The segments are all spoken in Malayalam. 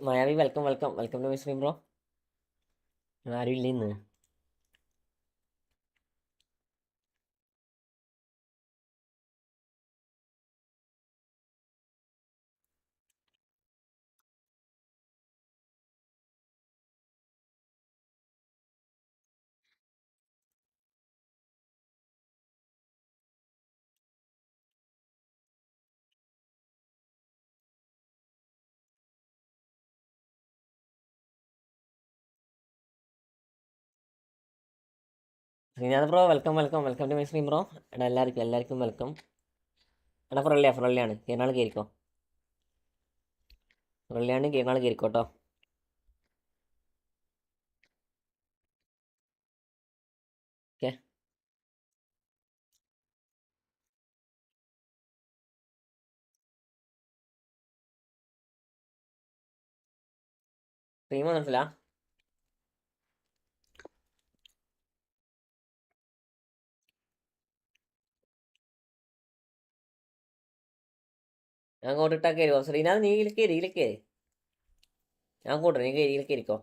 Mayavi welcome welcome welcome to my stream bro. ആരും ഇല്ല ഇന്ന്. Srinath bro welcome welcome welcome to my stream bro. എടാ എല്ലാവർക്കും വെൽക്കം. എടാ ഫ്രള്ളിയാണ് കീർണാൾ കയറിക്കോ. ഫ്രള്ളിയാണ് കീർണാൾ കയറിക്കോട്ടോ. ഓക്കെ, സ്ട്രീം വന്നിട്ടില്ല. ഞാൻ കോട്ടിട്ടാ കയറിയോ ശ്രീനാഥ്? നീ ഇതിലേക്ക് ഞാൻ കൂട്ടെ, നീ ഇതിലേക്ക് കയറിക്കോ.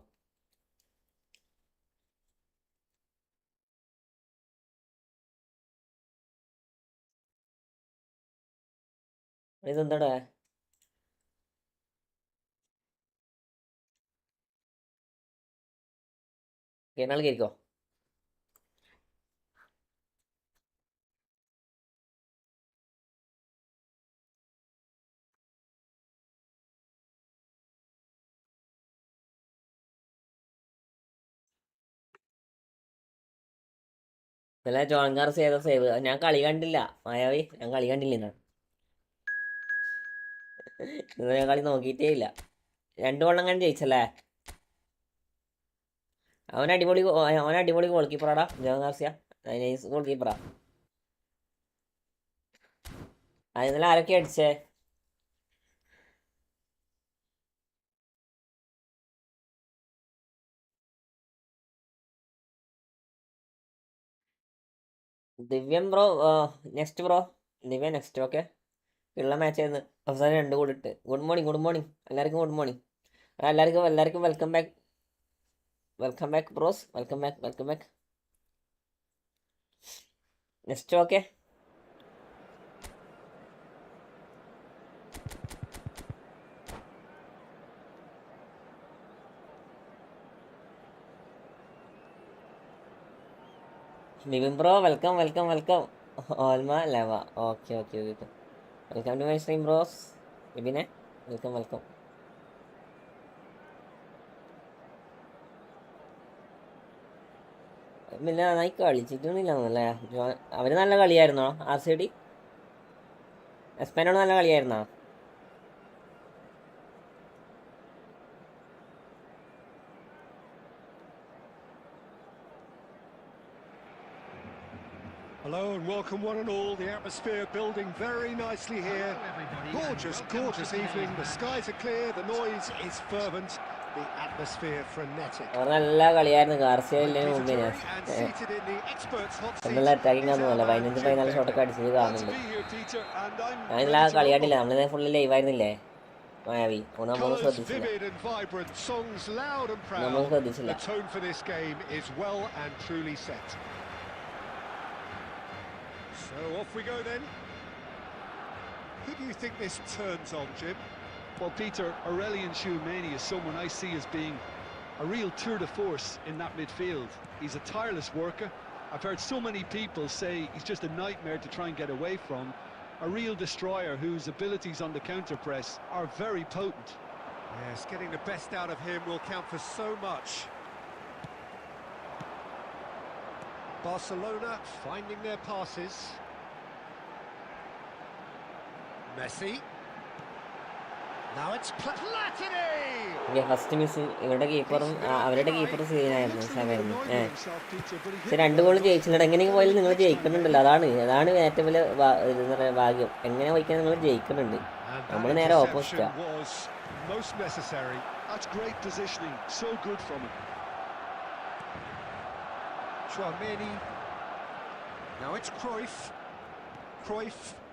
ഇതെന്താടാ? കീർണാൾ കയറിക്കോ. ഇന്നലെ ജോൺകാർ സേവ് ഞാൻ കളി കണ്ടില്ല മായാവി, ഞാൻ കളി കണ്ടില്ല ഇന്ന് ഞാൻ കളി നോക്കിയിട്ടേ ഇല്ല. 2 വള്ളം കണ്ട് ജയിച്ചല്ലേ. അവൻ അടിപൊളി ഗോൾ കീപ്പറാടാ ജോൺ ഗാർസിയ. നൈസ് ഗോൾ കീപ്പറാ. ഇന്നലെ ആരൊക്കെ അടിച്ചേ? Divyam bro next bro. Divya next. Okay, ഉള്ള മാച്ച് ആയിരുന്നു. അവസാനം 2 ഗോൾ ഇട്ട്. ഗുഡ് മോർണിംഗ് എല്ലാവർക്കും ഗുഡ് മോർണിംഗ്. എല്ലാവർക്കും welcome back bros. Welcome back next. Okay, Nivin bro welcome ഓൽമ ലെവ. Okay welcome to my stream bros. വിപിനെ വെൽക്കം. പിന്നെ നന്നായി കളിച്ചിട്ടൊന്നുമില്ല. അവര് നല്ല കളിയായിരുന്നോ? RCD എസ്പാനോട് നല്ല കളിയായിരുന്നോ? Hello and welcome one and all. The atmosphere building very nicely here. Gorgeous evening. The skies are clear, the noise is fervent, the atmosphere frenetic. നല്ല കളിയായിരുന്നു ഗാർസിയയിലെ മുമ്പേ. നല്ല അറ്റാക്കിംഗ് ആണെന്നല്ല 15 ഷോട്ടൊക്കെ അടിച്ചത് കാണുന്നുണ്ട്. ഞാൻ എല്ലാ കളി കണ്ടില്ല, നമ്മളിത് ഫുള്ള് ലൈവ് ആയിരുന്നില്ലേ മായാവി. നമ്മൾ ശ്രദ്ധിച്ചില്ല. The tone for this game is well and truly set. So off we go then. Who do you think this turns on, Jim? Well, Peter, Aurelian Tchouameni is someone I see as being a real tour de force in that midfield. He's a tireless worker. I've heard so many people say he's just a nightmare to try and get away from. A real destroyer whose abilities on the counter press are very potent. Yes, getting the best out of him will count for so much. Barcelona finding their passes. Messi. Now it's Platini. First miss അവരുടെ കീപ്പറും സീനായിരുന്നു. പക്ഷെ 2 ഗോൾ ജയിച്ചില്ല. എങ്ങനെയൊക്കെ പോയാലും നിങ്ങൾ ജയിക്കുന്നുണ്ടല്ലോ. അതാണ് ഏറ്റവും വലിയ ഭാഗ്യം. എങ്ങനെ പോയിക്കാൻ നിങ്ങൾ ജയിക്കുന്നുണ്ട്. നമ്മൾ നേരെ ഓപ്പോസിറ്റാ. Tchouameni. Now it's Cruyff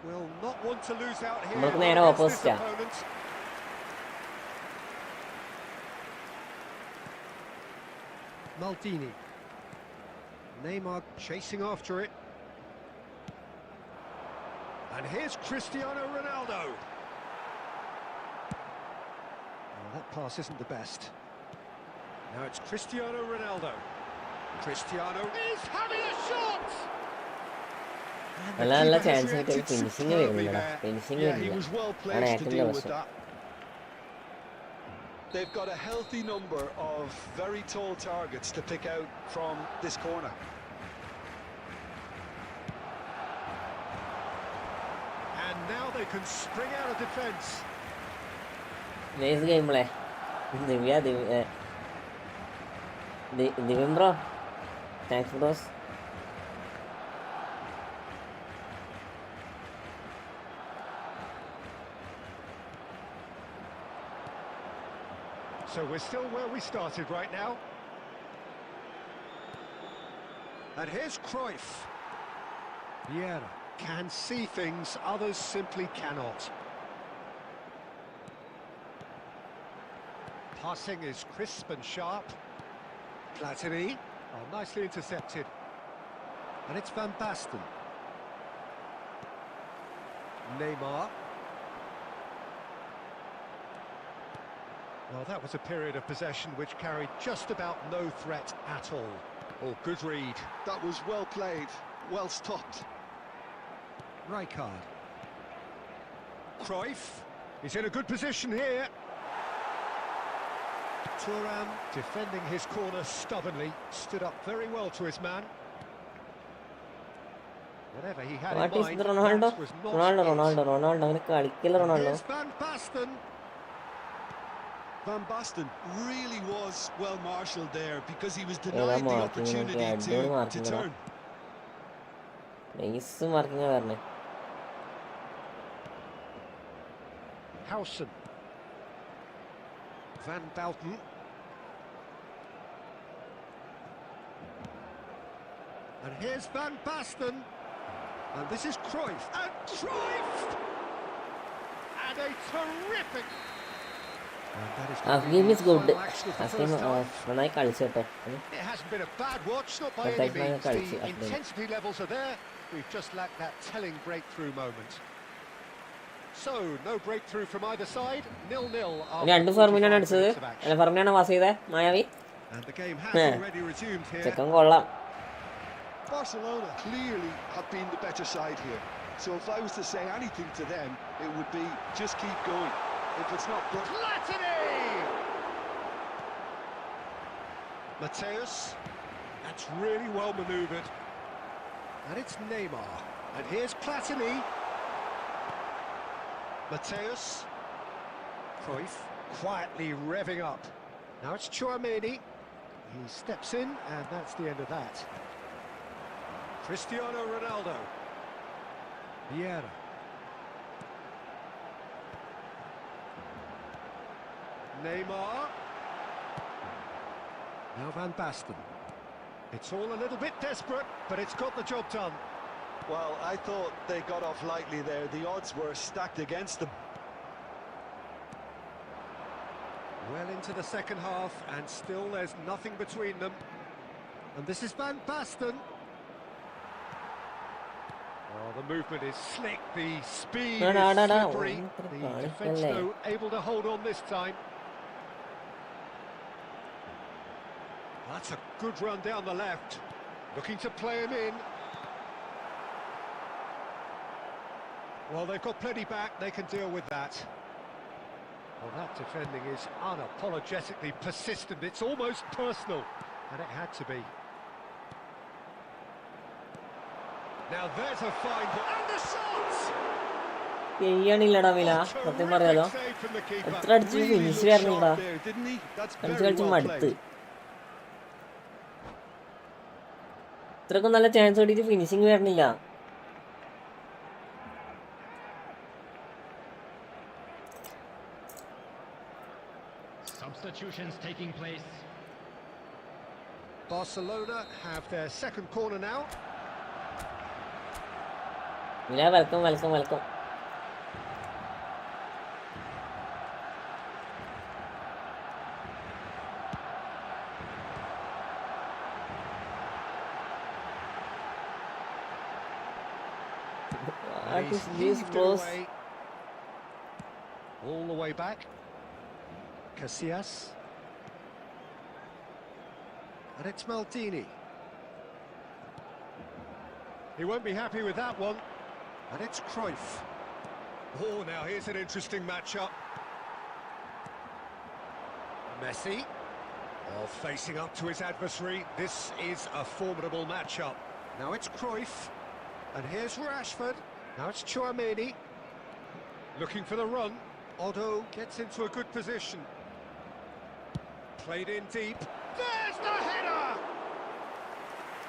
will not want to lose out here. നമ്മൾക്ക് നേരെ ഓപ്പോസിറ്റാ. Maldini. Neymar chasing after it. And here's Cristiano Ronaldo. Well, that pass isn't the best. Now it's Cristiano Ronaldo. Cristiano is having a shot! നല്ല ചാൻസ് കിട്ടിയ ഫിനിഷിങ് വരുന്നില്ല ഫിനിഷിങ് Yeah, he വരുന്നില്ല was well ആണ് placed to ഏറ്റവും deal with പ്രശ്നം that. They've got a healthy number of very tall targets to pick out from this corner. And now they can spring out of defence. Nice game play Divyam bro thanks bros So we're still where we started right now. And here's Cruyff. Vieira can see things others simply cannot. Passing is crisp and sharp. Platini, oh, nicely intercepted. And it's Van Basten. Neymar. Well, that was a period of possession which carried just about no threat at all. Oh, good read. That was well played, well stopped. Rijkaard. Cruyff. He's in a good position here. Thuram defending his corner stubbornly, stood up very well to his man. Whatever he had what in is mind, ഇത് Ronaldo that was not Ronaldo അങ്ങനെ കളിക്കില്ല Ronaldo Here's Van Basten. Van Basten really was well marshalled there because he was ഏതാ denied the മാർക്കിങ്ങിനൊക്കെ opportunity അടിപൊളി to മാർക്കിങ്ങാ turn. നൈസ് മാർക്കിങ്ങാ പറഞ്ഞേ Howson. Van Bauten. And here's Van Basten. And this is Cruyff. And Cruyff! And a terrific... And that is ആ game is good final action of the അസ്കീം first half. നന്നായി കളിച്ചു കേട്ടോ It hasn't been a bad watch, not by any Perfect means. കളിച്ചു The intensity levels are there. We've just lacked that telling breakthrough moment. So, no breakthrough from either side. 0-0 after രണ്ട് ഫെർമിനാണ് 45 അടിച്ചത് minutes of action. അല്ല ഫെർമിനാണ് പാസ് ചെയ്തേ മായാവി And the game has Yeah. already resumed here. ചെക്കൻ കൊള്ളാം Barcelona clearly have been the better side here. So if I was to say anything to them, it would be just keep going. If it's not... Platini! Mateus. That's really well manoeuvred. And it's Neymar. And here's Platini. Mateus. Cruyff quietly revving up. Now it's Tchouaméni. He steps in, and that's the end of that. Cristiano Ronaldo. Vieira. Neymar. Now Van Basten. It's all a little bit desperate, but it's got the job done. Well, I thought they got off lightly there. The odds were stacked against them. Well into the second half, and still there's nothing between them. And this is Van Basten. Oh, the movement is slick, the speed is slippery. The defence, though, able to hold on this time. That's a good run down the left. Looking to play him in. Well, they've got plenty back, they can deal with that. Well, that defending is unapologetically persistent. It's almost personal, and it had to be. Now there's a fine ball, and the shot! ചെയ്യണില്ലടാ വില Oh, സത്യം പറയാലോ terrific save from the keeper. എത്ര അടിച്ച് Really finish looked വരണടാ sharp there, didn't he? That's കളിച്ച് very കളിച്ച് well മടുത്ത് played. ഇത്രക്കും നല്ല ചാൻസ് കിട്ടിയിട്ട് finishing വരണില്ല Substitutions taking place. Barcelona have their second corner now. വില welcome welcome welcome And he's these heaved it bros. away. All the way back. Casillas. And it's Maldini. He won't be happy with that one. And it's Cruyff. Oh, now here's an interesting matchup. Messi. Oh, facing up to his adversary. This is a formidable matchup. Now it's Cruyff. And here's Rashford. Now it's Tchouaméni. Looking for the run. Otto gets into a good position. Played in deep. There's the header!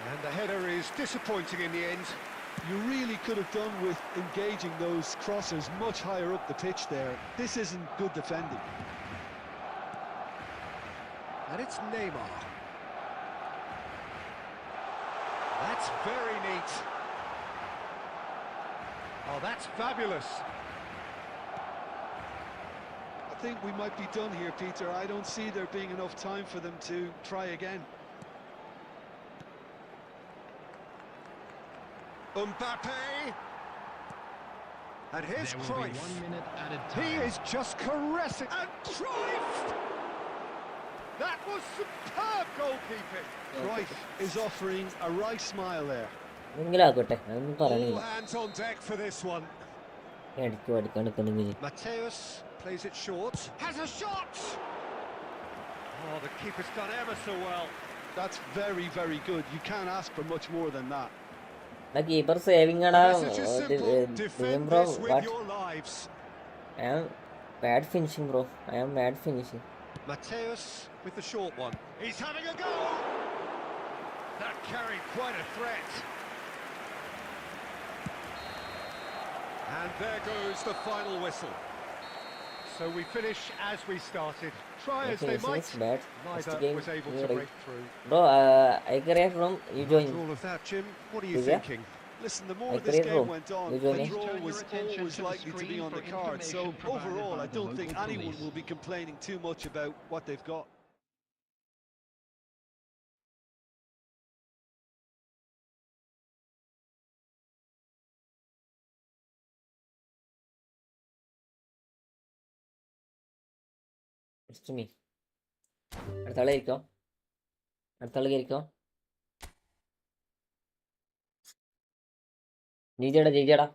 And the header is disappointing in the end. You really could have done with engaging those crosses much higher up the pitch there. This isn't good defending. And it's Neymar. That's very neat. Oh, that's fabulous. I think we might be done here, Peter. I don't see there being enough time for them to try again. Mbappe. And here's Cruyff. He is just caressing. And Cruyff! That was superb goalkeeping. Cruyff is offering a right smile there. All hands on deck for this one. Mateus plays it short. Has a shot! Oh, the keeper's done ever so well. That's very, very good. You can't ask for much more than that. The keeper saving The message is simple. Defend bro. this with What? your lives. I am bad finishing, bro. I am bad finishing. Mateus with the short one. He's having a go! That carried quite a threat. And there goes the final whistle. So we finish as we started. Try as they Okay, might, it's bad. First neither game, was able you to right. break through. Bro, I career from you After join. all of that, Jim, what are you Yeah. thinking? Listen, the more I this create game room. went on, You the join me? draw was always likely to be on the card. So overall, I don't think anyone will be complaining too much about what they've got. It's me. അടുത്ത ആളെ ഇരിക്കോ അടുത്ത ആള് കയറിക്കോ ജീജടാ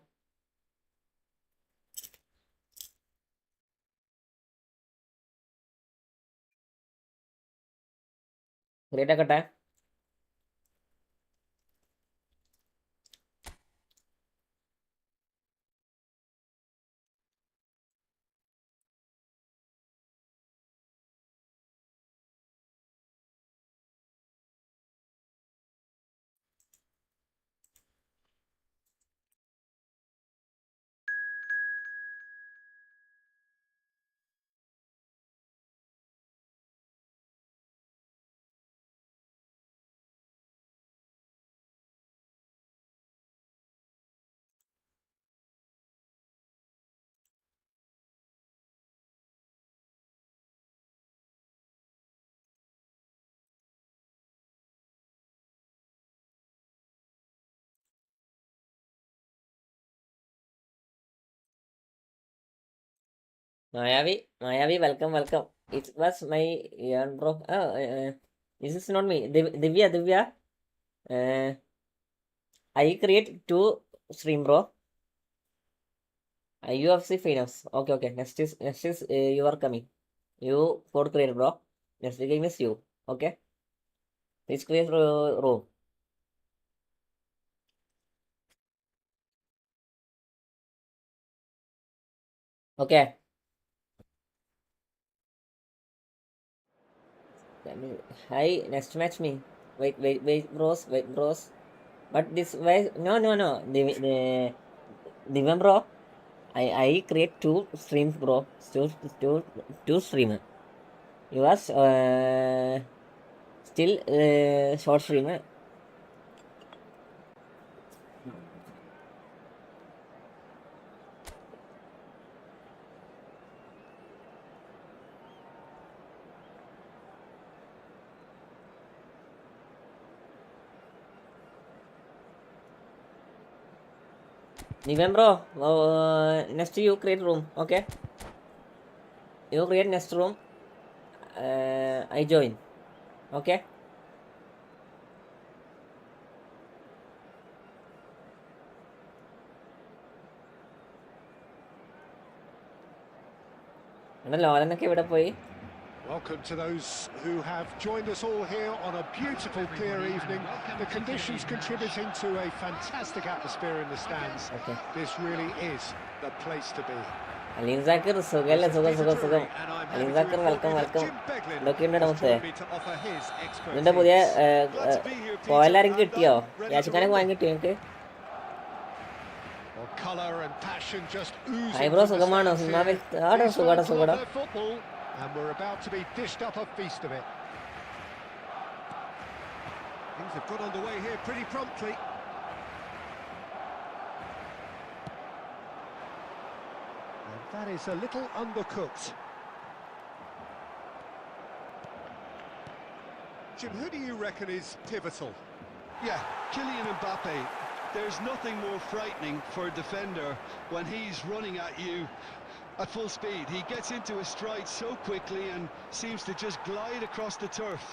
create ആക്കട്ടെ Mayavi, welcome. It was my bro. This is not me. Divya. I create 2 stream, bro. UFC finals. Okay. Next is you are coming. You code create, bro. Next game is you. Okay. Please create room. Okay. Hi, next match me. Wait, bros. But this way, no. Divya, bro. I create 2 streams, bro. Two streamer. You are still short streamer. Niven bro, next you create room, okay? You create next room. I join, okay? ലോലനൊക്കെ ഇവിടെ പോയി. Welcome to those who have joined us all here on a beautiful, clear evening. The conditions contributing to a fantastic atmosphere in the stands. Okay. This really is the place to be. Aleen soccer സുഖല്ലേ? സുഖം. Aleen soccer welcome. എന്തൊക്കെയുണ്ട് നമുക്ക്? ഇതിന്റെ പുതിയ പോയലാരെങ്കിലും കിട്ടിയോ? യാച്ചിക്കാനൊക്കെ വാങ്ങി കിട്ടിയോ നിങ്ങൾക്ക്? ഹായ് ബ്രോ, സുഖമാണോ? സുഖാടോ. And we're about to be dished up a feast of it. Things have got underway here pretty promptly. And that is a little undercooked. Jim, who do you reckon is pivotal? Yeah, Kylian Mbappe. There's nothing more frightening for a defender when he's running at you at full speed. He gets into his stride so quickly and seems to just glide across the turf.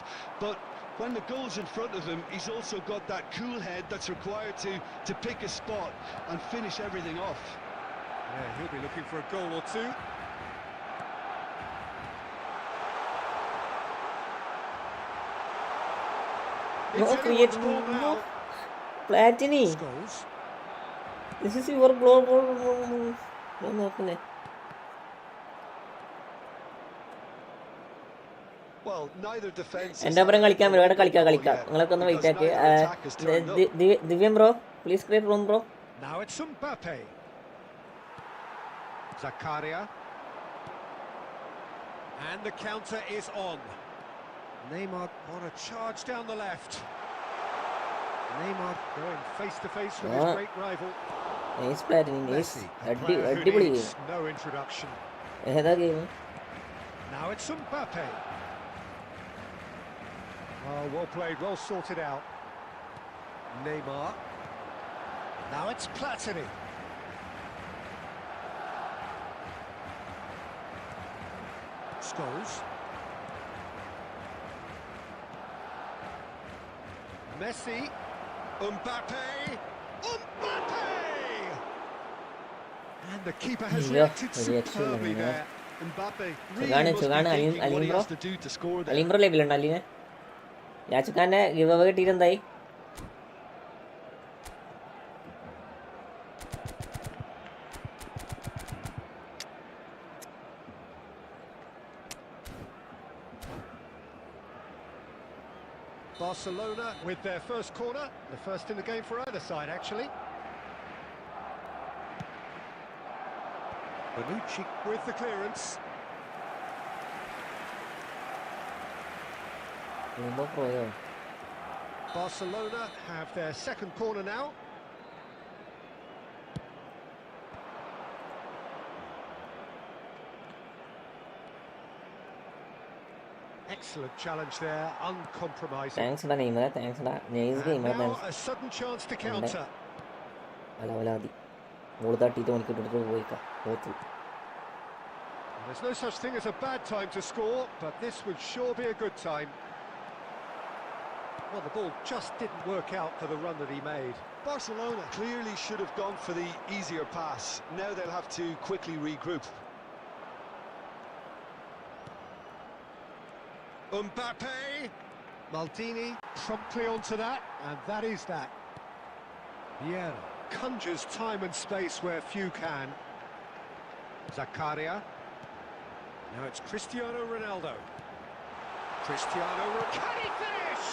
But when the goal's in front of him, he's also got that cool head that's required to pick a spot and finish everything off. Yeah, he'll be looking for a goal or two. Platini, this is your global. എൻ്റെ അപ്പുറം കളിക്കാൻ വരും. ഇവിടെ കളിക്കാം. നിങ്ങളൊക്കെ ഒന്ന് വെയിറ്റ് ആക്കി. Divyam bro, please create room bro. Now it's Mbappe. Zakaria. And the counter is on. Neymar on a charge down the left. Neymar going face to face with his great rival. Nice Platini, nice. അടിപൊളി ഗെയിം. No introduction. ഏതാ game? Now it's Mbappe. Oh, well played, well sorted out. Neymar. Now it's Platini. Scholes. Messi. Mbappe. And the keeper has reacted superbly there. Mbappe സുഖാണ്. അലീം ബ്രോ ലൈവിലുണ്ട്. അലീനെ യാച്ചിക്കാൻ്റെ ഗിവ് അവ കിട്ടിയിട്ട് എന്തായി? Barcelona with their first corner, the first in the game for either side actually. Bonucci with the clearance. Barcelona have their second corner now. Excellent challenge there, uncompromising. Thanks da Neymar, thanks da. Nice game. Now a sudden chance to counter. Alavaladi. Modattittu onikittu poyika. Pothu. There's no such thing as a bad time to score, but this would sure be a good time. Well, the ball just didn't work out for the run that he made. Barcelona clearly should have gone for the easier pass. Now they'll have to quickly regroup. Mbappe. Maldini promptly onto that, and that is that. Vieira conjures time and space where few can. Zakaria. Now it's Cristiano Ronaldo. Can he finish?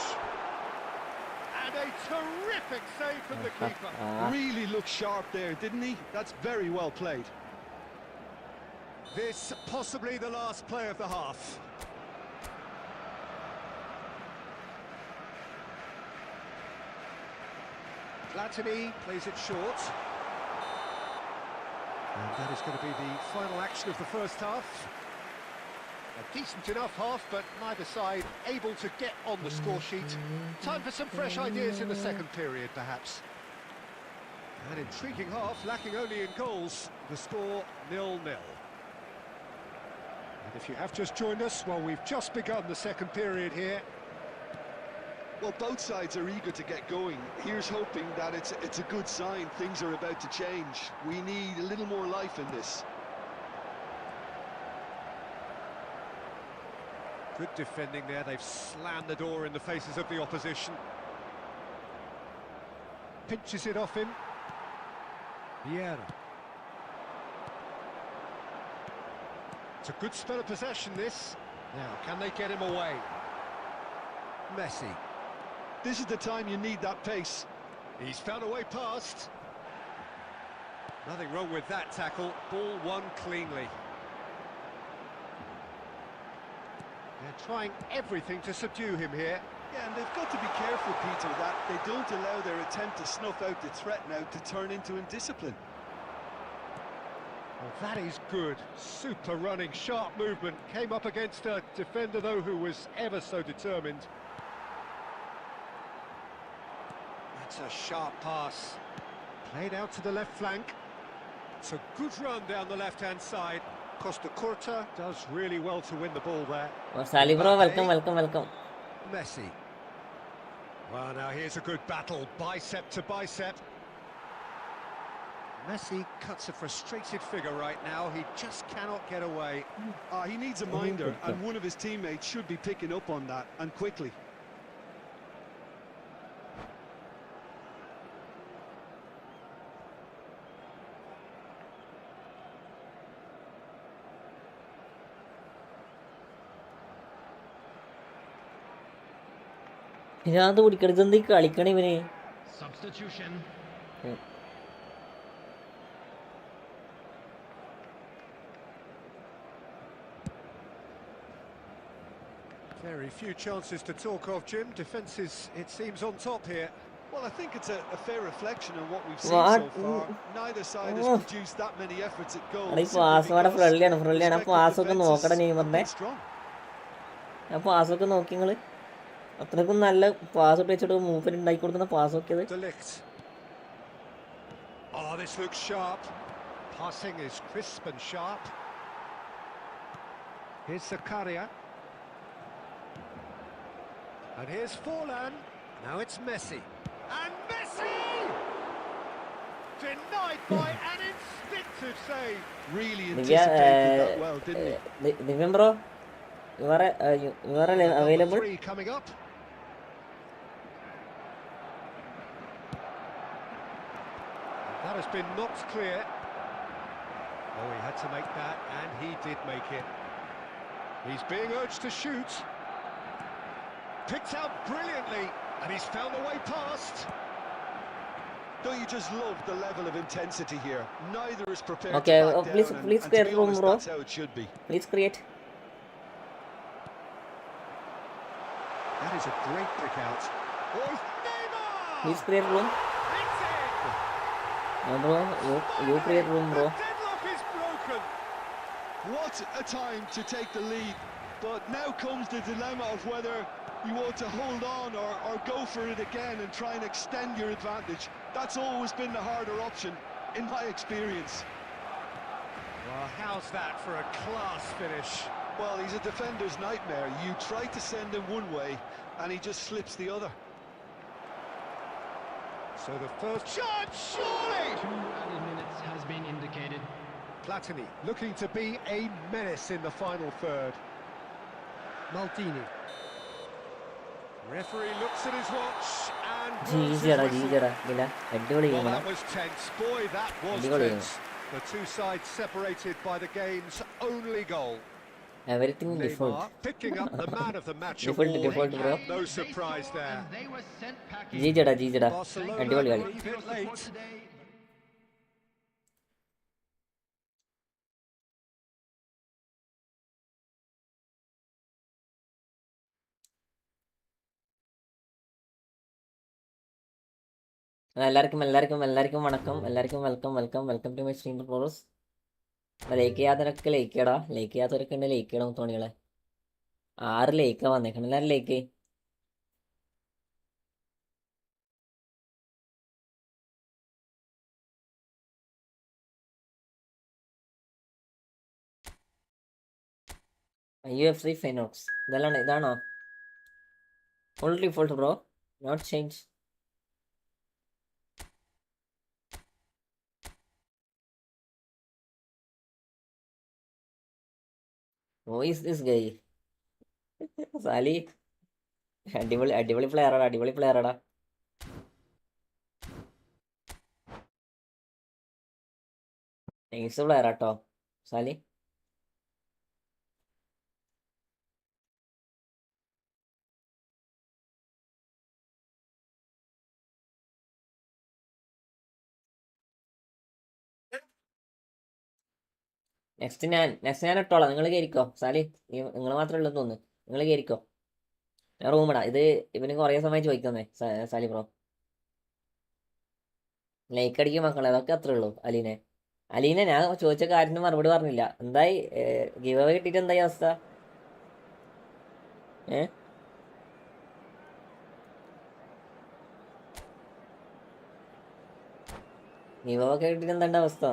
And a terrific save from the keeper. Really looked sharp there, didn't he? That's very well played. This possibly the last play of the half. Platini plays it short. And that is going to be the final action of the first half. A decent enough half, but neither side able to get on the score sheet. Time for some fresh ideas in the second period, perhaps. An intriguing half, lacking only in goals. The score 0-0. And if you have just joined us, well, we've just begun the second period here. Well, both sides are eager to get going. Here's hoping that it's a good sign. Things are about to change. We need a little more life in this. Good defending there. They've slammed the door in the faces of the opposition. Pinches it off him. Vieira. It's a good spell of possession, this. Now, can they get him away? Messi. This is the time you need that pace. He's found a way past. Nothing wrong with that tackle. Ball won cleanly. They're trying everything to subdue him here. Yeah, and they've got to be careful, Peter, that they don't allow their attempt to snuff out the threat now to turn into indiscipline. Well, that is good. Super running, sharp movement. Came up against a defender, though, who was ever so determined. That's a sharp pass. Played out to the left flank. It's a good run down the left-hand side. Costa Curta does really well to win the ball there. Sally bro, welcome. Messi. Well, now here's a good battle, bicep to bicep. Messi cuts a frustrated figure right now. He just cannot get away. He needs a minder, and one of his teammates should be picking up on that, and quickly. ഇതിനകത്ത് പിടിക്കരുത് എന്ത് കളിക്കണ ഇവന്. Very few chances to talk of, Jim. Defence is, it seems, on top here. Well, I think it's a fair reflection on what we've seen so far. Neither side has produced that many efforts at goal. ഈ പാസ്സോടെ ഫ്രള്ളിയാണ്. ആ പാസ്സൊക്കെ നോക്കട്ടെ നെയ്മറിന്റെ. ആ പാസ്സൊക്കെ നോക്കി നിങ്ങള്. അത്രക്കും നല്ല പാസ് ഇട്ട് വെച്ചിട്ട് മൂപ്പര് ഉണ്ടാക്കി കൊടുക്കുന്ന പാസ് നോക്കിയത്. Oh, this looks sharp. Passing is crisp and sharp. Here's Zakaria. And here's Forlan. Now it's Messi. And Messi! Denied by an instinctive save. Really anticipated that well, didn't he? Divyan bro, you are available? Coming up. That has been knocked clear. Oh, he had to make that, and he did make it. He's being urged to shoot. Picked out brilliantly, and he's found a way past. Don't you just love the level of intensity here? Neither is prepared okay, to back please, down, please and create to be room, honest, bro. that's how it should be. Please create. That is a great pick out. Oh, Neymar! Please create room. It's in! No, bro, you create room, bro. The deadlock is broken. What a time to take the lead. But now comes the dilemma of whether you want to hold on or go for it again and try and extend your advantage. That's always been the harder option, in my experience. Well, how's that for a class finish? Well, he's a defender's nightmare. You try to send him one way, and he just slips the other. So the first shot, surely! 2 added minutes has been indicated. Platini looking to be a menace in the final third. Maldini. Referee looks at his watch and well, that was tense. Boy, that was tense. The two sides separated by the game's only goal. Everything Neymar default. picking up the man of the match Default, bro. No surprise there. They were sent packing. ജീജടാ. Barcelona അടിപൊളി a കളി. bit late. എല്ലാവർക്കും വണക്കം. എല്ലാവർക്കും വെൽക്കം ടു മൈ സ്ട്രീം ഫോറസ്. ലൈക്ക് ചെയ്യാത്തവരൊക്കെ ലൈക്ക് ചെയ്യടാ. ലൈക്ക് ചെയ്യാത്തവരൊക്കെ ഉണ്ട് ലൈക്ക് ചെയ്യണം തോണികളെ. 6 ലൈക്കാ വന്നേക്കണം. എല്ലാവരും ലൈക്ക്. UFC Phenox. ഇതാണോ? Full default bro. Not change. Who is this guy? Sali അടിപൊളി പ്ലെയറാടാ. നൈസ് പ്ലെയറാട്ടോ സാലി. നെക്സ്റ്റ് ഞാൻ ഇട്ടോളാം. നിങ്ങൾ കയറിക്കോ സാലി. നിങ്ങൾ മാത്രമേ ഉള്ളൂ തോന്നുന്നു. നിങ്ങൾ കയറിക്കോ. ഞാൻ റൂമിടാ. ഇത് ഇവന് കുറേ സമയം ചോദിക്കുന്നേ സാലി ബ്രോ. ലൈക്ക് അടിക്കും മക്കളെ, അതൊക്കെ അത്രേ ഉള്ളൂ. അലീനെ ഞാൻ ചോദിച്ച കാര്യത്തിന് മറുപടി പറഞ്ഞില്ല. എന്തായി ഗിവ് അവേ കിട്ടിയിട്ട് എന്തായി അവസ്ഥ? ഗിവ് അവേ ഒക്കെ കിട്ടിയിട്ട് എന്താ അവസ്ഥ?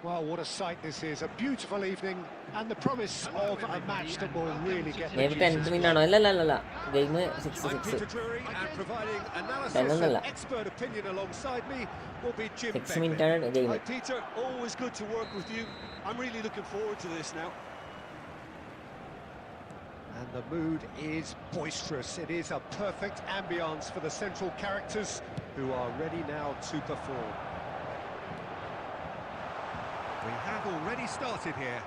Well, what a sight this is. A beautiful evening and the promise of a match that will really get the juices game അല്ല game 6 Peter Drury, and providing analysis and expert opinion alongside me will be Jim 6 മിനിറ്റാണ് game. Hi Peter, always good to work with you. I'm really looking forward to this now. And the mood is boisterous. It is a perfect ambience for the central characters who are ready now to perform. We have already started here.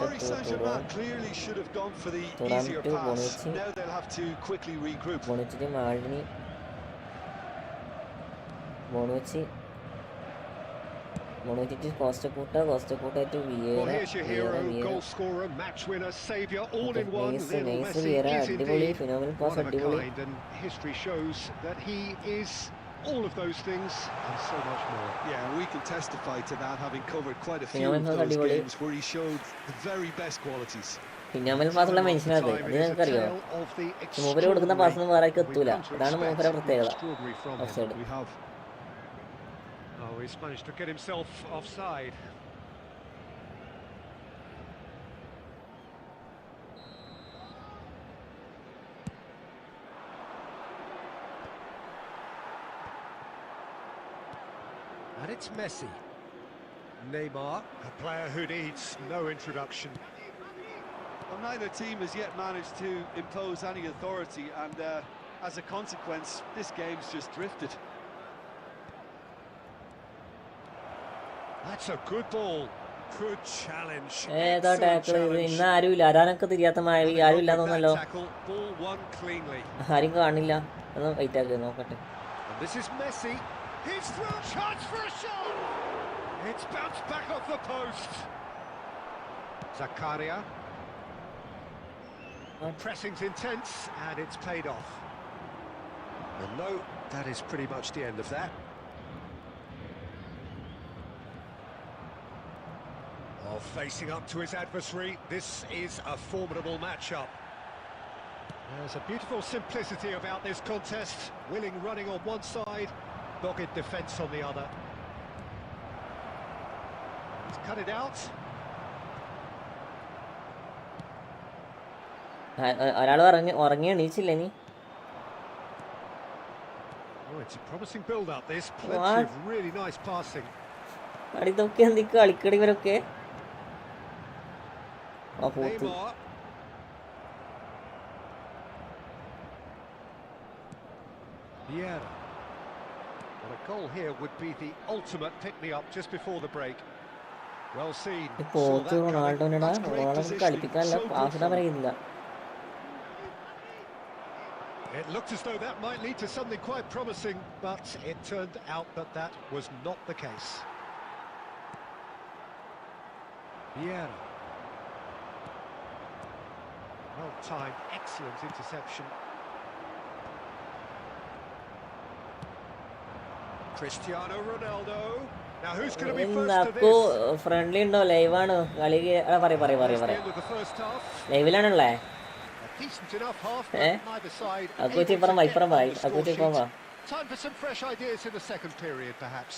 Paris Saint-Germain clearly should have gone for the easier pass. Now they'll have to quickly regroup. Well, here's your hero, goal scorer, match winner, saviour, all in one. Lionel Messi is indeed one of a kind, and history shows that he is all of those things and so much more. Yeah, we can testify to that, having covered quite a few of those games where he showed the very best qualities. മനുഷ്യനത് അത് നിങ്ങൾക്കറിയോ? മൂപ്പര് കൊടുക്കുന്ന പാസൊന്നും വേറെ എത്തൂല. അതാണ് മൂപ്പരെ പ്രത്യേകത. Oh, he's managed to get himself offside. And it's Messi. Neymar, a player who needs no introduction. Well, neither team has yet managed to impose any authority, and as a consequence, this game's just drifted. That's a good ball. Good challenge. ഇന്ന് ആരുമില്ല. ആരാനൊക്കെ തിരിയാത്ത ആരും ഇല്ലാന്നല്ലോ. Ball won cleanly. ആരും കാണില്ല. ഒന്ന് വെയിറ്റ് ആക്കി നോക്കട്ടെ. This is Messi. He's through, chance for a shot. It's bounced back off the post. Zakaria. Pressing's intense and it's paid off. And no, that is pretty much the end of that. Facing up to his adversary, this is a formidable matchup. There's a beautiful simplicity about this contest. Willing running on one side, dogged defence on the other. He's cut it out. ഒരാൾ ഉറങ്ങി എണീച്ചില്ല ഇനി. Oh, it's a promising build-up. This plenty of really nice passing. ഇതൊക്കെ എന്തൊക്കെ കളിക്കടി ഇവരൊക്കെ. Neymar. Vieira. Well, a goal here would be the ultimate pick-me-up just before the break. Well seen. It looked as though that might lead to something quite promising, but it turned out that that was not the case. Vieira. Well timed, excellent interception. Cristiano Ronaldo. Now who's going to be first to Akku this? Friendly ഉണ്ടോ? ലൈവാണോ കളി? പറയും That's the end of the first half. ലൈവിലാണുള്ളേ. A decent enough half, Eh? but neither side Akku able to ഇപ്പുറം വാ, get ഇപ്പുറം വാ, on the അക്കു score ഇപ്പുറം വാ. sheet. Time for some fresh ideas in the second period, perhaps.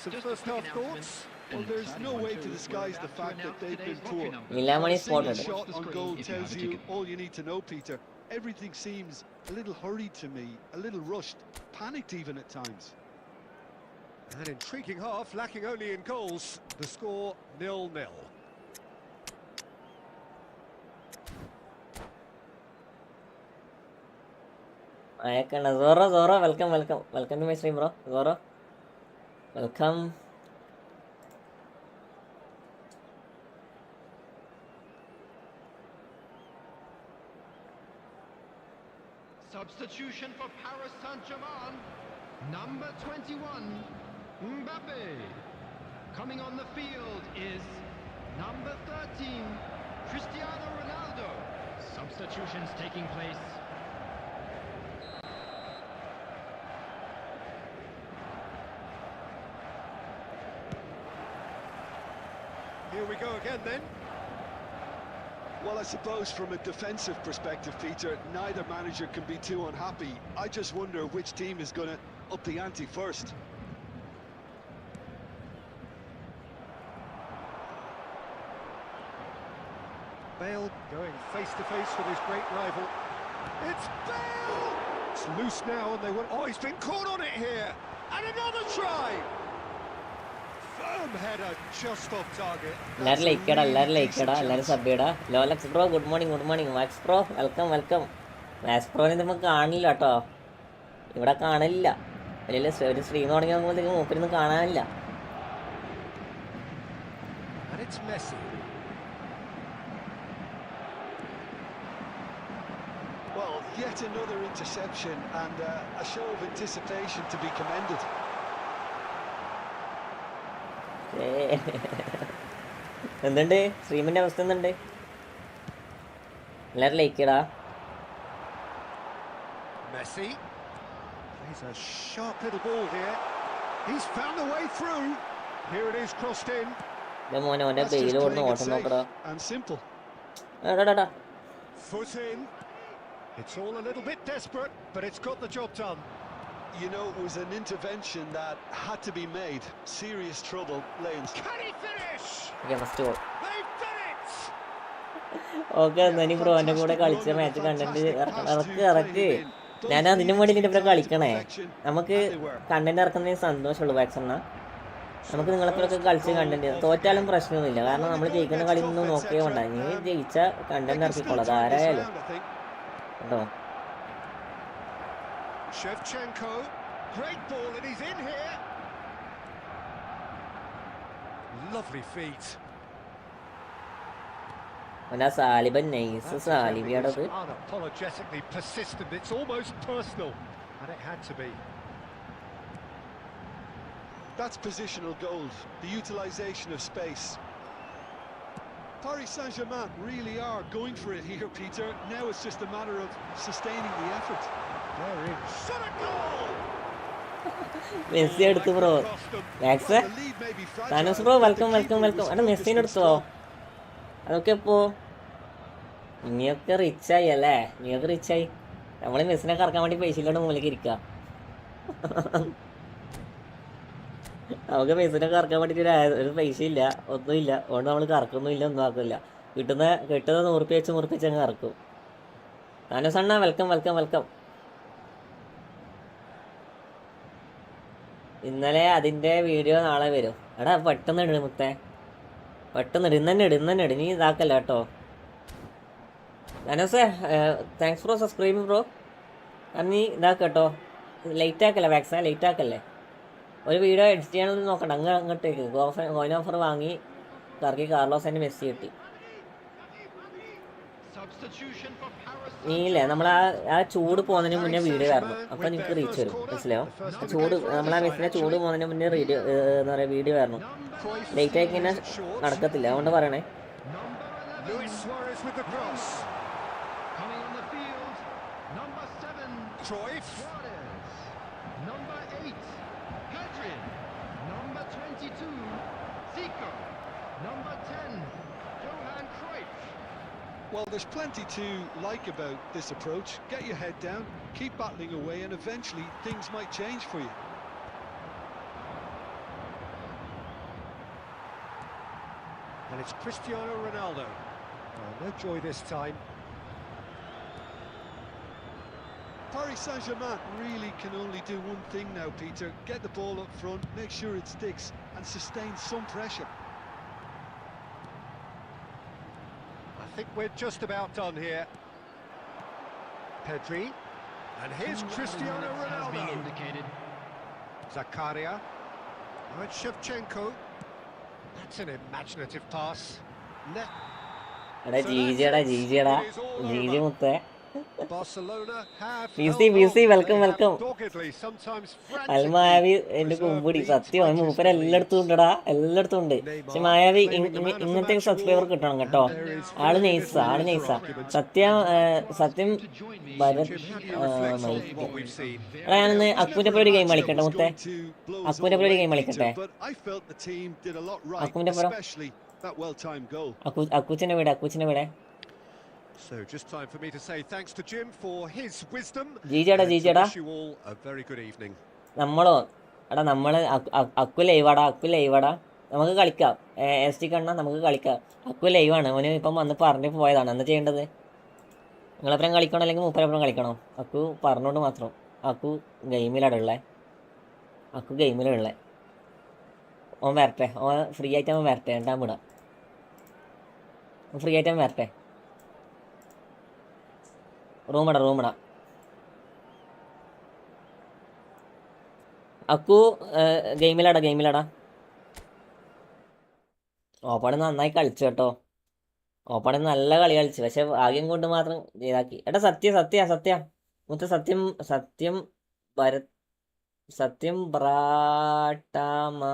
Some Just a first quick half announcement. thoughts? Well, there's no way to disguise the fact that they've been poor. Nilamani A single spotted. shot on goal tells you all you need to know, Peter. Everything seems a little hurried to me, a little rushed, panicked even at times. An intriguing half, lacking only in goals. The score 0-0. അയക്കണ്ട. Zoro welcome to my stream bro. Zoro welcome. Substitution for Paris Saint-Germain. Number 21, Mbappe. Coming on the field is number 13, Cristiano Ronaldo. Substitutions taking place. Here we go again then. Well, I suppose from a defensive perspective, Peter, neither manager can be too unhappy. I just wonder which team is going to up the ante first. Bale going face to face with his great rival. It's Bale! It's loose now and they want... Oh, he's been caught on it here! And another try! Firm header just off target. എല്ലാവരും ലൈക്കടാ, എല്ലാവരും സബ് ചെയ്യടാ. ലോലക്സ് bro good morning. Max bro welcome. Max ബ്രോനെ നമുക്ക് കാണില്ല കേട്ടോ, ഇവിടെ കാണില്ല. വലിയ ഒരു സ്ട്രീം തുടങ്ങി നോക്കുമ്പോഴത്തേക്ക് മൂപ്പരൊന്നും കാണാനില്ല. And it's Messi. Well, yet another interception and a show of anticipation to be commended. എന്തുണ്ട് സ്ട്രീമിന്റെ അവസ്ഥ? എന്തുണ്ട്? എല്ലാവരും ലൈക്കടാ. Messi. He's a sharp little ball here. He's found the way through. Here it is, crossed in. മോനെ That's ബെയിൽ just കൊടുന്ന് playing it ഓട്ടം safe നോക്കടാ. and simple. Foot in. It's all a little bit desperate, but it's got the job done. You know, it was an intervention that had to be made. Serious trouble lay in. Can he finish? First goal. They've done it! Okay, നനി ബ്രോ എൻ്റെ കൂടെ കളിച്ച മാച്ച് കണ്ടന്റ് ഇറക്ക്. ഞാൻ അതിനും വേണ്ടി നിന്റെ ഇവിടെ കളിക്കണേ. നമുക്ക് കണ്ടന്റ് ഇറക്കുന്നതിന് സന്തോഷമുള്ളൂ വാക്സണ്ണ. നമുക്ക് നിങ്ങളെപ്പോഴൊക്കെ കളിച്ച് കണ്ടന്റ് തോറ്റാലും പ്രശ്നമൊന്നുമില്ല, കാരണം നമ്മൾ ജയിക്കുന്ന കളി ഒന്നും നോക്കിയേ വേണ്ട. നീ ജയിച്ച കണ്ടന്റ് ഇറക്കിക്കോളാം, അത് ആരായാലും കേട്ടോ. Shevchenko, great ball and he's in here. Lovely feet. സാലിബൻ നൈസ് സാലിബിയാടത്. Unapologetically persistent, it's almost personal, and it had to be. That's positional gold, the utilisation of space. Paris Saint-Germain really are going for it here, Peter. Now it's just a matter of sustaining the effort. They're in. Shot a goal! Messi എടുത്തു bro. Max The lead may be fragile, Thanos bro but the welcome. keeper was എടാ മെസ്സിനെ focused എടുത്തോ? and strong. അതൊക്കെ ഇപ്പോ നീയൊക്കെ റിച്ചായി അല്ലേ? നീയൊക്കെ റിച്ചായി. നമ്മള് മെസ്സിനെ കറക്കാൻ വേണ്ടി പൈസ ഇല്ലാണ്ട് മൂലക്ക് ഇരിക്കുക. നമുക്ക് മെസ്സിനെ കറക്കാൻ വേണ്ടിയിട്ട് ഒരു പൈസ ഇല്ല, ഒന്നുമില്ല. അതുകൊണ്ട് നമ്മൾ കറക്കൊന്നുമില്ല, ഒന്നും ആക്കില്ല. കിട്ടുന്ന 100 വെച്ച് അങ്ങ് കറക്കും. താനോസ് അണ്ണാ വെൽക്കം. ഇന്നലെ അതിൻ്റെ വീഡിയോ നാളെ വരും. എടാ പെട്ടെന്ന് ഇട് മുത്തേ, പെട്ടെന്ന് ഇന്ന് നീ ഇതാക്കല്ല കേട്ടോ. താനോസേ താങ്ക്സ് ഫോർ സബ്സ്ക്രൈബിങ് ബ്രോ. നീ ഇതാക്കട്ടോ, ലേറ്റ് ആക്കല്ലേ വാക്സിൻ, ലേറ്റ് ആക്കല്ലേ. ഒരു വീഡിയോ എഡിറ്റ് ചെയ്യാനൊന്നും നോക്കണ്ട, അങ്ങോട്ടേക്ക് കോയിൻ ഓഫർ വാങ്ങി കറക്കി കാർലോസിൻ്റെ മെസ്സി കിട്ടി. Substitution for Paris നീയില്ലേ നമ്മൾ ആ ചൂട് പോകുന്നതിന് മുന്നേ വീഡിയോ വരണം, അപ്പം നിങ്ങൾക്ക് റീച്ച് വരും. മനസ്സിലായോ? ചൂട് നമ്മൾ ആ മെസ്സിനെ ചൂട് പോകുന്നതിന് മുന്നേ വീഡിയോ എന്താ പറയുക വീഡിയോ വരണം. ലേറ്റ് ആയി കഴിഞ്ഞാൽ നടക്കത്തില്ല, അതുകൊണ്ട് പറയണേ. Luis Suarez with the cross. coming on the field. Number 7. Cruyff. Suarez. Number 8. Pedri. Number 22. Zico. Number 10. Johan Cruyff. Well, there's plenty to like about this approach. Get your head down, keep battling away, and eventually things might change for you. And it's Cristiano Ronaldo. Oh, no joy this time. Paris Saint-Germain really can only do one thing now, Peter. Get the ball up front, make sure it sticks, and sustain some pressure. I think we're just about done here. Pedri. And here's Cristiano Has been Ronaldo. indicated. Zakaria. Now it's Shevchenko. That's an imaginative pass. എടാ ജീജി മുത്തേ. Barcelona have BC, welcome. doggedly, sometimes മായാവി എന്റെ കുമ്പുടി സത്യം മൂപ്പര് എല്ലായിടത്തും ഉണ്ടടാ, എല്ലായിടത്തും ഉണ്ട്. പക്ഷെ മായാവി ഇങ്ങനത്തെ സബ്സ്ക്രൈബർ കിട്ടണം കേട്ടോ. ആള് നൈസാ സത്യം ഭരത് എടാ ഞാനൊന്ന് അക്കുവിന്റെ പേര് ഗെയിം കളിക്കട്ടെ മുത്തേ. അക്കുവിന്റെ പേര് ഗെയിം കളിക്കട്ടെ. അക്കുവിന്റെ പേരോ അക്കുച്ചിന്റെ വീട്. So just time for me to say thanks to Jim for his wisdom. ജീജടാ Wish you all a very good evening. നമ്മള് അക്കു ലൈവാടാ നമുക്ക് കളിക്കാം. എസ് ടി കണ്ണ നമുക്ക് കളിക്കാം. അക്കു ലൈവാണ്, അവന് ഇപ്പം വന്ന് പറഞ്ഞു പോയതാണ്. എന്താ ചെയ്യേണ്ടത്? നിങ്ങളെപ്പുറം കളിക്കണോ അല്ലെങ്കിൽ മൂപ്പരപ്പുറം കളിക്കണോ? അക്കു പറഞ്ഞോണ്ട് മാത്രം. അക്കു ഗെയിമിലാണുള്ളേ. ഓൻ വരട്ടെ, ഓൻ ഫ്രീ ആയിട്ട് അവൻ വരട്ടെ. രണ്ടാം വിടാം, ഫ്രീ ആയിട്ട് അവൻ വരട്ടെ. റൂമിടാ. അക്കു ഗെയിമിലാടാ. ഓപ്പാട് നന്നായി കളിച്ചു കേട്ടോ. ഓപ്പാട് നല്ല കളി കളിച്ചു, പക്ഷെ ഭാഗ്യം കൊണ്ട് മാത്രം ഇതാക്കി. എടാ സത്യം മുത്ത സത്യം ബ്രാട്ടമായിട്ട്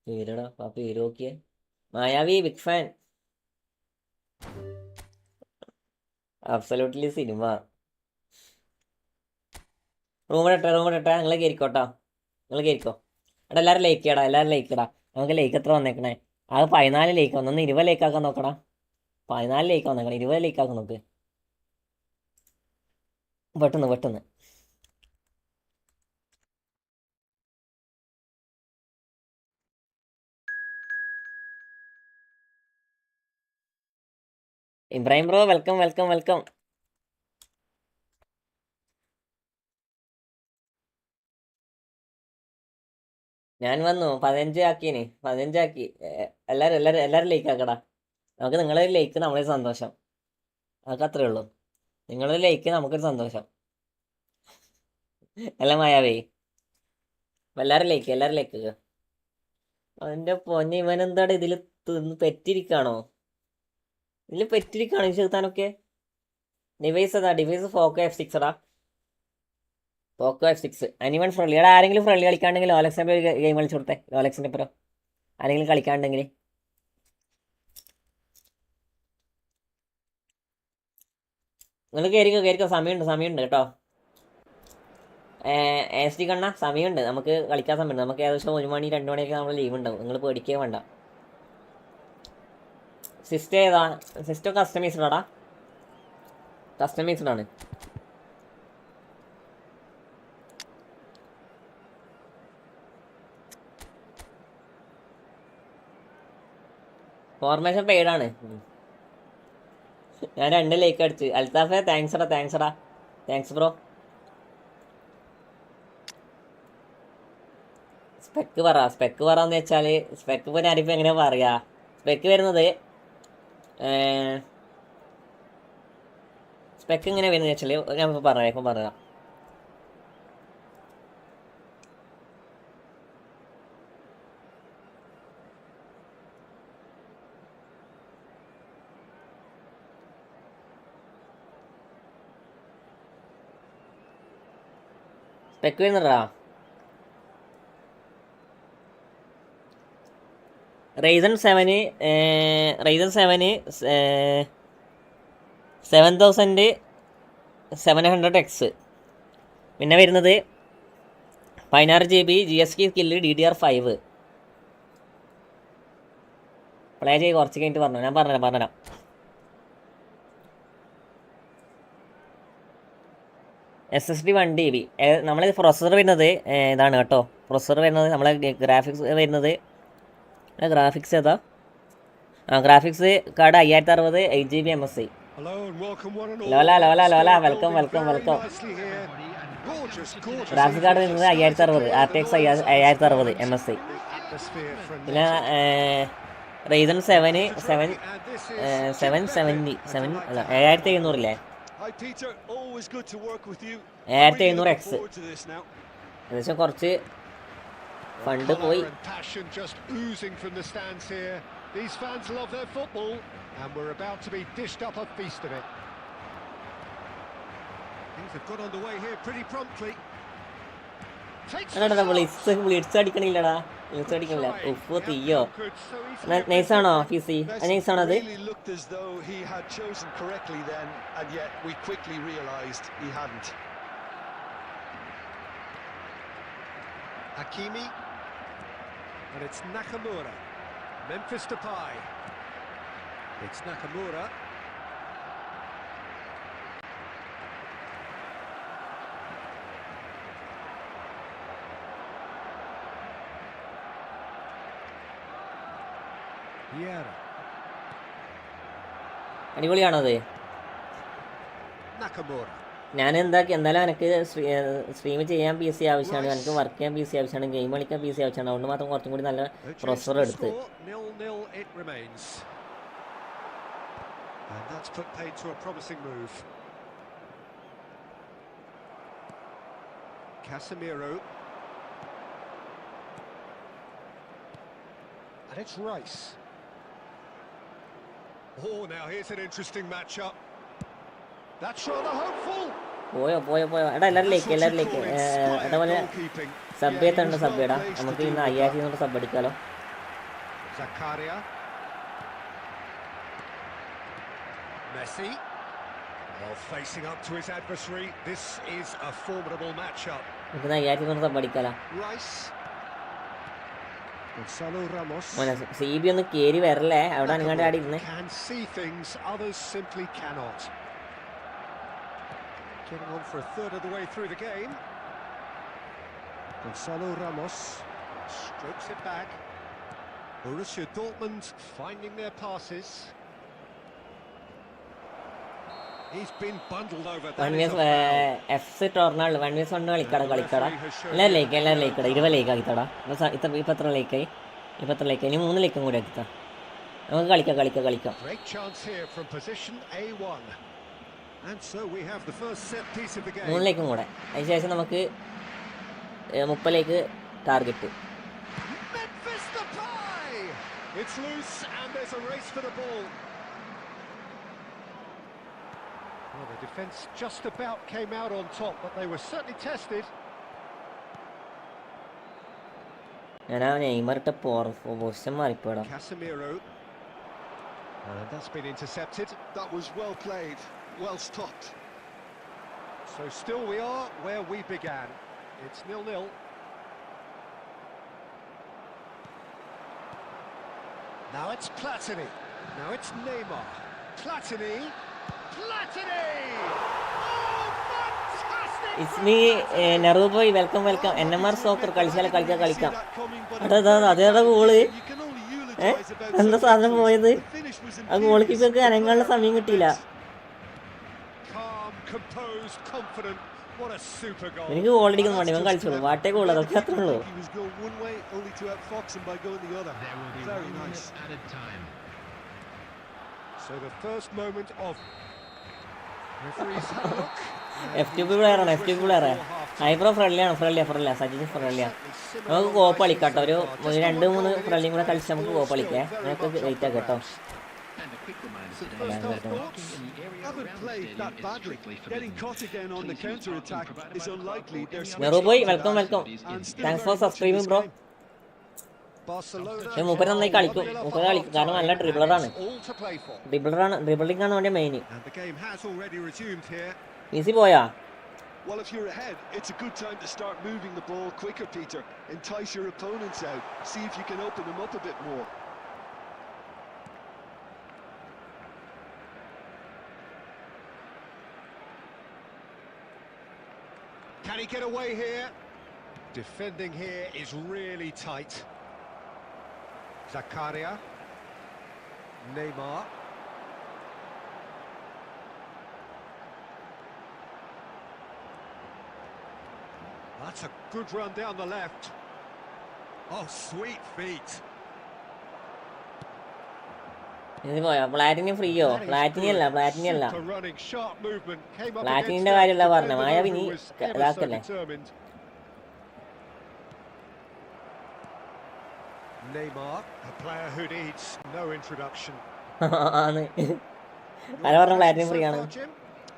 പേരടാ പേര് നോക്കിയേ. Mayavi big fan. അബ്സല്യൂട്ട്ലി സിനിമ. റൂമിടട്ടെ നിങ്ങൾ കയറിക്കോട്ടോ. എടാ എല്ലാവരും ലൈക്ക് ഇടാ. നമുക്ക് ലൈക്ക് എത്ര വന്നേക്കണേ? അത് 14 ലൈക്ക് വന്നു. 20 ലൈക്ക് ആക്കാൻ നോക്കടാ. 14 ലൈക്ക് വന്നേക്കണേ, 20 ലൈക്ക് ആക്കാൻ നോക്ക് പെട്ടെന്ന്. Ibrahim bro welcome. ഞാൻ വന്നു 15 ആക്കി. എല്ലാവരും ലൈക്ക് ആക്കടാ. നമുക്ക് നിങ്ങളൊരു ലൈക്ക് നമ്മളൊരു സന്തോഷം. അതൊക്കെ അത്രേ ഉള്ളൂ. നിങ്ങളൊരു ലൈക്ക് നമുക്കൊരു സന്തോഷം. അല്ല മായാവേ, എല്ലാവരും ലൈക്ക്. അതിൻ്റെ പൊന്നെ ഇവനെന്താടാ ഇതിൽ പെറ്റിരിക്കാണോ ഈ ചെറുത്താനൊക്കെ? ഡിവൈസ് പോക്കോ F6 അനിവൺ ഫ്രണ്ട്ലി. എടാ ആരെങ്കിലും ഫ്രണ്ട്ലി കളിക്കാണ്ടെങ്കിൽ ലോലക്സിൻ്റെ ഗെയിം കളിച്ചു കൊടുത്തേ. ലോലക്സിൻ്റെ പുറം ആരെങ്കിലും കളിക്കാണ്ടെങ്കിൽ നിങ്ങൾ കയറിക്കോ. സമയമുണ്ട് കേട്ടോ. എസ് ടി കണ്ണ സമയമുണ്ട്, നമുക്ക് കളിക്കാൻ സമയമുണ്ട്. നമുക്ക് ഏകദേശം 1 മണി 2 മണിയൊക്കെ നമ്മൾ ലീവ് ഉണ്ടാവും. നിങ്ങൾ പേടിക്കേ വേണ്ട. സിസ്റ്റം കസ്റ്റമൈസ്ഡാടാ. കസ്റ്റമൈസ്ഡാണ്. ഫോർമേഷൻ പെയ്ഡാണ്. ഞാൻ 2 ലൈക്ക് അടിച്ച്. അൽത്താഫെ താങ്ക്സ് ബ്രോ. സ്പെക്ക് പറയാന്ന് വെച്ചാൽ സ്പെക്ക് ഇപ്പോൾ ഞാനിപ്പോൾ എങ്ങനെ പറയാ? സ്പെക്ക് വരുന്നത് എങ്ങനെ വരുന്നത് വെച്ചാൽ ഞാൻ ഇപ്പോൾ പറയാം. സ്പെക്ക് വരുന്നുണ്ടാ? Ryzen 7 7700X. പിന്നെ വരുന്നത് 16 GB GSK skill DDR5. Play ചെയ്ത് കുറച്ച് കഴിഞ്ഞിട്ട് പറഞ്ഞു. ഞാൻ പറഞ്ഞുതരാം. SSD 1 TB. നമ്മളെ പ്രൊസസ്സർ വരുന്നത് ഇതാണ് കേട്ടോ. പ്രൊസസ്സർ വരുന്നത് നമ്മളെ ഗ്രാഫിക്സ് വരുന്നത് ഗ്രാഫിക്സ് ഏതാ? Graphics card 5060 8GB MSI. ലോല വെൽക്കം. ഗ്രാഫിക്സ് കാർഡ് വരുന്നത് 5060 RTX 5060 MSI. പിന്നെ റൈസൺ 770 അല്ല 7700 7700X. ഏകദേശം കുറച്ച് ഫണ്ട് പോയി. These fans love their football and we're about to be dished up a feast of it. Things have got underway here pretty promptly. Blitz അടിക്കണില്ലടാ. ഉഫ് തീയോ. നൈസാണോ PC? നൈസാണോ അത്? Hakimi and it's Nakamura. Memphis Depay. It's Nakamura. Vieira. അടിപൊളിയാണത്. Nakamura. ഞാൻ എന്തായാലും എനിക്ക് സ്ട്രീം ചെയ്യാൻ PC ആവശ്യമാണ്, എനിക്ക് വർക്ക് ചെയ്യാൻ PC ആവശ്യമാണ്, ഗെയിം കളിക്കാൻ PC ആവശ്യമാണ്. അതുകൊണ്ട് മാത്രം കുറച്ചും കൂടി നല്ല പ്രൊസസ്സർ എടുത്ത്. And that's put paid to a promising move. Casemiro. And it's Rice. Oh, now here's an interesting matchup. That's rather hopeful. പോയോ എടാ എല്ലാവരും ലേക്ക് അതേപോലെ സബ് ചെയ്തിട്ടുണ്ട്. സബ് ഇടാം നമുക്ക് ഇന്ന് 5000 sub അടിക്കാലോ. Zakaria. Messi. Well, facing up to his adversary. This is a formidable matchup. നമുക്ക് 5000 sub അടിക്കാലോ. Rice. Gonzalo Ramos. CB ഒന്ന് കേറി വരല്ലേ, അവിടെ അങ്ങോട്ട് ആടി ഇരുന്നേ. Can see things others simply cannot. Getting on for a third of the way through the game. Gonzalo Ramos strokes it back. Borussia Dortmund finding their passes. He's been bundled over. FC ടോർണൽ 1v1 കളിക്കട എല്ലാവരും ലേക്ക് 20 ലേക്ക് ആക്കിത്തടാ. ഇപ്പം എത്ര ലേക്കായി? ഇനി 3 ലേക്കും കൂടി ആക്കിത്താ. നമുക്ക് കളിക്കാം. Great chance here from position A1. And so we have the first set piece of the game. 3 ലേക്കും കൂടെ. അതിനുശേഷം നമുക്ക് 30 ലേക്ക് target. Memphis Depay. It's loose and there's a race for the ball. Well, the defence just about came out on top, but they were certainly tested. നെയ്മറിട്ട് പൊസിഷൻ മാറിപ്പോടാ. Casemiro. And that's been intercepted. That was well played, well stopped. So still we are where we began. It's 0-0. Now it's Platini. Now it's Neymar. Platini. Oh, fantastic! It's me, Naruboy. Welcome. NMR soccer കളിക്കാം. അതേതാ ഗോള്? എന്താ സാധനം പോയത്? ആ ഗോൾ കീപ്പർക്ക് അനങ്ങാനുള്ള സമയം കിട്ടിയില്ല. എനിക്ക് ഗോൾ അടിക്കുന്നു വേണ്ടി ഇവൻ കളിച്ചോളൂ. വാട്ടേ ഗോൾ അതൊക്കെ അത്രേ ഉള്ളൂ. FTP പ്ലെയറാണ്. ഹൈപ്രോ ഫ്രണ്ട്ലിയാണ്. സജിൻ ഫ്രണ്ട്ലിയാണ്. നമുക്ക് കോപ്പ് കളിക്കാട്ടോ. ഒരു 2-3 ഫ്രണ്ട്ലിയും കൂടെ കളിച്ച് നമുക്ക് കോപ്പ് കളിക്കാം. നമുക്ക് വെയിറ്റ് ആക്കാം കേട്ടോ. Decent first half thoughts. Haven't played that badly. Getting caught again on the counter-attack is unlikely. They're Neru boy, switching to welcome, that welcome. and still Thanks very for much in subscribing, this bro. game. Barcelona. മൂപ്പര് നന്നായി കളിക്കും. മൂപ്പര് കാരണം നല്ല ഡ്രിബിളറാണ്. All to play for. Dribbling ആണ് അവന്റെ main. And the game has already resumed here. Easy പോയാ? Well, if you're ahead, it's a good time to start moving the ball quicker, Peter. Entice your opponents out. See if you can open them up a bit more. Can he get away here? Defending here is really tight. Zakaria. Neymar. That's a good run down the left. Oh, sweet feet. Easy പോയാ? പ്ലാറ്റിനി ഫ്രീയോ? പ്ലാറ്റിനി അല്ല. Super running, sharp movement. Came up പ്ലാറ്റിനിന്റെ against കാര്യമല്ല the പറഞ്ഞ defender മായാവി നീ who was ever so ഇതാക്കല്ലേ? determined. Neymar, a player who needs no introduction. ആണ്. ആരാ പറഞ്ഞ പ്ലാറ്റിനി ഫ്രീ ആണ്?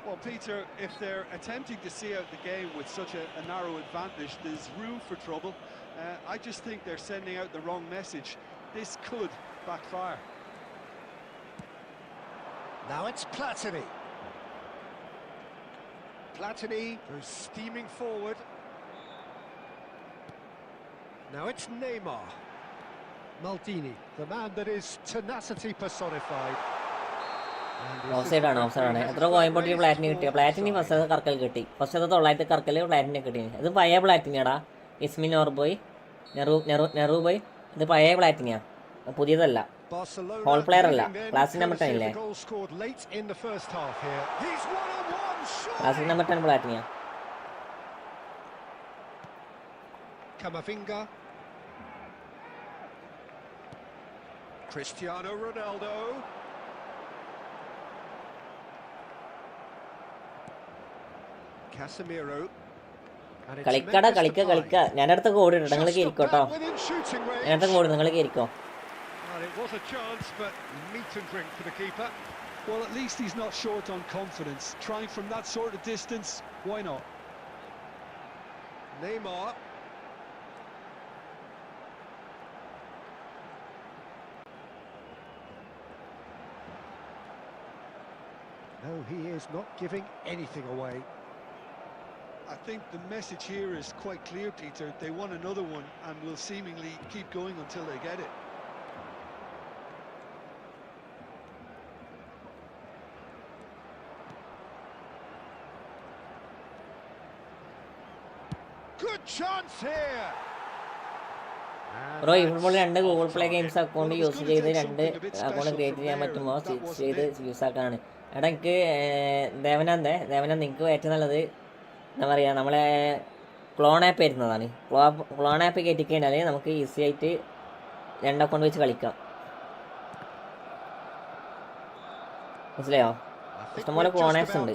Well, Peter, if they're attempting to see out the game with such a narrow advantage, there's room for trouble. I just think they're sending out the wrong message. This could backfire. Now it's Platini. Platini goes steaming forward. Now it's Neymar. Maldini, the man that is tenacity personified. Of side ആണ്. എത്ര കോയിൻ പൊട്ടി പ്ലാറ്റിനി കിട്ടിയ? പ്ലാറ്റിനി ഫസ്റ്റ് കറക്കൽ കിട്ടി. ഫസ്റ്റ് 900 കറക്കൽ പ്ലാറ്റിനി കിട്ടി. ഇത് പഴയ പ്ലാറ്റിനിയാടാ. ഇസ്മിൻ ഓർബോയ്, നെറു ബോയ്. ഇത് പഴയ പ്ലാറ്റിനിയാ, പുതിയതല്ല. ഹോൾ പ്ലെയർ അല്ല. ക്ലാസിക് നമ്പർ 10 ഇല്ലേ? Classic number 10 പ്ലാറ്റിനിയാ. Camavinga. Cristiano Ronaldo. Casemiro. കളിക്ക. ഞാനടുത്ത കോഡ് ഇട്ടോ, നിങ്ങൾ കേറിക്കോട്ടോ. ഞാനടുത്ത കോഡ് നിങ്ങൾ കേറിക്കോ. It was a chance, but meat and drink for the keeper. Well, at least he's not short on confidence. Trying from that sort of distance, why not? Neymar. No, he is not giving anything away. I think the message here is quite clear, Peter. They want another one and will seemingly keep going until they get it. Good chance here. Bro, ഈ football 2 Google play games account use ചെയ്ത് 2 അക്കൗണ്ട് ക്രിയേറ്റ് ചെയ്യാൻ പറ്റുമോ? സ്വിച്ച് ചെയ്ത് യൂസ് ആക്കാനാണ്. എടാ, എനിക്ക് ദേവനന്ദ നിങ്ങൾക്ക് ഏറ്റവും നല്ലത് എന്താ പറയുക, നമ്മളെ ക്ലോൺ ആപ്പ് വരുന്നതാണ്. ക്ലോൺ ആപ്പ് കയറ്റിക്കഴിഞ്ഞാൽ നമുക്ക് ഈസി ആയിട്ട് 2 അക്കൗണ്ട് വെച്ച് കളിക്കാം. മനസ്സിലായോ? ഇഷ്ടംപോലെ ക്ലോൺ ആപ്സ് ഉണ്ട്.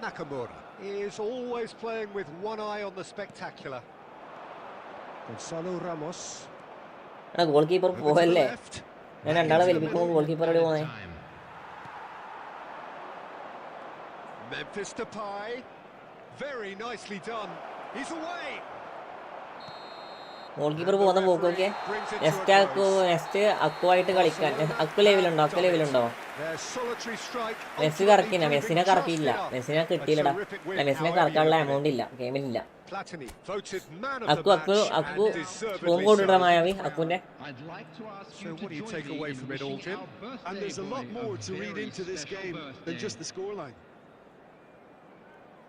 Nakamura is always playing with one eye on the spectacular. Gonzalo Ramos. എടാ, ഗോൾ കീപ്പർ പോകല്ലേ? ഞാൻ 2 ആളെ വലിപ്പിക്കുമ്പോൾ ഗോൾ കീപ്പർ എവിടെ പോകുന്നേ? Memphis Depay, very nicely done. He's away. Goal keeper പോകുന്ന പോക്കൊക്കെ. നെക്സ്റ്റ് അക്കുവായിട്ട് കളിക്കാൻ. അക്കു ലെവലുണ്ടോ? മെസ്സി കറക്കില്ല. മെസ്സിനെ കറക്കിയില്ല. മെസ്സിനെ കിട്ടിയില്ലടാ. മെസ്സിനെ കറക്കാനുള്ള എമൗണ്ട് ഇല്ല ഗെയിമിലില്ല. അക്കു റൂം കൊണ്ടിട മായാവി അക്കുവിന്റെ. So what do you take away from it all, Jim? And there's a lot more to read into this game than just the scoreline.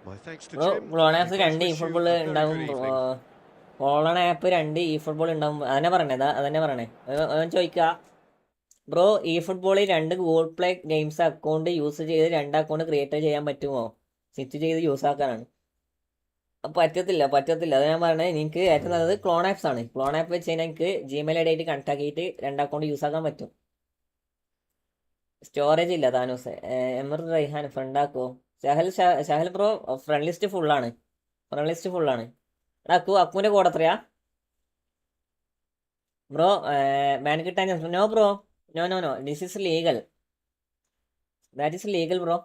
My thanks to bro, Jim. Clone apps 2 ഈ ഫുട്ബോൾ ഉണ്ടാവും. ക്ലോൺ ആപ്പ് 2 ഈ ഫുട്ബോൾ ഉണ്ടാവും. അതന്നെ പറയണേ. അവൻ ചോദിക്കുക, ബ്രോ, ഈ ഫുട്ബോളിൽ 2 Google play games account use ചെയ്ത് 2 അക്കൗണ്ട് ക്രിയേറ്റ് ചെയ്യാൻ പറ്റുമോ? സ്വിച്ച് ചെയ്ത് യൂസ് ആക്കാനാണ്. പറ്റത്തില്ല. അത് ഞാൻ പറഞ്ഞത്, എനിക്ക് ഏറ്റവും നല്ലത് ക്ലോൺ ആപ്സ് ആണ്. ക്ലോൺ ആപ്പ് വെച്ച് കഴിഞ്ഞാൽ എനിക്ക് ജിമെയിൽ ഐ ഡി ആയിട്ട് കണക്ട് ആക്കിയിട്ട് 2 അക്കൗണ്ട് യൂസ് ആക്കാൻ പറ്റും. സ്റ്റോറേജ് ഇല്ല. താനൂസ് എമർ റൈഹാൻ ഫ്രണ്ട് ആക്കോ? ഷഹൽ ബ്രോ, ഫ്രണ്ട് ലിസ്റ്റ് ഫുള്ളാണ്. അക്കുവിൻ്റെ കോഡ് എത്രയാ ബ്രോ ബാൻ കിട്ടാൻ no bro no this is legal that is legal bro.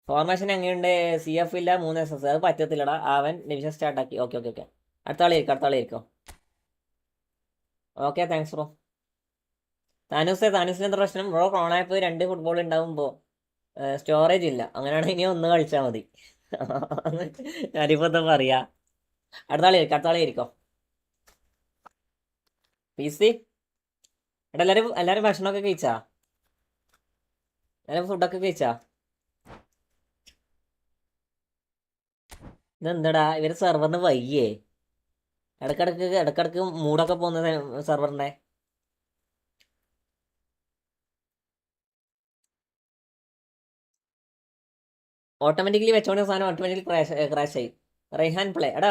Formation എങ്ങനെയുണ്ട്? CF ഇല്ല 3SS അത് പറ്റത്തില്ലടാ. അവൻ ഡിവിഷൻ സ്റ്റാർട്ടാക്കി. ഓക്കെ അടുത്ത ആളായിരിക്കും. Okay thanks bro. താനൂസിന് എന്താ പ്രശ്നം ബ്രോ? ക്രോണായപ്പ് 2 ഫുട്ബോൾ ഉണ്ടാവുമ്പോൾ സ്റ്റോറേജ് ഇല്ല. അങ്ങനെയാണെങ്കിൽ ഇനി ഒന്ന് കളിച്ചാൽ മതി. ഞാനിപ്പോൾ എന്താ പറയാ. അടുത്ത ആളായിരിക്കോ PC. എടാ എല്ലാവരും ഭക്ഷണമൊക്കെ കഴിച്ചാ? എല്ലാവരും ഫുഡൊക്കെ കഴിച്ചാ? ഇതെന്താടാ ഇവര് സെർവറിന് വയ്യേ? ഇടക്കിടക്ക് മൂടൊക്കെ പോകുന്നത് സെർവറിന്റെ. ഓട്ടോമാറ്റിക്കലി വെച്ചോണ്ട സാധനം ഓട്ടോമാറ്റിക്കലി ക്രാഷ് ആയി. റൈഹാൻ പ്ലേ എടാ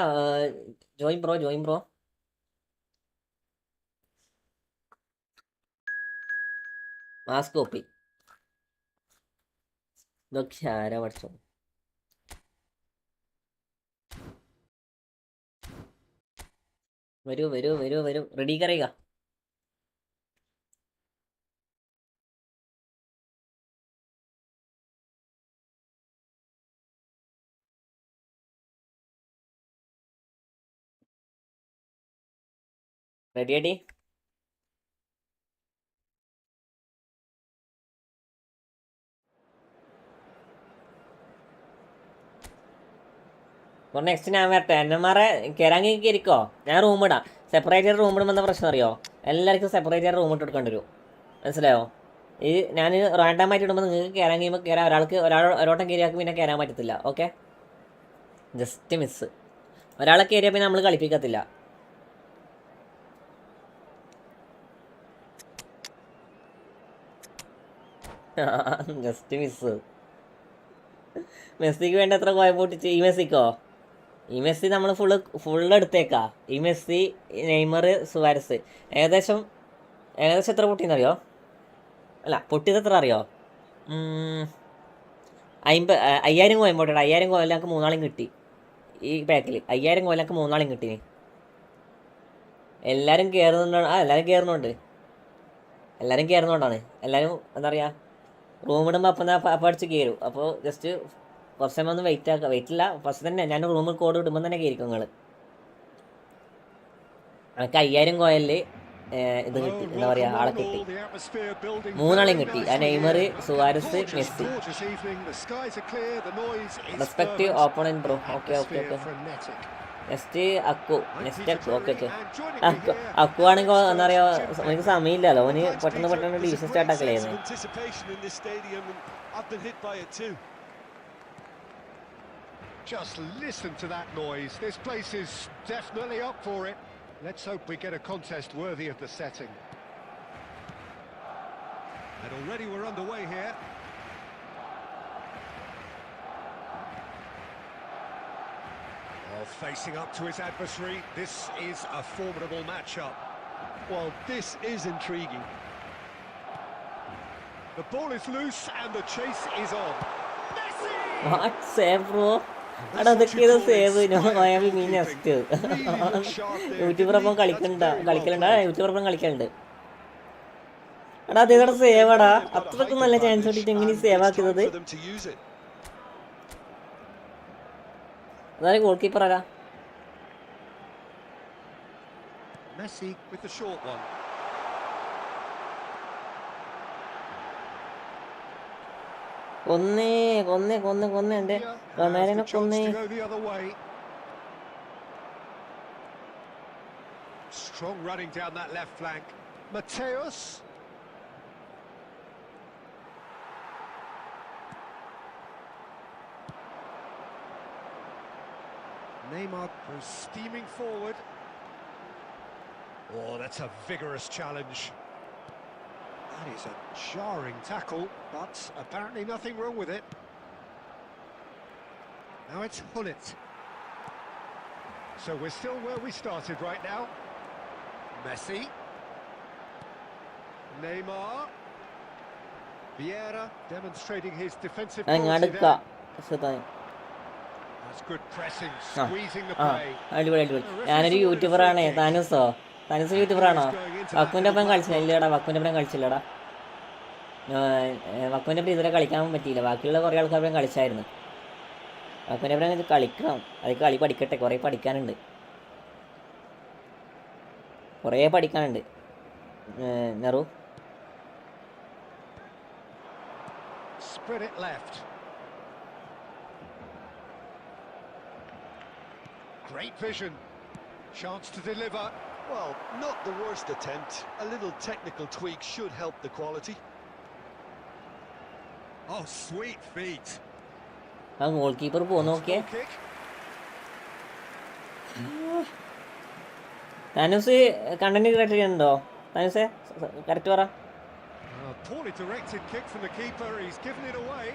ജോയിൻ ബ്രോ. മാസ്ക് കോപ്പി ഇതൊക്കെ ആരാ പഠിച്ചോ? വരൂ റെഡി കറിയുക. റെഡി നെക്സ്റ്റ് ഞാൻ വരട്ടെ. എന്നമാരെ കയറാങ്ങി കയറിക്കോ. ഞാൻ റൂം ഇടാം. സെപ്പറേറ്റ് റൂം ഇടുമ്പോൾ എന്താ പ്രശ്നം അറിയോ? എല്ലാവർക്കും സെപ്പറേറ്റ് റൂം ഇട്ട് കൊടുക്കേണ്ടി വരും. മനസ്സിലായോ? ഈ ഞാൻ റാൻഡമായിട്ട് ഇടുമ്പോൾ നിങ്ങൾക്ക് കയറാൻ കഴിയുമ്പോൾ കയറാൻ ഒരോട്ടം കയറിയാൾക്ക് പിന്നെ കയറാൻ പറ്റത്തില്ല. Okay just miss. ഒരാളെ കയറിയാൽ പിന്നെ നമ്മൾ കളിപ്പിക്കത്തില്ല. Just miss. മെസ്സിക്ക് വേണ്ടി എത്ര കോയ പൊട്ടിച്ച്? ഈ മെസ്സി നമ്മൾ ഫുള്ള് എടുത്തേക്കാ. ഈ മെസ്സി, നെയ്മർ, സുവാരസ് ഏകദേശം എത്ര പൊട്ടിയെന്നറിയോ? അല്ല പൊട്ടിയത് എത്ര അറിയോ? 5000 കോയം പൊട്ടിയിട്ട് 5000 കോയം ഞങ്ങൾക്ക് 3 ആളും കിട്ടി. ഈ പാക്കിൽ 5000 കോയം ഞങ്ങൾക്ക് 3 ആളും കിട്ടി. എല്ലാവരും കയറുന്നുണ്ട്. എല്ലാവരും കയറുന്നതുകൊണ്ടാണ്. എല്ലാവരും എന്താ പറയുക റൂം ഇടുമ്പോൾ അപ്പം അടിച്ച് കയറും. അപ്പോൾ ജസ്റ്റ് കുറച്ച് സമയം ഒന്ന് വെയിറ്റില്ല. ഫസ്റ്റ് തന്നെ ഞാൻ റൂമിൽ കോഡ് ഇടുമ്പോൾ തന്നെ കയറിക്കും നിങ്ങൾ. എനിക്ക് 5000 കോയലിൽ ഇത് കിട്ടി. എന്താ പറയുക ആളെ കിട്ടി. 3 ആളെയും കിട്ടി. ആ Neymar, Suarez, Messi. Respect opponent bro. Okay next Akku. Okay Akku ആണെങ്കിൽ എന്താ പറയുക എനിക്ക് സമയമില്ലല്ലോ. അവന് പെട്ടെന്ന് ഡിവിഷൻ സ്റ്റാർട്ടാക്കലായിരുന്നു. Just listen to that noise. This place is definitely up for it. Let's hope we get a contest worthy of the setting. And already we're underway here. Facing up to his adversary, this is a formidable matchup. Well, this is intriguing. The ball is loose and the chase is on. Messi! What save bro? അതൊക്കെ സേവ് നെക്സ്റ്റ് യൂട്യൂബറൊപ്പം കളിക്കലുണ്ട്. എടാ അതേതാ സേവ് അടാ. അത്രക്കും നല്ല ചാൻസ് കിട്ടിയിട്ട് എങ്ങനെ സേവ് ആക്കുന്നത്? അതായത് ഗോൾ കീപ്പർ ആരാ? Messi with the short one. കൊന്നേ എന്റെ റൊണാൽഡോനെ കൊന്നേ. Strong running down that left flank. Mateus. Neymar goes steaming forward. Oh, that's a vigorous challenge. That is a jarring tackle, but apparently nothing wrong with it. Now it's Hullet. So we're still where we started right now. Messi. Neymar. Vieira demonstrating his defensive quality there. That's good pressing, squeezing the ആ play. അടിപൊളി അടിപൊളി. ഞാനൊരു യൂട്യൂബറാണ്. താനുസോ? താനുസ് യൂട്യൂബറാണോ? വക്കുവിൻ്റെ ഒപ്പം കളിച്ചില്ലടാ. വക്കുവിൻ്റെ ഒപ്പം കളിച്ചില്ലടാ. വക്കുവിൻ്റെ ഒപ്പം ഇതുവരെ കളിക്കാൻ പറ്റിയില്ല. ബാക്കിയുള്ള കുറേ ആൾക്കാരും കളിച്ചായിരുന്നു. വക്കുവിൻ്റെ ഒപ്പം കളിക്കണം. അത് കളി പഠിക്കട്ടെ. കുറേ പഠിക്കാനുണ്ട്. നെറു Spread it left. Great vision. Chance to deliver. Well, not the worst attempt. A little technical tweak should help the quality. Oh, sweet feet. ആ ഗോൾ കീപ്പർ പോന്ന് നോക്കിയേ. Goal kick. താനൂസ് കണ്ടന്റ് ക്രിയേറ്റ് ചെയ്യുന്നുണ്ടോ? താനൂസേ കറക്റ്റ് പറ. Poorly directed kick from the keeper. He's given it away.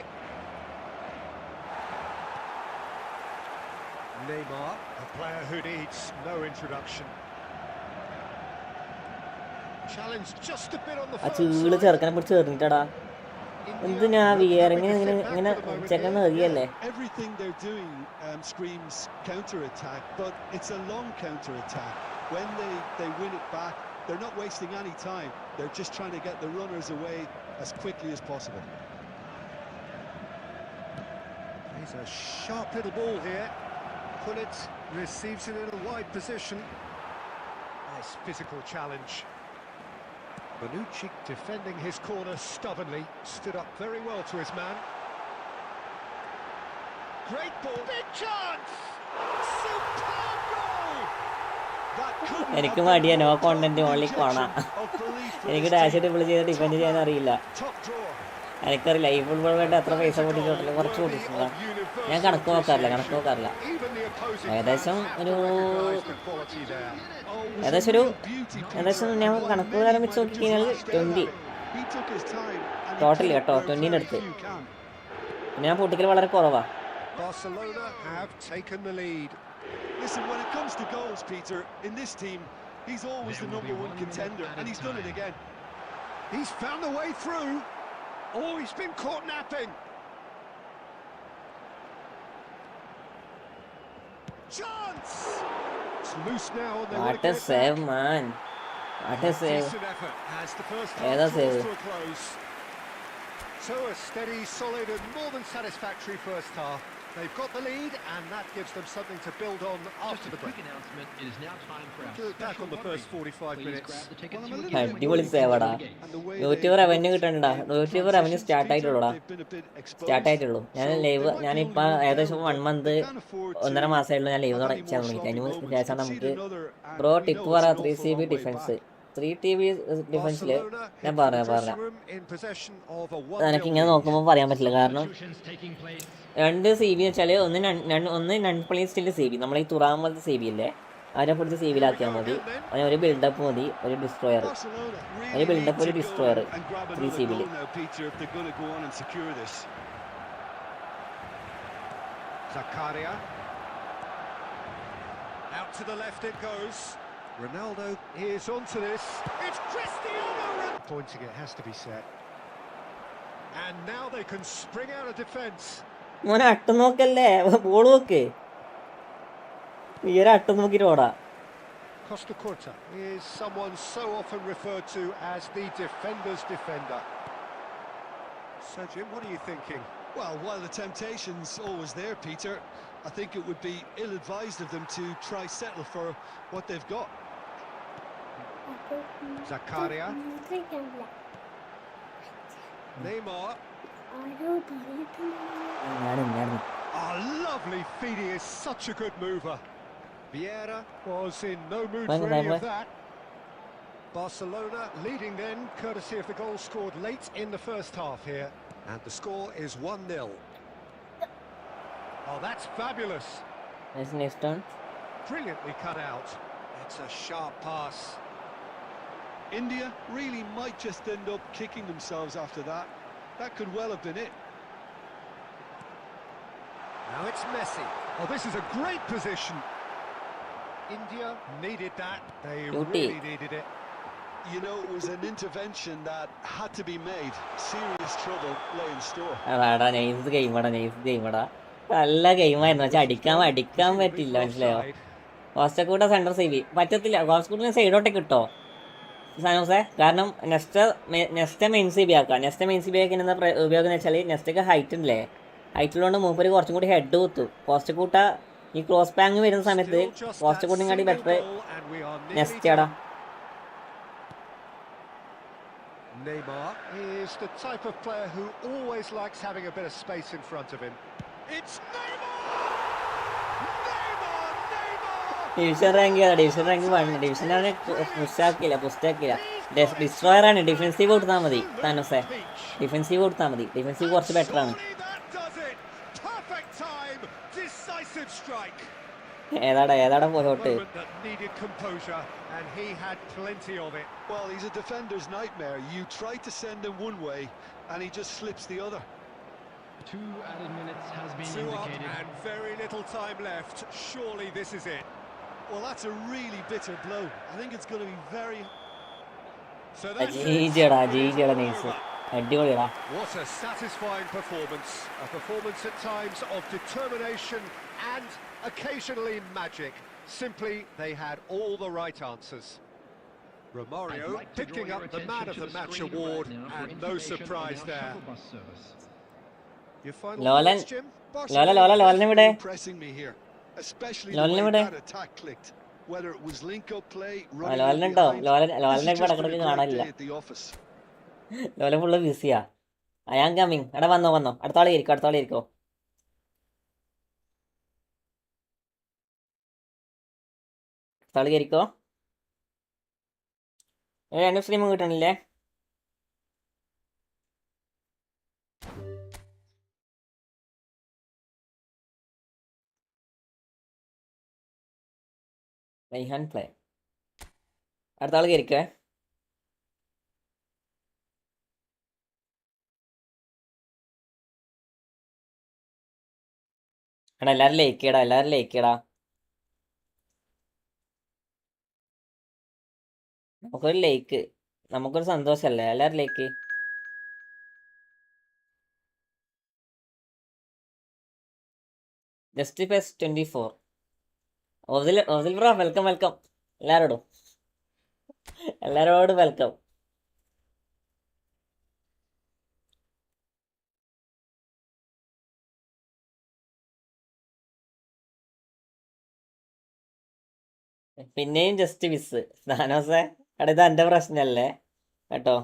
Neymar, a player who needs no introduction. Challenge just a bit on the ആ first ചീള് side. ചെറുക്കനെ പിടിച്ച് എറിഞ്ഞിട്ടടാ. എന്തിനാ ഇങ്ങനെ ചെക്കൻ എറിയല്ലേ? Everything they're doing screams counter-attack, but it's a long counter-attack. When they win it back, they're not wasting any time. They're just trying to get the runners away as quickly as possible. He's a sharp little ball here. Pullet receives it in a wide position. Nice physical challenge. Bonucci defending his corner stubbornly, stood up very well to his man. Great ball, big chance! Superb goal! That couldn't എനിക്ക് have മടിയാ been no more content only കോണ. of belief for എനിക്ക് this ഡാഷ് team. ഡബിൾ ചെയ്ത് ഡിഫെൻഡ് ചെയ്യാൻ അറിയില്ല. Top draw. എനിക്കറിയില്ല ഈ ഫുട്ബോൾ വേണ്ട എത്ര പൈസ പൊട്ടിച്ചിട്ടില്ല. കുറച്ച് പൊട്ടിച്ചിട്ടില്ല. ഞാൻ കണക്ക് നോക്കാറില്ല. ഏകദേശം ഞാൻ കണക്ക് പ്രകാരം വെച്ച് നോക്കിക്കഴിഞ്ഞാൽ 20 ടോട്ടൽ കേട്ടോ. 20 അടുത്ത്. പിന്നെ ഞാൻ പൊട്ടിക്കൽ വളരെ കുറവാ. Barcelona have taken the lead. Listen, when it comes to goals, Peter, in this team, he's always the number one contender, and he's done it again. He's found a way through. Oh, he's been caught napping. Chance! It's loose now and they want what to A get it save back. Man. What A save. Decent effort as the first ഏതാ half draws save? to a close. So a steady, solid and more than satisfactory first half. They've got the lead and that gives them something to build on after the break. announcement. It is now time for our Do it back on the first 45 minutes. അടിപൊളി സേവടാ. യൂട്യൂബ് റവന്യൂ കിട്ടണ്ട. യൂട്യൂബ് റവന്യൂ സ്റ്റാർട്ട് ആയിട്ടുള്ളൂ. ഞാനിപ്പോൾ ഏകദേശം 1 month 1.5 മാസമായിട്ടുള്ളൂ ഞാൻ ലൈവ് ചെയ്യാൻ തുടങ്ങിയിട്ട്. അതിന് ശേഷം നമുക്ക് പ്രോ ടിപ്പ് പറ 3CB ഡിഫൻസ് 3TB ഡിഫൻസിൽ ഞാൻ പറയാം. എനിക്കിങ്ങനെ നോക്കുമ്പോൾ പറയാൻ പറ്റില്ല. കാരണം 2 CB എന്ന് വെച്ചാൽ ഒന്ന് നൺ പ്ലേസ്റ്റിൽ CB, നമ്മളെ ഈ തുറാമത്തെ CB ഇല്ലേ, അതിനെ പിടിച്ച് CBയിലാക്കിയാൽ മതി. അതിന് ഒരു ബിൽഡപ്പ് മതി, ഒരു ഡിസ്ട്രോയർ. ഒരു ബിൽഡപ്പ്, ഒരു destroyer 3CBയിൽ. Zakaria. Out to the left it goes. Ronaldo is onto this. It's Cristiano. Pointing it has to be said. And now they can spring out of defence. മോനെ അട്ടം നോക്കല്ലേ, ബോൾ നോക്ക്. ഈ ഒരു അട്ടം നോക്കിയിട്ട് ഓടാ. Costa Curta is someone so often referred to as the defender's defender. So Jim, what are you thinking? Well, while the temptation's always there, Peter, I think it would be ill-advised of them to try settle for what they've got. Zakaria. Neymar. A lovely feed, he is such a good mover. Vieira was in no mood for any of that. Barcelona leading then, courtesy of the goal scored late in the first half here. And the score is 1-0. Oh, that's fabulous. Next turn. Brilliantly cut out. It's a sharp pass. India really might just end up kicking themselves after that. That could well have been it. Now it's Messi. Oh, this is a great position. India needed that. They really needed it. You know, it was an intervention that had to be made. Serious trouble lay in store. നൈസ് ഗെയിമടാ. നല്ല ഗെയിമായിരുന്നു. പക്ഷെ അടിക്കാൻ പറ്റില്ല, മനസ്സിലായോ? കോസ്റ്റക്കൂട്ട സെൻട്രൽ സി ബി പറ്റത്തില്ല. കോസ്റ്റക്കൂട്ടിന് സൈഡോട്ടേക്ക് കിട്ടോ സാനോസെ? കാരണം നെക്സ്റ്റ് മെയിൻ സി ബി ആക്കാം. നെക്സ്റ്റ് മെയിൻ സി ബി ആക്കി എന്താ ഉപയോഗം എന്ന് വെച്ചാൽ നെക്സ്റ്റൊക്കെ ഹൈറ്റ് ഉണ്ടല്ലേ, ഹൈറ്റിലുകൊണ്ട് മൂപ്പര് കുറച്ചും കൂടി ഹെഡ് കുത്തും. കോസ്റ്റക്കൂട്ട ഈ ക്രോസ് പാങ് വരുന്ന സമയത്ത് കോസ്റ്റക്കൂട്ടിനും കാട്ടി ബെറ്റർ നെക്സ്റ്റ് ആടാ. Neymar is the type of player who always likes having a bit of space in front of him. It's Neymar! Division rank ഡിവിഷനാണ്. പുസ്റ്റാക്കില്ല ഡിസ്ട്രോയർ ആണ്. ഡിഫൻസീവ് കൊടുത്താൽ മതി താനോസെ, ഡിഫൻസീവ് കൊടുത്താൽ മതി. ഡിഫൻസീവ് കുറച്ച് ബെറ്റർ ആണ്. ഏതാടാ പോയോട്ട്? And he had plenty of it. Well, he's a defender's nightmare. You try to send him one way and he just slips the other. 2 added minutes has been 2 up indicated. and very little time left. Surely this is it. Well, that's a really bitter blow. I think it's going to be very... So that's ജീജടാ നെയ്സ് അടിപൊളിയാ. What a satisfying performance. A performance at times of determination and occasionally magic. Simply, they had all the right answers. Romario picking up the Man of the Match award, and no surprise there. Your final thoughts, Jim? ലോലൻ ഇവിടെ. Pressing me here, especially Lolan the way ഇവിടെ. that attack clicked. Whether it was link-up play, ലോലനുണ്ടോ? ലോലനെ this is just ഇടക്കിടക്ക് been a great കാണാനില്ല. day at the office. ലോലൻ ഫുള്ള് ബിസിയാ. അയാൻ കമ്മിങ്. എടാ വന്നോ അടുത്ത ആളെ ഇരിക്കോ. അടുത്ത ആള് കയറിക്കോ. രണ്ട് സ്ട്രീമും കിട്ടണില്ലേ? റൈഹാൻ പ്ലേ. അടുത്ത ആള് കയറിക്കേ. എല്ലാരും ലയിക്കടാ. നമുക്കൊരു സന്തോഷല്ലേ, എല്ലാരും like. Just pace 24. Ozil bro welcome. എല്ലാരോടും വെൽക്കം. പിന്നെയും ജസ്റ്റ് മിസ് ധാനോസെ. എടാ ഇത് എന്റെ പ്രശ്നല്ലേ കേട്ടോ.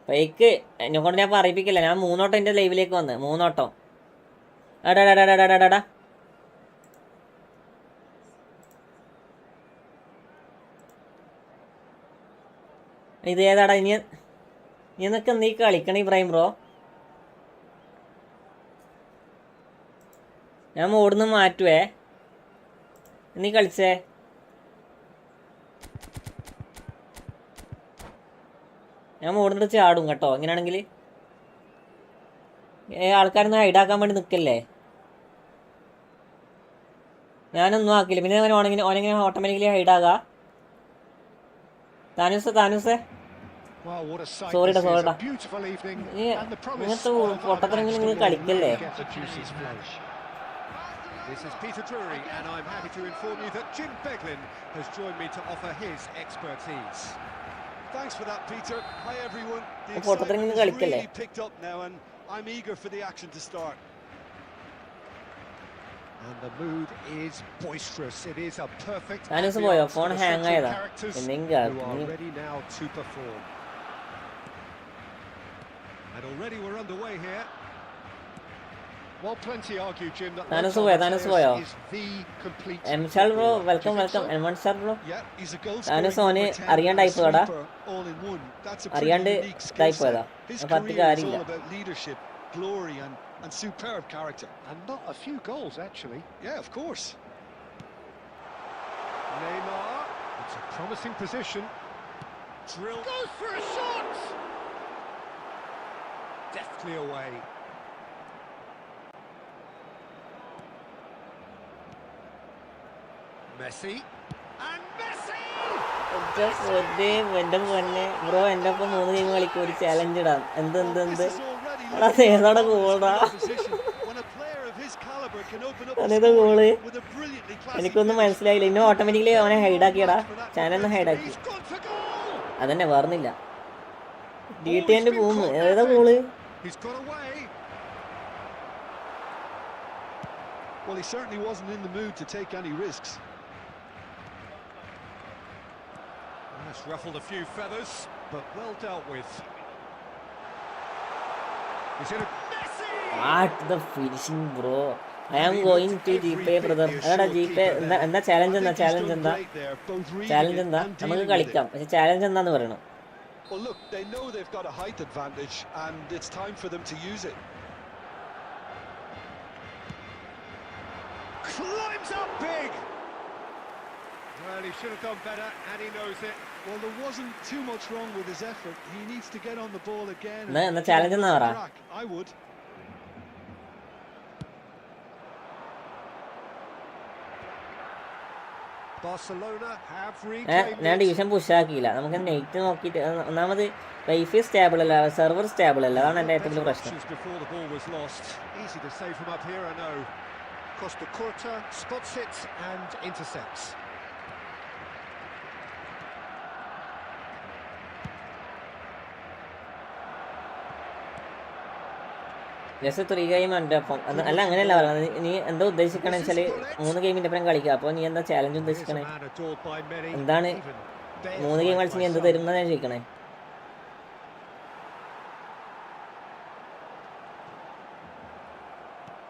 ഫേക്ക് എന്നെ കൊണ്ട് ഞാൻ പറയിപ്പിക്കില്ല. ഞാൻ 3 വട്ടം എൻ്റെ ലൈവിലേക്ക് വന്ന് 3 വട്ടം. എടാ ഇത് ഏതാടാ? ഇനി എന്നൊക്കെ നീ കളിക്കണ ഇബ്രാഹിം ബ്രോ. ഞാൻ മോടുന്ന് മാറ്റുവേ, നീ കളിച്ചേ. ഞാൻ മോടുന്നിട്ട് ചാടും കേട്ടോ. ഇങ്ങനെയാണെങ്കിൽ ആൾക്കാരൊന്നും ഹൈഡാക്കാൻ വേണ്ടി നിൽക്കല്ലേ. ഞാനൊന്നും ആക്കില്ല. പിന്നെ ഓനെങ്ങനെ ഓട്ടോമാറ്റിക്കലി ഹൈഡാകാം. താനൂസേ സോറിടാ. ഇങ്ങനത്തെ പൊട്ടത്തിനെങ്കിലും നിങ്ങൾ കളിക്കല്ലേ. This is Peter Drury, and I'm happy to inform you that Jim Beglin has joined me to offer his expertise. Thanks for that, Peter. Hi, everyone. The excitement has really picked up now, and I'm eager for the action to start. And the mood is boisterous. It is a perfect phone hang characters who are ready now to perform. And already we're underway here. Well, plenty argue, Jim, that Thanos is the complete... Mshal bro, welcome. Mshal bro. Yeah, he's a goal Thanos one അറിയാൻ ടൈപ്പ് ചെയ്യടാ. അറിയാണ്ട് ടൈപ്പ് ചെയ്യടാ. പറ്റില്ല കാര്യമില്ല. It's all about leadership, glory and superb character. And not a few goals, actually. Yeah, of course. Neymar. It's a promising position. Drill. Goes for a shot! Deftly away. Messi. And Messi! എന്റെ പൊന്നെ ബ്രോ എൻ്റെ ഒപ്പം 3 ഗെയിം കളിക്കും ഒരു ചാലഞ്ച് ഇടാം. എന്ത് This is already എടാ ഏതാടാ ഗോളാ position when a player of his caliber can open up അതേതാ goal? with a brilliantly classy എനിക്കൊന്നും finish. മനസ്സിലായില്ല. ഇന്നും ഓട്ടോമാറ്റിക്കലി അവനെ ഹൈഡാക്കിയടാ. ചാനലിന് ഹൈഡാക്കി. He's gone for goal! അതന്നെ വേർന്നില്ല. DTന്റെ ബൂം ഏതാ goal? He's got away. Well, he certainly wasn't in the mood to take any risks. That's ruffled a few feathers, but well dealt with. He's in a Messi! What the finishing, bro. I am going to GP, brother. അതാ GP എന്താ ചാലഞ്ച് എന്താ ചാലഞ്ച് എന്താ നമുക്ക് കളിക്കാം. പക്ഷെ ചാലഞ്ച് എന്താന്ന് പറയണം. Well, look, they know they've got a height advantage, and it's time for them to use it. Climbs up big! Well, he should have done better, and he knows it. Well, there wasn't too much wrong with his effort. He needs to get on the ball again. എന്നാ ചാലഞ്ച് എന്നാ പറ. I would. Barcelona have reclaimed ഞാൻ it. ഡിവിഷൻ പുഷാക്കിയില്ല. നമുക്ക് നെറ്റ് നോക്കിയിട്ട് ഒന്നാമത് വൈഫൈ സ്റ്റേബിൾ അല്ല, സെർവർ സ്റ്റേബിൾ അല്ല. അതാണ് എൻ്റെ ഏറ്റവും വലിയ പ്രശ്നം. Options before the ball was lost. Easy to save from up here, I know. Costa Curta spots it and intercepts. Just 3 game എൻ്റെ ഒപ്പം അല്ല അങ്ങനെയല്ല പറയുന്നത്. നീ എന്താ ഉദ്ദേശിക്കണേ വെച്ചാൽ 3 ഗെയിമിൻ്റെ ഒപ്പം കളിക്കുക. അപ്പോൾ നീ എന്താ ചാലഞ്ച് ഉദ്ദേശിക്കണേ? എന്താണ് 3 ഗെയിം കളിച്ച് നീ എന്ത് തരും എന്നാണ് ഞാൻ ചോദിക്കണേ.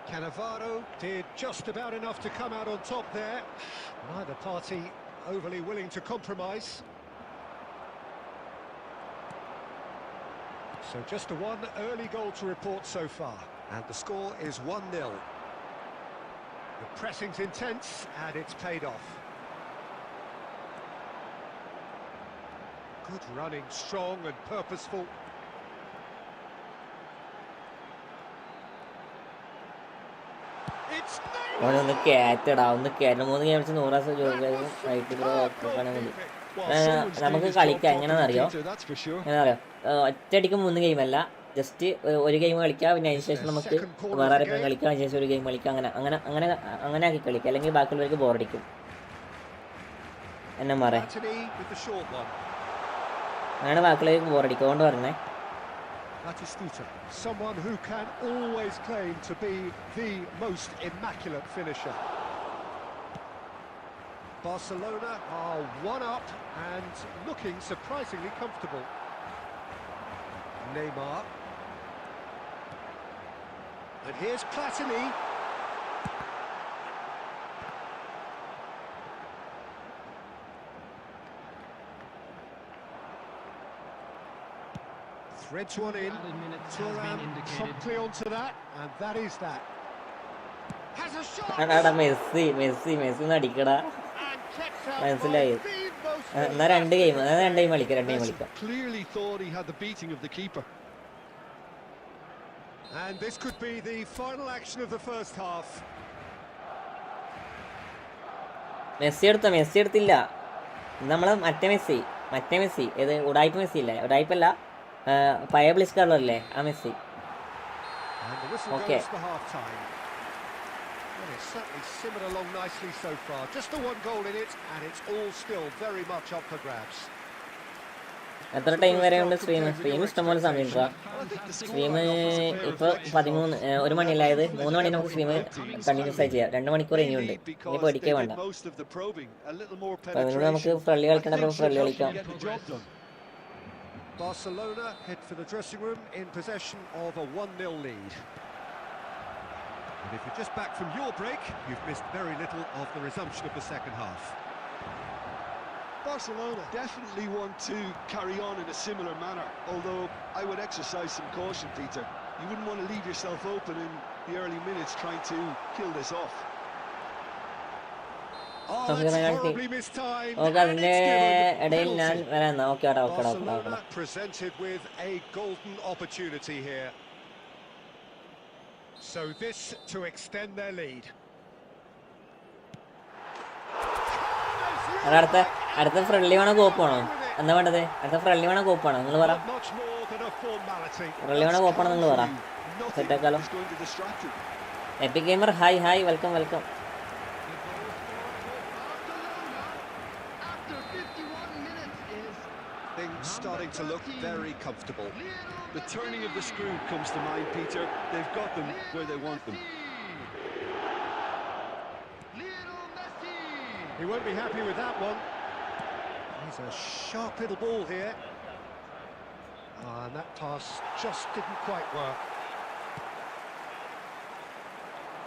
Cannavaro did just about enough to come out on top there. Neither party overly willing to compromise. So just a one early goal to report so far, and the score is 1-0. The pressing's intense, and it's paid off. Good running, strong and purposeful. It's അവനൊന്ന് കയറ്റടാ, ഒന്ന് കയറ്റണം. 3 ഗെയിം കളിച്ച് 100 റൈറ്റ് ബ്രോ മതി. നമുക്ക് കളിക്കാം. എങ്ങനെയാണെന്നറിയോ? ഒറ്റയടിക്ക് 3 ഗെയിമല്ല, ജസ്റ്റ് ഒരു ഗെയിം കളിക്കാം. പിന്നെ അതിന് ശേഷം നമുക്ക് വേറെ ആരെങ്കിലും കളിക്കാം. അതിന് ശേഷം ഒരു ഗെയിം കളിക്കാം. അങ്ങനെ ആക്കി കളിക്കാം. അല്ലെങ്കിൽ ബാക്കിയുള്ളവർക്ക് ബോറടിക്കും. എന്നെ പറയാം, അങ്ങനെ ബാക്കിയുള്ളവർക്ക് ബോറടിക്കും. അതുകൊണ്ട് പറഞ്ഞേ. Someone who can always claim to be the most immaculate finisher. Barcelona are 1-up and looking surprisingly comfortable. Neymar. And here's Platini. Threads one in. Thuram promptly onto that, and that is that. Has a shot. Messi അടിക്കടാ. മനസ്സിലായി. എന്നാ 2 ഗെയിം കളിക്കാം. Clearly thought he had the beating of the keeper. And this could be the final action of the first half. Messi എടുത്തില്ല. നമ്മള് മറ്റേ മെസ്സി ഏത് ഉടായ്പ മെസ്സി ഇല്ലേ? ഉടായ്പല്ല, പഴയ ബ്ലിസ് കളറില്ലേ ആ Messi. Okay. Well, it's certainly simmered along nicely so far. Just the one goal in it, and it's all still very much up for grabs. എത്ര ടൈം വരെ ഉണ്ട് സ്ട്രീം ഇഷ്ടംപോലെ സമയം ഉണ്ടോ? സ്ട്രീം ഇപ്പോൾ 1 മണിയല്ലായത് 3 മണി നമുക്ക് സ്ട്രീം കണ്ടിന്യൂസ് ആയി ചെയ്യാം. 2 മണിക്കൂർ ഇനിയുണ്ട്. ഇനി പേടിക്കേ വേണ്ട. അപ്പോൾ അതിനോട് നമുക്ക് ഫ്രണ്ട്ലി കളിക്കേണ്ടപ്പോൾ ഫ്രണ്ട്ലി കളിക്കാം. Barcelona head for the dressing room in possession of a 1-0 lead. And if you're just back from your break, you've missed very little of the resumption of the second half. Barcelona definitely want to carry on in a similar manner, although I would exercise some caution, Peter. You wouldn't want to leave yourself open in the early minutes trying to kill this off. Oh, that's horribly mistimed. അതിന്റെ ഇടയിൽ ഞാൻ വരാം. Barcelona presented with a golden opportunity here. So this to extend their lead. അത് അടുത്ത ഫ്രണ്ട്ലി വേണോ കോപ്പാണോ? എന്താ വേണ്ടത്? അടുത്ത ഫ്രണ്ട്ലി വേണോ കോപ്പാണോ? നിങ്ങൾ പറ. Not much more than a formality. Friendly വേണോ കോപ്പാണോ നിങ്ങൾ പറ. Nothing സെറ്റാക്കാലോ. is going to distract him. EPIC gamer hi welcome. After 51 minutes is Things starting to look very comfortable. The turning of the screw comes to mind, Peter. They've got them where they want them. He won't be happy with that one. He's a sharp little ball here. And that pass just didn't quite work.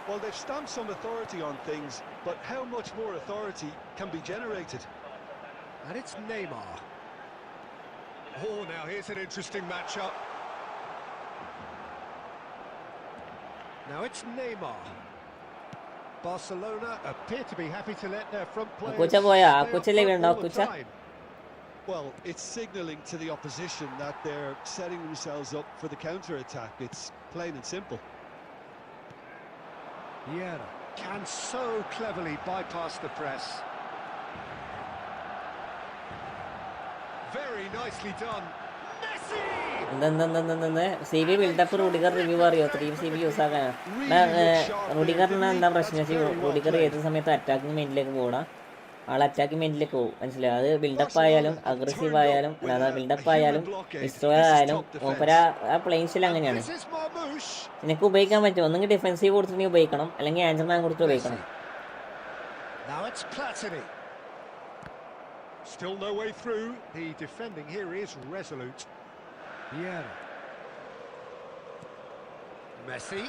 Well, they've stamped some authority on things, but how much more authority can be generated? And it's Neymar. Oh, now here's an interesting matchup. Now it's Neymar. Barcelona appear to be happy to let their front players Akucha boya, stay Akucha up leave front it, all the Akucha. time. Well, it's signalling to the opposition that they're setting themselves up for the counter-attack. It's plain and simple. Yeah, can so cleverly bypass the press. Very nicely done. Messi! എന്താ C B buildup Rudiger review അറിയോ? 3 CB യൂസ് ആക്കാനാ. റൂഡിഗറിന് എന്താ പ്രശ്നം വെച്ചാൽ റൂഡിഗർ ഏത് സമയത്ത് അറ്റാക്കിംഗ് മെയിനിലേക്ക് പോകണം. ആൾ അറ്റാക്കിംഗ് മെയിനിലേക്ക് പോകും, മനസ്സിലായി? അത് ബിൽഡപ്പ് ആയാലും അഗ്രസീവ് ആയാലും അല്ലാതെ ബിൽഡപ്പ് ആയാലും ഡിസ്ട്രോയർ ആയാലും മൂപ്പര ആ പ്ലെയിൻസിൽ അങ്ങനെയാണ്. This is Marmoush. നിനക്ക് ഉപയോഗിക്കാൻ പറ്റും. ഒന്നെങ്കിൽ ഡിഫെൻസീവ് കൊടുത്തിട്ട് ഉപയോഗിക്കണം, അല്ലെങ്കിൽ ആൻജർമാൻ കൊടുത്ത് ഉപയോഗിക്കണം. Now it's Platini. Still no way through. The defending here is resolute. Yeah. Messi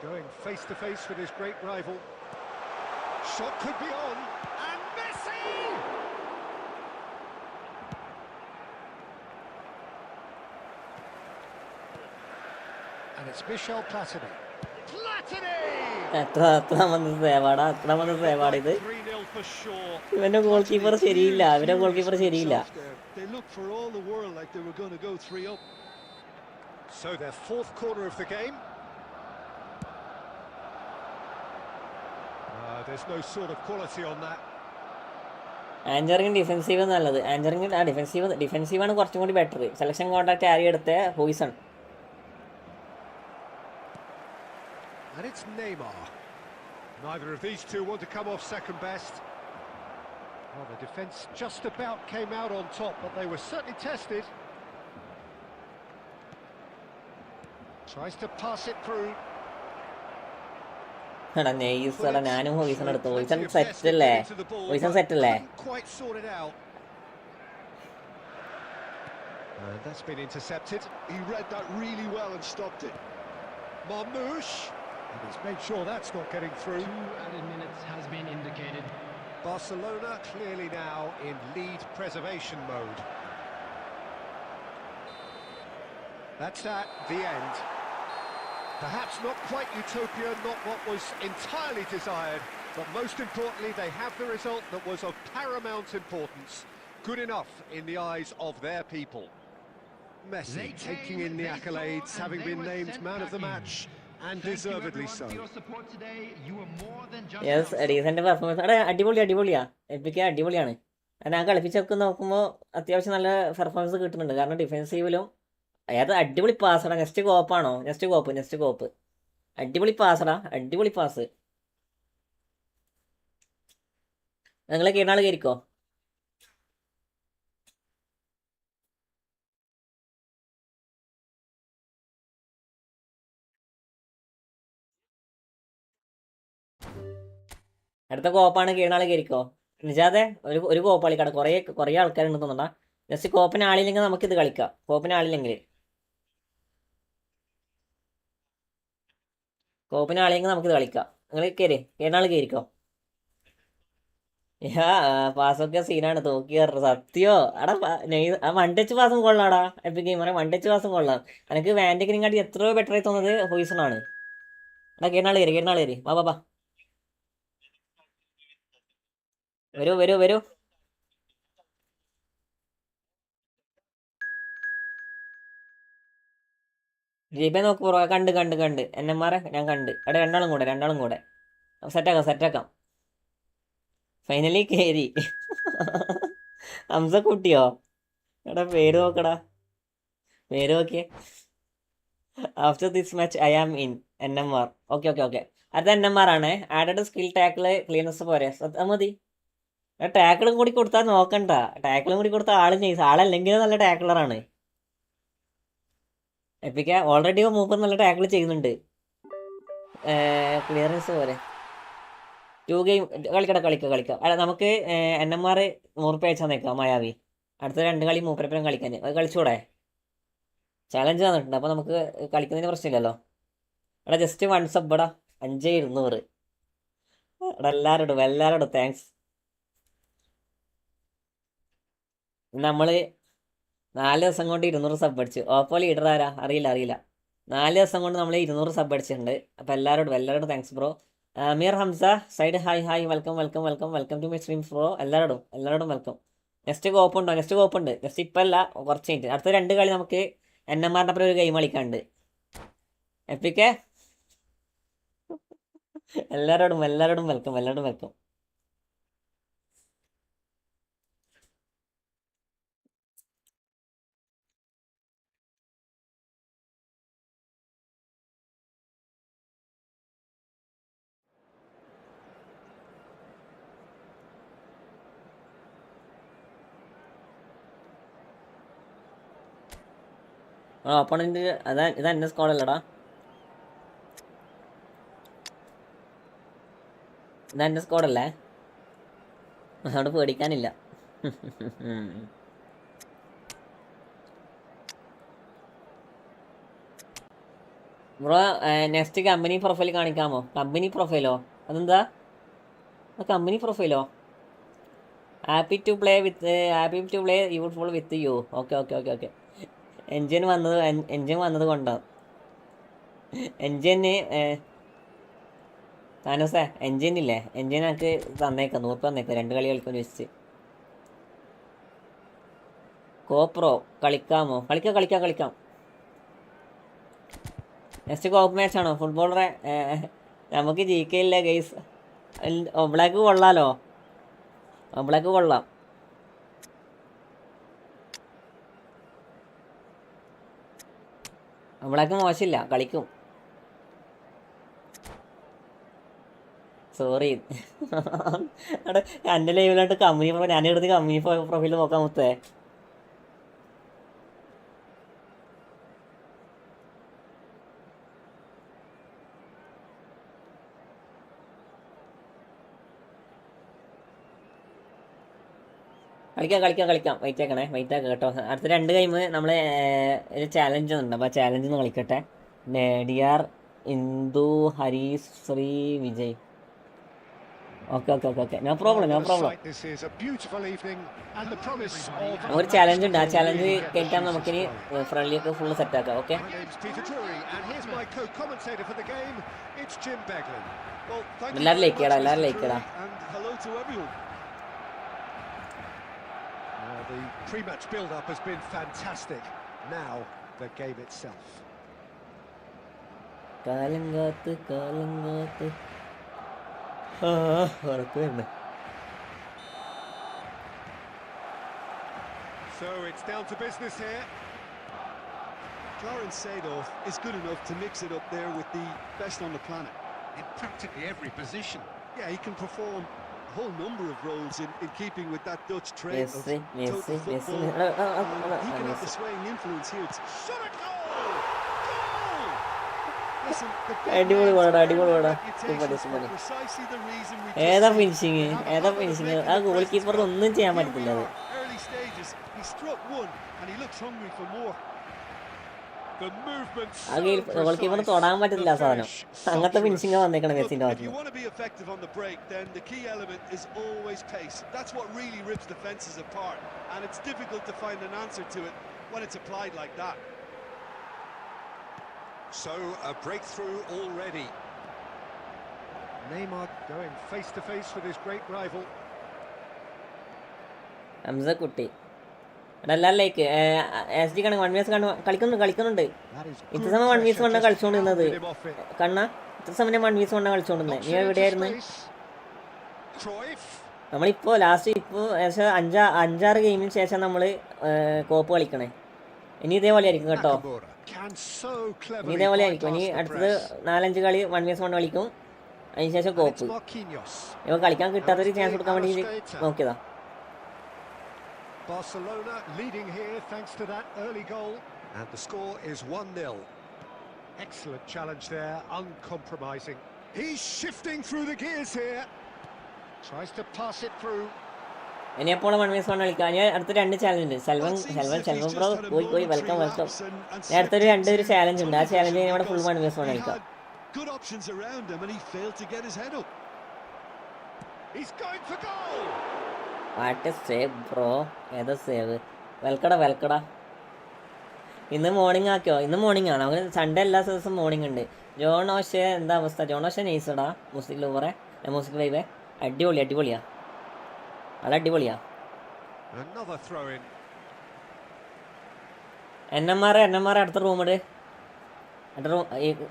going face to face with his great rival. Shot could be on, and Messi! And it's Michel Platini. അത്രാമത് സേവാടാ ഇത്. 3-0 for sure. ഇവന്റെ ഗോൾ കീപ്പർ ശരിയില്ല. They look for all the world like they were going to go 3 up. So their fourth corner of the game. There's no sort of quality on that. Anchoring defensive നല്ലത്. ആൻജറിങ് ഡിഫെൻസീവാണ് കുറച്ചും കൂടി ബെറ്റർ. സെലക്ഷൻ കോൺട്രാക്ട് ആരി എടുത്ത Heusen. And it's Neymar. Neither of these two want to come off second best. Well, the defence just about came out on top, but they were certainly tested. Tries to pass it through. എടാ നെയ്സ് എടാ ഞാനും ഹോയ്സൺ എടുത്തു. ഹോയ്സൺ സെറ്റ് അല്ലേ? Quite sorted out. That's been intercepted. He read that really well and stopped it. Marmoush. And he's made sure that's not getting through. 2 added minutes has been indicated. Barcelona clearly now in lead preservation mode. That's at the end. Perhaps not quite utopia, not what was entirely desired, but most importantly they have the result that was of paramount importance. Good enough in the eyes of their people. Messi taking in the accolades, having been named man of the match, and deservedly so. Yes decent performance. അവിടെ അടിപൊളിയാ. എപ്പിക്ക് അടിപൊളിയാണ്. ഞാൻ കളിപ്പിച്ചൊക്കെ നോക്കുമ്പോൾ അത്യാവശ്യം നല്ല പെർഫോമൻസ് കിട്ടുന്നുണ്ട്. കാരണം ഡിഫെൻസീവിലും അത് അടിപൊളി പാസ്സടാ. നെക്സ്റ്റ് കോപ്പ് അടിപൊളി പാസ്. നിങ്ങൾ കേട്ടാൾ കയറിക്കോ. അടുത്ത കോപ്പാണ് കീഴാൾ കയറിക്കോ. നിജാതെ ഒരു കോപ്പാളി കട കുറേ ആൾക്കാരുണ്ട് തോന്നണ്ട. ജസ്റ്റ് കോപ്പിന് ആളില്ലെങ്കിൽ നമുക്കിത് കളിക്കാം. കോപ്പിന് ആളില്ലെങ്കിൽ നമുക്കിത് കളിക്കാം. നിങ്ങൾ കീഴാൾ കയറിക്കോ. പാസ്സൊക്കെ സീനാണ്. തോക്കി കയറുന്നത് സത്യോ. എടാ വൺ ടച്ച് പാസും കൊള്ളാടാ. എപ്പിക് ഗെയിമറെ വൺ ടച്ച് പാസും കൊള്ളാം. എനിക്ക് വാൻഡക്കിനെക്കാട്ടി എത്രയോ ബെറ്റർ ആയി തോന്നുന്നത് ഹോയ്സണാണ്. എടാ കീഴാൾ കയറി വാ. വരൂ. ജിബെ നോക്ക് പുറ. കണ്ട് എന്നെമാരെ ഞാൻ കണ്ട്. അവിടെ രണ്ടാളും കൂടെ സെറ്റാക്കാം. ഫൈനലി കയറി. ഹംസ കുട്ടിയോ? എടാ പേര് നോക്കടാ, പേര് നോക്കിയേ. After this match I am in NMR. Okay okay okay, അത് NMR ആണ്. ആഡഡ് സ്കിൽ ടാക്കിള് ക്ലീനസ് പോരെ, അത് മതി. ടാക്കിളും കൂടി കൊടുത്താൽ നോക്കണ്ട, ടാക്കിളും കൂടി കൊടുത്താൽ ആള് നൈസ്, ആളല്ലെങ്കിലും നല്ല ടാക്കിളറാണ്. എപ്പിക്ക ഓൾറെഡി മൂപ്പർ നല്ല ടാക്കിൾ ചെയ്യുന്നുണ്ട്. ക്ലിയറൻസ് പോരെ. 2 ഗെയിം കളിക്കാം. അല്ല നമുക്ക് NMR 100 അയച്ചാൽ നിൽക്കാം മായാവി. അടുത്ത 2 കളി മൂപ്പരപ്പുരം കളിക്കാൻ, അത് കളിച്ചൂടെ? ചാലഞ്ച് തന്നിട്ടുണ്ട്, അപ്പോൾ നമുക്ക് കളിക്കുന്നതിന് പ്രശ്നമില്ലല്ലോ. എടാ ജസ്റ്റ് 1 സബ് എടാ, 5200. എടാ എല്ലാവരോടും താങ്ക്സ്. നമ്മൾ 4 ദിവസം കൊണ്ട് 200 സബ് അടിച്ചു. ഓപ്പോ ലീഡർ ആരാ? അറിയില്ല. 4 ദിവസം കൊണ്ട് നമ്മൾ 200 സബ് അടിച്ചിട്ടുണ്ട്. അപ്പോൾ എല്ലാവരോടും thanks bro. Meer Hamza side hi welcome to my stream bro. എല്ലാവരോടും വെൽക്കം. നെക്സ്റ്റ് കോപ്പുണ്ട്. നെക്സ്റ്റ് ഇപ്പം അല്ല, കുറച്ച് കഴിഞ്ഞിട്ട്. അടുത്ത 2 കളി നമുക്ക് NMR അപ്പുറം ഒരു ഗെയിം കളിക്കാണ്ട്. എപ്പിക്കെ എല്ലാവരോടും വെൽക്കം. ഓപ്പണന്റ് ഇത് എൻ്റെ സ്കോഡല്ലടാ, ഇത് എൻ്റെ സ്കോഡല്ലേ, അതോട് പേടിക്കാനില്ല. ബ്രോ നെക്സ്റ്റ് കമ്പനി പ്രൊഫൈൽ കാണിക്കാമോ? കമ്പനി പ്രൊഫൈലോ? അതെന്താ കമ്പനി പ്രൊഫൈലോ? Happy to play youthful with you. Okay. Engine വന്നത് കൊണ്ടാണ്. എൻജിന് താനോസേ, എൻജിനില്ലേ, എൻജിൻ എനിക്ക് തന്നേക്കാം, 100 തന്നേക്കാം. 2 കളി കളിക്കാൻ വെച്ചിട്ട്. കോപ്രോ കളിക്കാമോ? കളിക്കാം. നെക്സ്റ്റ് കോപ്പ് മാച്ച് ആണോ? ഫുട്ബോളറെ നമുക്ക് GK ഇല്ല ഗെയ്സ്. ഒബ്ലാക്ക് കൊള്ളാലോ, കൊള്ളാം. ഒബ്ലാക്ക് മോശമില്ല, കളിക്കും. സോറി. അവിടെ എൻ്റെ ലൈവിലായിട്ട് കമ്പനി ഞാനെടുത്ത് കമ്പനി പ്രൊഫൈൽ നോക്കാൻ മുത്തേ. കളിക്കാം. വെയിറ്റ് ആക്കാം കേട്ടോ. അടുത്ത 2 ഗെയിം നമ്മൾ ഒരു ചാലഞ്ച് ഉണ്ട്, അപ്പോൾ ആ ചാലഞ്ച് ഒന്ന് കളിക്കട്ടെ. DR Indu Harish Sri Vijay. Okay. No problem. ഒരു ചാലഞ്ച് ഉണ്ട്, ആ ചാലഞ്ച് കേൾക്കാൻ നമുക്കിനി ഫ്രണ്ട്ലിയൊക്കെ ഫുള്ള് സെറ്റാക്കാം. ഓക്കെ, എല്ലാവരും ലൈക്ക് ചെയ്യടാ. The pre-match build-up has been fantastic. Now the game itself. കാലങ്കാത്ത് ഉറക്കുണ്ട്. So it's down to business here. Clarence Seedorf is good enough to mix it up there with the best on the planet. In practically every position. Yeah, he can perform a whole number of roles in keeping with that Dutch trait of Messi. total football. He can have the swaying influence here. It's shot a goal! Listen, the big അടിപൊളി man's പാടാ. reputation for precisely the reason we ഏതാ just ഫിനിഷിങ്? ആ ഗോൾ കീപ്പർ ഒന്നും ചെയ്യാൻ പറ്റത്തില്ല. അത് early stages. He struck one and he looks hungry for more. The movement ആ ഗോൾ കീപ്പർ തൊടാൻ പറ്റത്തില്ല ആ സാധനം. അങ്ങനത്തെ ഫിനിഷിംഗ് വന്നേക്കണം മെസ്സിന്റെ If you ഭാഗത്ത്. want to be effective on the break, then the key element is always pace. That's what really rips defenses apart, and it's difficult to find an answer to it when it's applied like that. So a breakthrough already. Neymar going face to face with his great rival. Hamsa കുട്ടി എല്ലാവരും ലൈക്ക് SD കണക്ക് 1 vs കളിക്കുന്നുണ്ട്. ഇത്ര സമയം 1 vs 1 കളിച്ചോണ്ടിരുന്നത് കണ്ണ. ഇത്ര സമയം 1 vs 1 കളിച്ചോണ്ടിരുന്നത്. നീ എവിടെയായിരുന്നു? Cruyff നമ്മളിപ്പോൾ ലാസ്റ്റ് ഇപ്പോൾ ഏകദേശം 5-6 ഗെയിമിന് ശേഷം നമ്മൾ കോപ്പ് കളിക്കണേ. ഇനി ഇതേപോലെ ആയിരിക്കും കേട്ടോ. ഇനി ഇതേപോലെ ആയിരിക്കും. ഇനി അടുത്തത് 4-5 കളി 1v1 കളിക്കും. അതിനുശേഷം കോപ്പ്. ഇവ കളിക്കാൻ കിട്ടാത്തൊരു ചാൻസ് കൊടുക്കാൻ വേണ്ടി നോക്കിയതാ. Barcelona leading here thanks to that early goal, and the score is 1-0. Excellent challenge there, uncompromising. He's shifting through the gears here. Tries to pass it through. ഇനി എപ്പോഴും 1v1 കളിക്കാം. ഞാൻ അടുത്ത 2 ചാലഞ്ച് ഉണ്ട്. സെൽവൻ ബ്രോ പോയി വെൽക്കം. ഞാൻ അടുത്തൊരു 2 ചാലഞ്ച് ഉണ്ട്. ആ ചാലഞ്ച് ഇവിടെ ഫുൾ 1v1 കളിക്കാം. Good options around him and he failed to get his head up. He's going for goal. What A save bro. ഏതാ സേവ്? വെൽക്കടാ. ഇന്ന് മോർണിംഗ് ആക്കിയോ? ഇന്ന് മോർണിംഗ് ആണ്. അവന് സൺഡേ എല്ലാ ദിവസവും മോർണിംഗ് ഉണ്ട്. ജോണോഷെ എന്താ അവസ്ഥ? ജോണോഷെ നൈസടാ. മ്യൂസിക് ലൂവറെ മ്യൂസിക് വൈബേ അടിപൊളിയാ. അത് അടിപൊളിയാ. NMR അടുത്ത റൂം ഇട്.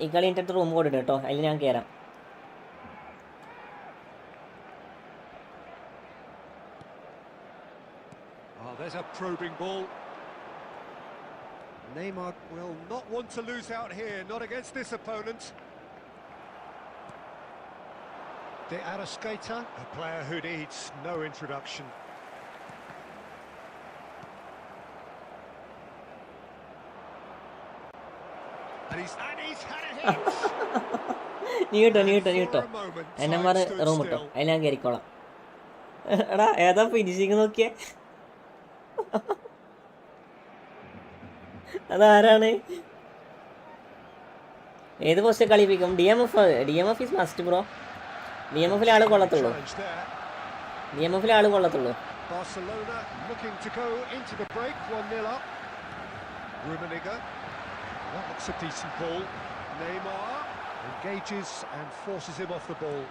ഈ കളി എൻ്റെ റൂം കൊടുട്ട് കേട്ടോ. അതിൽ ഞാൻ കയറാം. There's a probing ball. Neymar will not want to lose out here, not against this opponent. De Arrascaeta, a player who needs no introduction. And he's had a hit. നീ കേട്ടോ. NMR റൂം ഇട്ടോ. അതിൽ ഞാൻ കയറിക്കോളാം. എടാ ഏതാ ഫിനിഷിങ് നോക്കിയേ. അതാരാണ്? ഏത് പോസ്റ്റ് കളിപ്പിക്കും? DMF is must bro. DMF ആള് കൊള്ളത്തുള്ളൂ. Barcelona looking to go into the break 1-0 up. Rummenigge, that looks a decent ball. Neymar engages and forces him off the ball.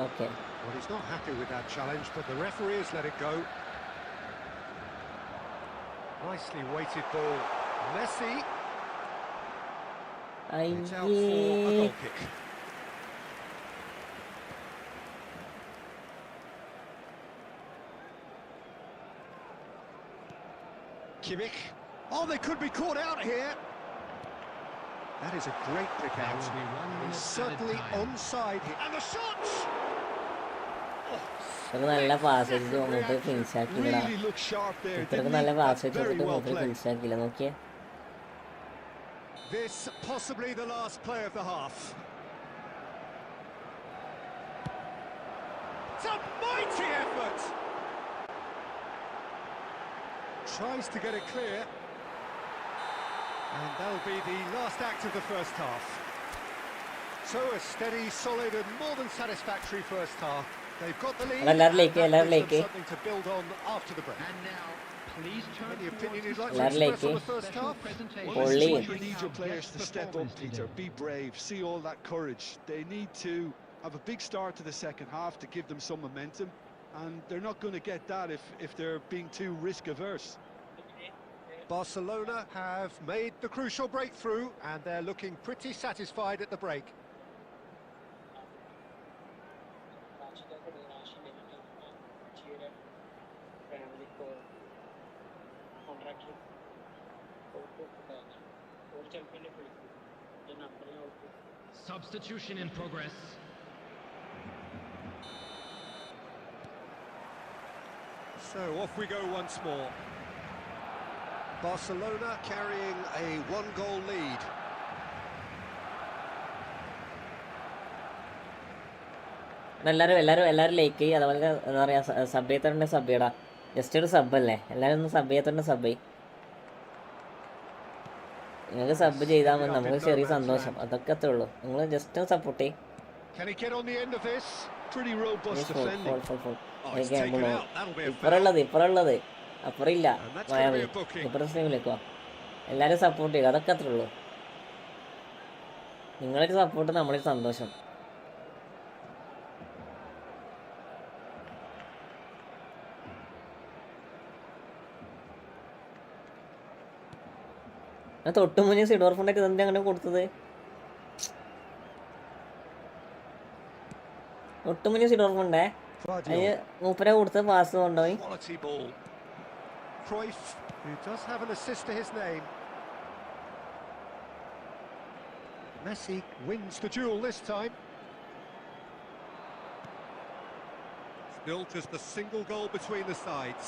Okay. Well, he's not happy with that challenge, but the referee has let it go. Nicely weighted ball. Messi. It's out for a goal kick. Kimmich. Oh, they could be caught out here. That is a great pick out. He's certainly onside here. And the shots! നല്ല പാസ് വെച്ചിട്ട് മൂപ്പര് ഫിനിഷ് ആക്കിയില്ല. ഇത്രക്ക് നല്ല പാസ് വെച്ചിട്ട് മൂപ്പര് ഫിനിഷ് ആക്കിയില്ല. നോക്കിയേ. This possibly the last play of the half. It's a mighty effort. Tries to get it clear. And that'll be the last act of the first half. So a steady, solid and more than satisfactory first half. They've got the lead. Something to build on after the break. And now, please turn Any opinion you'd like to Larry express on the first half? Only. You need your players to step up, Peter. Be brave. See all that courage. They need to have a big start to the second half to give them some momentum, and they're not going to get that if they're being too risk averse. Barcelona have made the crucial breakthrough, and they're looking pretty satisfied at the break. Substitution in progress. So off we go once more. Barcelona carrying a 1-goal lead. എല്ലാവരും ലൈക്ക് ചെയ്യും. അതുപോലെ എന്താ പറയുക, സബ് ചെയ്യത്തോണ്ട് സബ് ചെയ്യടാ. ജസ്റ്റ് ഒരു സബ് അല്ലേ, എല്ലാവരും ഒന്ന് സബ് ചെയ്യത്തോണ്ട് സബ് ചെയ്യും. നിങ്ങൾക്ക് സബ് ചെയ്താൽ മതി, നമുക്ക് ചെറിയ സന്തോഷം, അതൊക്കെ അത്രേ ഉള്ളൂ. നിങ്ങൾ ജസ്റ്റ് ഒന്ന് സപ്പോർട്ട് ചെയ്യും. ഇപ്പറുള്ളത് അപ്പുറമില്ല, ഇപ്പുറത്തെ സ്ട്രീമിലേക്കോ. എല്ലാവരും സപ്പോർട്ട് ചെയ്യുക, അതൊക്കെ അത്രേ ഉള്ളൂ. നിങ്ങളൊരു സപ്പോർട്ട് നമ്മളൊരു സന്തോഷം. ഞാൻ തൊട്ട് മുന്നേ സിഡോർ ഫണ്ടായിട്ട് ഇതെന്താ അങ്ങനെ കൊടുത്തത്? തൊട്ട് മുന്നേ സിഡോർ ഫണ്ടേ അതിന് മൂപ്പരെ കൊടുത്ത് പാസ് കൊണ്ടുപോയി. Quality ball. Cruyff, who does have an assist to his name. Messi wins the duel this time. Still just a single goal between the sides.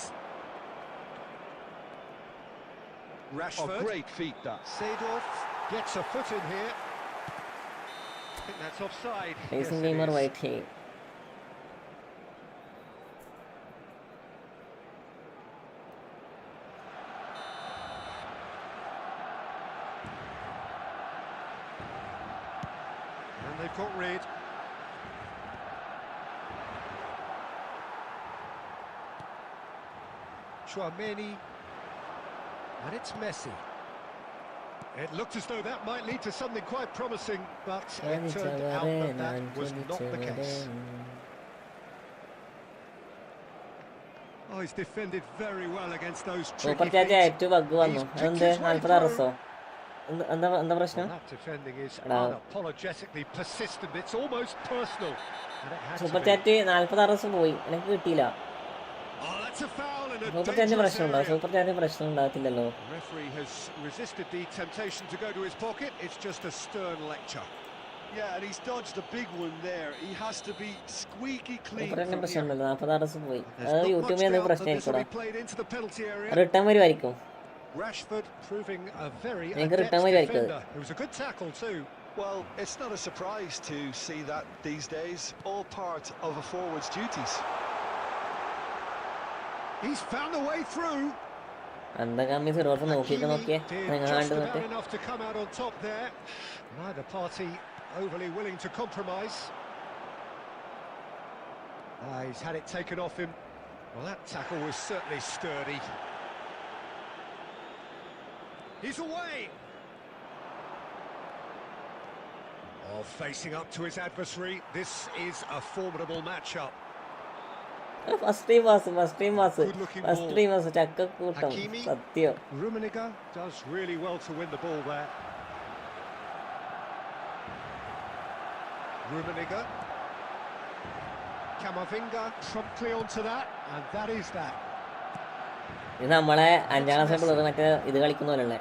Rashford. Oh, great feat that. Seedorf gets a foot in here. I think that's offside. Racing Yes, it gamer is. white here. And they've got rid. Tchouaméni. And it's Messi. It looked as though that might lead to something quite promising, but it turned out that that was not the case. Oh, he's defended very well against those super tricky chat feet. ഏറ്റവും ബഗ് വന്നു. അതെന്ത് 46 എന്താ പ്രശ്നം? Well, that defending is Hello. unapologetically persistent. It's almost personal. And it had to super be. Chat 46 പോയി, എനിക്ക് കിട്ടിയില്ല. Oh, that's a foul in a super ചാറ്റിന് dangerous പ്രശ്നമുണ്ടോ? area. സൂപ്പർ ചാറ്റിന് പ്രശ്നം ഉണ്ടാകത്തില്ലല്ലോ. The referee has resisted the temptation to go to his pocket. It's just a stern lecture. Yeah, and he's dodged a big one there. He has to be squeaky clean super ചാറ്റിന് from here. പ്രശ്നമുണ്ടല്ലോ. 46 പോയി. There's അത് not much യൂട്യൂബിൽ doubt എന്തെങ്കിലും that this will പ്രശ്നമായിരിക്കൂടാ. be played into the penalty area. Return വരുമായിരിക്കും. Rashford proving a very എനിക്ക് adept റിട്ടേൺ വരുമായിരിക്കും. defender. It was a good tackle too. Well, it's not a surprise to see that these days. All part of a forward's duties. He's found a way through. എന്തൊക്കെ സിറോസ് നോക്കിയൊക്കെ നോക്കിയേ Did നിങ്ങൾ just കണ്ടു about നോക്കി. enough to come out on top there. Neither party overly willing to compromise. He's had it taken off him. Well, that tackle was certainly sturdy. He's away. Oh, facing up to his adversary. This is a formidable matchup. First time pass Good-looking first ball. Time pass ചക്കക്കൂട്ടം Hakimi. സത്യം. Rummenigge does really well to win the ball there. Rummenigge. Camavinga promptly onto that, and that is that. ഇത് നമ്മളെ 5ാം ക്ലാസ്സിലെ പിള്ളേർ മറ്റേ ഇത് കളിക്കുന്ന പോലെയുള്ളേ.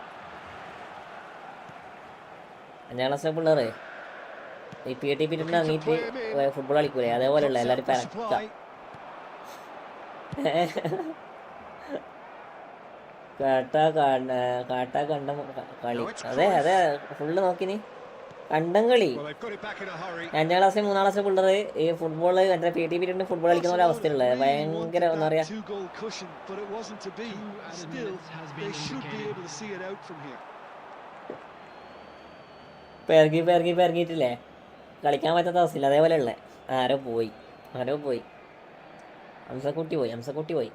5ാം ക്ലാസ്സിലെ പിള്ളേർ ഈ PAT പീരീഡിന് ഇറങ്ങിയിട്ട് ഫുട്ബോൾ കളിക്കൂലേ, അതേപോലെയുള്ള എല്ലാവരും Drops out the പരക്ക. supply. കാട്ടാ കണ്ടം കളി. അതെ അതെ ഫുള്ള് നോക്കിനി കണ്ടം കളി. Well, they've got it back in a hurry. 5ാം ക്ലാസ്സിലെ 3ാം ക്ലാസ്സിലെ പിള്ളേർ ഈ ഫുട്ബോള് മറ്റേ PAT പീരീഡിന് ഫുട്ബോൾ കളിക്കുന്ന പോലെ അവസ്ഥയിലുള്ളത്. Really ഭയങ്കര wanted എന്താ that പറയാ, 2-goal cushion, but it wasn't to be. 2 added Still, minutes has been they should be indicated. able to see it out from here. പെരകിയിട്ടില്ലേ കളിക്കാൻ പറ്റാത്ത അവസ്ഥയില്ല. അതേപോലെ ഉള്ളേ. ആരോ പോയി ഹംസക്കുട്ടി പോയി.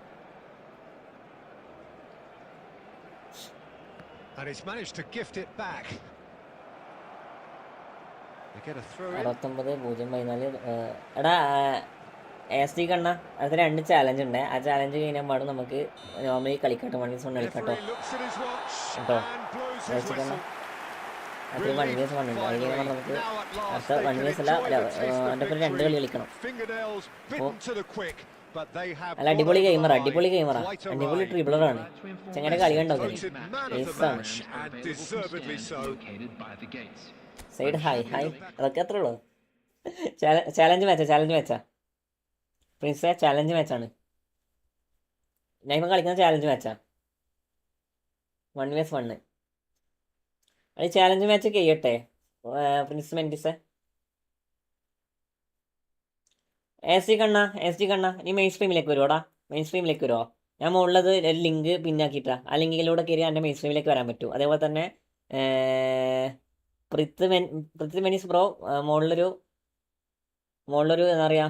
And he's managed to gift it back. They get a throw in. 69-14. എടാ SD കണ്ണ അടുത്ത 2 ചാലഞ്ച് ഉണ്ട്. ആ ചാലഞ്ച് കഴിഞ്ഞാൽ പാടും നമുക്ക് നോർമലി കളിക്കട്ടോ, 1 vs 1 കളിക്കട്ടോ Referee looks at his watch കേട്ടോ. and blows his Yes, whistle. അത് 1 vs 1 ഉണ്ട്. അത് കഴിഞ്ഞാൽ നമുക്ക് Now at last അടുത്ത they 1 can vs അല്ല enjoy the taste of എൻ്റെ ഒപ്പം 2 victory. കളി കളിക്കണം. Fingernails bitten to the quick, but they have അല്ല അടിപൊളി gone over ഗെയിമറാ, the അടിപൊളി line. ഗെയിമറാ, Quite a അടിപൊളി ride. ട്രിബിളറാണ്. ചെങ്ങനെ കളി കണ്ടോ Voted man of the Ace-ആണ്. match and deservedly so. Located by the gates. Side hi അതൊക്കെ അത്രേ ഉള്ളൂ. ചാലഞ്ച് മാച്ചാ പ്രിൻസേ, ചാലഞ്ച് മാച്ചാണ് ഞാൻ ഇപ്പം കളിക്കുന്ന. ചാലഞ്ച് മാച്ചാ 1 vs 1. അത് ചാലഞ്ച് മാച്ച് ചെയ്യട്ടെ പ്രിൻസ് മെൻഡിസേ. SD കണ്ണ നീ മെയിൻ സ്ട്രീമിലേക്ക് വരുമോടാ? മെയിൻ സ്ട്രീമിലേക്ക് വരുമോ? ഞാൻ മുകളിലത് ഒരു ലിങ്ക് പിന്നാക്കിയിട്ടാ. ആ ലിങ്കിലൂടെ കയറി എൻ്റെ മെയിൻ സ്ട്രീമിലേക്ക് വരാൻ പറ്റും. അതേപോലെ തന്നെ പൃഥ്വി മെനിസ് ബ്രോ മുകളിലൊരു എന്താ പറയുക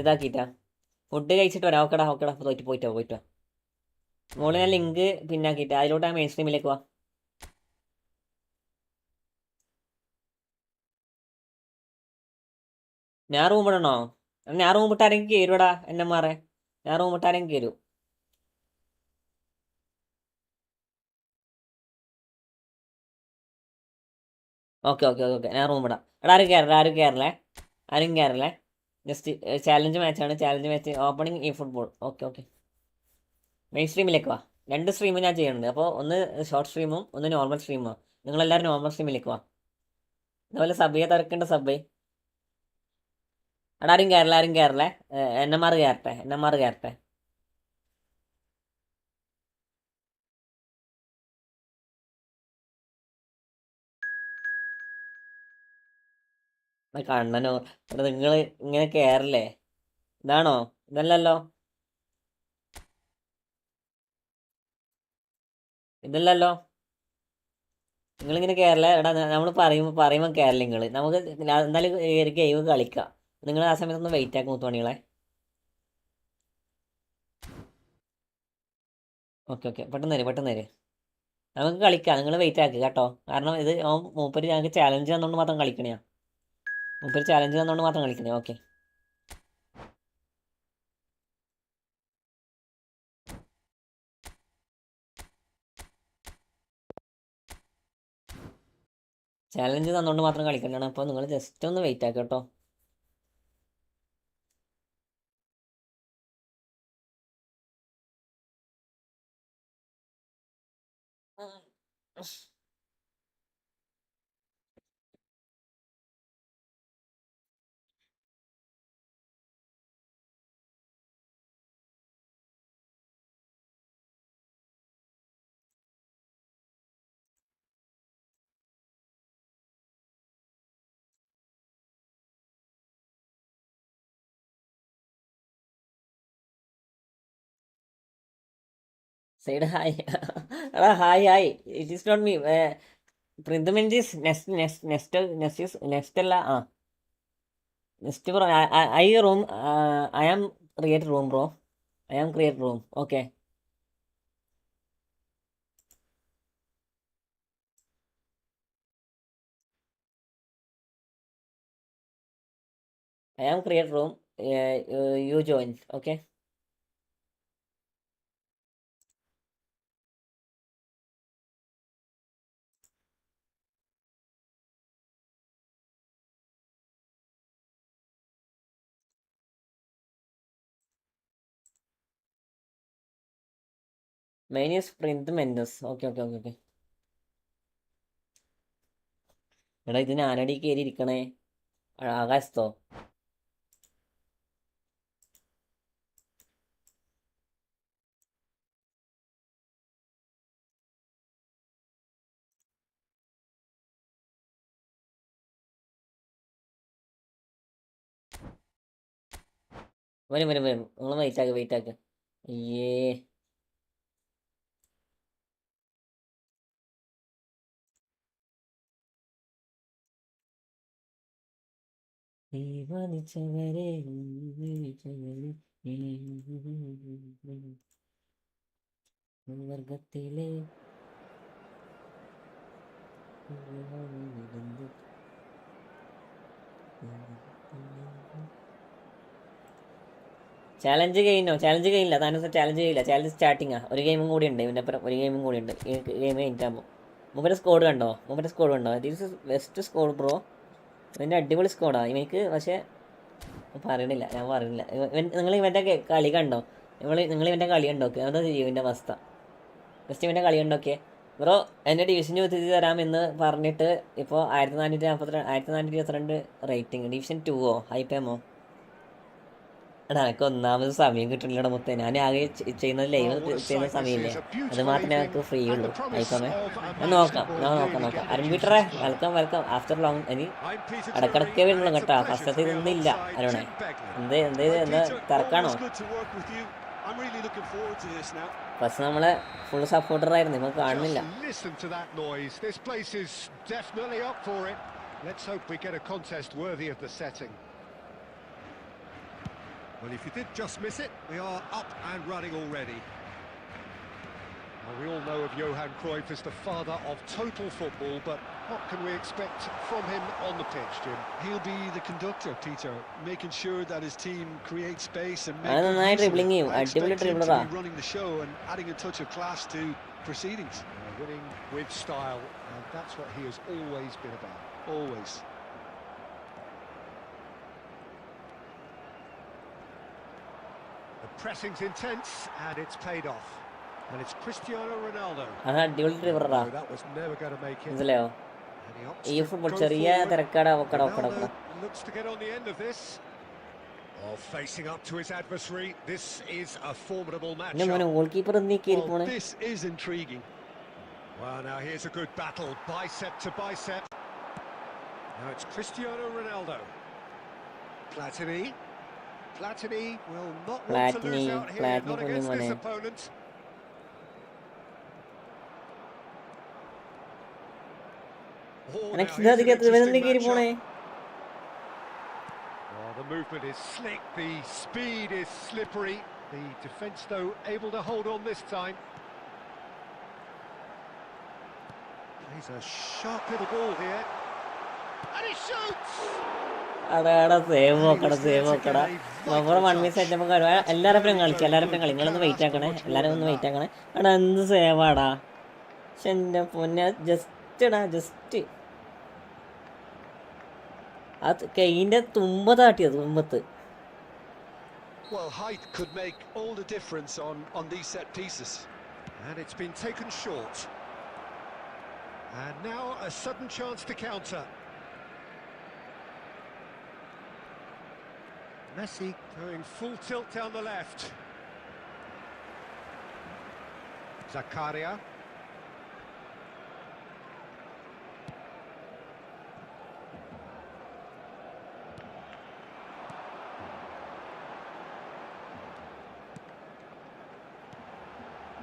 ഇതാക്കിയിട്ടാ. ഫുഡ് കഴിച്ചിട്ട് വരാം. ഓക്കെടാ പോയിട്ടോ മുകളിൽ ഞാൻ ലിങ്ക് പിന്നാക്കിയിട്ട് അതിലോട്ട് ഞാൻ മെയിൻ സ്ട്രീമിലേക്ക് വാ. ഞാൻ റൂം ഇടണോ? ഞാൻ റൂം ഇട്ട് ആരെങ്കിലും കയറുടാ എന്നെ മാറേ. ഞാൻ റൂം ഇട്ട് ആരെങ്കിലും കയറും. ഓക്കെ ഞാൻ റൂം ഇടാം. എടാ ആരും കയറല്ലേ. ജസ്റ്റ് ചാലഞ്ച് മാച്ചാണ്. ചാലഞ്ച് മാച്ച് ഓപ്പണിംഗ് ഈ ഫുട്ബോൾ. ഓക്കെ. മെയിൻ സ്ട്രീമിലേക്ക് വാ. 2 സ്ട്രീമും ഞാൻ ചെയ്യുന്നുണ്ട്. അപ്പോൾ ഒന്ന് ഷോർട്ട് സ്ട്രീമും ഒന്ന് നോർമൽ സ്ട്രീമോ. നിങ്ങളെല്ലാവരും നോർമൽ സ്ട്രീമിലേക്ക് വാ. അതുപോലെ സബ്ബയെ തിരക്കേണ്ട സബ്ബേ. അവിടെ ആരും കയറല്ലേ. NMR കയറട്ടെ. കണ്ണനോ നിങ്ങൾ ഇങ്ങനെ കയറല്ലേ? ഇതാണോ? ഇതല്ലല്ലോ. നിങ്ങളിങ്ങനെ കയറല്ലേ. എടാ നമ്മൾ പറയുമ്പോൾ കയറല്ലേ നിങ്ങൾ. നമുക്ക് എന്തായാലും ഗെയിം കളിക്കാം. നിങ്ങൾ ആ സമയത്തൊന്ന് വെയിറ്റ് ആക്കി മുത്തുമണികളെ. ഓക്കെ പെട്ടെന്ന് തരും. നമുക്ക് കളിക്കാം. നിങ്ങൾ വെയിറ്റ് ആക്കുക കേട്ടോ. കാരണം ഇത് മൂപ്പര് ഞങ്ങൾക്ക് ചാലഞ്ച് തന്നുകൊണ്ട് മാത്രം കളിക്കണേ. ഓക്കെ. ചാലഞ്ച് തന്നുകൊണ്ട് മാത്രം കളിക്കണ്ടാണ്. അപ്പോൾ നിങ്ങൾ ജസ്റ്റ് ഒന്ന് വെയിറ്റ് ആക്കുക കേട്ടോ. Side hi. എടാ hi. It is not me. പ്രിന്തമെന്റ് ഈസ് നെക്സ്റ്റ് അല്ല. Next bro. Room. I am create room bro. Okay. I am create room. You join. Okay. Main is print menus. Okay. എടാ ഇത് ഞാനടി കയറി ഇരിക്കണേ ആകാശത്തോ. വരും. നിങ്ങൾ വെയിറ്റ് ആക്ക്. അയ്യേ. വർഗത്തിലെ ചാലഞ്ച് കഴിഞ്ഞില്ല. താനും ചാലഞ്ച് ചെയ്യില്ല. ചാലഞ്ച് സ്റ്റാർട്ടിങ്ങാ. ഒരു ഗെയിമും കൂടി ഉണ്ട്. ഇതിൻ്റെ അപ്പുറം ഒരു ഗെയിമും കൂടി ഉണ്ട്. ഈ ഗെയിം കഴിഞ്ഞിട്ടാകുമ്പോൾ മൂപ്പരുടെ സ്കോഡ് കണ്ടോ. This is best squad bro. ഇവൻ്റെ അടിപൊളി സ്കോഡാണ് ഇവനിക്ക്. പക്ഷേ ഞാൻ പറയണില്ല. നിങ്ങൾ ഇവൻ്റെ കളി കണ്ടോ. നിങ്ങൾ ഇവൻ്റെ കളി കണ്ടോക്കെ. അതാ ഇവൻ്റെ അവസ്ഥ. ജസ്റ്റ് ഇവൻ്റെ കളി കണ്ടോക്കെ ബ്രോ. എൻ്റെ ഡിവിഷൻ എത്തിച്ച് തരാമെന്ന് പറഞ്ഞിട്ട് ഇപ്പോൾ 1422 റേറ്റിംഗ്. ഡിവിഷൻ 2 ഹൈപ്പേമോ. എടാ എനിക്ക് ഒന്നാമത് സമയം കിട്ടുന്നില്ലട മൊത്തം. ഞാൻ ആകെ ചെയ്യുന്നത് ലൈവ് ചെയ്യുന്ന സമയമില്ലേ. അത് മാത്രമേ ഞങ്ങൾക്ക് ഫ്രീ ഉള്ളൂ. ഹൈപ്പമേ ഞാൻ നോക്കാം. അരുൺപീറ്ററെ വെൽക്കം ആഫ്റ്റർ ലോങ്. ഇനി ഇടക്കിടക്കേ വരുന്നുള്ളൂ കേട്ടോ. ഫസ്റ്റത്തെ ഇതൊന്നും ഇല്ല അരുണേ. എന്താ തിരക്കാണോ? ഫസ്റ്റ് നമ്മളെ ഫുൾ സപ്പോർട്ടർ ആയിരുന്നു. ഇപ്പൊ കാണുന്നില്ല. Well, if you did just miss it, we are up and running already. Well, we all know of Johan Cruyff as the father of total football, but what can we expect from him on the pitch, Jim? He'll be the conductor, Peter, making sure that his team creates space and running the show and adding a touch of class to proceedings. Winning with style, and that's what he has always been about. Always. pressing's intense, and it's paid off. And it's Cristiano Ronaldo. അത് അടിപൊളി ഡ്രൈവറാ No, that was never going to make it. മനസ്സിലായോ? And he opts ഈ to ഫുട്ബോൾ go ചെറിയ forward. തിരക്കാടാ ഒക്കട Ronaldo looks to get on the end of this. Oh, facing up to his adversary. This is a formidable എന്റെ മോനെ matchup. ഗോൾ കീപ്പർ എന്നീ കയറി Well, പോണേ. this is intriguing. Well, now here's a good battle, bicep to bicep. Now it's Cristiano Ronaldo. Platini will not want to lose out here, Platini not against this Monet. opponent. Oh, now next here's an അധികത്ത് ഇവനെന്തി കയറി interesting പോണേ. matchup. Oh, the movement is slick, the speed is slippery. The defence, though, able to hold on this time. Plays a sharp little ball here. And he shoots! അടാടാ സേവ് നോക്കടാ സേവ് നോക്കടാ. നമ്മുടെ 1 മിനിറ്റ് സെറ്റപ്പ് എല്ലാവരും കളിക്കുക, എല്ലാവരും കളി. നിങ്ങളൊന്ന് വെയിറ്റ് ആക്കണേ, എല്ലാവരും ഒന്ന് വെയിറ്റ് ആക്കണേ. എടാ എന്ത് സേവാടാ, പക്ഷെ എൻ്റെ പൊന്നെ ജസ്റ്റ് അത് കൈൻ്റെ തുമ്പത്താട്ടിയത് തുമ്പത്ത്. Well, height could make all the difference on these set pieces. And it's been taken short. And now a sudden chance to counter. Messi going full tilt down the left. Zakaria.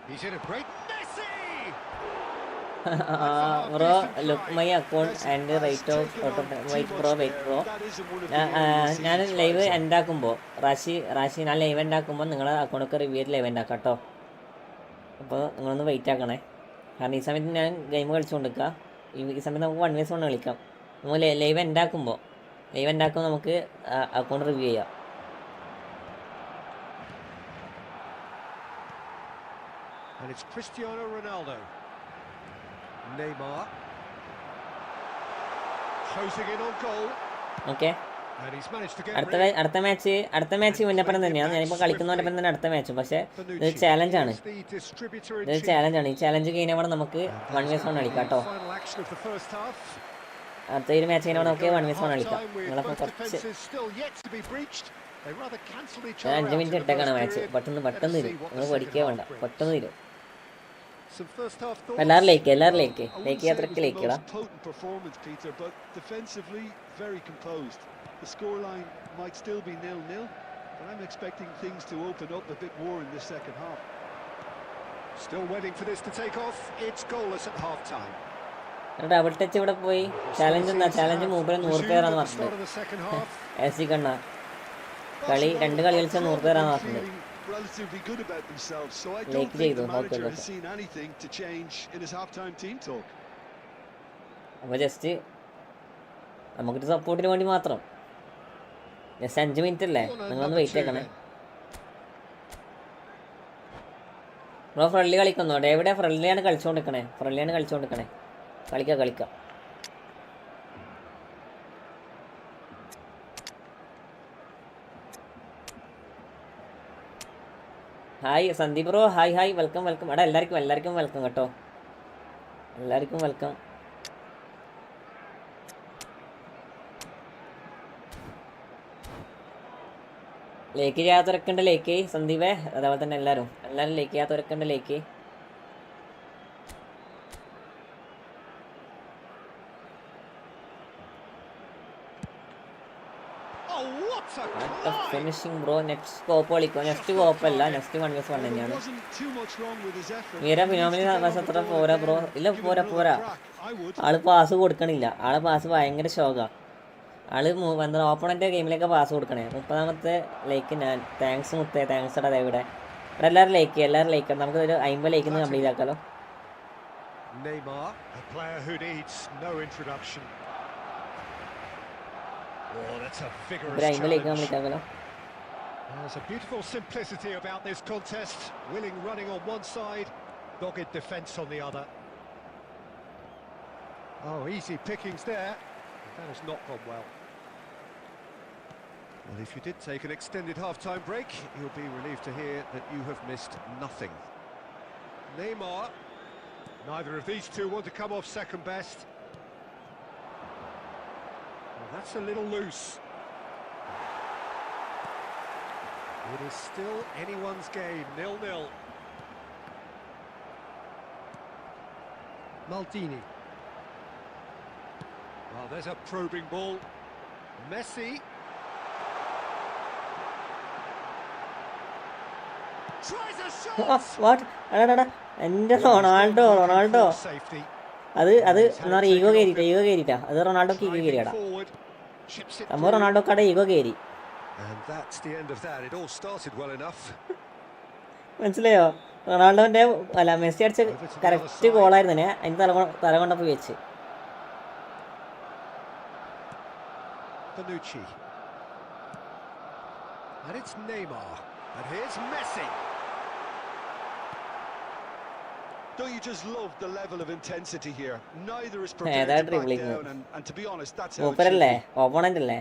He's in a great Messi! Bro look my account and rate of wait bro ഞാൻ ലൈവ് എൻഡാക്കുമ്പോൾ റാശി ഞാൻ ലൈവ് എൻഡാക്കുമ്പോൾ നിങ്ങളെ അക്കൗണ്ടൊക്കെ റിവ്യൂ ചെയ്ത് ലൈവ് എൻഡാക്കാം കേട്ടോ. അപ്പോൾ നിങ്ങളൊന്ന് വെയിറ്റ് ആക്കണേ, കാരണം ഈ സമയത്ത് ഞാൻ ഗെയിം കളിച്ചുകൊണ്ടിരിക്കുക. ഈ സമയത്ത് നമുക്ക് 1 vs 1 കളിക്കാം. നമ്മൾ ലൈവ് എൻഡാക്കുമ്പോൾ നമുക്ക് അക്കൗണ്ട് റിവ്യൂ ചെയ്യാം. And it's Cristiano Ronaldo. Neymar. Closing in on goal. Okay, And he's managed to get അടുത്ത മാച്ച് മുന്നപ്പനം തന്നെയാണ്. ഞാനിപ്പോൾ കളിക്കുന്നവരപ്പം തന്നെ അടുത്ത മാച്ച്. പക്ഷേ ഇത് ചാലഞ്ചാണ്, ഈ ചാലഞ്ച് കഴിഞ്ഞാൽ നമുക്ക് 1 vs 1 കളിക്കാം കേട്ടോ. അടുത്ത ഒരു മാച്ച് കഴിഞ്ഞാൽ നമുക്ക് 1 vs 1 കളിക്കാം. നിങ്ങളപ്പോൾ കുറച്ച് 5 മിനിറ്റ് ഇട്ടേക്കാണ് മാച്ച്. പെട്ടെന്ന് തരും, നിങ്ങൾ പഠിക്കുക വേണ്ട, പെട്ടെന്ന് തരും. എല്ലാവരും ലൈക്ക് അത്രയ്ക്ക് ലൈക്കടാ. The scoreline might still be 0-0, but I'm expecting things to open up a bit more in this second half. Still waiting for this to take off. It's goalless at half time. Double touch ഇവിടെ പോയി. ചാലഞ്ച് മൂപ്പര് 100 പേരാന്ന് പറഞ്ഞത്. എസ് സി കണ്ണ കളി 2 കളി കളിച്ചാൽ 100 പേരാന്ന് പറഞ്ഞത്. Relatively good about themselves, so I Like don't think the Jadon, manager okay. has seen anything to change in his half-time team talk. അപ്പോൾ ജസ്റ്റ് നമുക്കൊരു സപ്പോർട്ടിന് വേണ്ടി മാത്രം. ജസ്റ്റ് 5 മിനിറ്റ് അല്ലേ, നിങ്ങളൊന്ന് വെയിറ്റ് ആക്കണേ. ബ്രോ ഫ്രണ്ട്ലി കളിക്കുന്നോ? എവിടെ ഫ്രണ്ട്ലിയാണ് കളിച്ചുകൊണ്ടിരിക്കണേ, കളിക്കാം. Hi Sandeep bro, hi welcome. എടാ എല്ലാവർക്കും വെൽക്കം കേട്ടോ, എല്ലാവർക്കും വെൽക്കം. ലേക്ക് ചെയ്യാത്തവരൊക്കെ ലേക്ക് സന്ദീപേ, അതേപോലെ തന്നെ എല്ലാവരും ലേക്ക് ചെയ്യാത്തവരൊക്കെ ലേക്ക്. Finishing bro. നെക്സ്റ്റ് കോപ്പ് കളിക്കോ? നെക്സ്റ്റ് കോപ്പല്ല, നെക്സ്റ്റ് 1 vs 1 തന്നെയാണ്. മീര ഫിനോമിനൽ അത്ര പോരാ ബ്രോ. ഇല്ല പോരാ. ആള് പാസ് കൊടുക്കണില്ല, ആളെ പാസ് ഭയങ്കര ഷോക്കാണ്. ആള് ഓപ്പണൻ്റെ ഗെയിമിലേക്ക് പാസ് കൊടുക്കണേ. 30ാമത്തെ ലൈക്ക് ഞാൻ. താങ്ക്സ് മുത്തേ, താങ്ക്സ് എടാ. ഇവിടെ എല്ലാവരും ലൈക്ക് നമുക്ക് ഒരു 50 ലൈക്ക് കംപ്ലീറ്റ് ആക്കാലോ. Neymar, a player who needs no introduction. Oh, that's a vigorous challenge. There's a beautiful simplicity about this contest. Willing running on one side, dogged defence on the other. Oh, easy pickings there. That has not gone well. Well, if you did take an extended half-time break, you'll be relieved to hear that you have missed nothing. Neymar. Neither of these two want to come off second best. Well, that's a little loose. It is still anyone's game, 0-0. Maldini. Well, there's a probing ball. Messi. Tries a shot. What എടാ എൻ്റെ റൊണാൾഡോ Safety. അത് എന്താ പറയുക ഈഗോ കയറിയിട്ടാ അത് റൊണാൾഡോക്ക് ഈഗോ കയറിയാടാ Forward. Chips it നമ്മൾ റൊണാൾഡോക്കാടെ ഈഗോ കയറി And that's the end of that. It all started well enough. മനസ്സിലായോ റൊണാൾഡോന്റെ അല്ല മെസ്സി അടിച്ച കറക്റ്റ് ഗോളായിരുന്നു തന്നെ അതിന് തല കൊണ്ടപ്പോൾ വെച്ച് Bonucci. And it's Neymar. And here's Messi. Don't you just love the level of intensity here? Neither is that prepared to back dribbling. down, and to be honest, that's how it should മൂപ്പരല്ലേ be. Opponent അല്ലേ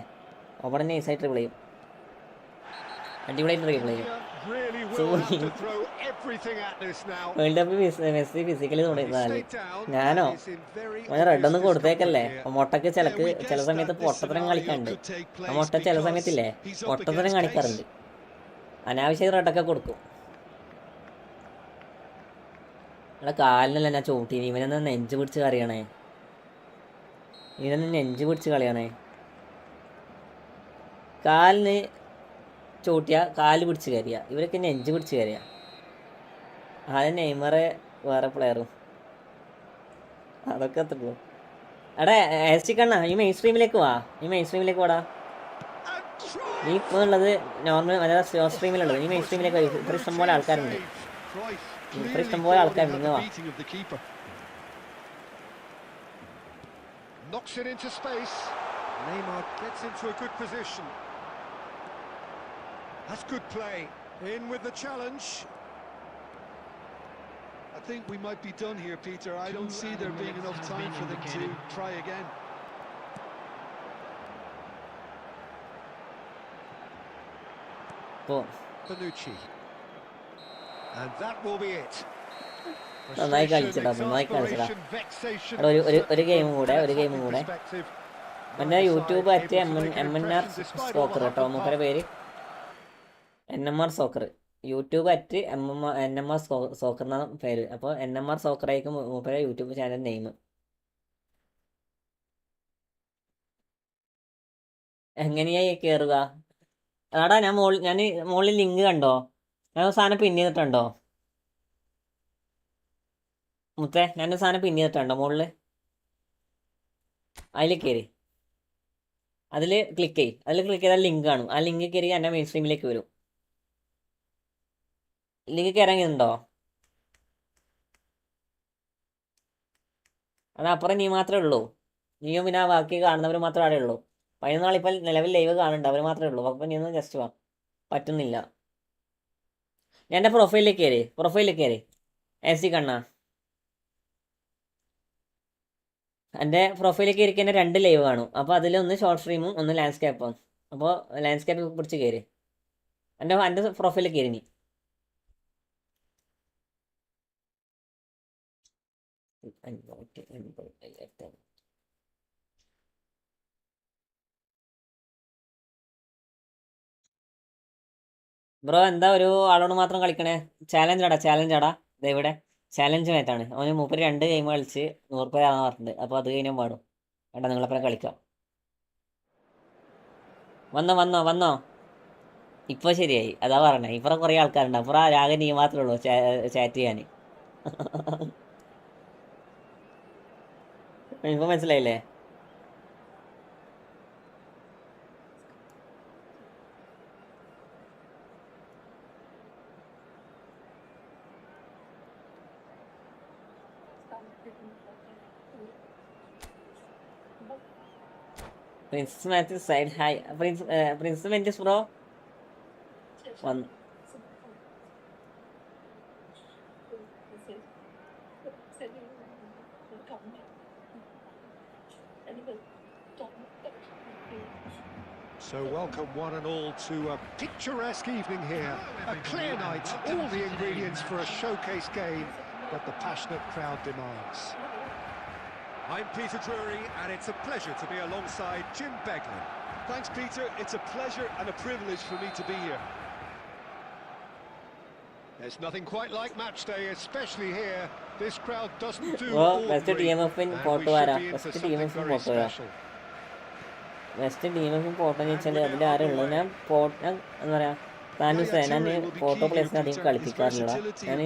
ഓപ്പണന്റ് നൈസായിട്ട് ട്രിബിൾ ചെയ്യും അടിപൊളിയായിട്ട് ട്രിബിൾ ചെയ്യും Really So will have he- to throw everything at this now. World cup Messi physically He തുടങ്ങിയതാണ് stayed down. ഞാനോ He's in very അവന് റെഡ് ഒന്നും obvious കൊടുത്തേക്കല്ലേ discomfort here. മൊട്ടക്ക് Yeah, ചിലക്ക് we ചില guessed സമയത്ത് that this പൊട്ടത്തരം scenario കളിക്കാണ്ട് could take ആ place മൊട്ട ചില because സമയത്തില്ലേ he's up പൊട്ടത്തരം against കളിക്കാറുണ്ട് pace. അനാവശ്യ റെഡൊക്കെ കൊടുക്കും എടാ കാലിനല്ല ഞാൻ ചവിട്ടീനി ഇവനെന്നാ നെഞ്ച് പിടിച്ച് കളിയണേ ഇവനെന്ന് നെഞ്ച് പിടിച്ച് കളിയണേ കാലിന് ചവിട്ടിയ കാല് പിടിച്ച് കയറിയ ഇവരൊക്കെ നെഞ്ച് പിടിച്ച് കയറിയ ആദ്യം നെയ്മറെ വേറെ പ്ലെയറും അതൊക്കെ എത്തുള്ളൂ എടാ എസ് ടി കണ്ണ ഈ മെയിൻ സ്ട്രീമിലേക്ക് വാ വാടാ നീ ഇപ്പോൾ ഉള്ളത് നോർമൽ മലയാളം ഷോ സ്ട്രീമിലുള്ളത് നീ മെയിൻ സ്ട്രീമിലേക്ക് വാ ഇത്ര ഇഷ്ടംപോലെ ആൾക്കാരുണ്ട് Cruyff ഇത്ര clearly ഇഷ്ടംപോലെ thought he ആൾക്കാരുണ്ട് had ഇങ്ങ് the വാ beating of the keeper. Knocks it into space. Neymar gets into a good position. That's good play. In with the challenge. I think we might be done here, Peter. I don't see there being enough time for them to try again. ഇപ്പോൾ Bonucci. And that will be it. നന്നായി കളിച്ചടാ നന്നായി കളിച്ചടാ എടാ ഒരു ഗെയിം കൂടെ എൻ്റെ യൂട്യൂബ് അറ്റ് MNR സോക്കർ കേട്ടോ മൂപ്പരെ പേര് NMR soccer YouTube at NMR soccer എന്നാണ് പേര് അപ്പോൾ NMR സോക്കർ ആയിരിക്കും മൂപ്പരെ യൂട്യൂബ് ചാനൽ നെയിം എങ്ങനെയായി കയറുക അതാടാ ഞാൻ മുകളിൽ ലിങ്ക് കണ്ടോ ഞാൻ സാധനം പിൻ ചെയ്തിട്ടുണ്ടോ മുത്തേ ഞാൻ സാധനം പിൻ ചെയ്തിട്ടുണ്ടോ മുകളിൽ അതിൽ കയറി അതിൽ ക്ലിക്ക് ചെയ്താൽ ലിങ്ക് കാണും ആ ലിങ്ക് കയറി എൻ്റെ മെയിൻ സ്ട്രീമിലേക്ക് വരും ലിങ്ക് കയറാങ്ങിയിട്ടുണ്ടോ അതപ്പുറം നീ മാത്രമേ ഉള്ളൂ നീയും പിന്നെ ആ ബാക്കി കാണുന്നവർ മാത്രമേ അവിടെ ഉള്ളൂ 11 നാളിപ്പോൾ നിലവിൽ ലൈവ് കാണുന്നുണ്ട് അവർ മാത്രമേ ഉള്ളൂ അപ്പം നീ ഒന്ന് ജസ്റ്റ് വാ പറ്റുന്നില്ല ഞാൻ എൻ്റെ പ്രൊഫൈലിലേക്ക് കയറി എസ് കണ്ണ എൻ്റെ പ്രൊഫൈലിലേക്ക് കയറി തന്നെ 2 ലൈവ് കാണും അപ്പോൾ അതിലൊന്ന് ഷോർട്ട് സ്ട്രീമും ഒന്ന് ലാൻഡ്സ്കേപ്പും അപ്പോൾ ലാൻഡ്സ്കേപ്പ് പിടിച്ച് കയറി എൻ്റെ പ്രൊഫൈലിൽ കയറി നീ ബ്രോ എന്താ ഒരു ആളോട് മാത്രം കളിക്കണേ ചാലഞ്ചാടാ ഇവിടെ ചാലഞ്ച് മാറ്റാണ് അവന് 2 ഗെയിം കളിച്ച് 100 രൂപ പറഞ്ഞിട്ടുണ്ട് അപ്പോൾ അത് കഴിഞ്ഞാൽ പാടും വേണ്ട നിങ്ങളെപ്പറ കളിക്കാം വന്നോ ഇപ്പോൾ ശരിയായി അതാ പറഞ്ഞേ ഇപ്പുറം കുറേ ആൾക്കാരുണ്ട് അപ്പുറം ആകെ നീ മാത്രമേ ഉള്ളൂ ചാറ്റ് ചെയ്യാൻ ഇപ്പം മനസ്സിലായില്ലേ Prince Mathew side hi Prince Mendis bro വന്നു So welcome one and all to a picturesque evening here. A clear night, all the ingredients for a showcase game that the passionate crowd demands. I'm Peter Drury, and it's a pleasure to be alongside Jim Beglin. Thanks, Peter. It's a pleasure and a privilege for me to be here. There's nothing quite like match day, especially here. This crowd doesn't do best ordinary, TMF in and we Porto should ആരാ? be into Best something TMF in very Porto ആരാ? special. ബെസ്റ്റ് ടീമും ഫോട്ടോ എന്ന് വെച്ചാൽ അതിൽ ആരും ഉള്ളത് ഞാൻ എന്താ പറയുക താനൂസ് ഞാൻ ഫോട്ടോ പ്ലേസിന് അധികം കളിപ്പിക്കാറില്ല. ഞാൻ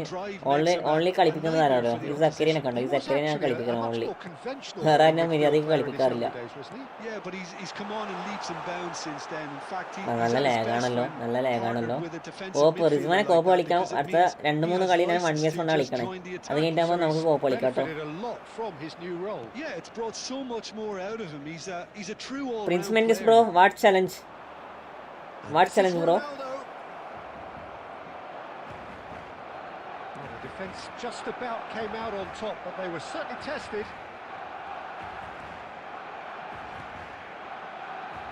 ഓൺലി കളിപ്പിക്കുന്നത് ആരാണോ? ഈ സക്കറിനെ കണ്ടോ? ഈ സക്കറിനെ ഞാൻ കളിപ്പിക്കണം ഓൺലി. വേറെ ഞാൻ മര്യാദയ്ക്ക് കളിപ്പിക്കാറില്ല. നല്ല ലാഗാണല്ലോ, നല്ല ലാഗാണല്ലോ. കോപ്പ് റിസ്മാനെ കോപ്പ് കളിക്കാം. അടുത്ത 2-3 കളി ഞാൻ 1vs1 കളിക്കണേ. അത് കഴിഞ്ഞാകുമ്പോൾ നമുക്ക് കോപ്പ് കളിക്കാം കേട്ടോ. Prince Mendis bro, what challenge? What challenge bro? Defence just about came out on top, but they were certainly tested.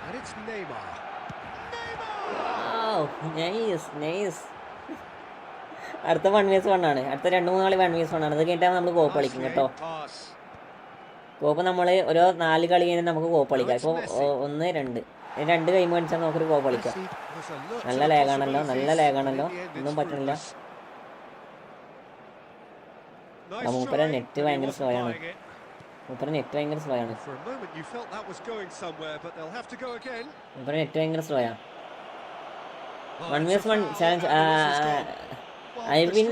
And it's Neymar. Wow, nice. അടുത്ത 1vs1 ആണ്. അടുത്ത 2-3 കളി 1vs1 ആണ്. അത് കഴിഞ്ഞാൽ നമ്മൾ കോപ്പ് കളിക്കും കേട്ടോ. കോപ്പ് നമ്മൾ ഓരോ 4 കളി കഴിഞ്ഞാൽ നമുക്ക് കോപ്പ് കളിക്കാം. ഇപ്പോൾ 1-2 ഗെയിം കളിച്ചാൽ നമുക്കൊരു കോപ്പ് കളിക്കാം. നല്ല ലാഗാണല്ലോ, ഒന്നും പറ്റണില്ല. മൂപ്പര നെറ്റ് ഭയങ്കര സ്ലോ ആണ്. മൂപ്പര നെറ്റ് ഭയങ്കര സ്ലോ ആണ്. One vs one challenge. I win.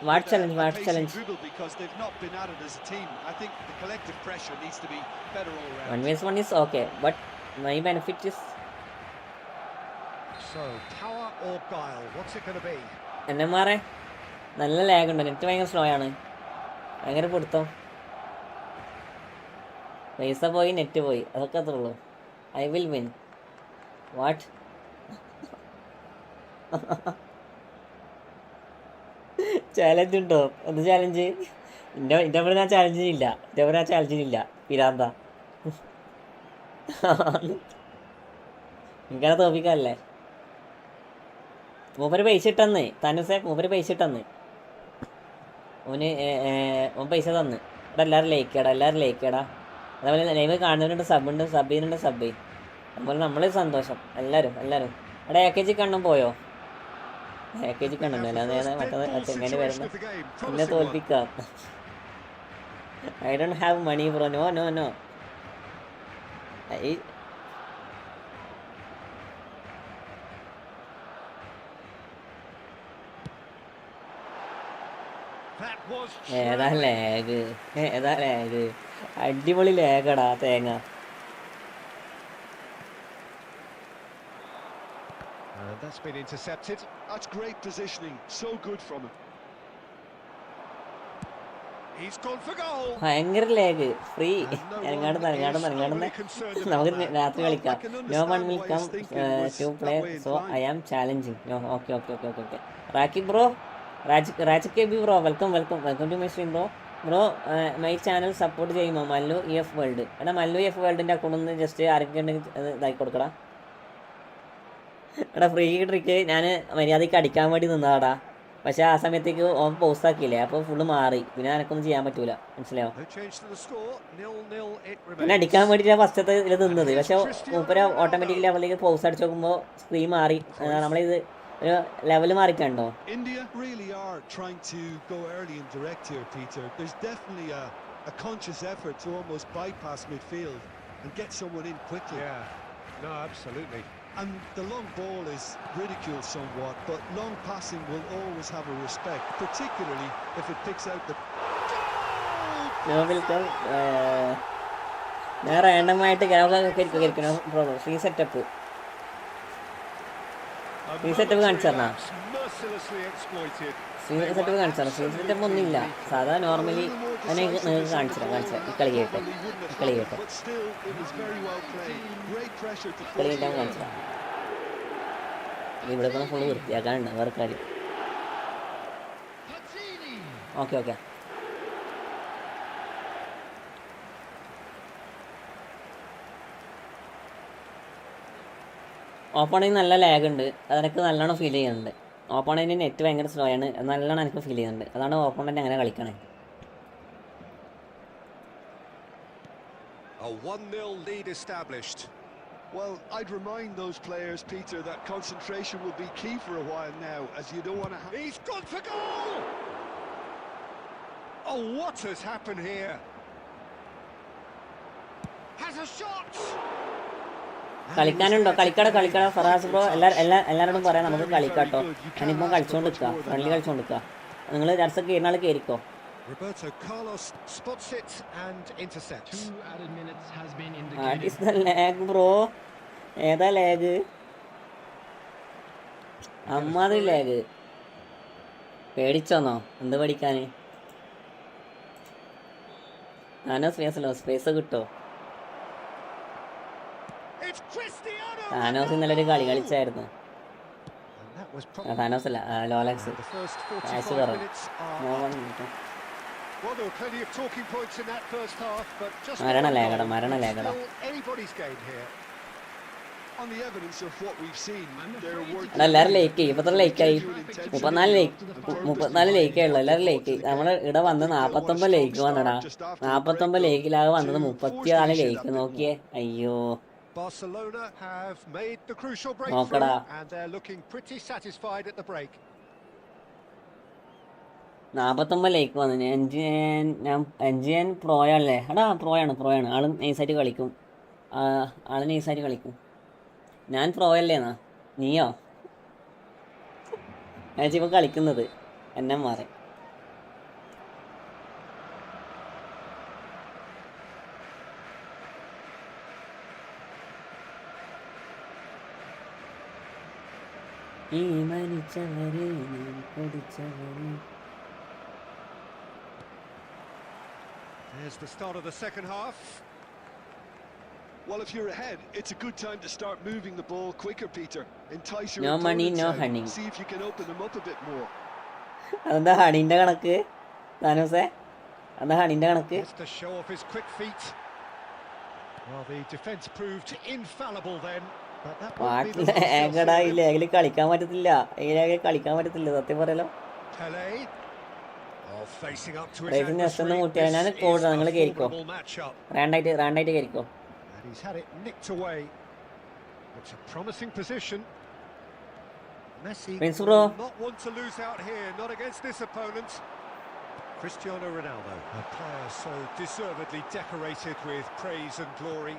What challenge? Because they've not been at it as a team. I think the collective pressure needs to be better all around. One vs one is okay, but my benefit is. So power or guile? What's it going to be? NMR. നല്ല ലാഗ് ഉണ്ട്, നെറ്റ് ഭയങ്കര സ്ലോ ആണ്. ഭയങ്കര കൊടുത്തോ, പൈസ പോയി നെറ്റ് പോയി, അതൊക്കെ അത്രേ ഉള്ളൂ. I will win. What? Challenge ഉണ്ടോ? എന്ത് ചാലഞ്ച്? എൻ്റെ അവിടെ ഞാൻ ചാലഞ്ചിനില്ല. പിരാന്ത എനിക്കത് തോപ്പിക്കാല്ലേ? മൂപ്പര് പൈസ ഇട്ടന്ന് താനൂസേ, മൂപ്പര് പൈസ ഇട്ടന്ന്. ഓൻ പൈസ തന്ന്. ഇവിടെ എല്ലാവരും ലൈക്കേടാ. അതേപോലെ ലൈവ് കാണുന്നവരുണ്ട്, സബ് ചെയ്യുന്നുണ്ട്. അതുപോലെ നമ്മളെ സന്തോഷം. എല്ലാവരും അവിടെ AKG കണ്ണും പോയോ? AKG കണ്ണുണ്ടോ? അല്ലാതെ മറ്റേ എങ്ങനെ വരുന്നത് എന്നെ തോൽപ്പിക്കാം. I don't have money bro. No. ഏതാ ലാഗ്? അടിപൊളി ലാഗടാ തേങ്ങ. That's been intercepted. That's great positioning. So good from him. He's gone for goal. ഭയങ്കര ലാഗ്. ഫ്രീ ഇറങ്ങാടുന്ന നമുക്ക് രാത്രി കളിക്കാം. No one will come to play, so I am challenging. No, okay. Raki bro, Raj KB bro, welcome to my stream bro. My channel support ചെയ്യുമോ? Mallu EF world. എടാ മല്ലു EF വേൾഡിൻ്റെ അക്കൗണ്ടിൽ നിന്ന് ജസ്റ്റ് ആരൊക്കെ ഉണ്ടെങ്കിൽ ഇതാക്കി കൊടുക്കടാ. എടാ ഫ്രീ ട്രിക്ക് ഞാൻ മര്യാദയ്ക്ക് അടിക്കാൻ വേണ്ടി നിന്നതാടാ. പക്ഷെ ആ സമയത്തേക്ക് ഓൻ പോസ്റ്റ് ആക്കിയില്ലേ, അപ്പോൾ ഫുള്ള് മാറി. പിന്നെ എനക്കൊന്നും ചെയ്യാൻ പറ്റൂല, മനസ്സിലായോ? പിന്നെ അടിക്കാൻ വേണ്ടിയിട്ടാണ് ഫസ്റ്റത്തെ ഇതിൽ നിന്നത്. പക്ഷെ മൂപ്പര ഓട്ടോമാറ്റിക്കലി അവളിലേക്ക് പോസ്റ്റ് അടിച്ച് നോക്കുമ്പോൾ സ്ക്രീൻ മാറി. നമ്മളിത് ഒരു level മാറിക്കണ്ടോ? India really are trying to go early and direct here, Peter. There's definitely a conscious effort to almost bypass midfield and get someone in quickly. Yeah, no, absolutely. And the long ball is ridiculed somewhat, but long passing will always have a respect, particularly if it picks out the... ഞാൻ റാൻഡമായിട്ട് ഫ്രീ സെറ്റപ്പ് കാണിച്ചു തരണ. ഫ്രീ സെറ്റപ്പ് ഒന്നുമില്ല, സാധാ നോർമലി അതിനെ നിങ്ങൾക്ക് കാണിച്ചു തരാം. ഈ കളി കേട്ടോ കാണിച്ചു തരാം. ഇവിടെ ഫുള്ള് വൃത്തിയാക്കാനുണ്ട് വേറെ കാര്യം. ഓക്കെ ഓപ്പോണൻറ്റിന് നല്ല ലാഗ് ഉണ്ട്, അതെനിക്ക് നല്ലോണം ഫീൽ ചെയ്യുന്നുണ്ട്. ഓപ്പോണൻറ്റിന് നെറ്റ് ഭയങ്കര സ്ലോ ആണ്, നല്ലോണം എനിക്ക് ഫീൽ ചെയ്യുന്നുണ്ട്. അതാണ് ഓപ്പോണൻറ്റ് അങ്ങനെ കളിക്കണേ. A 1-0 lead established. Well, I'd remind those players, Peter, that concentration will be key for a while now, as you don't want to... He's gone for goal! Oh, what has happened here? Has a shot! കളിക്കാനുണ്ടോ? കളിക്കട ഫറാസ് ബ്രോ, എല്ലാവരോടും പറയാം നമുക്ക് കളിക്കാട്ടോ. ഞാനിപ്പോൾ കളിച്ചുകൊണ്ട് നിൽക്കുക, ഫ്രണ്ട്ലി കളിച്ചുകൊണ്ട് നിൽക്കുക. നിങ്ങൾ രസമൊക്കെ ഇരുന്നാൾ കയറിക്കോ. Roberto Carlos spots it and intercepts. 2 added minutes has been What is indicated. the lag bro? ഏതാ ലാഗ്? അമ്മാതിരി ലാഗ്. പേടിച്ചോന്നോ? എന്ത് പഠിക്കാൻ? ഞാനോ സ്പേസ് കിട്ടോ? താനോസ് ഇന്നലെ ഒരു കളി കളിച്ചായിരുന്നു. താനോസ് അല്ല, ലോലക്സ്. കാശ് പറഞ്ഞു. Well, there were plenty of talking points in that first half, but just മരണ ലേഖട. still anybody's game here. On the evidence of what we've seen, there were... എല്ലാവരും ലേക്ക് ആയി. ഇപ്പത്ര ലേക്കായി? 34 ലേക്കേ ഉള്ളു. എല്ലാവരും ലേക്ക്. നമ്മൾ ഇവിടെ വന്ന് 49 ലേക്ക് വന്നടാ. 49 ലേക്കിലാകെ വന്നത് 34 ലേക്ക്. നോക്കിയേ, അയ്യോ. Barcelona have made the crucial breakthrough and they're looking pretty satisfied at the break. 49 ലേക്ക് വന്നു. എൻജിൻ പ്രോയല്ലേ? എടാ പ്രോയാണ്. ആള് നൈസായിട്ട് കളിക്കും. ഞാൻ പ്രോയല്ലേന്നാ? നീയോ? ഞാനിപ്പോൾ കളിക്കുന്നത് എന്നെ മാറി. ഈ മരിച്ചവരെ പഠിച്ചവരെ. There's the start of the second half. Well, if you're ahead, it's a good time to start moving the ball quicker, Peter. Entice your No money, opponents no out. honey. See if you can open them up a bit more. അതെന്താ ഹണിന്റെ കണക്ക്? താനോസേ, അതെന്താ ഹണിന്റെ കണക്ക്? Has to show off his quick feet. Well, the defense proved infallible then. ഈ ലേഖിൽ കളിക്കാൻ പറ്റത്തില്ല. ഈ ലേഖിൽ കളിക്കാൻ പറ്റത്തില്ല സത്യം പറയാലോ. Pele. Oh, facing up to his റേസിന് നെസ്റ്റ് ഒന്ന് മുട്ടിയാൽ ഞാൻ കോഡ് നിങ്ങൾ കയറിക്കോ. റാൻഡായിട്ട് കയറിക്കോ. He's had it nicked away. It's a promising position. Messi will not want to lose out here, not against this opponent. Cristiano Ronaldo, a player so deservedly decorated with praise and glory.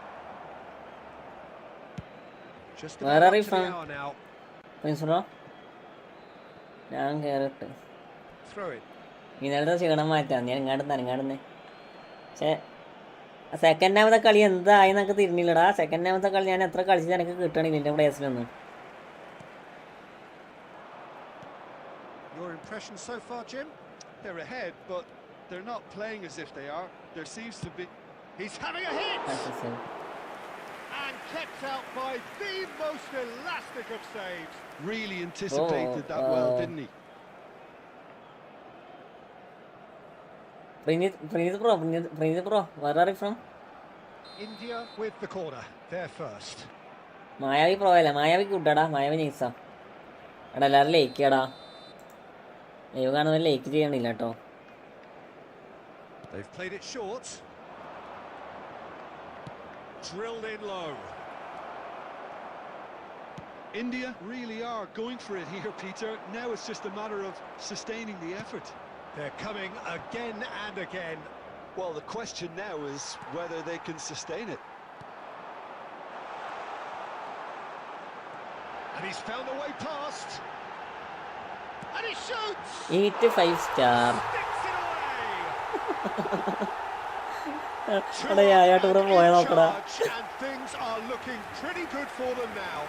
Just Where are you about to from? the hour now. Prince bro, ഞാൻ കേറട്ടെ. Throw it. ഇന്നലത്തെ ക്ഷീണം മാറ്റാം. ഞാൻ ഇങ്ങാടുന്നേ. പക്ഷേ സെക്കൻഡ് ഹാമത്തെ കളി എന്തായി എന്നൊക്കെ തിരിഞ്ഞില്ലടാ. സെക്കൻഡ് ഹാമത്തെ കളി ഞാൻ എത്ര കളിച്ചത് എനിക്ക് കിട്ടണില്ല എൻ്റെ പ്ലേസിലൊന്നും. Your impression so far, Jim? They're ahead, but they're not playing as if they are. There seems to be... He's having a hit! And kept out by the most elastic of saves. Really anticipated that well, didn't he? Prince bro, where are you from? India with the corner. They're first. മായാവി പ്രോയല്ല, മായാവി കൂട്ടാടാ, മായാവി നൈസാ. എടാ എല്ലാവരും ലേക്കാടാ. ലൈവ് കാണുന്ന ലേക്ക് ചെയ്യണില്ല കേട്ടോ. They've played it short. Drilled in low. India really are going for it here, Peter. Now it's just a matter of sustaining the effort. They're coming again and again. Well, the question now is whether they can sustain it. And he's found a way past. And he shoots! 85 star. Sticks it away! എടാ യായാട്ട് ഇവിടെ പോയാ നോക്കടാ. And things are looking pretty good for them now.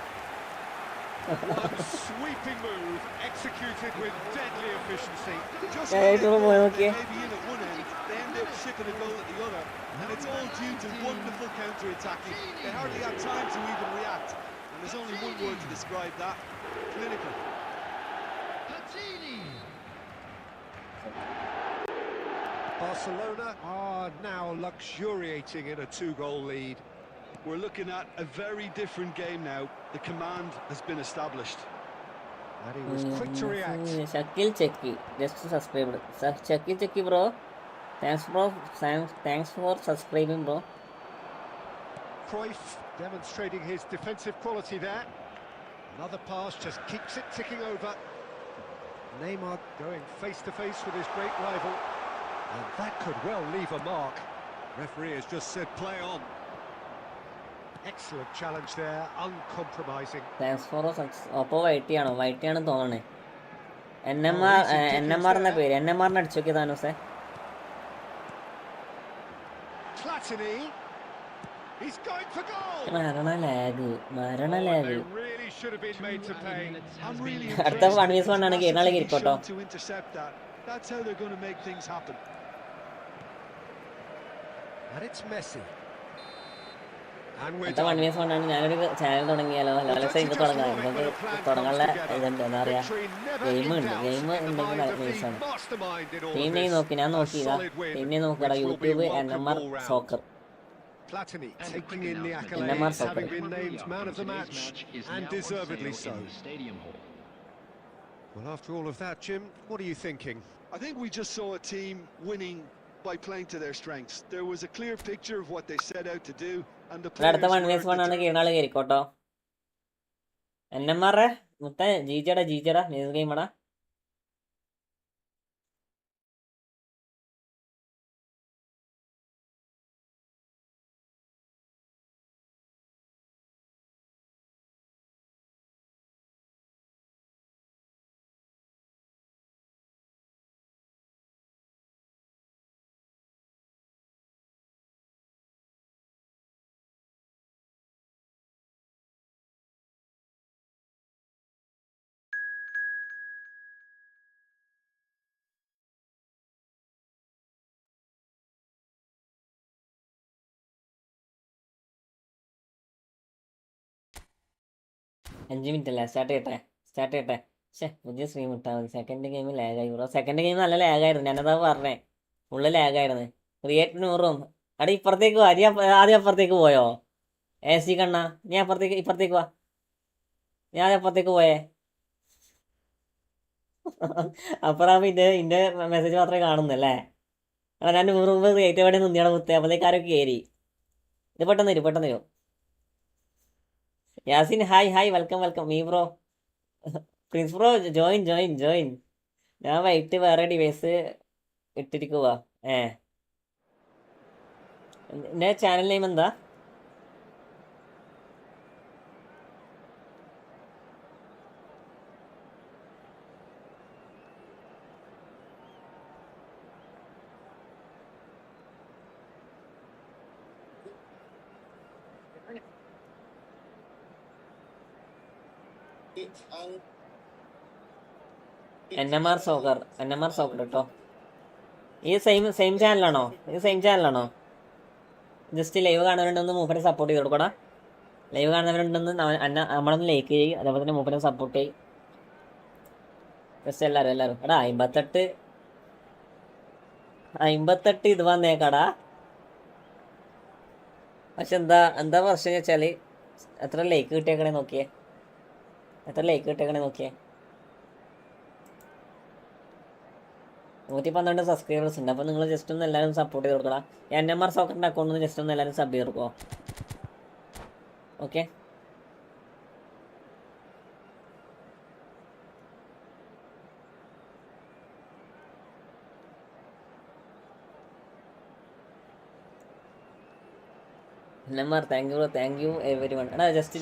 One sweeping move executed with deadly efficiency. Just യായാട്ട് ഇവിടെ പോയാ നോക്കിയേ. maybe in at one end, they end up shipping a goal at the other, and it's all due to wonderful counter-attacking. They hardly have time to even react, and there's only one word to describe that: clinical. Barcelona are now luxuriating in a 2-goal lead. We're looking at a very different game now. The command has been established. And he was quick to react. Shakil Chekki, just subscribed. Shakil Chekki bro, thanks for subscribing bro. Cruyff demonstrating his defensive quality there. Another pass just keeps it ticking over. Neymar going face to face with his great rival. And that could well leave a mark. Referee has just said play on. Excellent challenge there, uncompromising. Thanks for അപ്പോൾ വൈറ്റിയാണ് തോന്നണേ. NMR എന്ന പേര് NMR അടിച്ചു നോക്കിയ താനൂസേ. Platini, he's going for goal. മരണ lag. They really should have been made to pay. I'm really അടുത്ത 1v1 ആണെങ്കിൽ നാളെ ഇരിക്കട്ടോ. to intercept that. That's how they're going to make things happen. And it's Messi. And we're അടുത്ത 1v1 ആണ്. ഞാനൊരു ചാനൽ തുടങ്ങിയാലോ? ലാലസ ഇത് തുടങ്ങാം. നമുക്ക് തുടങ്ങാനുള്ള ഇതുണ്ട്, എന്താ പറയാ, ഗെയിം ഉണ്ടെങ്കിൽ നൈസാണ്. ടീം നെയിം നോക്കി, ഞാൻ നോക്കിയതാ. ടീം നെയിം നോക്കിയടാ, YouTube NMR soccer. Platini taking in the accolades, having been named man of the match, and deservedly so. Well, after all of that, Jim, what are you thinking? I think we just saw a team winning by playing to their strengths. There was a clear picture of what they set out to do, and the players അടുത്ത 1v1 ആണ്. കീഴ്നാള് കയറിക്കോട്ടോ. NMR മുത്ത ജീജടാ ന്യൂസ് ഗെയിമടാ. അഞ്ച് മിനിറ്റ് അല്ലേ? സ്റ്റാർട്ട് ചെയ്യട്ടെ. പുതിയ സ്ട്രീം ഇട്ടാൽ മതി. സെക്കൻഡ് ഗെയിം ലാഗായി ബ്രോ. സെക്കൻഡ് ഗെയിം നല്ല ലാഗായിരുന്നു, ഞാനതാ പറഞ്ഞേ. ഫുള്ള് ലാഗായിരുന്നു. ക്രിയേറ്റ് 100 അവിടെ ഇപ്പുറത്തേക്ക് വാ. ആദ്യം അപ്പുറത്തേക്ക് പോയോ? AC കണ്ണാ, ഞാൻ ഇപ്പുറത്തേക്ക് വാ. ഞാൻ അപ്പുറത്തേക്ക് പോയേ. അപ്പുറം ഇന്റെ മെസ്സേജ് മാത്രമേ കാണുന്നല്ലേ? ഞാൻ 100 ക്രിയേറ്റ് വേണ്ടി നിന്നിയുടെ മുത്തേ. അപ്പോഴത്തേക്ക് ആരൊക്കെ കയറി. ഇത് പെട്ടെന്ന് വരും. Yasin hi welcome me bro. Prince bro join. ഞാൻ വൈകിട്ട് വേറെ ഡിവൈസ് ഇട്ടിരിക്കുക. എൻ്റെ ചാനൽ നെയിം എന്താ? NMR സോക്കർ കേട്ടോ. ഈ സെയിം ചാനലാണോ? ജസ്റ്റ് ലൈവ് കാണുന്നവരുണ്ടെന്ന് മൂപ്പരെ സപ്പോർട്ട് ചെയ്ത് കൊടുക്കടാ. ലൈവ് കാണുന്നവരുണ്ടെന്ന് നമ്മളൊന്ന് ലൈക്ക് ചെയ്യും, അതേപോലെ തന്നെ മൂപ്പരെ സപ്പോർട്ട് ചെയ്യും. ജസ്റ്റ് എല്ലാവരും എടാ 58 ഇത് വന്നേക്കടാ. പക്ഷെ എന്താ പ്രശ്നം വെച്ചാൽ എത്ര ലൈക്ക് കിട്ടിയേക്കണേ നോക്കിയേ. 112 സബ്സ്ക്രൈബേഴ്സ് ഉണ്ട്. അപ്പോൾ നിങ്ങൾ ജസ്റ്റ് ഒന്ന് എല്ലാവരും സപ്പോർട്ട് ചെയ്ത് കൊടുക്കണം. NMR സോക്കറിൻ്റെ അക്കൗണ്ടിൽ നിന്ന് ജസ്റ്റ് ഒന്ന് എല്ലാവരും സബ് ചെയ്ത് കൊടുക്കുമോ? Okay. NMR thank you every one. എടാ ജസ്റ്റ്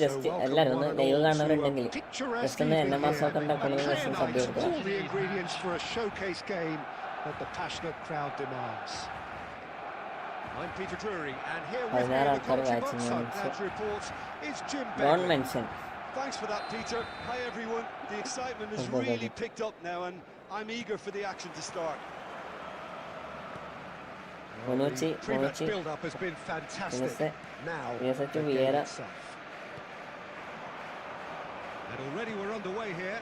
എല്ലാവരും ഒന്ന് ലൈവ് കാണുന്നവരുണ്ടെങ്കിൽ ജസ്റ്റ് ഒന്ന് NMR സോക്കറിൻ്റെ അക്കൗണ്ടിൽ നിന്ന് ജസ്റ്റ് സബ് ചെയ്ത് കൊടുക്കണം. That the passionate crowd demands. I'm Peter Drury, and here with me Don't mention. Thanks for that, Peter. Hi everyone. The excitement has really picked up now, and I'm eager for the action to start. Pre-match build-up has been fantastic. Now, and already we're underway here.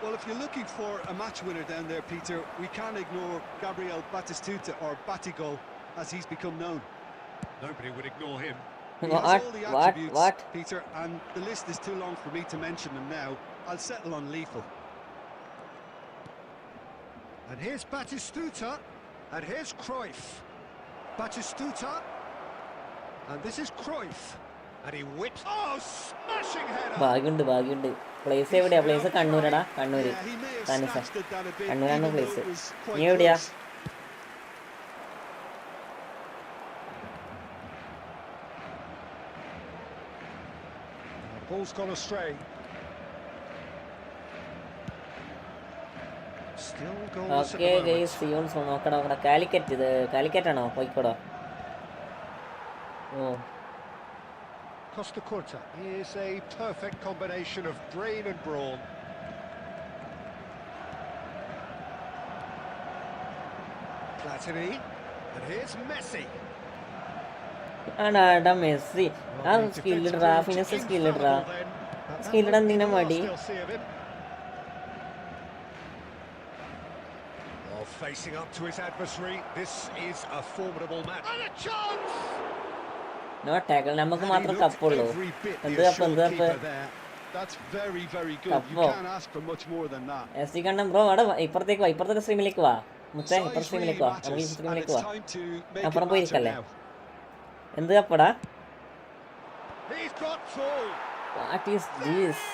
Well, if you're looking for a match winner down there, Peter, we can't ignore Gabriel Batistuta, or Batigol, as he's become known. Nobody would ignore him. He has What? all the What? attributes, What? Peter, and the list is too long for me to mention them now. I'll settle on lethal. And here's Batistuta, and here's Cruyff. Batistuta, and this is Cruyff. And he whips. Oh, smashing header! ഭാഗ്യമുണ്ട് ഭാഗ്യമുണ്ട്. പ്ലേസ് എവിടെയാ? പ്ലേസ് കണ്ണൂരടാ, Kannur. Yeah, he may have താനൂസേ, snatched at that a bit, കണ്ണൂരാണ് even though place. it was quite നീ എവിടെയാ? close. Ball's gone astray. Still goals at okay the moment. Guys, സിയോൺസ് നോക്കടാ നോക്കടാ. കാലിക്കറ്റ്, ഇത് കാലിക്കറ്റാണോ? കോഴിക്കോടോ? ഓ, Costa Curta is a perfect combination of brain and brawn. Platini, and here's Messi. ആടാ മെസ്സി. ആ സ്കില്ലിടറാ, ഫിനസ് സ്കില്ലിടറാ. സ്കില്ലിടാൻ എന്തിനാ മടി? Facing up to his adversary, this is a formidable match. And a chance! No tackle. നമുക്ക് മാത്രം കപ്പുള്ളൂ. എന്ത് കപ്പ്, എന്ത് cup? That's very, very good. You Kappo. can't ask for much more than that. S C കണ്ടം ബ്രോ, അവിടെ ഇപ്പുറത്തേക്ക് വാ, ഇപ്പുറത്തെ സ്ട്രീമിലേക്ക് വാ. മുത്തേ, ഇപ്പുറത്തെ Size സ്ട്രീമിലേക്ക് really വാ, നമുക്ക് ഈ matters, and സ്ട്രീമിലേക്ക് it's വാ. time to make അപ്പുറം it പോയിരിക്കല്ലേ? matter now. എന്ത് കപ്പടാ? He's got full. What is this?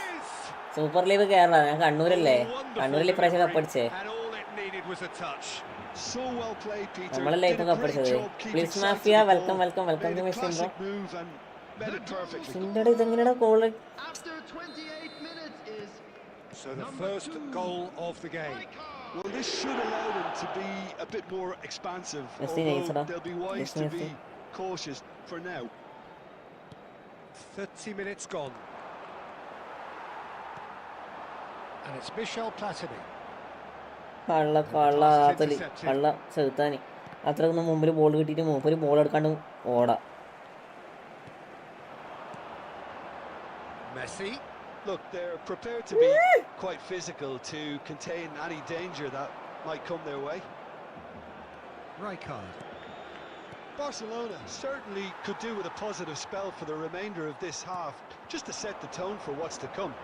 Super league Kerala. ഞാൻ കണ്ണൂരല്ലേ, കണ്ണൂരിൽ ഇപ്രാവശ്യം കപ്പടിച്ചേ. And all it needed was a touch. So well played, Peter. നമ്മളല്ലേ ഇപ്പം Did a great കപ്പടിച്ചത്. job keeping please sight of mafia, the welcome ball. Welcome welcome Made to a my stream bro. classic move and met it perfectly. സിൻഡയുടെ ഇതെങ്ങനെയാ goal? After 28 minutes is So the first goal of the game. Well, this should allow them to be a bit more expansive, Messi although needs it, they'll be wise Messi to needs be it. cautious for now. 30 minutes gone. And it's Michel Platini. കള്ളാത്തല്, കള്ള ചെറുത്താന്. അത്രയൊന്നും മുമ്പിൽ ബോൾ കിട്ടിയിട്ട് മൂപ്പര് ബോൾ എടുക്കാണ്ട് ഓടാ. Messi. Look, they're prepared to be quite physical to contain any danger that might come their way. Rijkaard. Barcelona certainly could do with a positive spell for the remainder of this half, just to set the tone for what's to come.